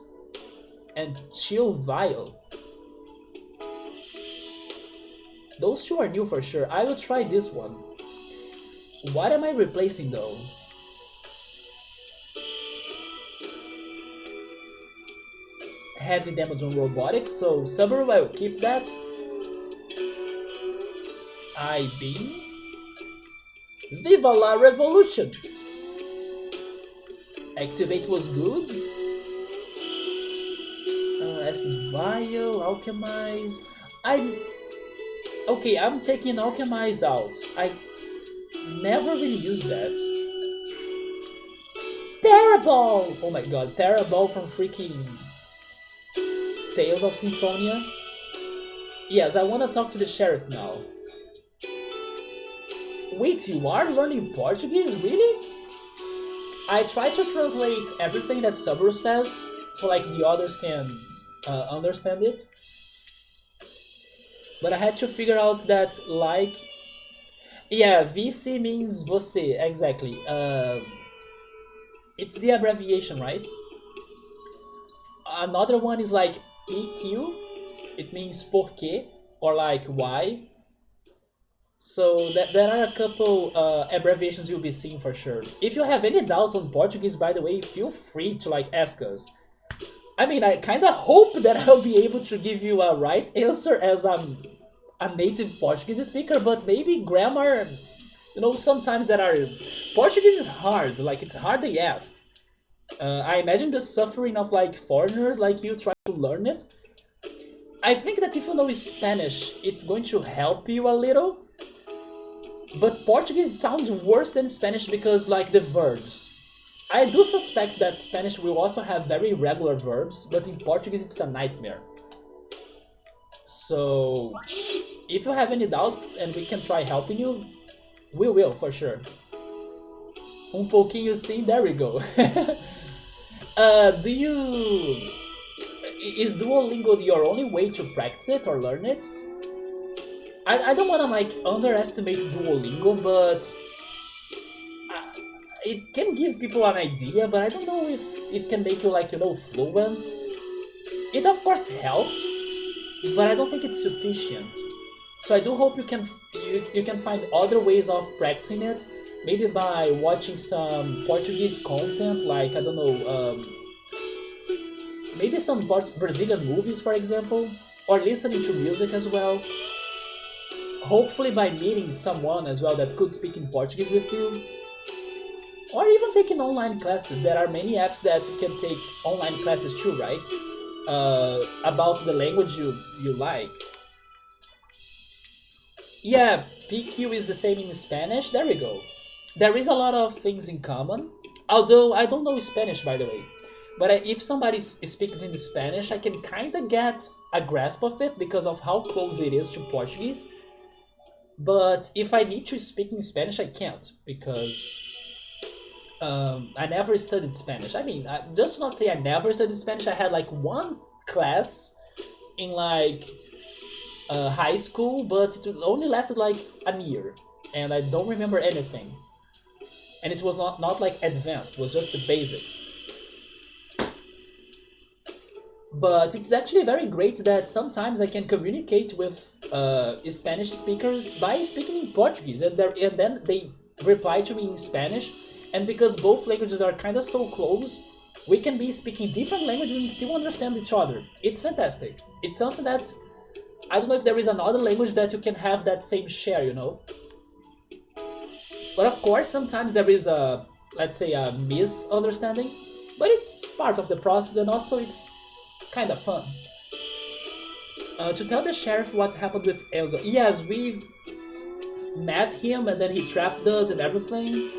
A: and Chill Vial. Those two are new for sure. I will try this one. What am I replacing though? Heavy damage on robotics, so Subaru, I will keep that. I-Beam. Viva la Revolution! Activate was good. Acid Vial, Alchemize. Okay, I'm taking Alchemize out. I never really used that. Paraball! Oh my god, Paraball from freaking Tales of Symphonia. Yes, I want to talk to the sheriff now. Wait, you are learning Portuguese? Really? I try to translate everything that Subaru says, so like the others can understand it. But I had to figure out that like... Yeah, VC means você, exactly. It's the abbreviation, right? Another one is like PQ. It means porque or like why. So there are a couple abbreviations you'll be seeing for sure. If you have any doubt on Portuguese, by the way, feel free to like ask us. I mean, I kind of hope that I'll be able to give you a right answer as I'm a native Portuguese speaker, but maybe grammar, sometimes that are Portuguese is hard, like it's hard AF. I imagine the suffering of like foreigners like you try to learn it. I think that if you know Spanish, it's going to help you a little. But Portuguese sounds worse than Spanish because like the verbs. I do suspect that Spanish will also have very irregular verbs, but in Portuguese it's a nightmare. So if you have any doubts and we can try helping you, we will for sure. Pouquinho sim, there we go. Do you... Is Duolingo your only way to practice it or learn it? I don't want to like underestimate Duolingo, but it can give people an idea, but I don't know if it can make you like, fluent. It of course helps, but I don't think it's sufficient. So I do hope you can find other ways of practicing it, maybe by watching some Portuguese content, like, I don't know, maybe some Brazilian movies, for example, or listening to music as well. Hopefully by meeting someone as well that could speak in Portuguese with you. Or even taking online classes. There are many apps that you can take online classes too, right? About the language you like. Yeah, PQ is the same in Spanish. There we go. There is a lot of things in common. Although I don't know Spanish, by the way. But if somebody speaks in Spanish, I can kind of get a grasp of it because of how close it is to Portuguese. But if I need to speak in Spanish, I can't because I never studied Spanish. I mean, just to not say I never studied Spanish, I had like one class in like high school, but it only lasted like a year, and I don't remember anything. And it was not like advanced; it was just the basics. But it's actually very great that sometimes I can communicate with Spanish speakers by speaking in Portuguese, and then they reply to me in Spanish. And because both languages are kind of so close, we can be speaking different languages and still understand each other. It's fantastic. It's something that I don't know if there is another language that you can have that same share, But of course, sometimes there is let's say, a misunderstanding, but it's part of the process, and also it's kind of fun. To tell the sheriff what happened with Elzo. Yes, we met him and then he trapped us and everything.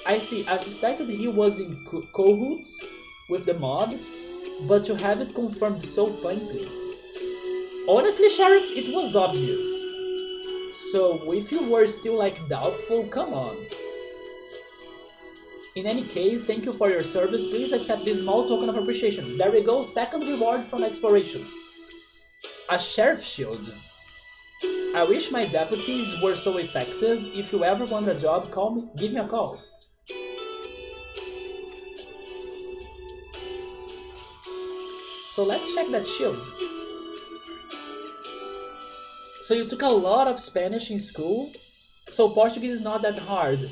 A: I see. I suspected he was in cahoots with the mob, but to have it confirmed so plainly. Honestly, Sheriff, it was obvious. So if you were still like doubtful, come on. In any case, thank you for your service. Please accept this small token of appreciation. There we go, second reward from exploration. A sheriff shield. I wish my deputies were so effective. If you ever want a job, call me. Give me a call. So let's check that shield. So you took a lot of Spanish in school, so Portuguese is not that hard.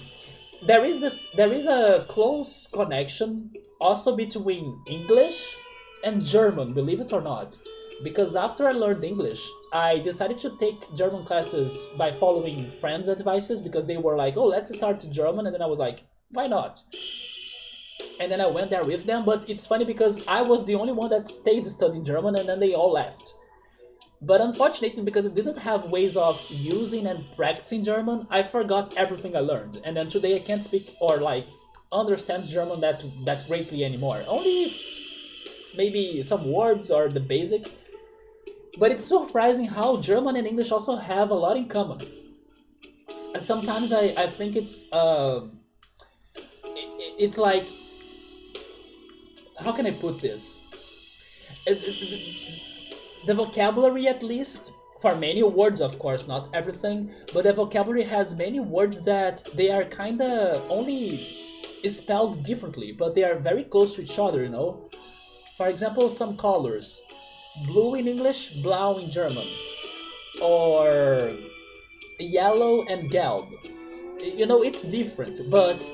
A: There is a close connection also between English and German, believe it or not. Because after I learned English, I decided to take German classes by following friends' advices because they were like, oh, let's start German, and then I was like, why not? And then I went there with them, but it's funny because I was the only one that stayed studying German and then they all left. But unfortunately, because I didn't have ways of using and practicing German, I forgot everything I learned. And then today I can't speak or like understand German that greatly anymore. Only if maybe some words or the basics. But it's surprising how German and English also have a lot in common. Sometimes I think it's like, how can I put this? The vocabulary, at least, for many words, of course, not everything, but the vocabulary has many words that they are kinda only spelled differently, but they are very close to each other, For example, some colors. Blue in English, blau in German. Or yellow and gelb. You know, it's different, but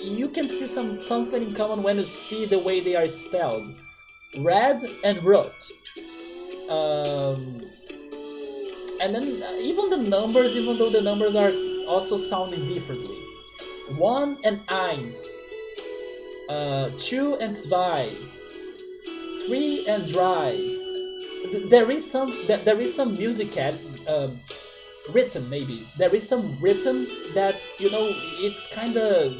A: you can see something in common when you see the way they are spelled. Red and rot. Um, and then even the numbers, even though the numbers are also sounding differently. One and eins. Two and zwei. Three and dry. There is some music rhythm, maybe there is some rhythm that, it's kind of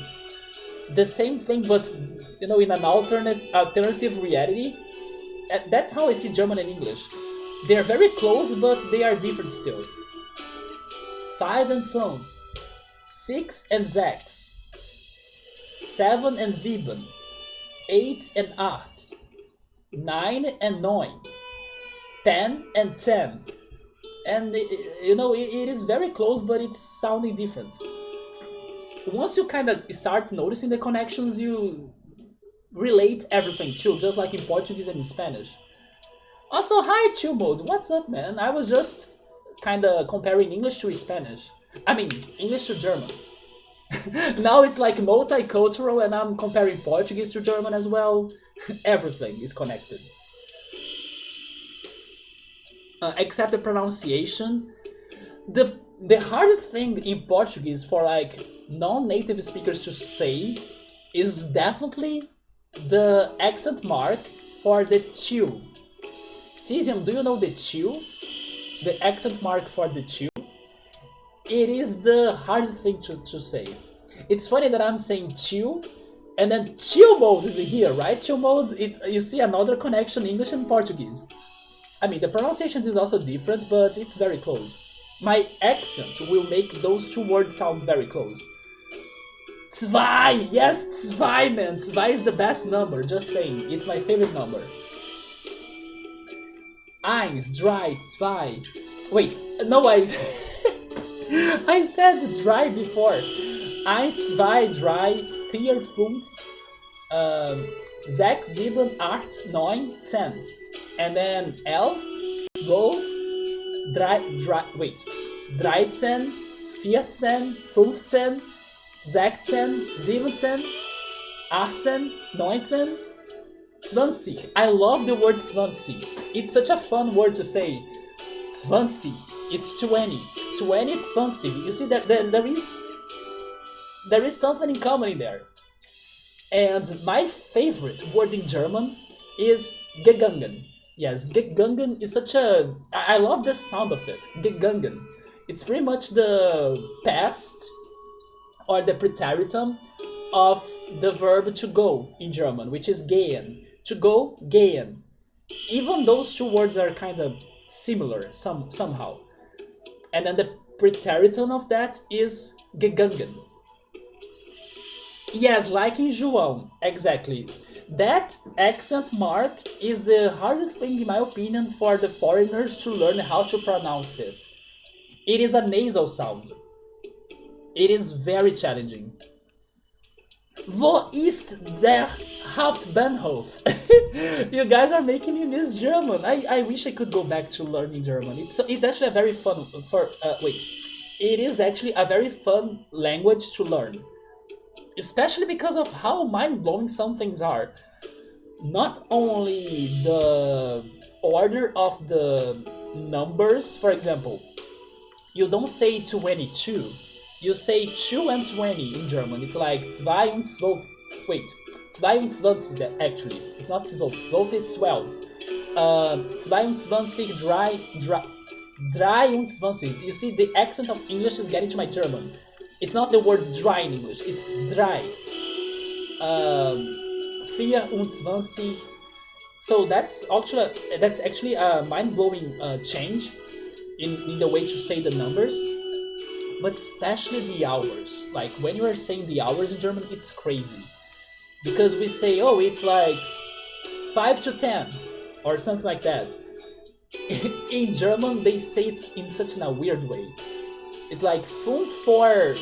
A: the same thing, but in an alternative reality. That's how I see German and English. They are very close, but they are different still. Five and fünf, six and sechs, seven and sieben, eight and acht, nine and neun, 10 and 10. And it is very close, but it's sounding different. Once you kind of start noticing the connections, you relate everything too, just like in Portuguese and in Spanish. Also, hi Chill Mode, what's up, man? I was just kind of comparing English to Spanish. I mean, English to German. Now it's like multicultural, and I'm comparing Portuguese to German as well. Everything is connected. Except the pronunciation. The hardest thing in Portuguese for like non-native speakers to say is definitely the accent mark for the tio. Cesium, do you know the tio? The accent mark for the tio? It is the hardest thing to say. It's funny that I'm saying tio, and then chill mode is here, right? Chill mode, you see another connection, English and Portuguese. I mean, the pronunciation is also different, but it's very close. My accent will make those two words sound very close. Zwei! Yes, zwei, man! Zwei is the best number, just saying. It's my favorite number. Eins, drei, zwei. Wait, no, I said dry before. Eins, zwei, drei, vier, fünf, sechs, sieben, acht, neun, 10. And then 11, 12, 13, 14, 15, 16, 17, 18, 19, 20. I love the word 20. It's such a fun word to say. 20. It's 20. 20, 20. You see, there is something in common in there. And my favorite word in German is gegangen. Yes, gegangen is such a... I love the sound of it. Gegangen. It's pretty much the past or the preteritum of the verb to go in German, which is gehen. To go, gehen. Even those two words are kind of similar somehow. And then the preteritum of that is gegangen. Yes, like in João, exactly. That accent mark is the hardest thing, in my opinion, for the foreigners to learn how to pronounce it. It is a nasal sound. It is very challenging. Wo ist der Hauptbahnhof? You guys are making me miss German. I wish I could go back to learning German. It's actually a very fun It is actually a very fun language to learn. Especially because of how mind-blowing some things are. Not only the order of the numbers, for example, you don't say 22, you say 2 and 20 in German. It's like 22, wait, 22 actually, it's not 12, 12 is 12. 22, 23. You see, the accent of English is getting to my German. It's not the word dry in English, it's dry. 24. So that's actually a mind-blowing change in the way to say the numbers, but especially the hours. Like when you are saying the hours in German, it's crazy. Because we say, oh, it's like 5 to 10 or something like that. In German, they say it's in such a weird way. It's like 5 for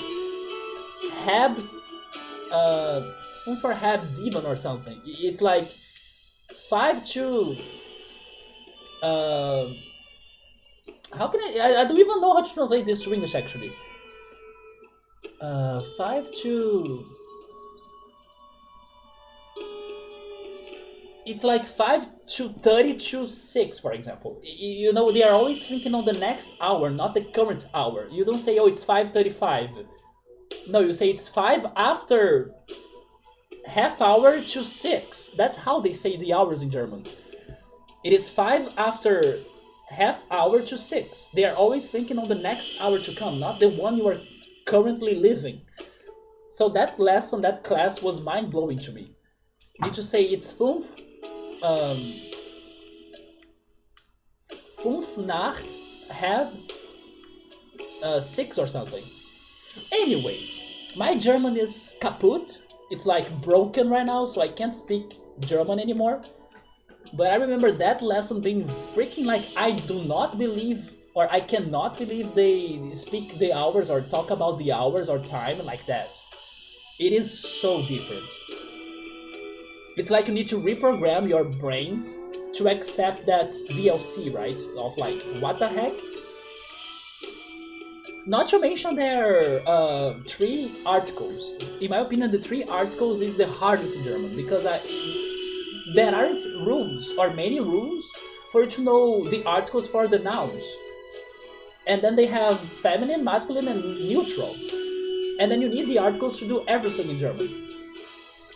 A: halb 7 or something. It's like 5 to uh, how can I don't even know how to translate this to English actually. 5 to it's like 5 to 30 to 6 for example. You know, they are always thinking on the next hour, not the current hour. You don't say, oh, it's 5:35. No, you say it's 5 after half hour to 6. That's how they say the hours in German. It is 5 after half hour to 6. They are always thinking on the next hour to come, not the one you are currently living. So that lesson, that class was mind blowing to me. Need to say it's um, 5 nach half 6 or something. Anyway, my German is kaput. It's like broken right now, so I can't speak German anymore. But I remember that lesson being freaking like I do not believe or I cannot believe they speak the hours or talk about the hours or time like that. It is so different. It's like you need to reprogram your brain to accept that DLC, right? Of like, what the heck? Not to mention their 3 articles. In my opinion, the 3 articles is the hardest in German because there aren't rules or many rules for you to know the articles for the nouns. And then they have feminine, masculine, and neutral. And then you need the articles to do everything in German.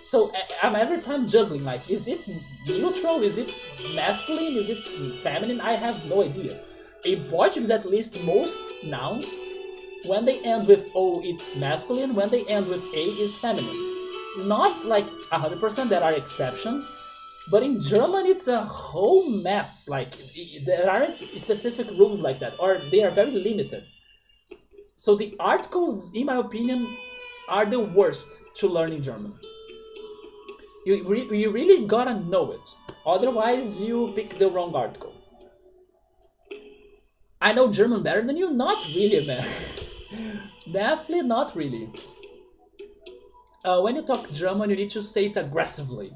A: So I'm every time juggling, like, is it neutral? Is it masculine? Is it feminine? I have no idea. In Portuguese, at least, most nouns, when they end with O, it's masculine. When they end with A, is feminine. Not like 100%, there are exceptions. But in German, it's a whole mess. Like, there aren't specific rules like that, or they are very limited. So the articles, in my opinion, are the worst to learn in German. You really gotta know it. Otherwise, you pick the wrong article. I know German better than you? Not really, man. Definitely not really. When you talk German, you need to say it aggressively.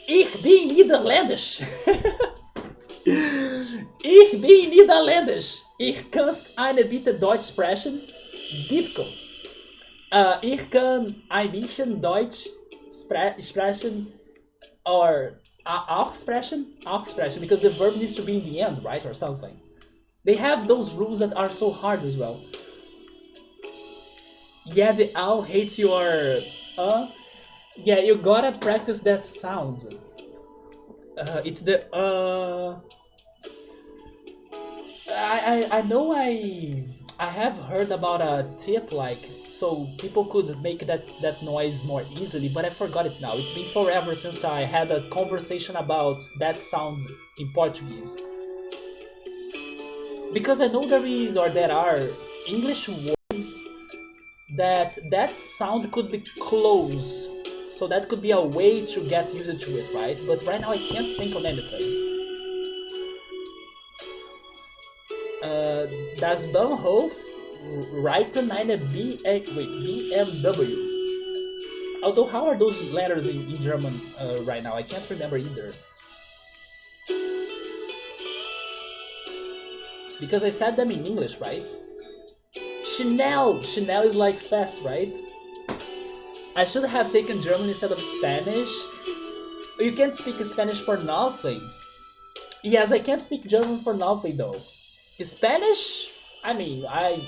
A: Ich bin Niederländisch. Ich bin Niederländisch. Ich kannst eine bitte Deutsch sprechen? Difficult. Ich kann ein bisschen Deutsch sprechen or auch sprechen? Auch sprechen, because the verb needs to be in the end, right? Or something. They have those rules that are so hard as well. Yeah, the owl hates your yeah, you gotta practice that sound. It's the I know I have heard about a tip like so people could make that noise more easily, but I forgot it now. It's been forever since I had a conversation about that sound in Portuguese. Because I know there are English words that sound could be close. So that could be a way to get used to it, right? But right now I can't think of anything. Das Bahnhof reiten eine BMW. Although, how are those letters in German right now? I can't remember either. Because I said them in English, right? Chanel! Chanel is like fast, right? I should have taken German instead of Spanish. You can't speak Spanish for nothing. Yes, I can't speak German for nothing though. Spanish, I mean, I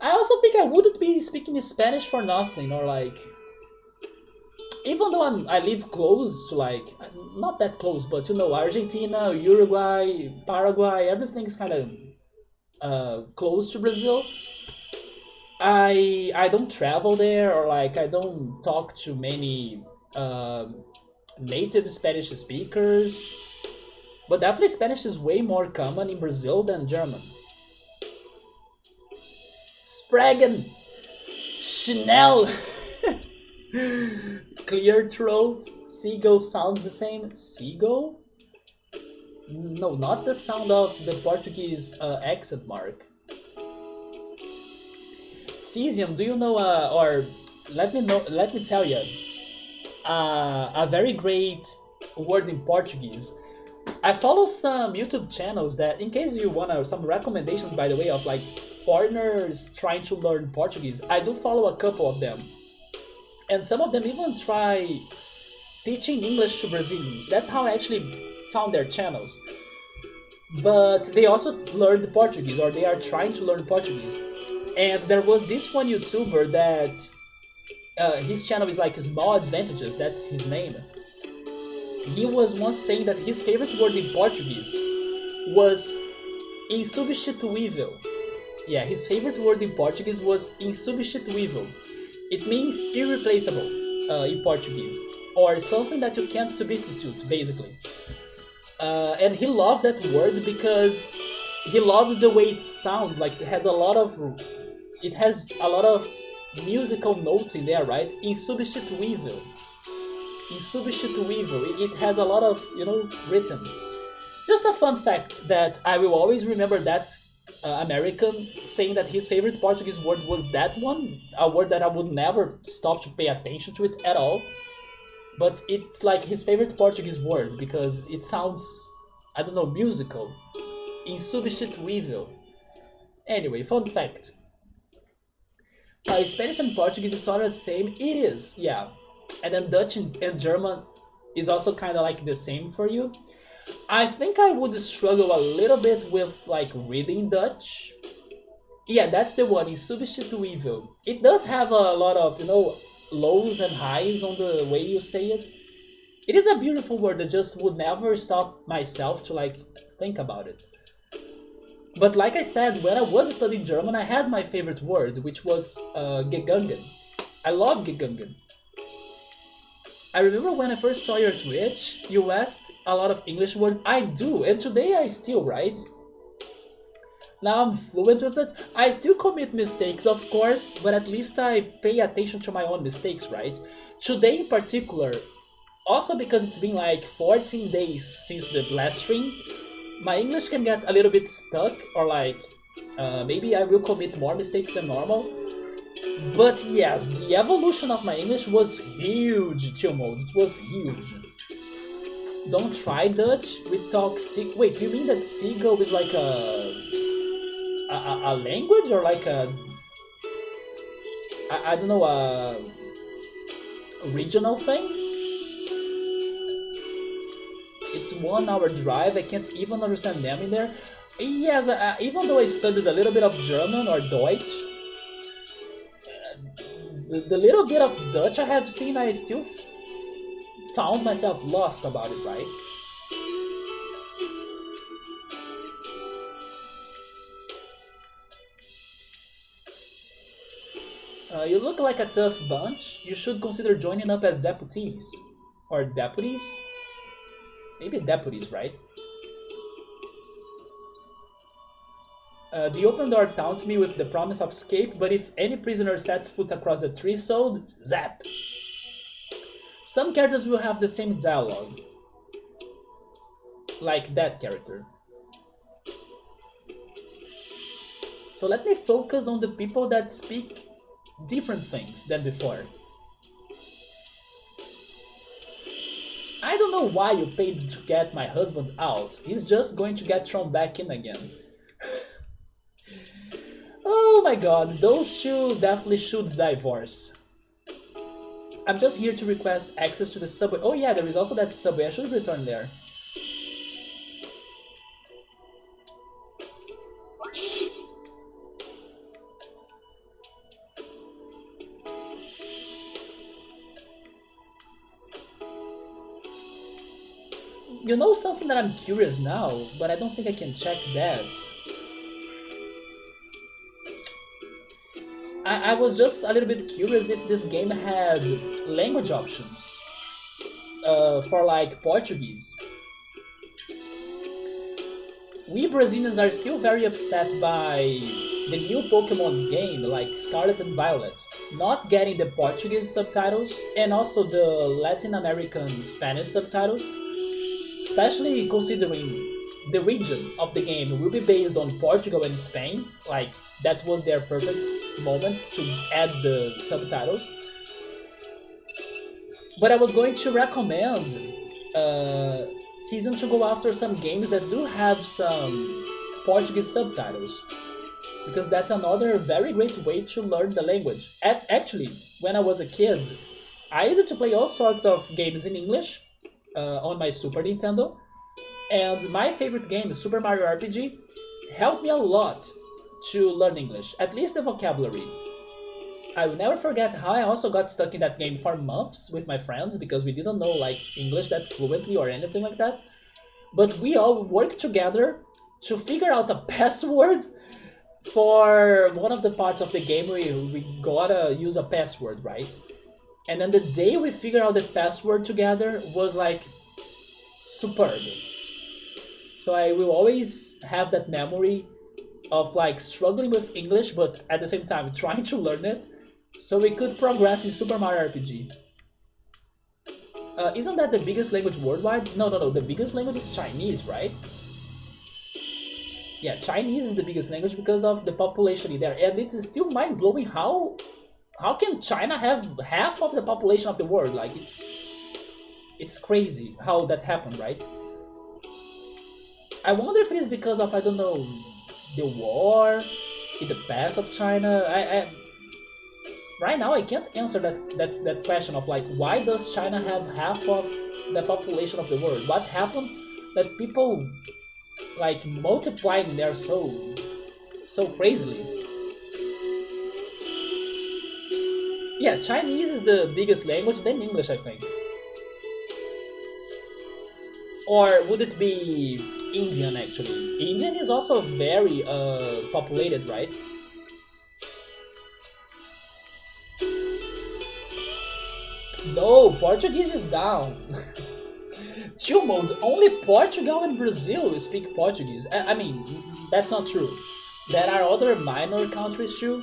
A: also think I wouldn't be speaking Spanish for nothing, or like, even though I live close to like, not that close, but you know, Argentina, Uruguay, Paraguay, everything's kind of close to Brazil. I don't travel there, or like I don't talk to many native Spanish speakers. But definitely Spanish is way more common in Brazil than German. Spragen! Chanel! Clear throat. Seagull sounds the same. Seagull? No, not the sound of the Portuguese accent mark. Cesium, do you know, or let me tell you. a very great word in Portuguese. I follow some YouTube channels that, in case you wanna some recommendations, by the way, of like foreigners trying to learn Portuguese, I do follow a couple of them, and some of them even try teaching English to Brazilians. That's how I actually found their channels. But they also learned Portuguese, or they are trying to learn Portuguese. And there was this one YouTuber that his channel is like Small Advantages. That's his name. He was once saying that his favorite word in Portuguese was insubstituível. Yeah, his favorite word in Portuguese was insubstituível. It means irreplaceable in Portuguese, or something that you can't substitute, basically. And he loved that word because he loves the way it sounds. Like it has a lot of musical notes in there, right? Insubstituível. Insubstituível. It has a lot of, rhythm. Just a fun fact that I will always remember that American saying that his favorite Portuguese word was that one, a word that I would never stop to pay attention to it at all. But it's like his favorite Portuguese word because it sounds, I don't know, musical. Insubstituível. Anyway, fun fact. Spanish and Portuguese is sort of the same. It is, yeah. And then Dutch and German is also kind of like the same for you. I think I would struggle a little bit with like reading Dutch. Yeah, that's the one, insubstituível. It does have a lot of, lows and highs on the way you say it. It is a beautiful word that just would never stop myself to like think about it. But like I said, when I was studying German, I had my favorite word, which was gegangen. I love gegangen. I remember when I first saw your Twitch, you asked a lot of English words. I do, and today I still write. Now I'm fluent with it. I still commit mistakes, of course, but at least I pay attention to my own mistakes, right? Today in particular, also because it's been like 14 days since the last stream, my English can get a little bit stuck, or like maybe I will commit more mistakes than normal. But yes, the evolution of my English was huge, chill mode. It was huge. Don't try Dutch. We talk. Wait, do you mean that seagull is like a language, or like I don't know, a regional thing? It's 1 hour drive. I can't even understand them in there. Yes, even though I studied a little bit of German or Deutsch, the little bit of Dutch I have seen, I still found myself lost about it, right? You look like a tough bunch. You should consider joining up as deputies. Or deputies? Maybe deputies, right? The open door taunts me with the promise of escape, but if any prisoner sets foot across the threshold, zap! Some characters will have the same dialogue. Like that character. So let me focus on the people that speak different things than before. I don't know why you paid to get my husband out. He's just going to get thrown back in again. Oh my god, those two definitely should divorce. I'm just here to request access to the subway. Oh yeah, there is also that subway. I should return there. You know something that I'm curious now, but I don't think I can check that. I was just a little bit curious if this game had language options for like Portuguese. We Brazilians are still very upset by the new Pokemon game, like Scarlet and Violet, not getting the Portuguese subtitles and also the Latin American Spanish subtitles. Especially considering the region of the game will be based on Portugal and Spain, like that was their perfect moment to add the subtitles. But I was going to recommend uh, season to go after some games that do have some Portuguese subtitles, because that's another very great way to learn the language. Actually, when I was a kid, I used to play all sorts of games in English on my Super Nintendo, and my favorite game, Super Mario RPG, helped me a lot to learn English, at least the vocabulary. I will never forget how I also got stuck in that game for months with my friends because we didn't know like English that fluently or anything like that. But we all worked together to figure out a password for one of the parts of the game. We gotta use a password, right? And then the day we figured out the password together was like superb. So I will always have that memory of like struggling with English, but at the same time trying to learn it, so we could progress in Super Mario RPG. Isn't that the biggest language worldwide? No, no, no. The biggest language is Chinese, right? Yeah, Chinese is the biggest language because of the population in there, and it's still mind blowing how can China have half of the population of the world? Like it's crazy how that happened, right? I wonder if it is because of, I don't know, the war in the past of China. I right now I can't answer that question of like why does China have half of the population of the world? What happened that people like multiplied in there so crazily? Yeah, Chinese is the biggest language, then English, I think. Or would it be Indian actually? Indian is also very populated, right? No, Portuguese is down. Chill mode, only Portugal and Brazil speak Portuguese. I mean, that's not true. There are other minor countries too.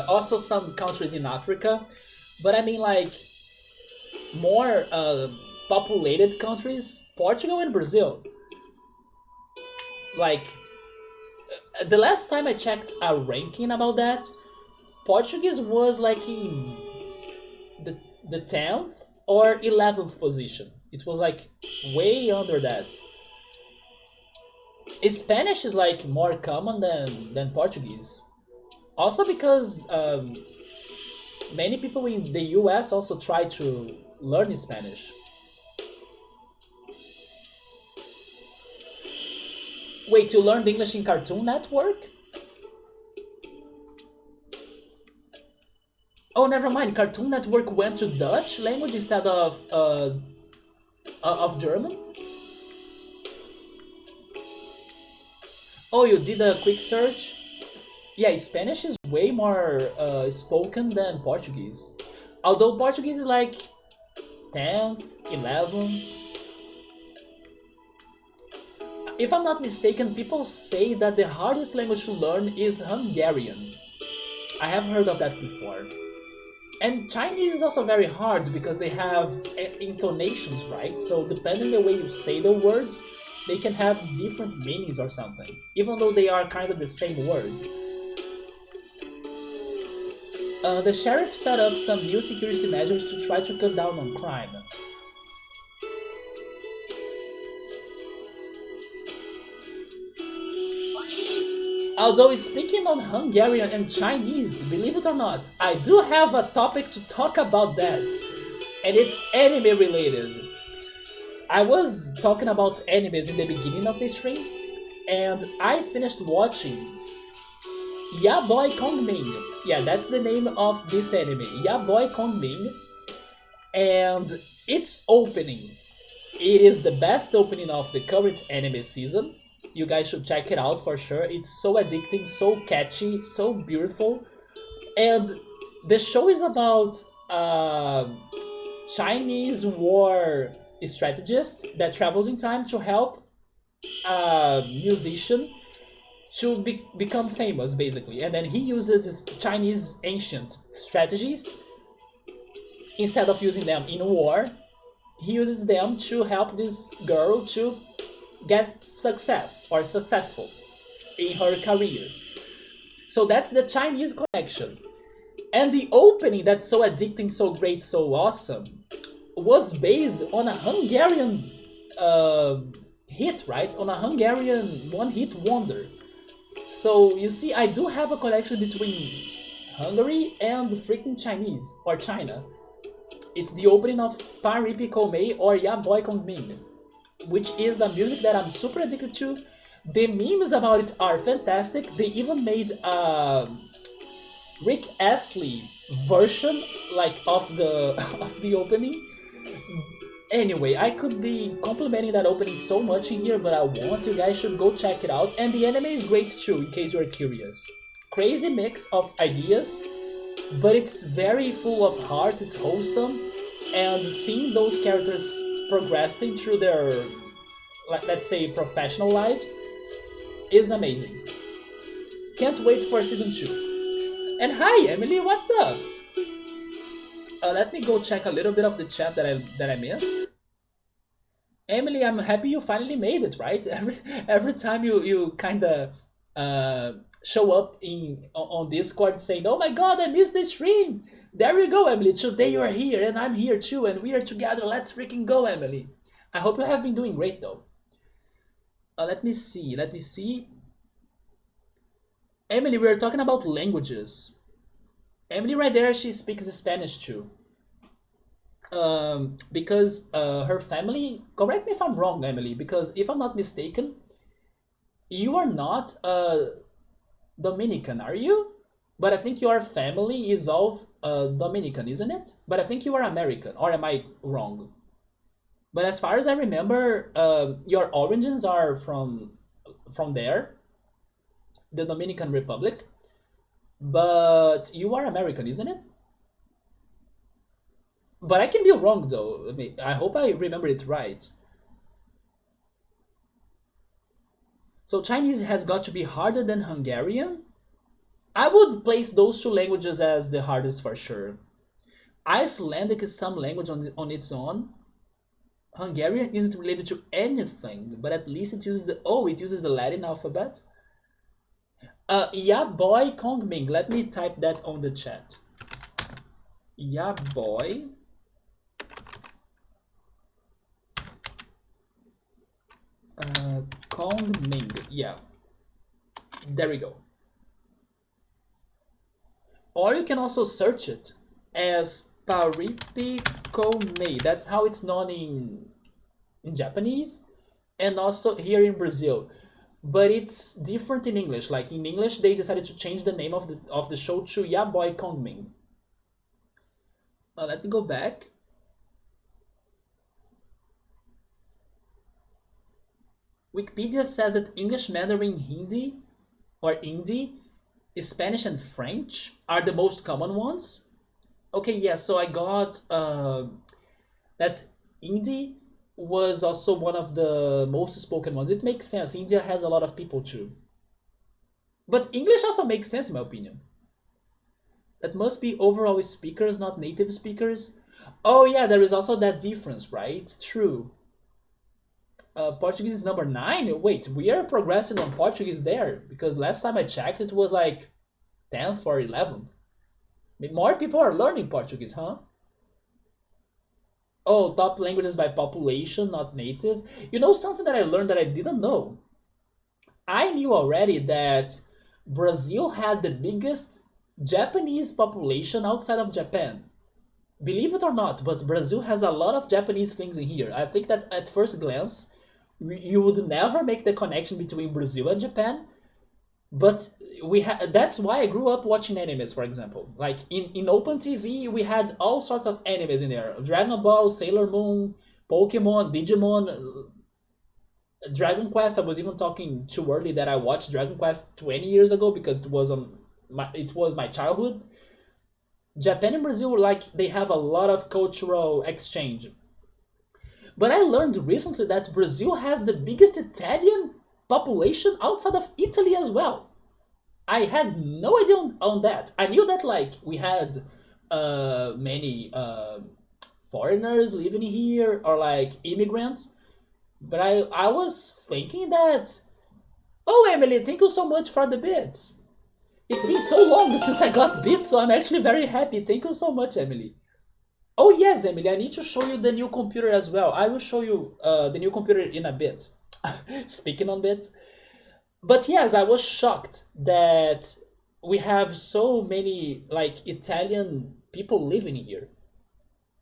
A: Also some countries in Africa. But I mean like more populated countries, Portugal and Brazil. Like the last time I checked a ranking about that, Portuguese was like in the 10th or 11th position. It was like way under that. Spanish is like more common than Portuguese. Also because many people in the US also try to learn Spanish. Wait, you learned English in Cartoon Network? Oh, never mind. Cartoon Network went to Dutch language instead of German. Oh, you did a quick search? Yeah, Spanish is way more spoken than Portuguese. Although Portuguese is like 10th, 11th. If I'm not mistaken, people say that the hardest language to learn is Hungarian. I have heard of that before. And Chinese is also very hard because they have intonations, right? So depending the way you say the words, they can have different meanings or something, even though they are kind of the same word. The sheriff set up some new security measures to try to cut down on crime. Although speaking on Hungarian and Chinese, believe it or not, I do have a topic to talk about that. And it's anime related. I was talking about animes in the beginning of the stream, and I finished watching Ya Boy Kongming. Yeah, that's the name of this anime, Ya Boy Kongming. And its opening, it is the best opening of the current anime season. You guys should check it out for sure. It's so addicting, so catchy, so beautiful. And the show is about a Chinese war strategist that travels in time to help a musician to become famous, basically. And then he uses his Chinese ancient strategies. Instead of using them in war, he uses them to help this girl to get success or successful in her career. So that's the Chinese connection. And the opening that's so addicting, so great, so awesome was based on a Hungarian uh, hit, right? On a Hungarian one-hit wonder. So you see, I do have a connection between Hungary and freaking Chinese or China. It's the opening of Paripi Komei or Ya Boy Kong Ming, which is a music that I'm super addicted to. The memes about it are fantastic. They even made a Rick Astley version like of the of the opening. Anyway, I could be complimenting that opening so much in here, but I want you guys should go check it out. And the anime is great too, in case you're curious. Crazy mix of ideas, but it's very full of heart, it's wholesome, and seeing those characters progressing through their, like, let's say, professional lives is amazing. Can't wait for season 2. And hi Emily, what's up? Let me go check a little bit of the chat that I missed. Emily, I'm happy you finally made it, right? Every time you kind of show up in on Discord saying, "Oh my God, I missed the stream." There you go, Emily. Today you are here, and I'm here too, and we are together. Let's freaking go, Emily. I hope you have been doing great though. Let me see. Let me see. Emily, we are talking about languages. Emily, right there, she speaks Spanish too. Because her family. Correct me if I'm wrong, Emily. Because if I'm not mistaken, you are not Dominican, are you? But I think your family is all Dominican, isn't it? But I think you are American, or am I wrong? But as far as I remember, your origins are from there, the Dominican Republic. But you are American, isn't it? But I can be wrong though. I mean, I hope I remember it right. So Chinese has got to be harder than Hungarian. I would place those two languages as the hardest for sure. Icelandic is some language on its own. Hungarian isn't related to anything, but at least it uses the Latin alphabet. Yeah, boy, Kongming. Let me type that on the chat. Yeah, boy. Kongming. Yeah. There we go. Or you can also search it as Paripicomei. That's how it's known in Japanese and also here in Brazil. But it's different in English. Like in English, they decided to change the name of the show to Ya Boy Kongming. Let me go back. Wikipedia says that English, Mandarin, Hindi, or Hindi, Spanish, and French are the most common ones. Okay, yeah, so I got that Hindi was also one of the most spoken ones. It makes sense. India has a lot of people too. But English also makes sense in my opinion. That must be overall speakers, not native speakers. Oh yeah, there is also that difference, right? True. Portuguese is number 9. Wait, we are progressing on Portuguese there because last time I checked it was like 10th or 11th. More people are learning Portuguese, huh? Oh, top languages by population, not native. You know something that I learned that I didn't know? I knew already that Brazil had the biggest Japanese population outside of Japan. Believe it or not, but Brazil has a lot of Japanese things in here. I think that at first glance, you would never make the connection between Brazil and Japan, but that's why I grew up watching animes, for example. Like in Open TV, we had all sorts of animes in there. Dragon Ball, Sailor Moon, Pokemon, Digimon, Dragon Quest. I was even talking too early that I watched Dragon Quest 20 years ago because it was my childhood. Japan and Brazil, like, they have a lot of cultural exchange. But I learned recently that Brazil has the biggest Italian population outside of Italy as well. I had no idea on that. I knew that like we had many foreigners living here or like immigrants, but I was thinking that, oh Emily, thank you so much for the bits. It's been so long since I got bit, so I'm actually very happy. Thank you so much, Emily. Oh yes, Emily, I need to show you the new computer as well. I will show you the new computer in a bit. Speaking on bits. But yes, I was shocked that we have so many like Italian people living here.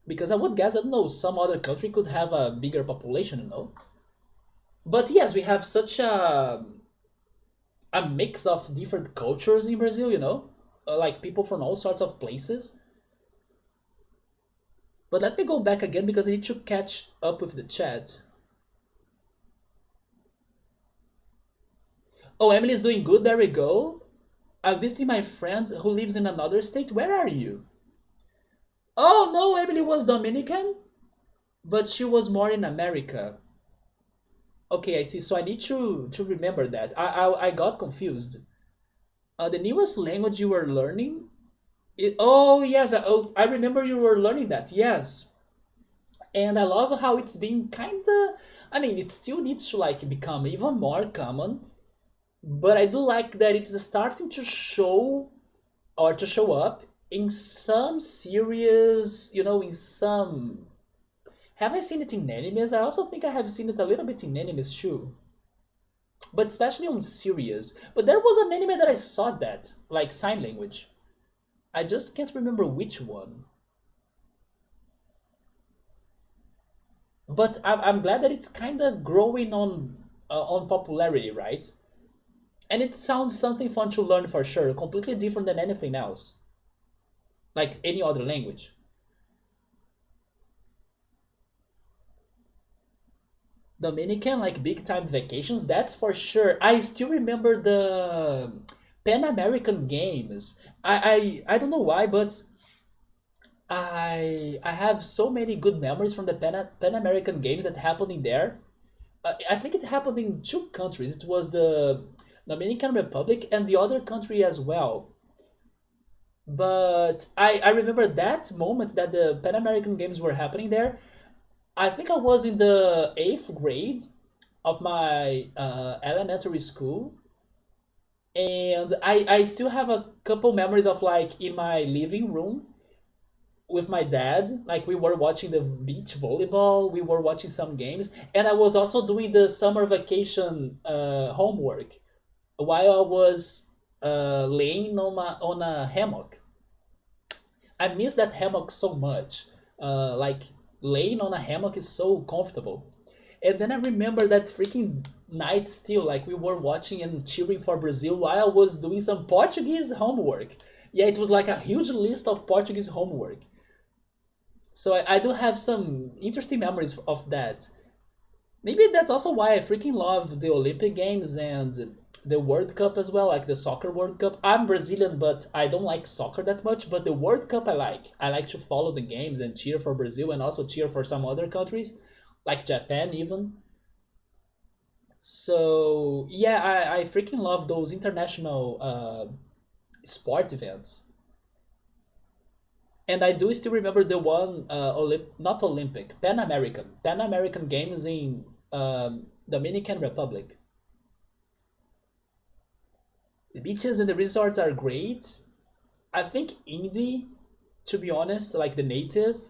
A: Because I would guess, I don't know, some other country could have a bigger population, you know? But yes, we have such a mix of different cultures in Brazil, you know? Like people from all sorts of places. But let me go back again because I need to catch up with the chat. Oh, Emily is doing good. There we go. I'm visiting my friend who lives in another state. Where are you? Oh no, Emily was Dominican, but she was more in America. Okay, I see. So I need to remember that. I got confused. The newest language you were learning? Oh yes, I remember you were learning that. Yes, and I love how it's been kinda. I mean, it still needs to like become even more common, but I do like that it's starting to show or to show up in some series. You know, in some. Have I seen it in animes? I also think I have seen it a little bit in animes too, but especially on series. But there was an anime that I saw that like sign language. I just can't remember which one. But I'm glad that it's kind of growing on popularity, right? And it sounds something fun to learn for sure, completely different than anything else, like any other language. Dominican, like big time vacations, that's for sure. I still remember the Pan American Games. I don't know why, but I have so many good memories from the Pan American Games that happened in there. I think it happened in two countries. It was the Dominican Republic and the other country as well. But I remember that moment that the Pan American Games were happening there. I think I was in the eighth grade of my elementary school, and I still have a couple memories of like in my living room with my dad. Like we were watching the beach volleyball, we were watching some games, and I was also doing the summer vacation homework while I was laying on a hammock. I miss that hammock so much. Like laying on a hammock is so comfortable. And then I remember that freaking night still, like we were watching and cheering for Brazil while I was doing some Portuguese homework. Yeah, it was like a huge list of Portuguese homework. So I do have some interesting memories of that. Maybe that's also why I freaking love the Olympic Games and the World Cup as well, like the soccer World Cup. I'm Brazilian, but I don't like soccer that much. But the World Cup I like. I like to follow the games and cheer for Brazil and also cheer for some other countries, like Japan even. So yeah, I freaking love those international sport events. And I do still remember the one not Olympic, Pan American Games in Dominican Republic. The beaches and the resorts are great. I think indie, to be honest, like the native.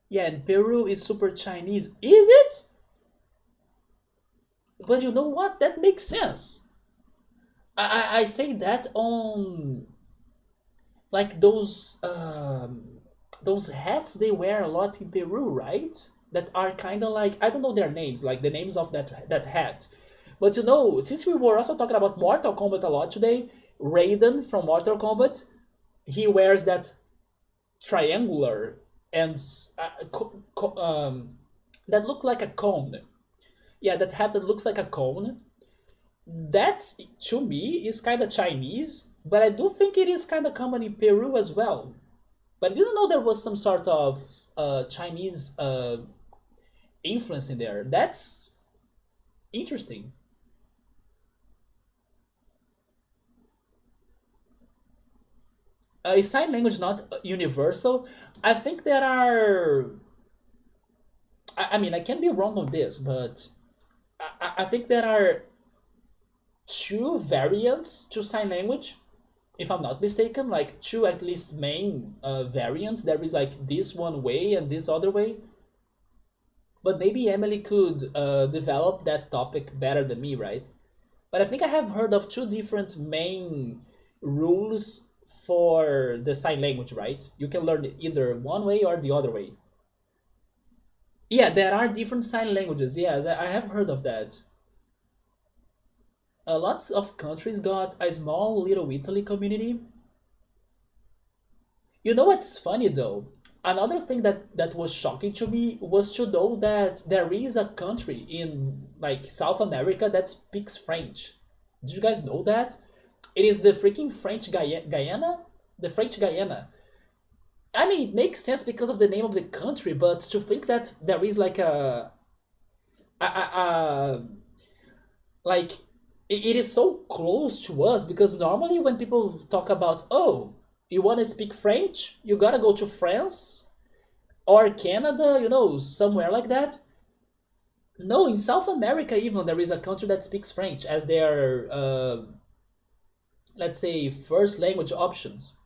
A: Yeah, and Peru is super Chinese. Is it? But you know what? That makes sense. I say that on like those hats they wear a lot in Peru, right? That are kind of like I don't know their names, like the names of that hat. But you know, since we were also talking about Mortal Kombat a lot today, Raiden from Mortal Kombat, he wears that triangular and that look like a cone. Yeah, that hat that looks like a cone. That's to me is kind of Chinese, but I do think it is kind of common in Peru as well. But I didn't know there was some sort of Chinese influence in there. That's interesting. Is sign language not universal? I think there are. I mean, I can be wrong on this, but I think there are two variants to sign language, if I'm not mistaken, like two at least main variants. There is like this one way and this other way. But maybe Emily could develop that topic better than me, right? But I think I have heard of two different main rules for the sign language, right? You can learn either one way or the other way. Yeah, there are different sign languages. Yes, I have heard of that. Lots of countries got a small little Italy community. You know what's funny though? Another thing that was shocking to me was to know that there is a country in like South America that speaks French. Did you guys know that? It is the freaking French Guyana? The French Guyana. I mean, it makes sense because of the name of the country, but to think that there is like a like it is so close to us because normally when people talk about, oh, you want to speak French, you gotta go to France or Canada, somewhere like that. No, in South America even there is a country that speaks French as their let's say first language options.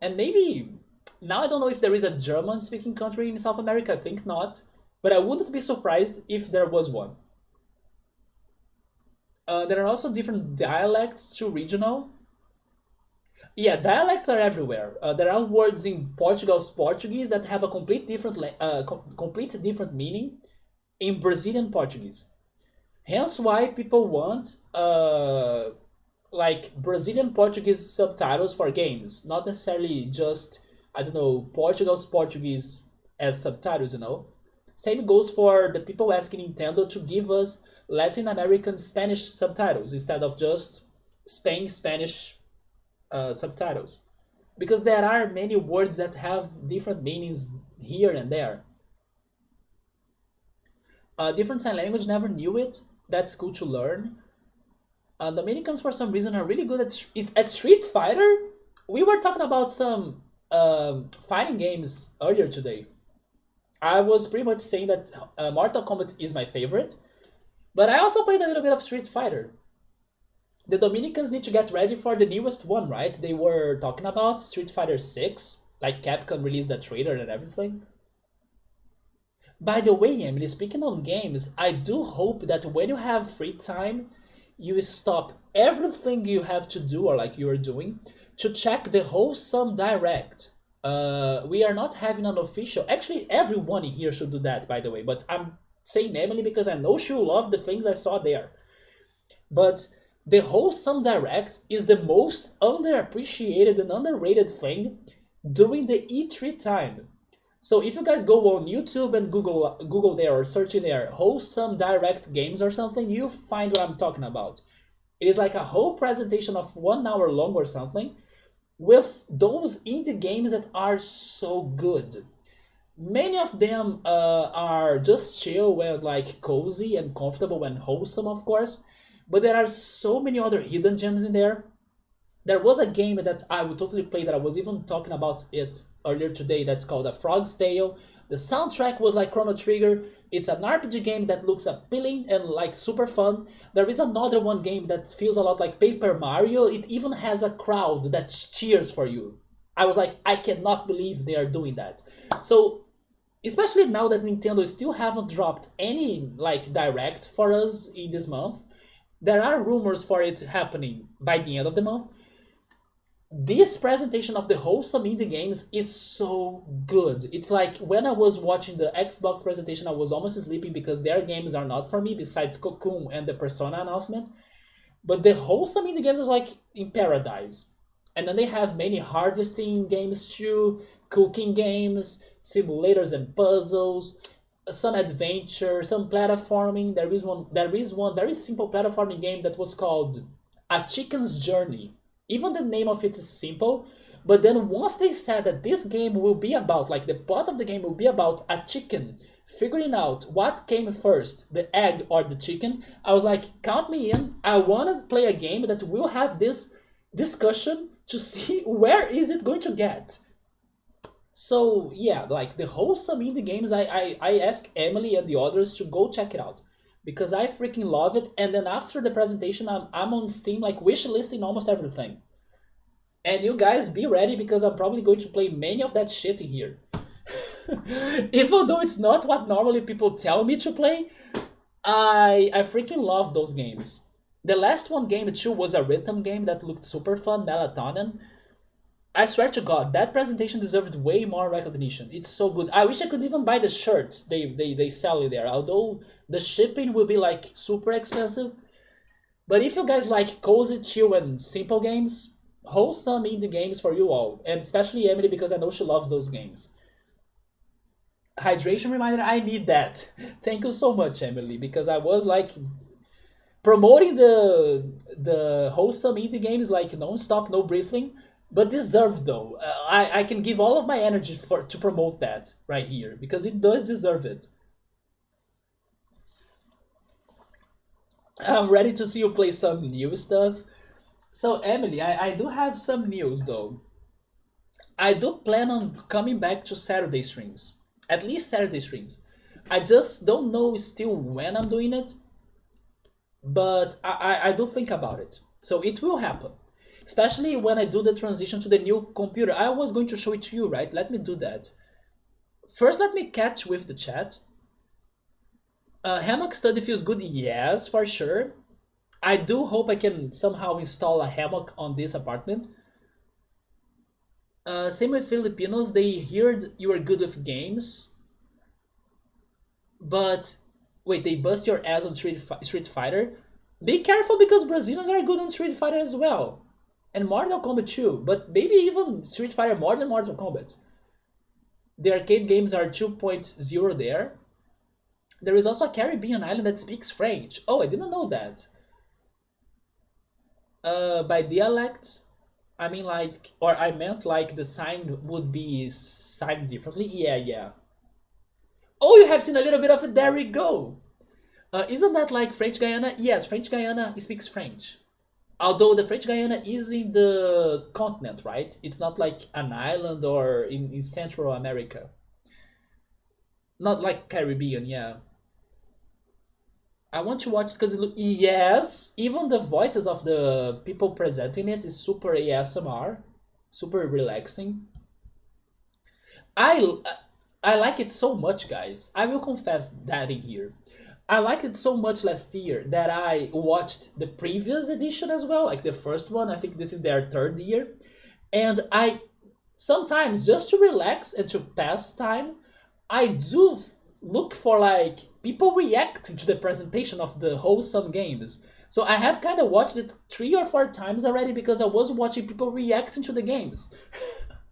A: And maybe now I don't know if there is a German speaking country in South America. I think not, but I wouldn't be surprised if there was one. There are also different dialects to regional. Yeah, dialects are everywhere. There are words in Portugal's Portuguese that have a complete different meaning in Brazilian Portuguese. Hence why people want like Brazilian Portuguese subtitles for games, not necessarily just I don't know Portugal's Portuguese as subtitles. Same goes for the people asking Nintendo to give us Latin American Spanish subtitles instead of just Spain Spanish subtitles. Because there are many words that have different meanings here and there. Different sign language, never knew it. That's cool to learn. Dominicans, for some reason, are really good at Street Fighter. We were talking about some fighting games earlier today. I was pretty much saying that Mortal Kombat is my favorite, but I also played a little bit of Street Fighter. The Dominicans need to get ready for the newest one, right? They were talking about Street Fighter 6, like Capcom released the trailer and everything. By the way, Emily, speaking on games, I do hope that when you have free time, you stop everything you have to do or like you are doing to check the wholesome direct. We are not having an official. Actually, everyone in here should do that, by the way. But I'm saying Emily because I know she'll love the things I saw there. But the wholesome direct is the most underappreciated and underrated thing during the E3 time. So if you guys go on YouTube and Google there or search in there wholesome direct games or something, you find what I'm talking about. It is like a whole presentation of 1 hour long or something with those indie games that are so good. Many of them are just chill and like cozy and comfortable and wholesome, of course, but there are so many other hidden gems in there. There was a game that I would totally play that I was even talking about it earlier today that's called A Frog's Tale. The soundtrack was like Chrono Trigger. It's an RPG game that looks appealing and like super fun. There is another one game that feels a lot like Paper Mario. It even has a crowd that cheers for you. I was like, I cannot believe they are doing that. So, especially now that Nintendo still haven't dropped any like direct for us in this month, there are rumors for it happening by the end of the month. This presentation of the wholesome indie games is so good. It's like when I was watching the Xbox presentation, I was almost sleeping because their games are not for me, besides Cocoon and the Persona announcement. But the wholesome indie games was like in paradise. And then they have many harvesting games too, cooking games, simulators and puzzles, some adventure, some platforming. There is one very simple platforming game that was called A Chicken's Journey. Even the name of it is simple, but then once they said that this game will be about, like the plot of the game will be about a chicken figuring out what came first, the egg or the chicken, I was like, count me in. I want to play a game that will have this discussion to see where is it going to get. So yeah, like the wholesome indie games, I ask Emily and the others to go check it out because I freaking love it. And then after the presentation, I'm on Steam like wish listing almost everything. And you guys be ready because I'm probably going to play many of that shit in here. Even though it's not what normally people tell me to play, I freaking love those games. The last one game too was a rhythm game that looked super fun, Melatonin. I swear to God, that presentation deserved way more recognition. It's so good. I wish I could even buy the shirts they sell in there, although the shipping will be like super expensive. But if you guys like cozy, chill, and simple games, wholesome indie games for you all. And especially Emily because I know she loves those games. Hydration reminder, I need that. Thank you so much, Emily, because I was like promoting the wholesome indie games like non-stop, no breathing, but deserved though. I can give all of my energy for to promote that right here because it does deserve it. I'm ready to see you play some new stuff. So Emily, I do have some news though. I do plan on coming back to Saturday streams, at least Saturday streams. I just don't know still when I'm doing it, but I do think about it. So it will happen. Especially when I do the transition to the new computer. I was going to show it to you, right? Let me do that. First, let me catch with the chat. Hammock study feels good? Yes, for sure. I do hope I can somehow install a hammock on this apartment. Same with Filipinos, they heard you are good with games, but wait, they bust your ass on Street Fighter? Be careful because Brazilians are good on Street Fighter as well. And Mortal Kombat too, but maybe even Street Fighter more than Mortal Kombat. The arcade games are 2.0 there. There is also a Caribbean island that speaks French. Oh, I didn't know that. By dialects, I mean like, or I meant like the sign would be signed differently. Yeah, yeah. Oh, you have seen a little bit of it. There we go. Isn't that like French Guiana? Yes, French Guiana speaks French. Although the French Guiana is in the continent, right? It's not like an island or in Central America. Not like Caribbean, yeah. I want to watch it because it look yes, even the voices of the people presenting it is super ASMR, super relaxing. I I like it so much, guys. I will confess that in here. I liked it so much last year that I watched the previous edition as well, like the first one. I think this is their third year. And I sometimes just to relax and to pass time, I do look for like people reacting to the presentation of the wholesome games. So I have kind of watched it 3 or 4 times already because I was watching people reacting to the games.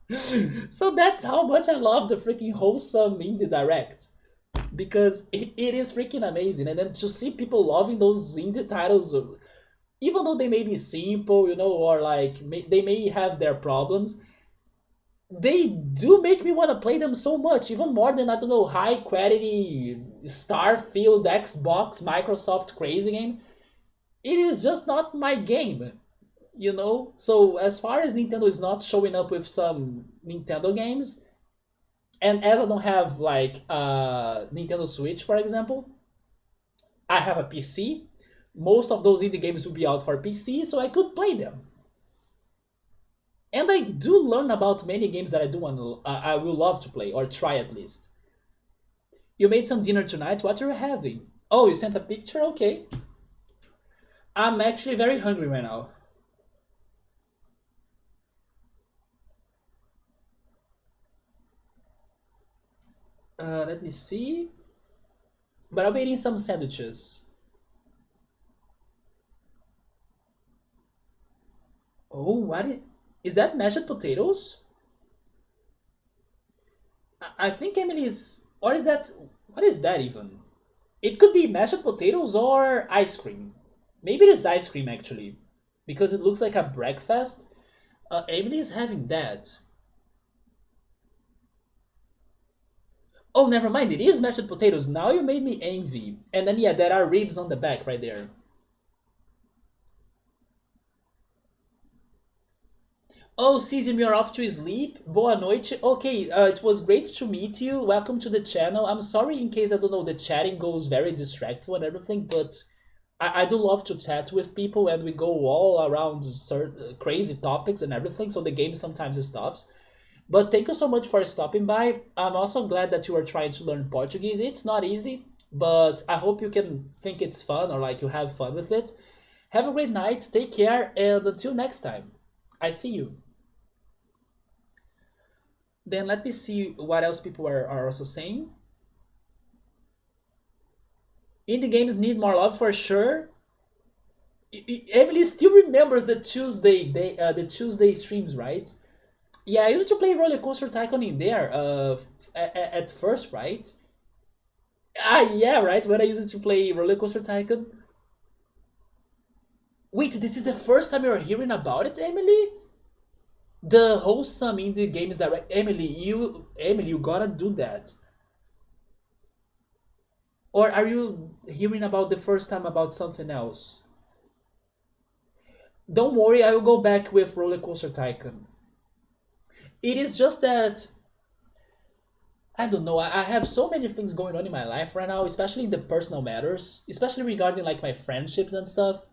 A: So that's how much I love the freaking wholesome indie direct because it is freaking amazing. And then to see people loving those indie titles, even though they may be simple, or like they may have their problems, they do make me want to play them so much, even more than, I don't know, high quality Starfield, Xbox, Microsoft crazy game. It is just not my game. So as far as Nintendo is not showing up with some Nintendo games, and as I don't have like Nintendo Switch, for example, I have a PC. Most of those indie games will be out for PC, so I could play them. And I do learn about many games that I will love to play or try at least. You made some dinner tonight. What are you having? Oh, you sent a picture. Okay. I'm actually very hungry right now. Let me see. But I'll be eating some sandwiches. Oh, is that mashed potatoes? I think Emily is, or is that, what is that even? It could be mashed potatoes or ice cream. Maybe it is ice cream actually, because it looks like a breakfast. Emily is having that. Oh, never mind. It is mashed potatoes. Now you made me envy. And then yeah, there are ribs on the back right there. Oh, Cesium, you're off to sleep? Boa noite. Okay, it was great to meet you. Welcome to the channel. I'm sorry in case I don't know the chatting goes very distractful and everything, but I do love to chat with people and we go all around certain crazy topics and everything, so the game sometimes stops. But thank you so much for stopping by. I'm also glad that you are trying to learn Portuguese. It's not easy, but I hope you can think it's fun or like you have fun with it. Have a great night, take care, and until next time, I see you. Then let me see what else people are also saying. Indie games need more love for sure. Emily still remembers the Tuesday streams, right? Yeah, I used to play Roller Coaster Tycoon in there at first, right? Ah, yeah, right. When I used to play Roller Coaster Tycoon. Wait, this is the first time you're hearing about it, Emily? The wholesome indie games direct. Emily, you gotta do that. Or are you hearing about the first time about something else? Don't worry, I will go back with Roller Coaster Tycoon. It is just that I don't know. I have so many things going on in my life right now, especially in the personal matters, especially regarding like my friendships and stuff,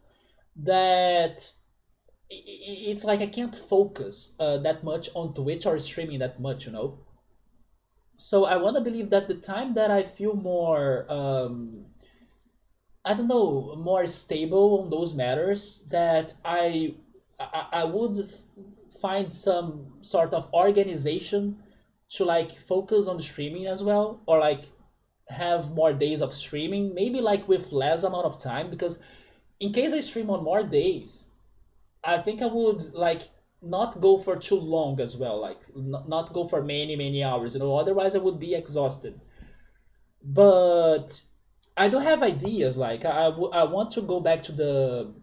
A: that it's like I can't focus that much on Twitch or streaming that much, you know. So I want to believe that the time that I feel more, I don't know, more stable on those matters, that I would find some sort of organization to like focus on streaming as well, or like have more days of streaming, maybe like with less amount of time, because in case I stream on more days, I think I would like not go for too long as well, like not go for many hours, you know, otherwise I would be exhausted. But I do have ideas, like I want to go back to the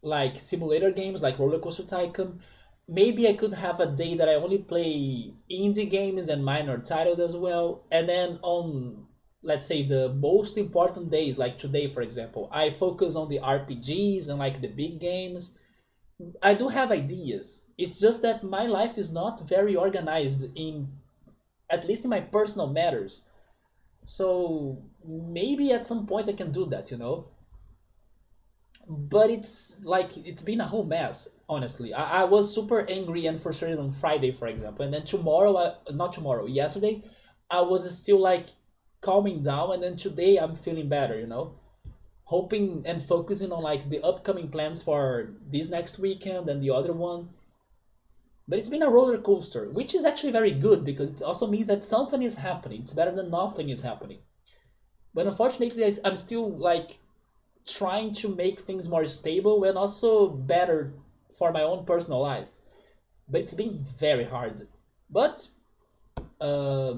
A: like simulator games like Roller Coaster Tycoon. Maybe I could have a day that I only play indie games and minor titles as well. And then on, let's say, the most important days, like today, for example, I focus on the RPGs and like the big games. I do have ideas. It's just that my life is not very organized in, at least in my personal matters. So maybe at some point I can do that, you know? But it's like it's been a whole mess, honestly. I was super angry and frustrated on Friday, for example, and then tomorrow, not tomorrow, yesterday, I was still like calming down, and then today I'm feeling better, you know, hoping and focusing on like the upcoming plans for this next weekend and the other one. But it's been a roller coaster, which is actually very good because it also means that something is happening. It's better than nothing is happening. But unfortunately, I'm still like trying to make things more stable and also better for my own personal life. But it's been very hard. But uh,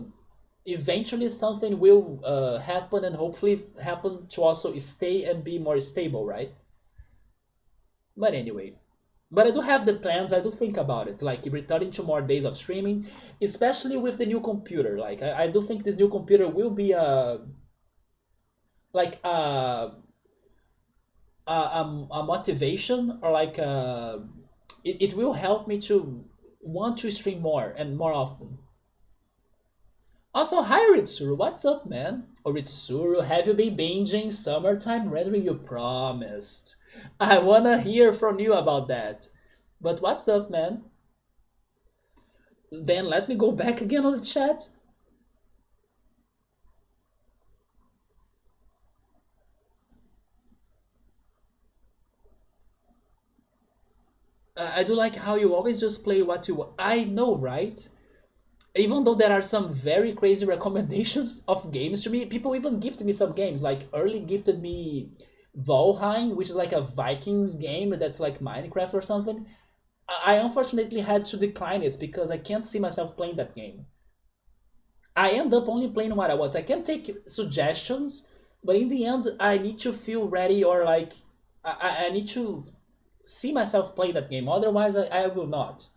A: eventually something will happen and hopefully happen to also stay and be more stable, right? But anyway. But I do have the plans, I do think about it, like returning to more days of streaming, especially with the new computer. Like I do think this new computer will be like a motivation or like it will help me to want to stream more and more often. Also, hi Ritsuru, what's up, man? Oh, Ritsuru, have you been binging Summertime Rendering? You promised. I wanna hear from you about that. But what's up, man? Then let me go back again on the chat. I do like how you always just play what you want. I know, right? Even though there are some very crazy recommendations of games to me, people even gifted me some games. Like early gifted me Valheim, which is like a Vikings game that's like Minecraft or something. I unfortunately had to decline it because I can't see myself playing that game. I end up only playing what I want. I can take suggestions, but in the end, I need to feel ready or like I need to see myself play that game. Otherwise, I will not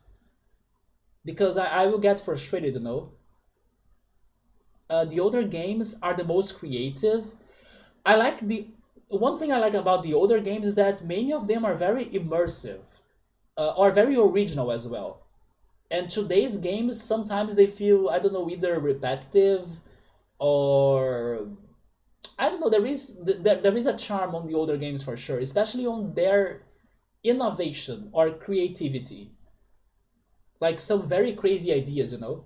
A: because I will get frustrated. You know, the older games are the most creative. I like the one thing I like about the older games is that many of them are very immersive. are very original as well. And today's games sometimes they feel, I don't know, either repetitive or I don't know. There is a charm on the older games for sure, especially on their innovation or creativity. Like some very crazy ideas, you know.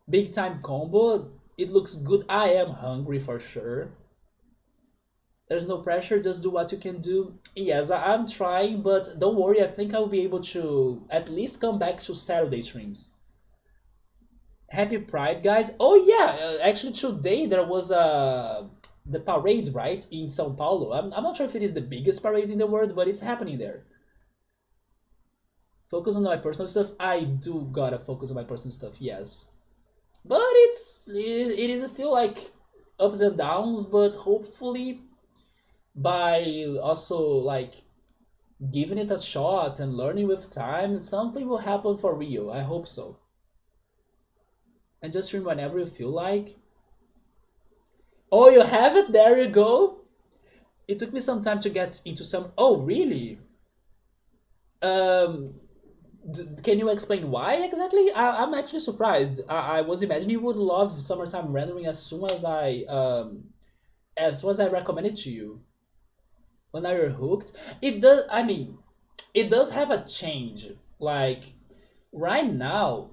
A: Big time combo. It looks good. I am hungry for sure. There's no pressure. Just do what you can do. Yes, I'm trying, but don't worry. I think I'll be able to at least come back to Saturday streams. Happy Pride, guys. Oh yeah, actually today there was the parade, right, in São Paulo. I'm not sure if it is the biggest parade in the world, but it's happening there. Focus on my personal stuff. I do gotta focus on my personal stuff, yes. But it is still like ups and downs, but hopefully by also like giving it a shot and learning with time, something will happen for real. I hope so. And just stream whenever you feel like. Oh, you have it? There you go. It took me some time to get into some. Oh, really? Um, can you explain why exactly? I'm actually surprised. I was imagining you would love summertime rendering as soon as I recommend it to you. When are you hooked? It does. I mean, it does have a change. Like right now,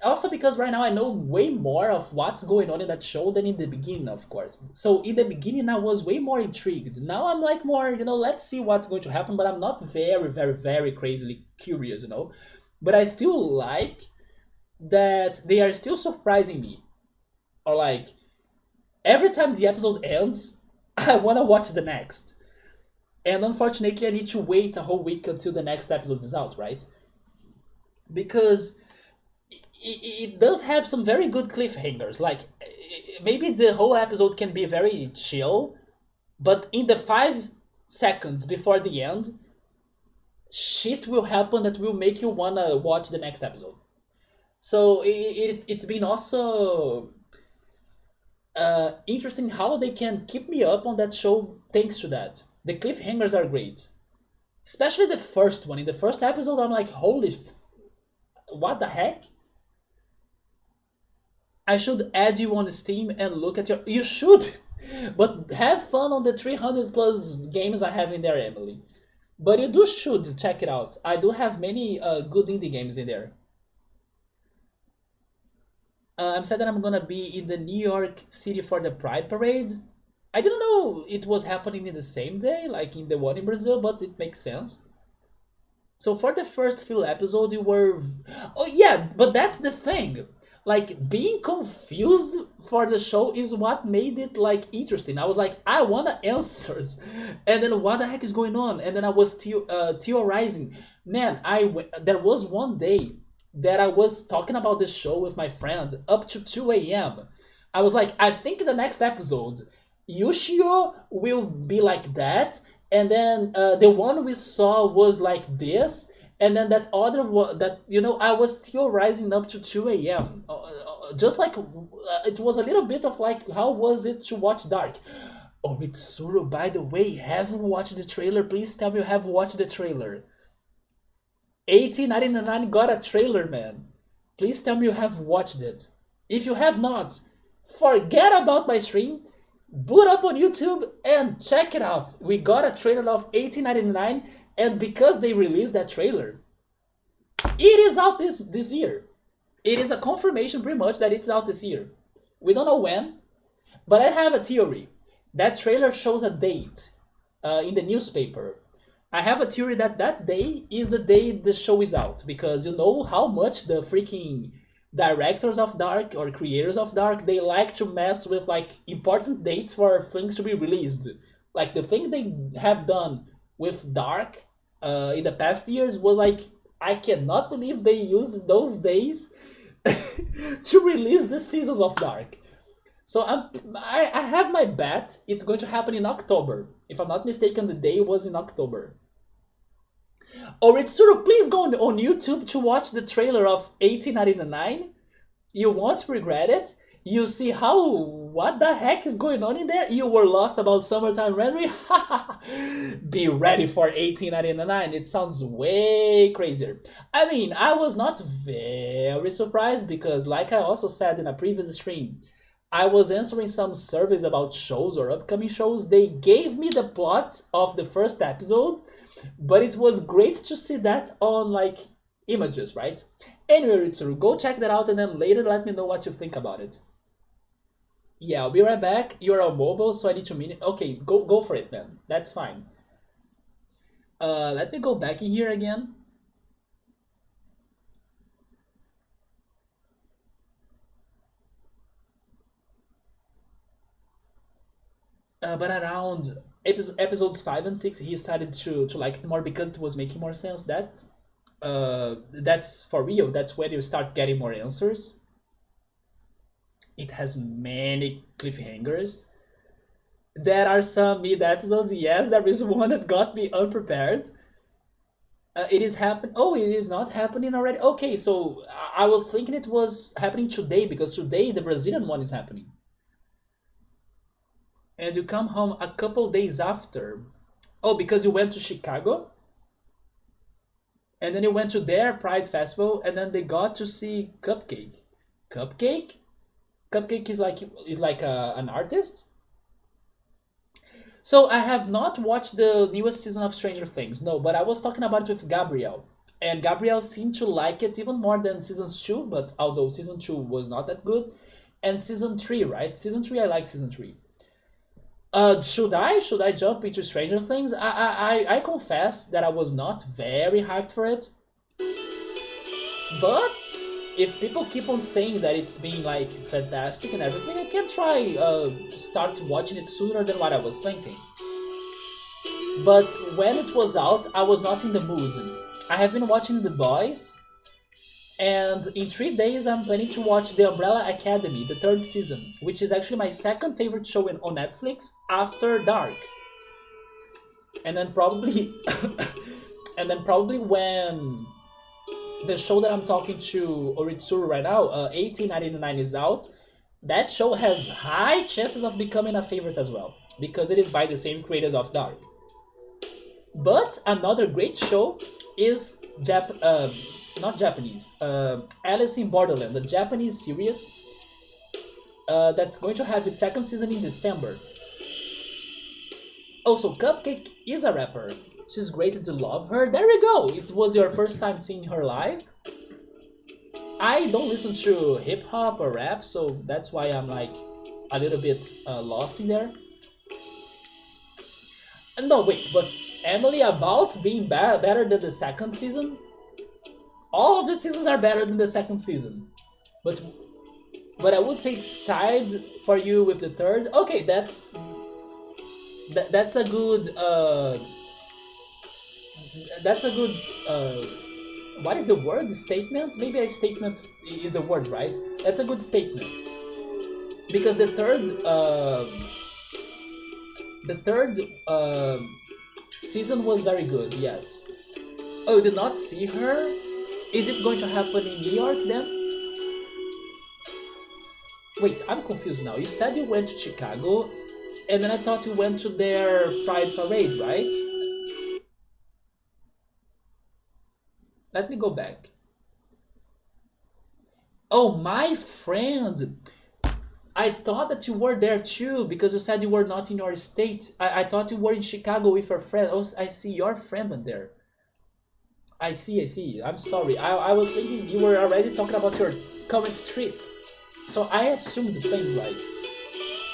A: also because right now I know way more of what's going on in that show than in the beginning, of course. So in the beginning I was way more intrigued. Now I'm like more, let's see what's going to happen, but I'm not very, very, very crazily curious. But I still like that they are still surprising me. Or like every time the episode ends, I want to watch the next. And unfortunately I need to wait a whole week until the next episode is out, right? Because it does have some very good cliffhangers. Like maybe the whole episode can be very chill, but in the 5 seconds before the end, shit will happen that will make you wanna watch the next episode. So it's been also interesting how they can keep me up on that show thanks to that. The cliffhangers are great, especially the first one. In the first episode, I'm like, what the heck? I should add you on Steam and look at your. You should, but have fun on the 300 plus games I have in there, Emily. But you do should check it out. I do have many good indie games in there. I'm sad that I'm gonna be in the New York City for the Pride Parade. I didn't know it was happening in the same day, like in the one in Brazil, but it makes sense. So for the first few episodes, you were. Oh yeah, but that's the thing. Like being confused for the show is what made it like interesting. I was like, I want answers, and then what the heck is going on? And then I was theorizing. Man, there was one day that I was talking about this show with my friend up to 2 a.m. I was like, I think the next episode, Yushio will be like that, and then the one we saw was like this, and then that other one that I was theorizing up to 2 a.m. Just like it was a little bit of like, how was it to watch Dark? Oh, Mitsuru, by the way, have you watched the trailer? Please tell me you have watched the trailer. 1899 got a trailer, man. Please tell me you have watched it. If you have not, forget about my stream, boot up on YouTube and check it out. We got a trailer of 1899, and because they released that trailer, it is out this year. It is a confirmation pretty much that it's out this year. We don't know when, but I have a theory. That trailer shows a date in the newspaper. I have a theory that that day is the day the show is out, because you know how much the freaking directors of Dark or creators of Dark, they like to mess with like important dates for things to be released. Like the thing they have done with Dark in the past years was like, I cannot believe they used those days to release the seasons of Dark. So I have my bet it's going to happen in October. If I'm not mistaken, the day was in October. Oh, Ritsuru, please go on YouTube to watch the trailer of 1899. You won't regret it. You see how, what the heck is going on in there? You were lost about summertime rendering? Be ready for 1899. It sounds way crazier. I mean, I was not very surprised because, like I also said in a previous stream, I was answering some surveys about shows or upcoming shows. They gave me the plot of the first episode, but it was great to see that on like images, right? Anyway, Ritsuru, go check that out and then later let me know what you think about it. Yeah, I'll be right back. You're on mobile, so I need 2 minutes. Okay, go for it, man. That's fine. Let me go back in here again. But around episodes 5 and 6, he started to like it more because it was making more sense. That's for real. That's when you start getting more answers. It has many cliffhangers. There are some mid episodes. Yes, there is one that got me unprepared. It is happen. Oh, it is not happening already. Okay, so I was thinking it was happening today because today the Brazilian one is happening. And you come home a couple days after. Oh, because you went to Chicago, and then you went to their Pride Festival, and then they got to see Cupcake. Cupcake? Cupcake is like an artist. So I have not watched the newest season of Stranger Things, no, but I was talking about it with Gabriel. And Gabriel seemed to like it even more than season 2, but although season 2 was not that good. And season 3, right? Season 3, I like season 3. Should I jump into Stranger Things? I confess that I was not very hyped for it. But if people keep on saying that it's been like fantastic and everything, I can try start watching it sooner than what I was thinking. But when it was out, I was not in the mood. I have been watching The Boys, and in 3 days I'm planning to watch The Umbrella Academy, the third season, which is actually my second favorite show on Netflix after Dark. And then probably, and then probably when the show that I'm talking to Oritsuru right now, 1899 is out, that show has high chances of becoming a favorite as well, because it is by the same creators of Dark. But another great show is not Japanese, Alice in Borderland, the Japanese series that's going to have its second season in December. Also, Cupcake is a rapper. She's great to love her. There you go. It was your first time seeing her live. I don't listen to hip hop or rap, so that's why I'm like a little bit lost in there. No, wait, but Emily about being better than the second season? All of the seasons are better than the second season. But I would say it's tied for you with the third. Okay, that's a good that's a good what is the word? Statement? Maybe a statement is the word, right? That's a good statement because the third season was very good. Yes. Oh, you did not see her? Is it going to happen in New York then? Wait, I'm confused now. You said you went to Chicago, and then I thought you went to their Pride Parade, right? Let me go back. Oh, my friend! I thought that you were there too because you said you were not in your state. I thought you were in Chicago with your friend. Oh, I see your friend went there. I see, I see. I'm sorry. I was thinking you were already talking about your current trip. So I assumed things like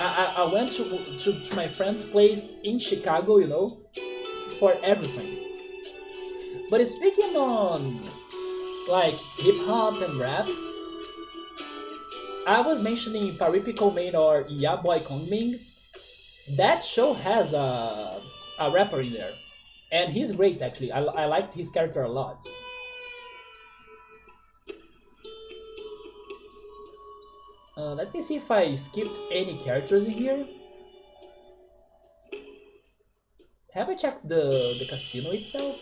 A: I went to my friend's place in Chicago, for everything. But speaking on like hip hop and rap, I was mentioning Paripico Main or Ya Boy Kongming. That show has a rapper in there. And he's great actually. I liked his character a lot. Let me see if I skipped any characters in here. Have I checked the casino itself?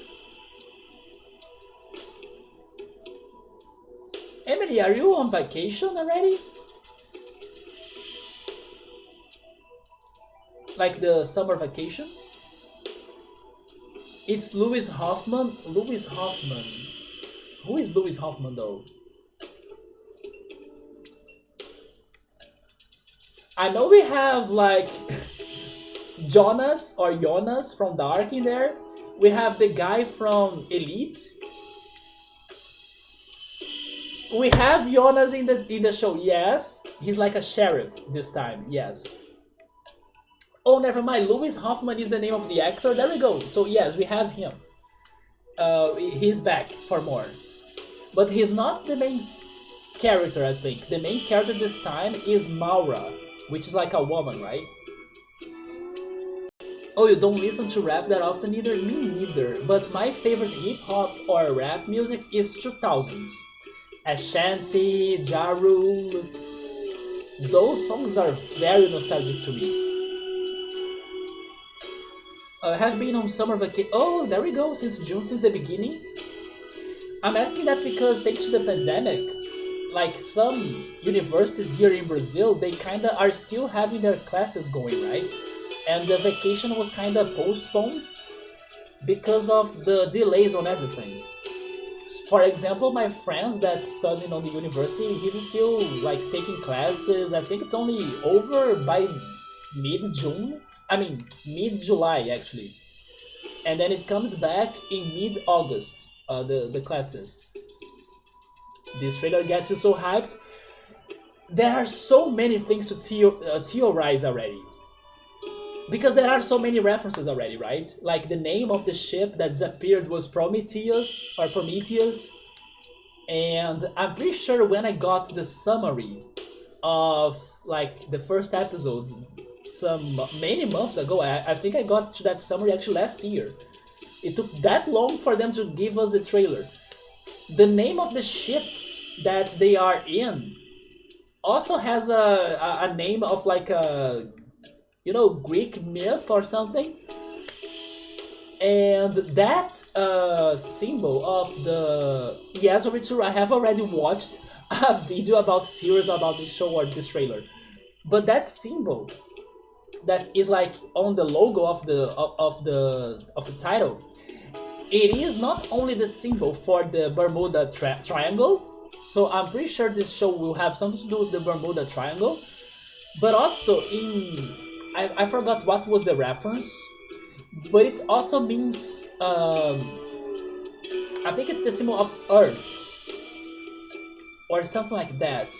A: Emily, are you on vacation already? like the summer vacation. It's Louis Hoffman. Louis Hoffman. Who is Louis Hoffman though? I know we have like Jonas from Dark in there. We have the guy from Elite. We have Jonas in the show. Yes, he's like a sheriff this time. Yes. Oh, never mind. Louis Hoffman is the name of the actor. There we go. So yes, we have him. He's back for more, but he's not the main character. I think the main character this time is Maura, which is like a woman, right? Oh, you don't listen to rap that often either? Me neither. But my favorite hip-hop or rap music is 2000s. Ashanti, Ja Rule. Those songs are very nostalgic to me. I have been on summer vacation. Oh, there we go, since June, since the beginning. I'm asking that because thanks to the pandemic, like some universities here in Brazil, they kinda are still having their classes going, right? And the vacation was kinda postponed because of the delays on everything. For example, my friend that's studying on the university, he's still like taking classes. I think it's only over by mid-June. I mean, mid-July actually. And then it comes back in mid-August, the classes. This trailer gets you so hyped. There are so many things to theorize already. Because there are so many references already, right? Like the name of the ship that disappeared was Prometheus or Prometheus. And I'm pretty sure when I got the summary of like the first episode many months ago, I think I got to that summary actually last year. It took that long for them to give us the trailer. The name of the ship that they are in also has a name of like a, you know, Greek myth or something. And that symbol of the... Yes, Ritsu, I have already watched a video about theories about this show or this trailer. But that symbol that is like on the logo of the title, it is not only the symbol for the Bermuda Triangle. So I'm pretty sure this show will have something to do with the Bermuda Triangle. But also in... I forgot what was the reference, but it also means, I think it's the symbol of Earth, or something like that.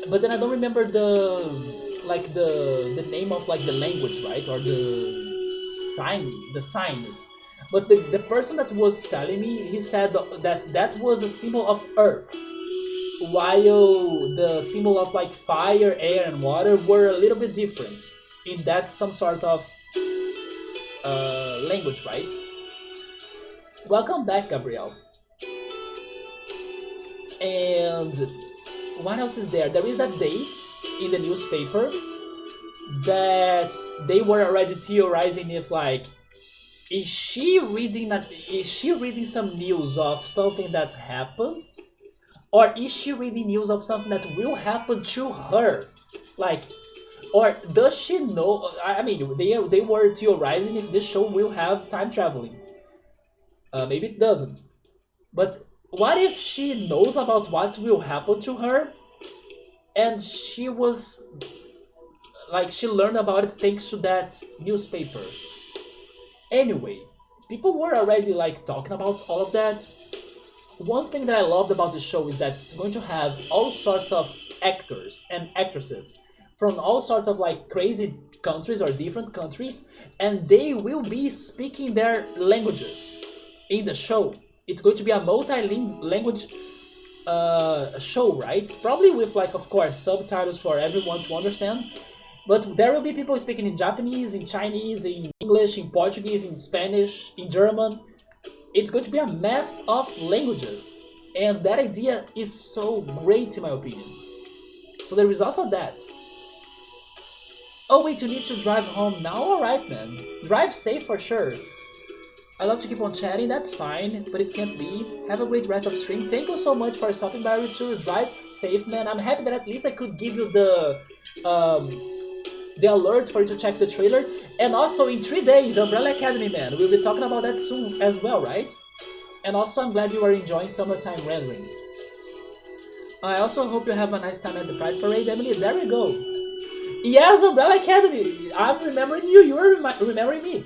A: But then I don't remember the name of like the language, right, or the signs. But the person that was telling me, he said that was a symbol of Earth, while the symbol of like fire, air, and water were a little bit different in that some sort of language, right? Welcome back, Gabriel. And what else is there? There is that date in the newspaper that they were already theorizing if like, is she reading some news of something that happened? Or is she reading news of something that will happen to her? Like, or does she know? I mean, they were theorizing if this show will have time traveling. Maybe it doesn't. But what if she knows about what will happen to her, and she was like, she learned about it thanks to that newspaper? Anyway, people were already like talking about all of that. One thing that I loved about the show is that it's going to have all sorts of actors and actresses from all sorts of like crazy countries or different countries, and they will be speaking their languages in the show. It's going to be a multi-language show, right? Probably with like, of course, subtitles for everyone to understand. But there will be people speaking in Japanese, in Chinese, in English, in Portuguese, in Spanish, in German. It's going to be a mess of languages, and that idea is so great in my opinion. So there is also that. Oh wait, you need to drive home now? Alright man, drive safe for sure. I love to keep on chatting, that's fine, but it can't be. Have a great rest of stream. Thank you so much for stopping by, Ritsu. Drive safe man. I'm happy that at least I could give you the the alert for you to check the trailer. And also in 3 days, Umbrella Academy, man. We'll be talking about that soon as well, right? And also, I'm glad you are enjoying summertime rendering. I also hope you have a nice time at the Pride Parade, Emily. There we go. Yes, Umbrella Academy. I'm remembering you. You're remembering me.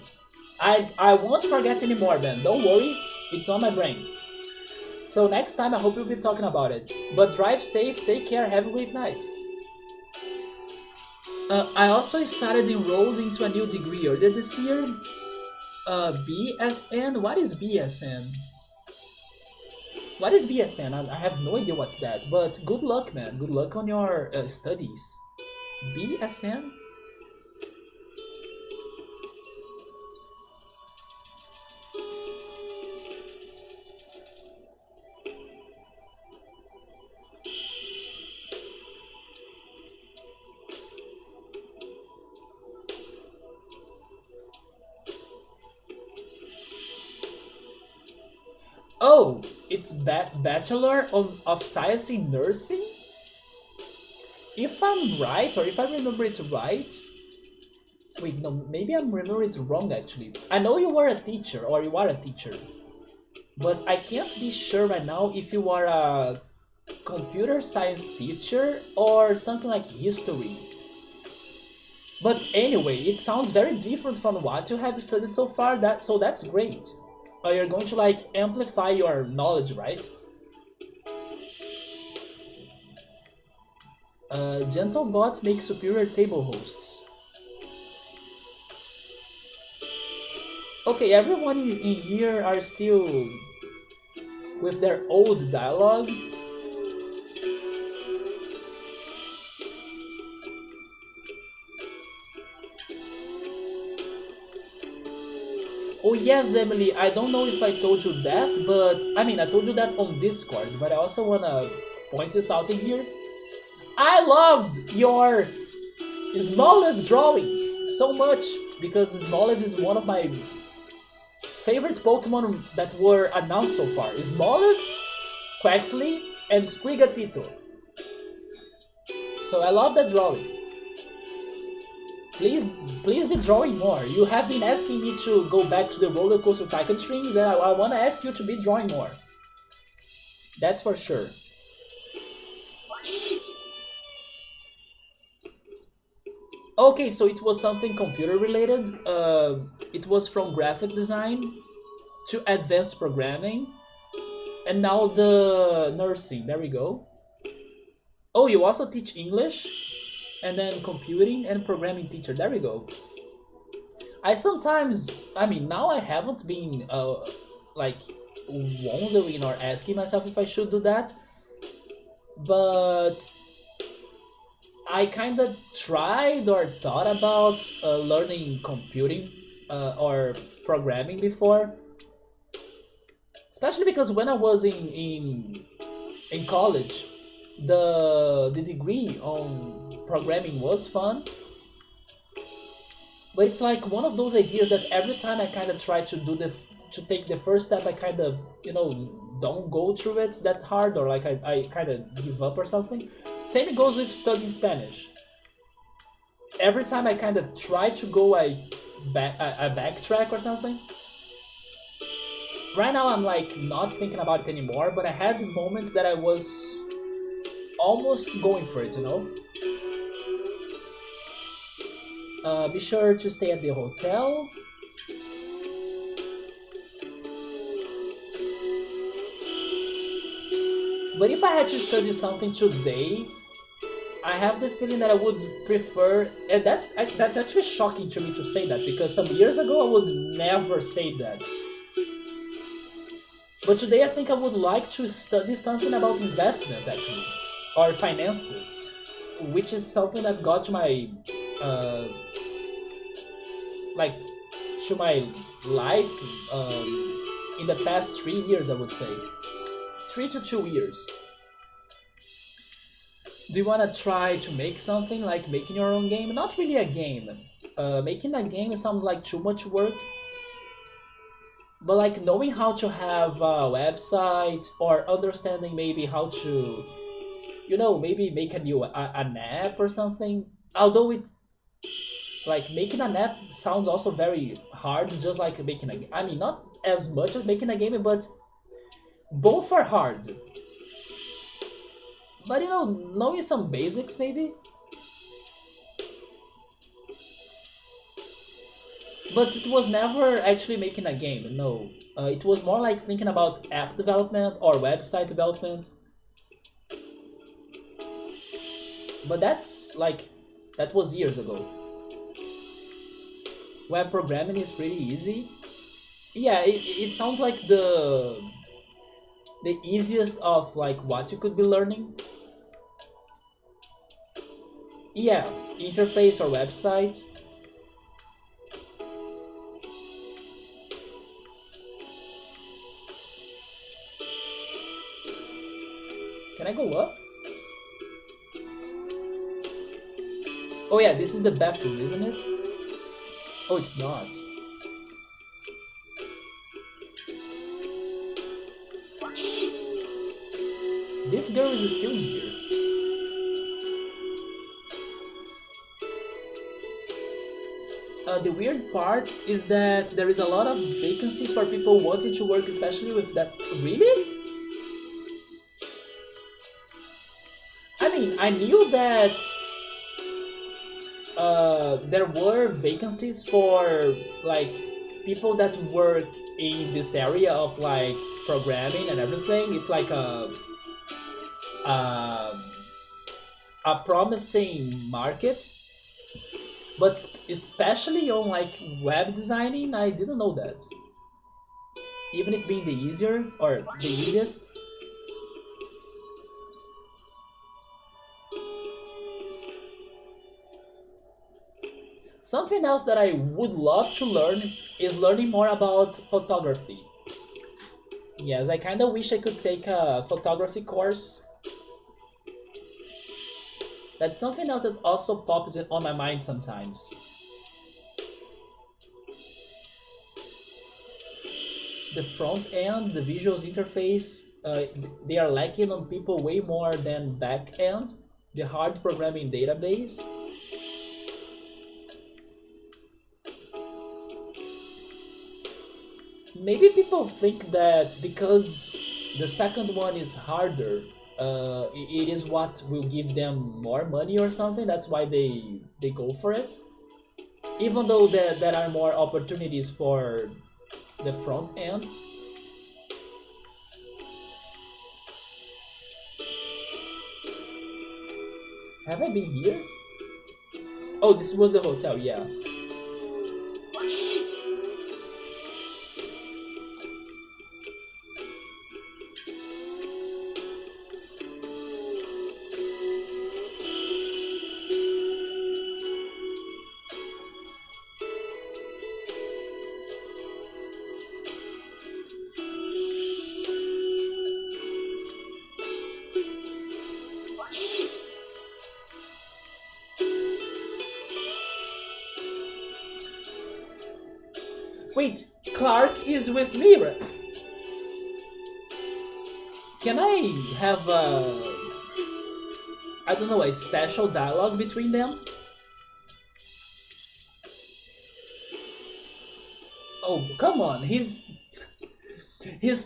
A: I won't forget anymore, man. Don't worry. It's on my brain. So next time, I hope we'll be talking about it. But drive safe, take care, have a great night. I also started enrolled into a new degree earlier this year. BSN? What is BSN? What is BSN? I have no idea what's that. But good luck, man. Good luck on your studies. BSN? Oh, it's Bachelor of Science in Nursing? If I'm right, or if I remember it right... Wait, no, maybe I'm remembering it wrong actually. I know you were a teacher, or you are a teacher. But I can't be sure right now if you are a computer science teacher or something like history. But anyway, it sounds very different from what you have studied so far, so that's great. You're going to like amplify your knowledge, right? Gentle bots make superior table hosts. Okay, everyone in here are still with their old dialogue. Oh yes, Emily, I don't know if I told you that, but I mean, I told you that on Discord, but I also wanna point this out in here. I loved your Smoliv drawing so much, because Smoliv is one of my favorite Pokemon that were announced so far. Smoliv, Quaxley, and Sprigatito. So I love that drawing. Please be drawing more. You have been asking me to go back to the Roller Coaster Tycoon streams, and I want to ask you to be drawing more. That's for sure. Okay, so it was something computer related. It was from graphic design to advanced programming, and now the nursing. There we go. Oh, you also teach English, and then computing and programming teacher. There we go. I mean, now I haven't been like wondering or asking myself if I should do that, but I kind of tried or thought about learning computing or programming before, especially because when I was in college, the degree on programming was fun, but it's like one of those ideas that every time I kind of try to take the first step, I kind of don't go through it that hard, or like I kind of give up or something. Same goes with studying Spanish. Every time I kind of try to go, I backtrack or something. Right now I'm like not thinking about it anymore, but I had moments that I was almost going for it, Be sure to stay at the hotel. But if I had to study something today, I have the feeling that I would prefer, and that's actually shocking to me to say that, because some years ago I would never say that. But today I think I would like to study something about investments, actually, or finances, which is something that got to my to my life in the past 3 years, I would say. 3 to 2 years. Do you want to try to make something, like making your own game? Not really a game. Making a game sounds like too much work. But like knowing how to have a website, or understanding maybe how to, maybe make an app or something. Although Like making an app sounds also very hard, just like making a. I mean, not as much as making a game, but both are hard. But knowing some basics maybe. But it was never actually making a game. No, it was more like thinking about app development or website development. But that was years ago. Web programming is pretty easy. Yeah, it sounds like the easiest of like what you could be learning. Yeah, interface or website. Can I go up? Oh yeah, this is the bathroom, isn't it? Oh, it's not. This girl is still in here. The weird part is that there is a lot of vacancies for people wanting to work, especially with that. Really? I mean, I knew that there were vacancies for like people that work in this area of like programming and everything. It's like a, a promising market, but especially on like web designing, I didn't know that. Even it being the easier or the easiest. Something else that I would love to learn is learning more about photography. Yes, I kind of wish I could take a photography course. That's something else that also pops on my mind sometimes. The front end, the visuals interface, they are lacking on people way more than back end, the hard programming database. Maybe people think that because the second one is harder, it is what will give them more money or something. That's why they go for it. Even though there are more opportunities for the front end. Have I been here? Oh, this was the hotel, yeah. Wait, Clark is with me, right? Can I have I don't know, a special dialogue between them? Oh, come on, he's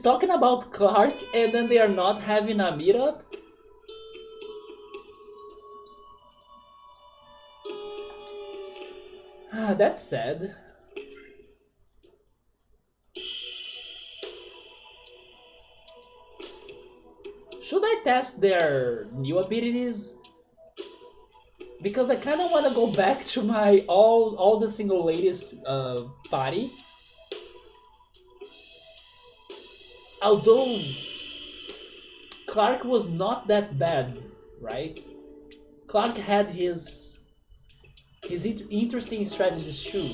A: talking about Clark and then they are not having a meetup? Ah, that's sad. Should I test their new abilities? Because I kind of want to go back to my all the single ladies party. Although Clark was not that bad, right? Clark had his interesting strategies too.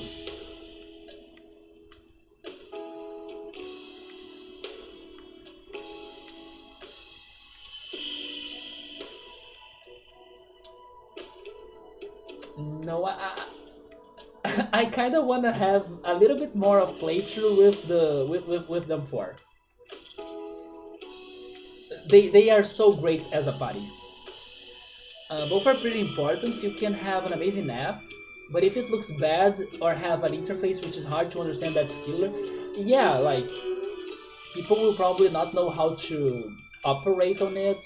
A: No, I kind of want to have a little bit more of playthrough with with them four. They are so great as a party. Both are pretty important. You can have an amazing app, But if it looks bad or have an interface which is hard to understand, that's killer. Yeah, like people will probably not know how to operate on it,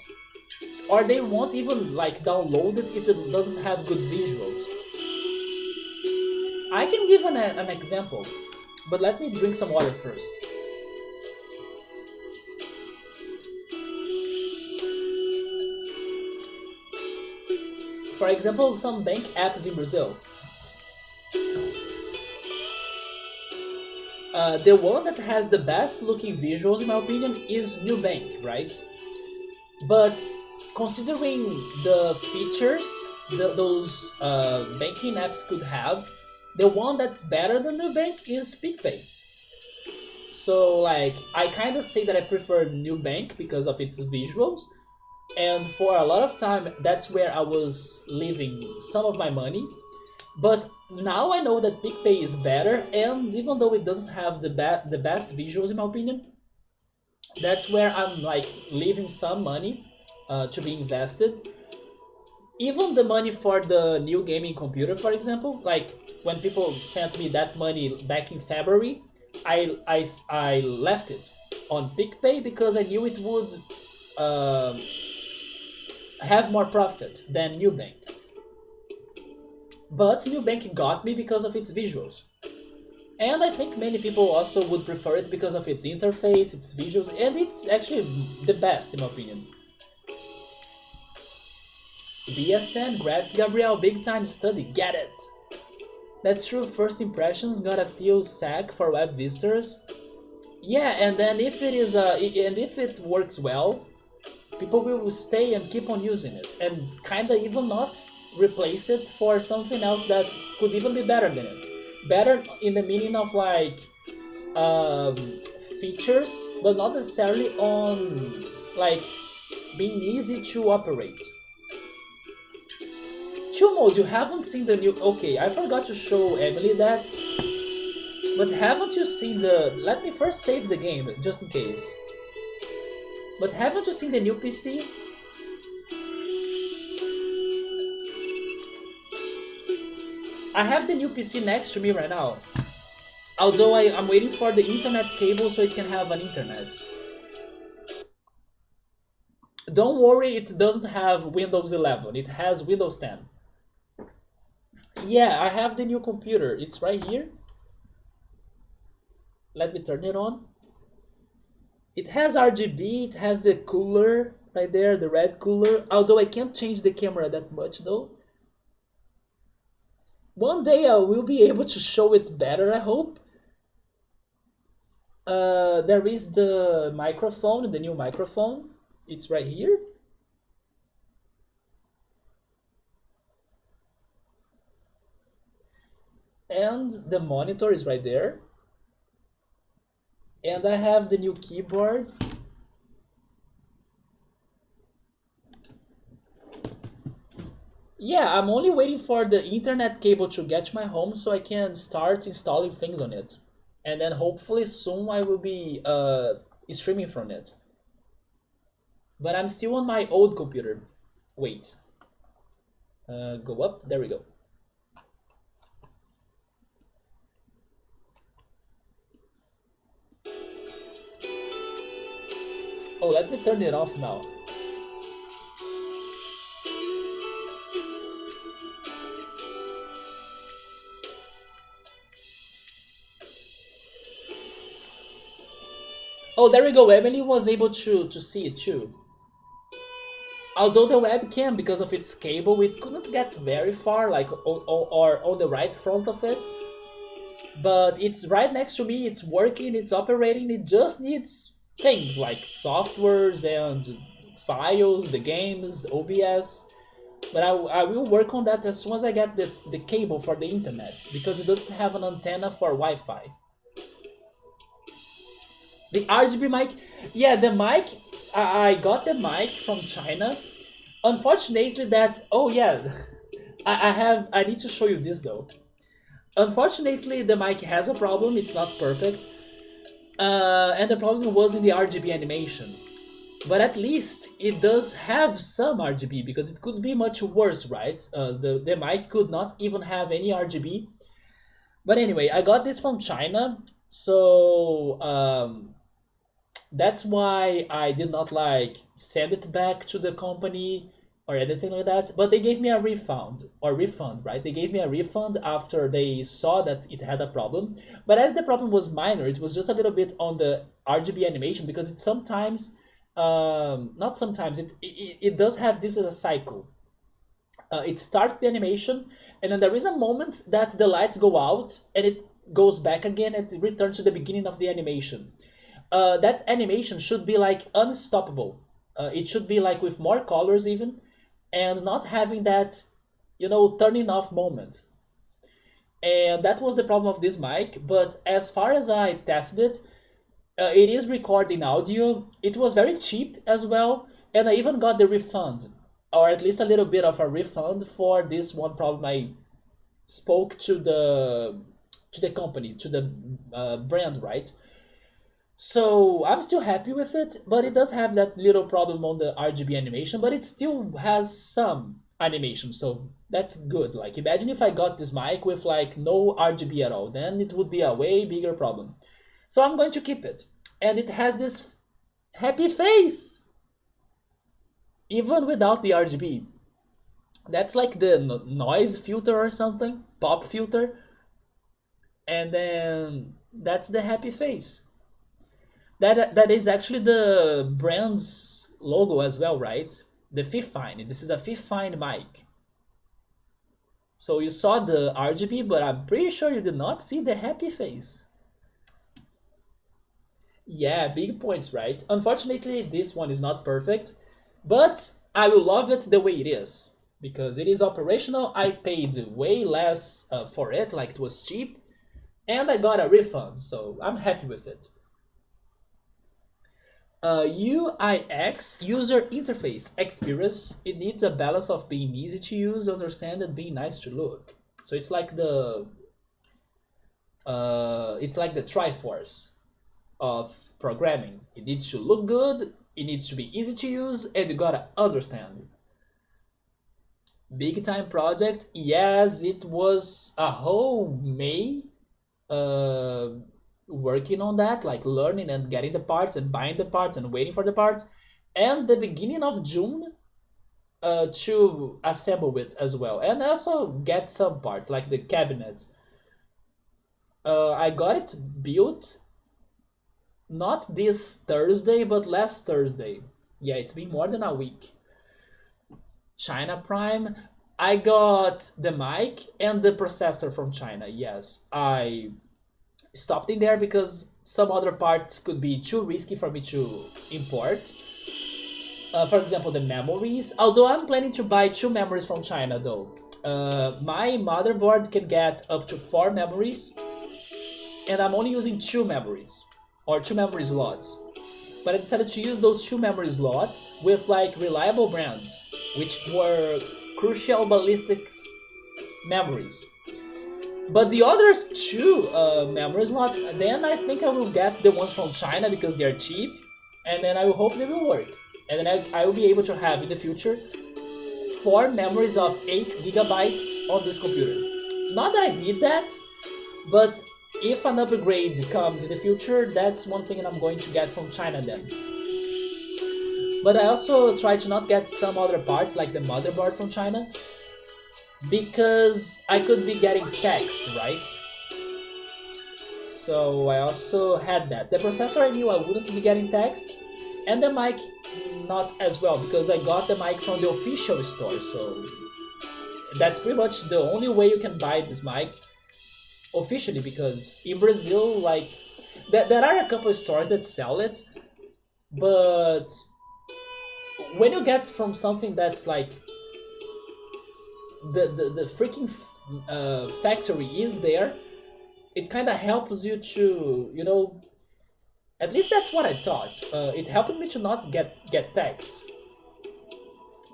A: or they won't even like download it if it doesn't have good visuals. I can give an example, but let me drink some water first. For example, some bank apps in Brazil. The one that has the best looking visuals, in my opinion, is Nubank, right? But considering the features those banking apps could have, the one that's better than Nubank is PicPay. So like I kind of say that I prefer Nubank because of its visuals, and for a lot of time that's where I was leaving some of my money. But now I know that PicPay is better, and even though it doesn't have the best visuals in my opinion, that's where I'm like leaving some money to be invested. Even the money for the new gaming computer, for example, like when people sent me that money back in February, I left it on PicPay because I knew it would uh, have more profit than Nubank. But Nubank got me because of its visuals. And I think many people also would prefer it because of its interface, its visuals, and it's actually the best in my opinion. BSN, Grats Gabriel, big time study, get it! That's true, first impressions got a few sack for web visitors. Yeah, and then if it is and if it works well, people will stay and keep on using it, and kinda even not replace it for something else that could even be better than it. Better in the meaning of like um, features, but not necessarily on like being easy to operate. Chill mode, you haven't seen the new. Okay, I forgot to show Emily that, but haven't you seen the? Let me first save the game just in case. But haven't you seen the new PC? I have the new PC next to me right now. Although I'm waiting for the internet cable so it can have an internet. Don't worry, it doesn't have Windows 11. It has Windows 10. Yeah, I have the new computer. It's right here. Let me turn it on. It has RGB, it has the cooler right there, the red cooler. Although I can't change the camera that much though. One day I will be able to show it better, I hope. There is the microphone, the new microphone. It's right here. And the monitor is right there. And I have the new keyboard. Yeah, I'm only waiting for the internet cable to get to my home so I can start installing things on it. And then hopefully soon I will be streaming from it. But I'm still on my old computer. Wait. Go up. There we go. Oh, let me turn it off now. Oh, there we go. Emily was able to see it too. Although the webcam, because of its cable, it couldn't get very far, like or on the right front of it. But it's right next to me, it's working, it's operating, it just needs things like softwares and files, the games, OBS. But I will work on that as soon as I get the cable for the internet, because it doesn't have an antenna for Wi-Fi. The RGB mic, yeah, the mic, I got the mic from China. Unfortunately that, oh yeah, I need to show you this though. Unfortunately, the mic has a problem. It's not perfect, and the problem was in the RGB animation. But at least it does have some RGB, because it could be much worse, right? The mic could not even have any RGB. But anyway, I got this from China, so that's why I did not like send it back to the company or anything like that. But they gave me a refund, right? They gave me a refund after they saw that it had a problem. But as the problem was minor, it was just a little bit on the RGB animation, because it sometimes, not sometimes, it does have this as a cycle. It starts the animation, and then there is a moment that the lights go out and it goes back again and it returns to the beginning of the animation. That animation should be like unstoppable. It should be like with more colors even, and not having that, turning off moment. And that was the problem of this mic. But as far as I tested it, it is recording audio. It was very cheap as well, and I even got the refund, or at least a little bit of a refund for this one problem. I spoke to the company, to the brand, right? So I'm still happy with it, but it does have that little problem on the RGB animation, but it still has some animation, so that's good. Like, imagine if I got this mic with like no RGB at all, then it would be a way bigger problem. So I'm going to keep it. And it has this happy face, even without the RGB. That's like the noise filter or something, pop filter. And then that's the happy face. That is actually the brand's logo as well, right? The Fifine. This is a Fifine mic. So you saw the RGB, but I'm pretty sure you did not see the happy face. Yeah, big points, right? Unfortunately, this one is not perfect, but I will love it the way it is, because it is operational. I paid way less for it, like it was cheap, and I got a refund, so I'm happy with it. UIX, user interface experience, it needs a balance of being easy to use, understand, and being nice to look. So it's like the Triforce of programming. It needs to look good, it needs to be easy to use, and you gotta understand. Big time project. Yes, it was a whole May working on that, like learning and getting the parts and buying the parts and waiting for the parts, and the beginning of June to assemble it as well, and also get some parts like the cabinet. I got it built not this Thursday, but last Thursday. Yeah, it's been more than a week. China Prime. I got the mic and the processor from China. Yes, I stopped in there because some other parts could be too risky for me to import. For example, the memories. Although I'm planning to buy 2 memories from China though. My motherboard can get up to 4 memories, and I'm only using 2 memories, or 2 memory slots. But I decided to use those 2 memory slots with like reliable brands, which were Crucial Ballistics memories. But the other two memory slots, then I think I will get the ones from China because they are cheap, and then I will hope they will work. And then I will be able to have in the future 4 memories of 8 gigabytes on this computer. Not that I need that, but if an upgrade comes in the future, that's one thing I'm going to get from China then. But I also try to not get some other parts like the motherboard from China, because I could be getting taxed, right? So I also had that. The processor I knew I wouldn't be getting taxed, and the mic not as well, because I got the mic from the official store, so that's pretty much the only way you can buy this mic officially, because in Brazil, like, there are a couple of stores that sell it, but when you get from something that's like the freaking factory is there, it kind of helps you to, at least that's what I thought. It helped me to not get taxed.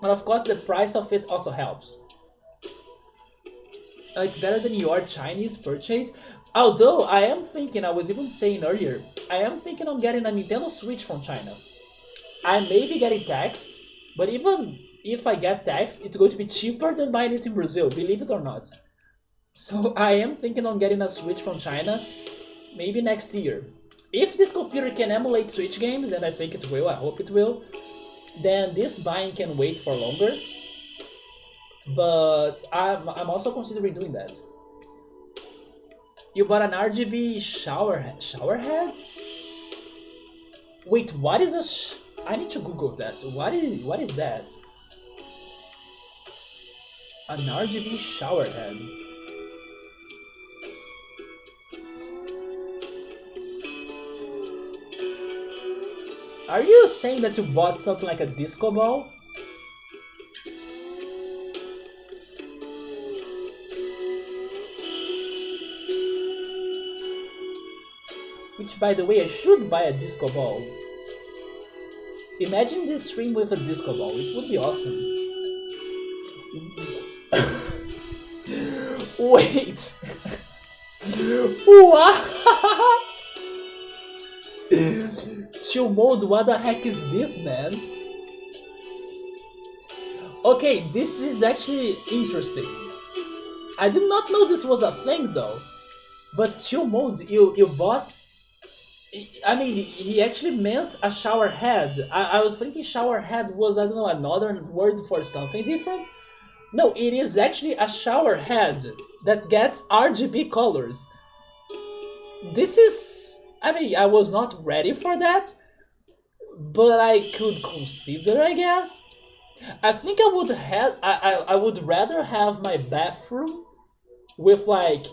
A: And of course, the price of it also helps. It's better than your Chinese purchase. Although I was even saying earlier, I am thinking on getting a Nintendo Switch from China. I may be getting taxed, but even if I get taxed, it's going to be cheaper than buying it in Brazil, believe it or not. So I am thinking on getting a Switch from China, maybe next year. If this computer can emulate Switch games, and I think it will, I hope it will, then this buying can wait for longer. But I'm also considering doing that. You bought an RGB shower head? Wait, what is I need to Google that. What is that? An RGB shower head. Are you saying that you bought something like a disco ball? Which, by the way, I should buy a disco ball. Imagine this stream with a disco ball. It would be awesome. Wait. What? Chill mode, what the heck is this, man? Okay, this is actually interesting. I did not know this was a thing though. But chill mode, you bought... I mean, he actually meant a shower head. I was thinking shower head was, I don't know, another word for something different. No, it is actually a shower head that gets RGB colors. This is... I mean, I was not ready for that, but I could consider, I guess. I think I would have... I would rather have my bathroom with like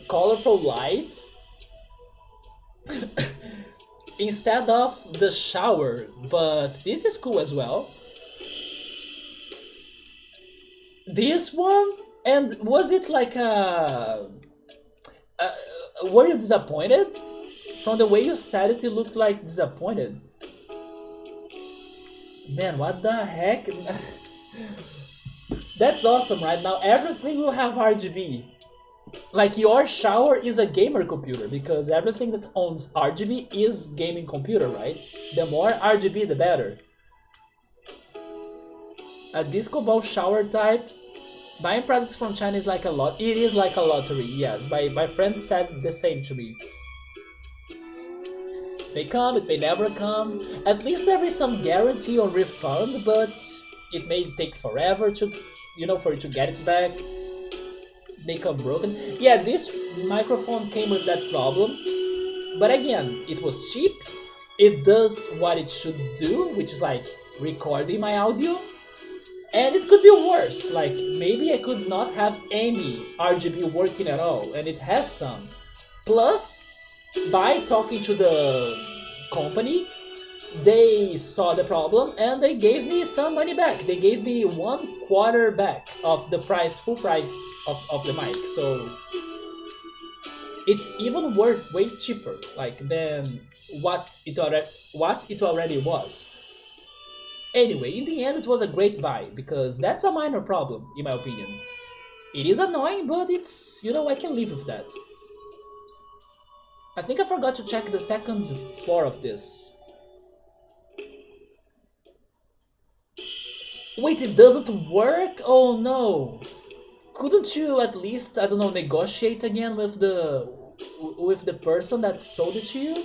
A: colorful lights instead of the shower, but this is cool as well. This one, and was it like were you disappointed? From the way you said it, it looked like disappointed. Man, what the heck? That's awesome, right? Now everything will have RGB. Like, your shower is a gamer computer, because everything that owns RGB is gaming computer, right? The more RGB, the better. A disco ball shower type. Buying products from China is like a lot. It is like a lottery, yes. My friend said the same to me. They come, it may never come. At least there is some guarantee or refund, but it may take forever to, for you to get it back. They come broken. Yeah, this microphone came with that problem, but again, it was cheap. It does what it should do, which is like recording my audio, and it could be worse. Like, maybe I could not have any RGB working at all, and it has some. Plus, by talking to the company, they saw the problem and they gave me some money back. They gave me 1/4 back of the price, full price of the mic. So it's even worth way cheaper, like, than what it already was. Anyway, in the end, it was a great buy, because that's a minor problem, in my opinion. It is annoying, but it's, I can live with that. I think I forgot to check the second floor of this. Wait, it doesn't work? Oh no! Couldn't you at least, I don't know, negotiate again with the person that sold it to you?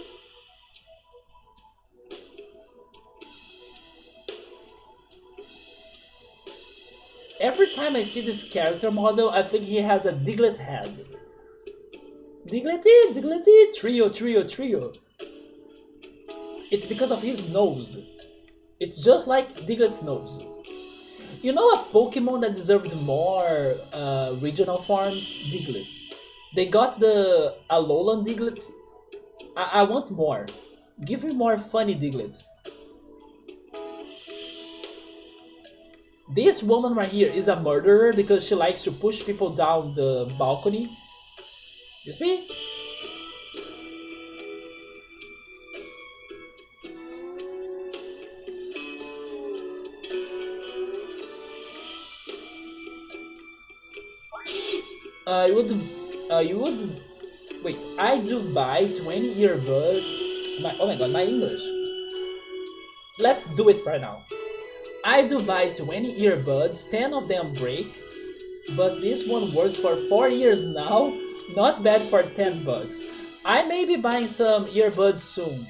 A: Every time I see this character model, I think he has a Diglett head. Diglett, Diglett, trio, trio, trio. It's because of his nose. It's just like Diglett's nose. You know a Pokemon that deserved more regional forms? Diglett. They got the Alolan Diglett. I want more. Give me more funny Digletts. This woman right here is a murderer because she likes to push people down the balcony. You see? You would, wait, I do buy 20 earbuds. Oh my god, my English. let's do it right now. I do buy 20 earbuds, 10 of them break, but this one works for 4 years now. Not bad for 10 bucks. I may be buying some earbuds soon.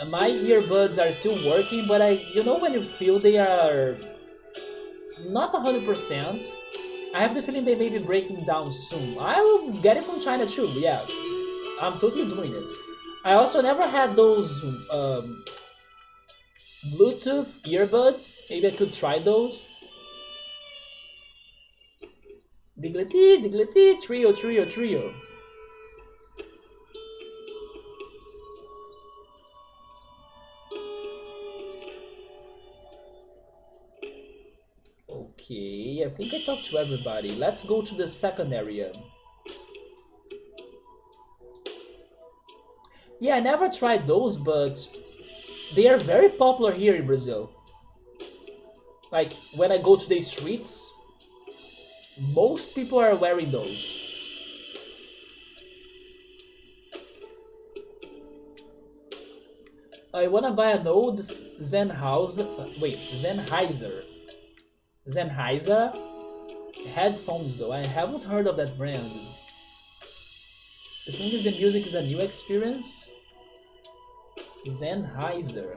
A: My earbuds are still working, but you know when you feel they are not 100%, I have the feeling they may be breaking down soon. I will get it from China too, yeah. I'm totally doing it. I also never had those Bluetooth earbuds. Maybe I could try those. Diglety, diglety, trio, trio, trio. Okay, I think I talked to everybody. Let's go to the second area. Yeah, I never tried those, but they are very popular here in Brazil. Like, when I go to the streets, most people are wearing those. I wanna buy an old Sennheiser headphones though. I haven't heard of that brand. The thing is, the music is a new experience. Sennheiser.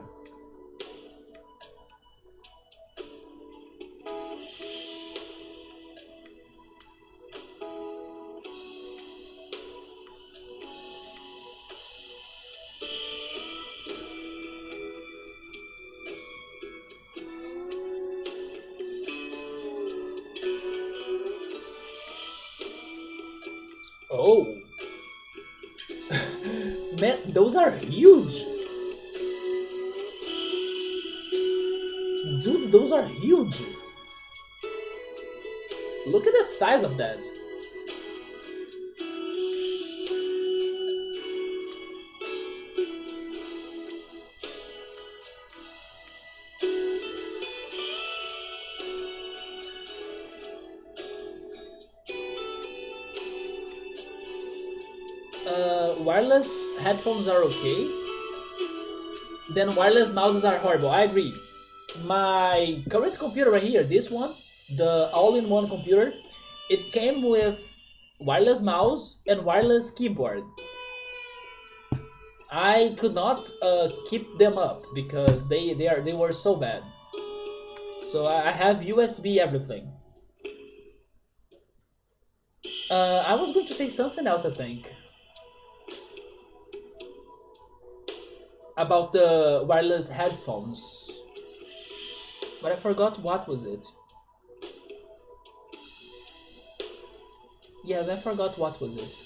A: Oh, man, those are huge. Dude, those are huge. Look at the size of that. Wireless headphones are okay. Then wireless mouses are horrible. I agree. My current computer right here, this one, the all-in-one computer, it came with wireless mouse and wireless keyboard. I could not keep them up because they were so bad. So I have USB everything. I was going to say something else, I think, about the wireless headphones, but I forgot what was it. Yes, I forgot what was it.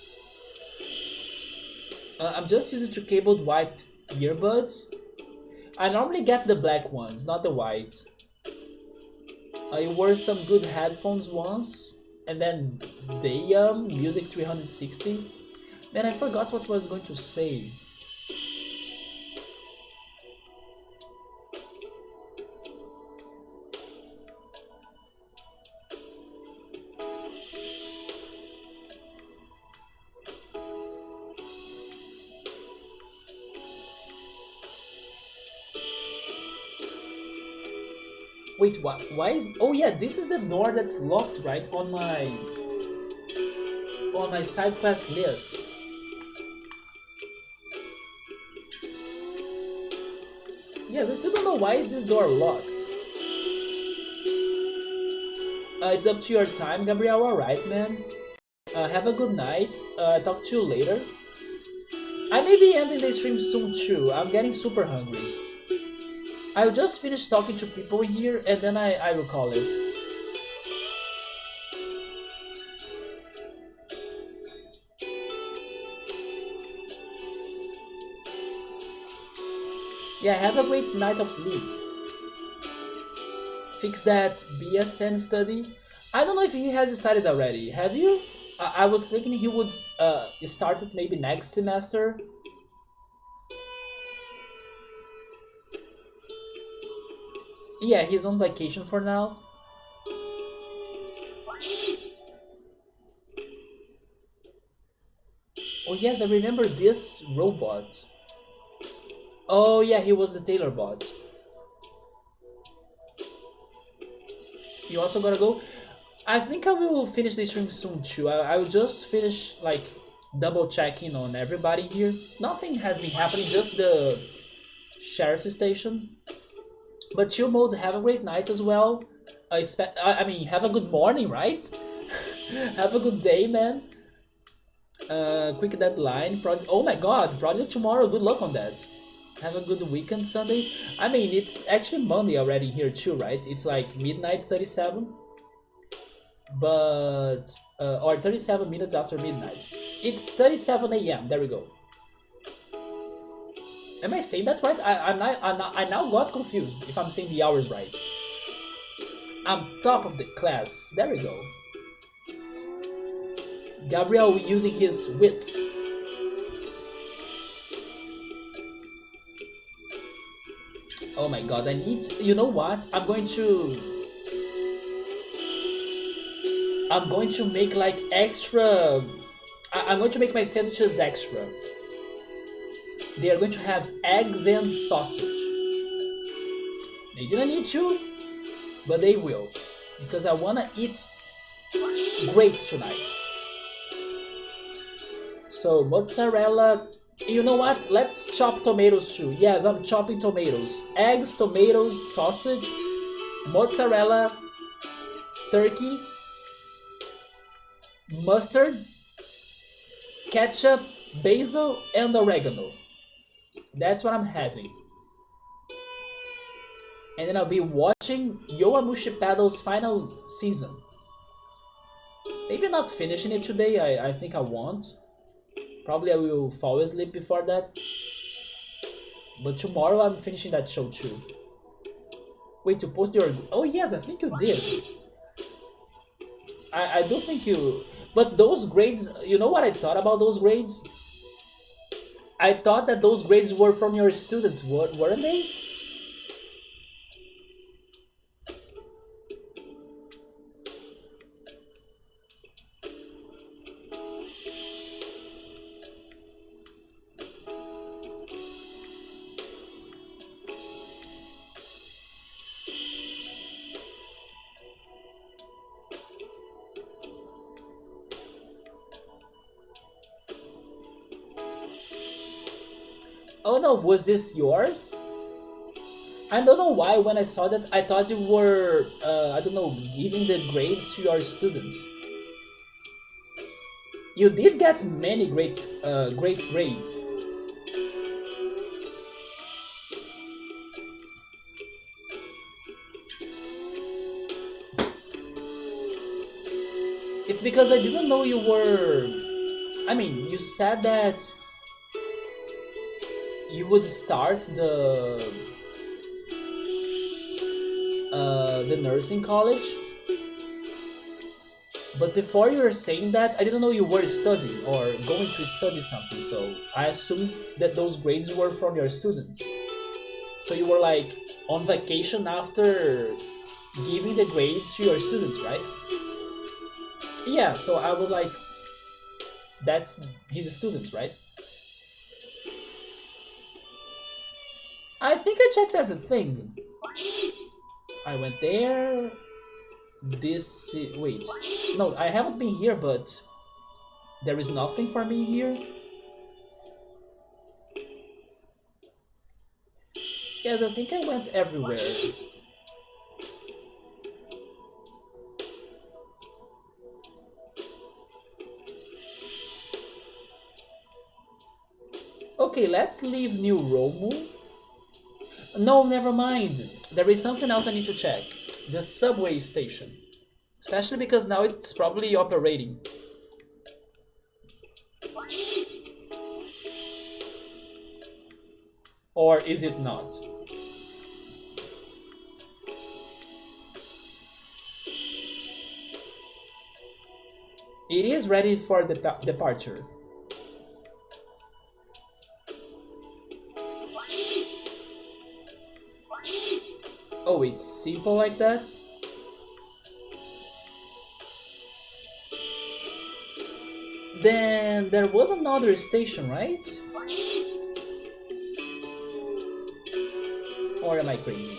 A: I'm just using two cabled white earbuds. I normally get the black ones, not the white. I wore some good headphones once, and then they Music 360. Then I forgot what I was going to say. Wait, what? Why is? Oh yeah, this is the door that's locked, right? On my side quest list. Yes, I still don't know why is this door locked. It's up to your time, Gabriel. Alright, man. Have a good night. Talk to you later. I may be ending the stream soon too. I'm getting super hungry. I'll just finish talking to people here and then I will call it. Yeah, have a great night of sleep. Fix that BSN study. I don't know if he has started already. Have you? I was thinking he would start it maybe next semester. Yeah, he's on vacation for now. Oh yes, I remember this robot. Oh yeah, he was the tailor bot. You also gotta go. I think I will finish the stream soon too. I will just finish like double checking on everybody here. Nothing has been happening, just the sheriff station. But chill mode, have a great night as well. I mean, have a good morning, right? Have a good day, man. Quick deadline. Oh my god, project tomorrow. Good luck on that. Have a good weekend, Sundays. I mean, it's actually Monday already here too, right? It's like midnight 37, but or 37 minutes after midnight. It's 37 a.m. There we go. Am I saying that right? I now got confused if I'm saying the hours right. I'm top of the class. There we go. Gabriel using his wits. Oh my god, I need to, you know what? I'm going to make like extra. I'm going to make my sandwiches extra. They are going to have eggs and sausage. They didn't need to, but they will. Because I wanna eat great tonight. So mozzarella, you know what? Let's chop tomatoes too. Yes, I'm chopping tomatoes. Eggs, tomatoes, sausage, mozzarella, turkey, mustard, ketchup, basil, and oregano. That's what I'm having. And then I'll be watching Yowamushi Paddle's final season. Maybe not finishing it today, I think I won't. Probably I will fall asleep before that. But tomorrow I'm finishing that show too. Wait, you post your... Oh yes, I think you did. I do think you... But those grades, you know what I thought about those grades? I thought that those grades were from your students, weren't they? Oh no, was this yours? I don't know why when I saw that I thought you were, I don't know, giving the grades to your students. You did get many great grades. It's because I didn't know you were... I mean, you said that you would start the nursing college, but before you were saying that, I didn't know you were studying or going to study something, so I assumed that those grades were from your students. So you were like on vacation after giving the grades to your students, right? Yeah, so I was like, that's his students, right? I think I checked everything. I went there. This... wait. No, I haven't been here, but there is nothing for me here. Yes, I think I went everywhere. Okay, let's leave New Rhomu. No, never mind. There is something else I need to check. The subway station. Especially because now it's probably operating. Or is it not? It is ready for departure. Oh, it's simple like that? Then there was another station, right? Or am I crazy?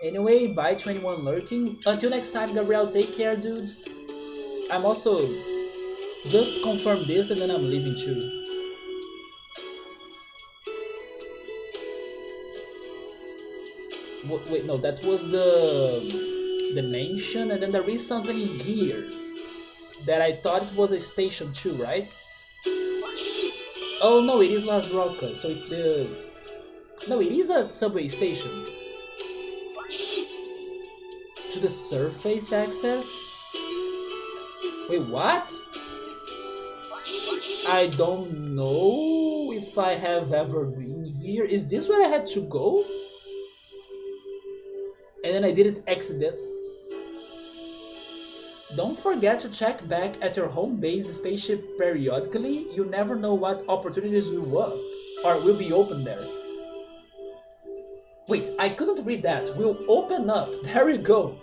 A: Anyway, bye to anyone lurking. Until next time, Gabriel, take care, dude. I'm also just confirm this and then I'm leaving too. Wait, no, that was the mansion, and then there is something in here that I thought it was a station too, right? Oh no, it is Las Rocas, so it's the... No, it is a subway station. To the surface access? Wait, what? I don't know if I have ever been here. Is this where I had to go? And then I did it accident. Don't forget to check back at your home base spaceship periodically. You never know what opportunities will be open there. Wait, I couldn't read that. Will open up. There you go.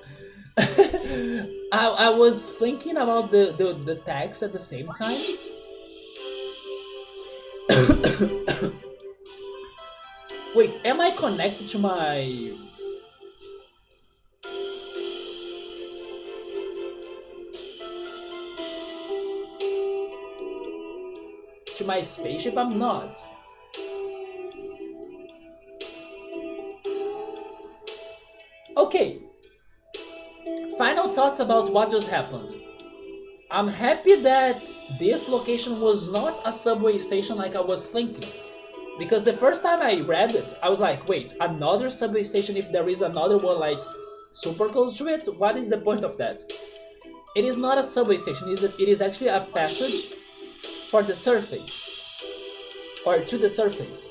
A: I was thinking about the text at the same time. Wait, am I connected to my... to my spaceship? I'm not. Okay. Final thoughts about what just happened. I'm happy that this location was not a subway station like I was thinking. Because the first time I read it, I was like, wait, another subway station if there is another one like super close to it? What is the point of that? It is not a subway station, it is actually a passage for the surface. Or to the surface.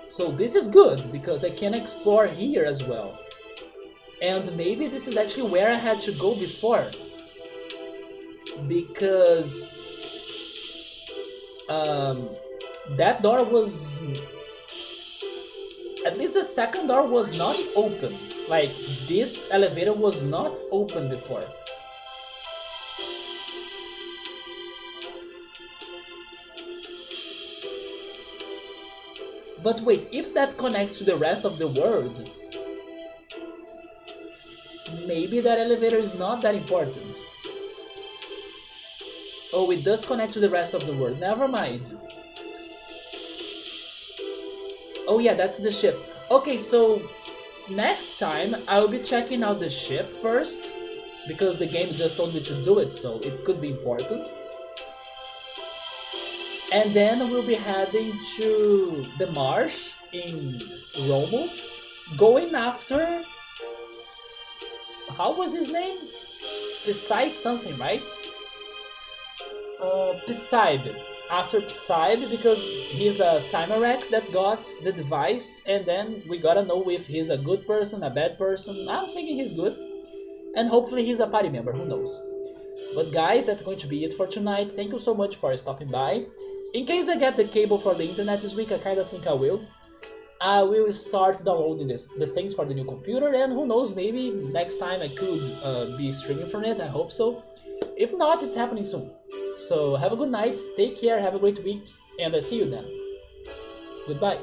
A: So this is good, because I can explore here as well. And maybe this is actually where I had to go before. Because... that door was... At least the second door was not open. Like, this elevator was not open before. But wait, if that connects to the rest of the world, maybe that elevator is not that important. Oh, it does connect to the rest of the world. Never mind. Oh yeah, that's the ship. Okay, so next time I'll be checking out the ship first, because the game just told me to do it, so it could be important. And then we'll be heading to the marsh in Rhomu, going after... How was his name? Pea something, right? Pea. After Pea, because he's a Cymarex that got the device, and then we gotta know if he's a good person, a bad person. I'm thinking he's good. And hopefully he's a party member, who knows. But guys, that's going to be it for tonight. Thank you so much for stopping by. In case I get the cable for the internet this week, I kind of think I will. I will start downloading the things for the new computer, and who knows, maybe next time I could be streaming from it, I hope so. If not, it's happening soon. So have a good night, take care, have a great week, and I see you then. Goodbye.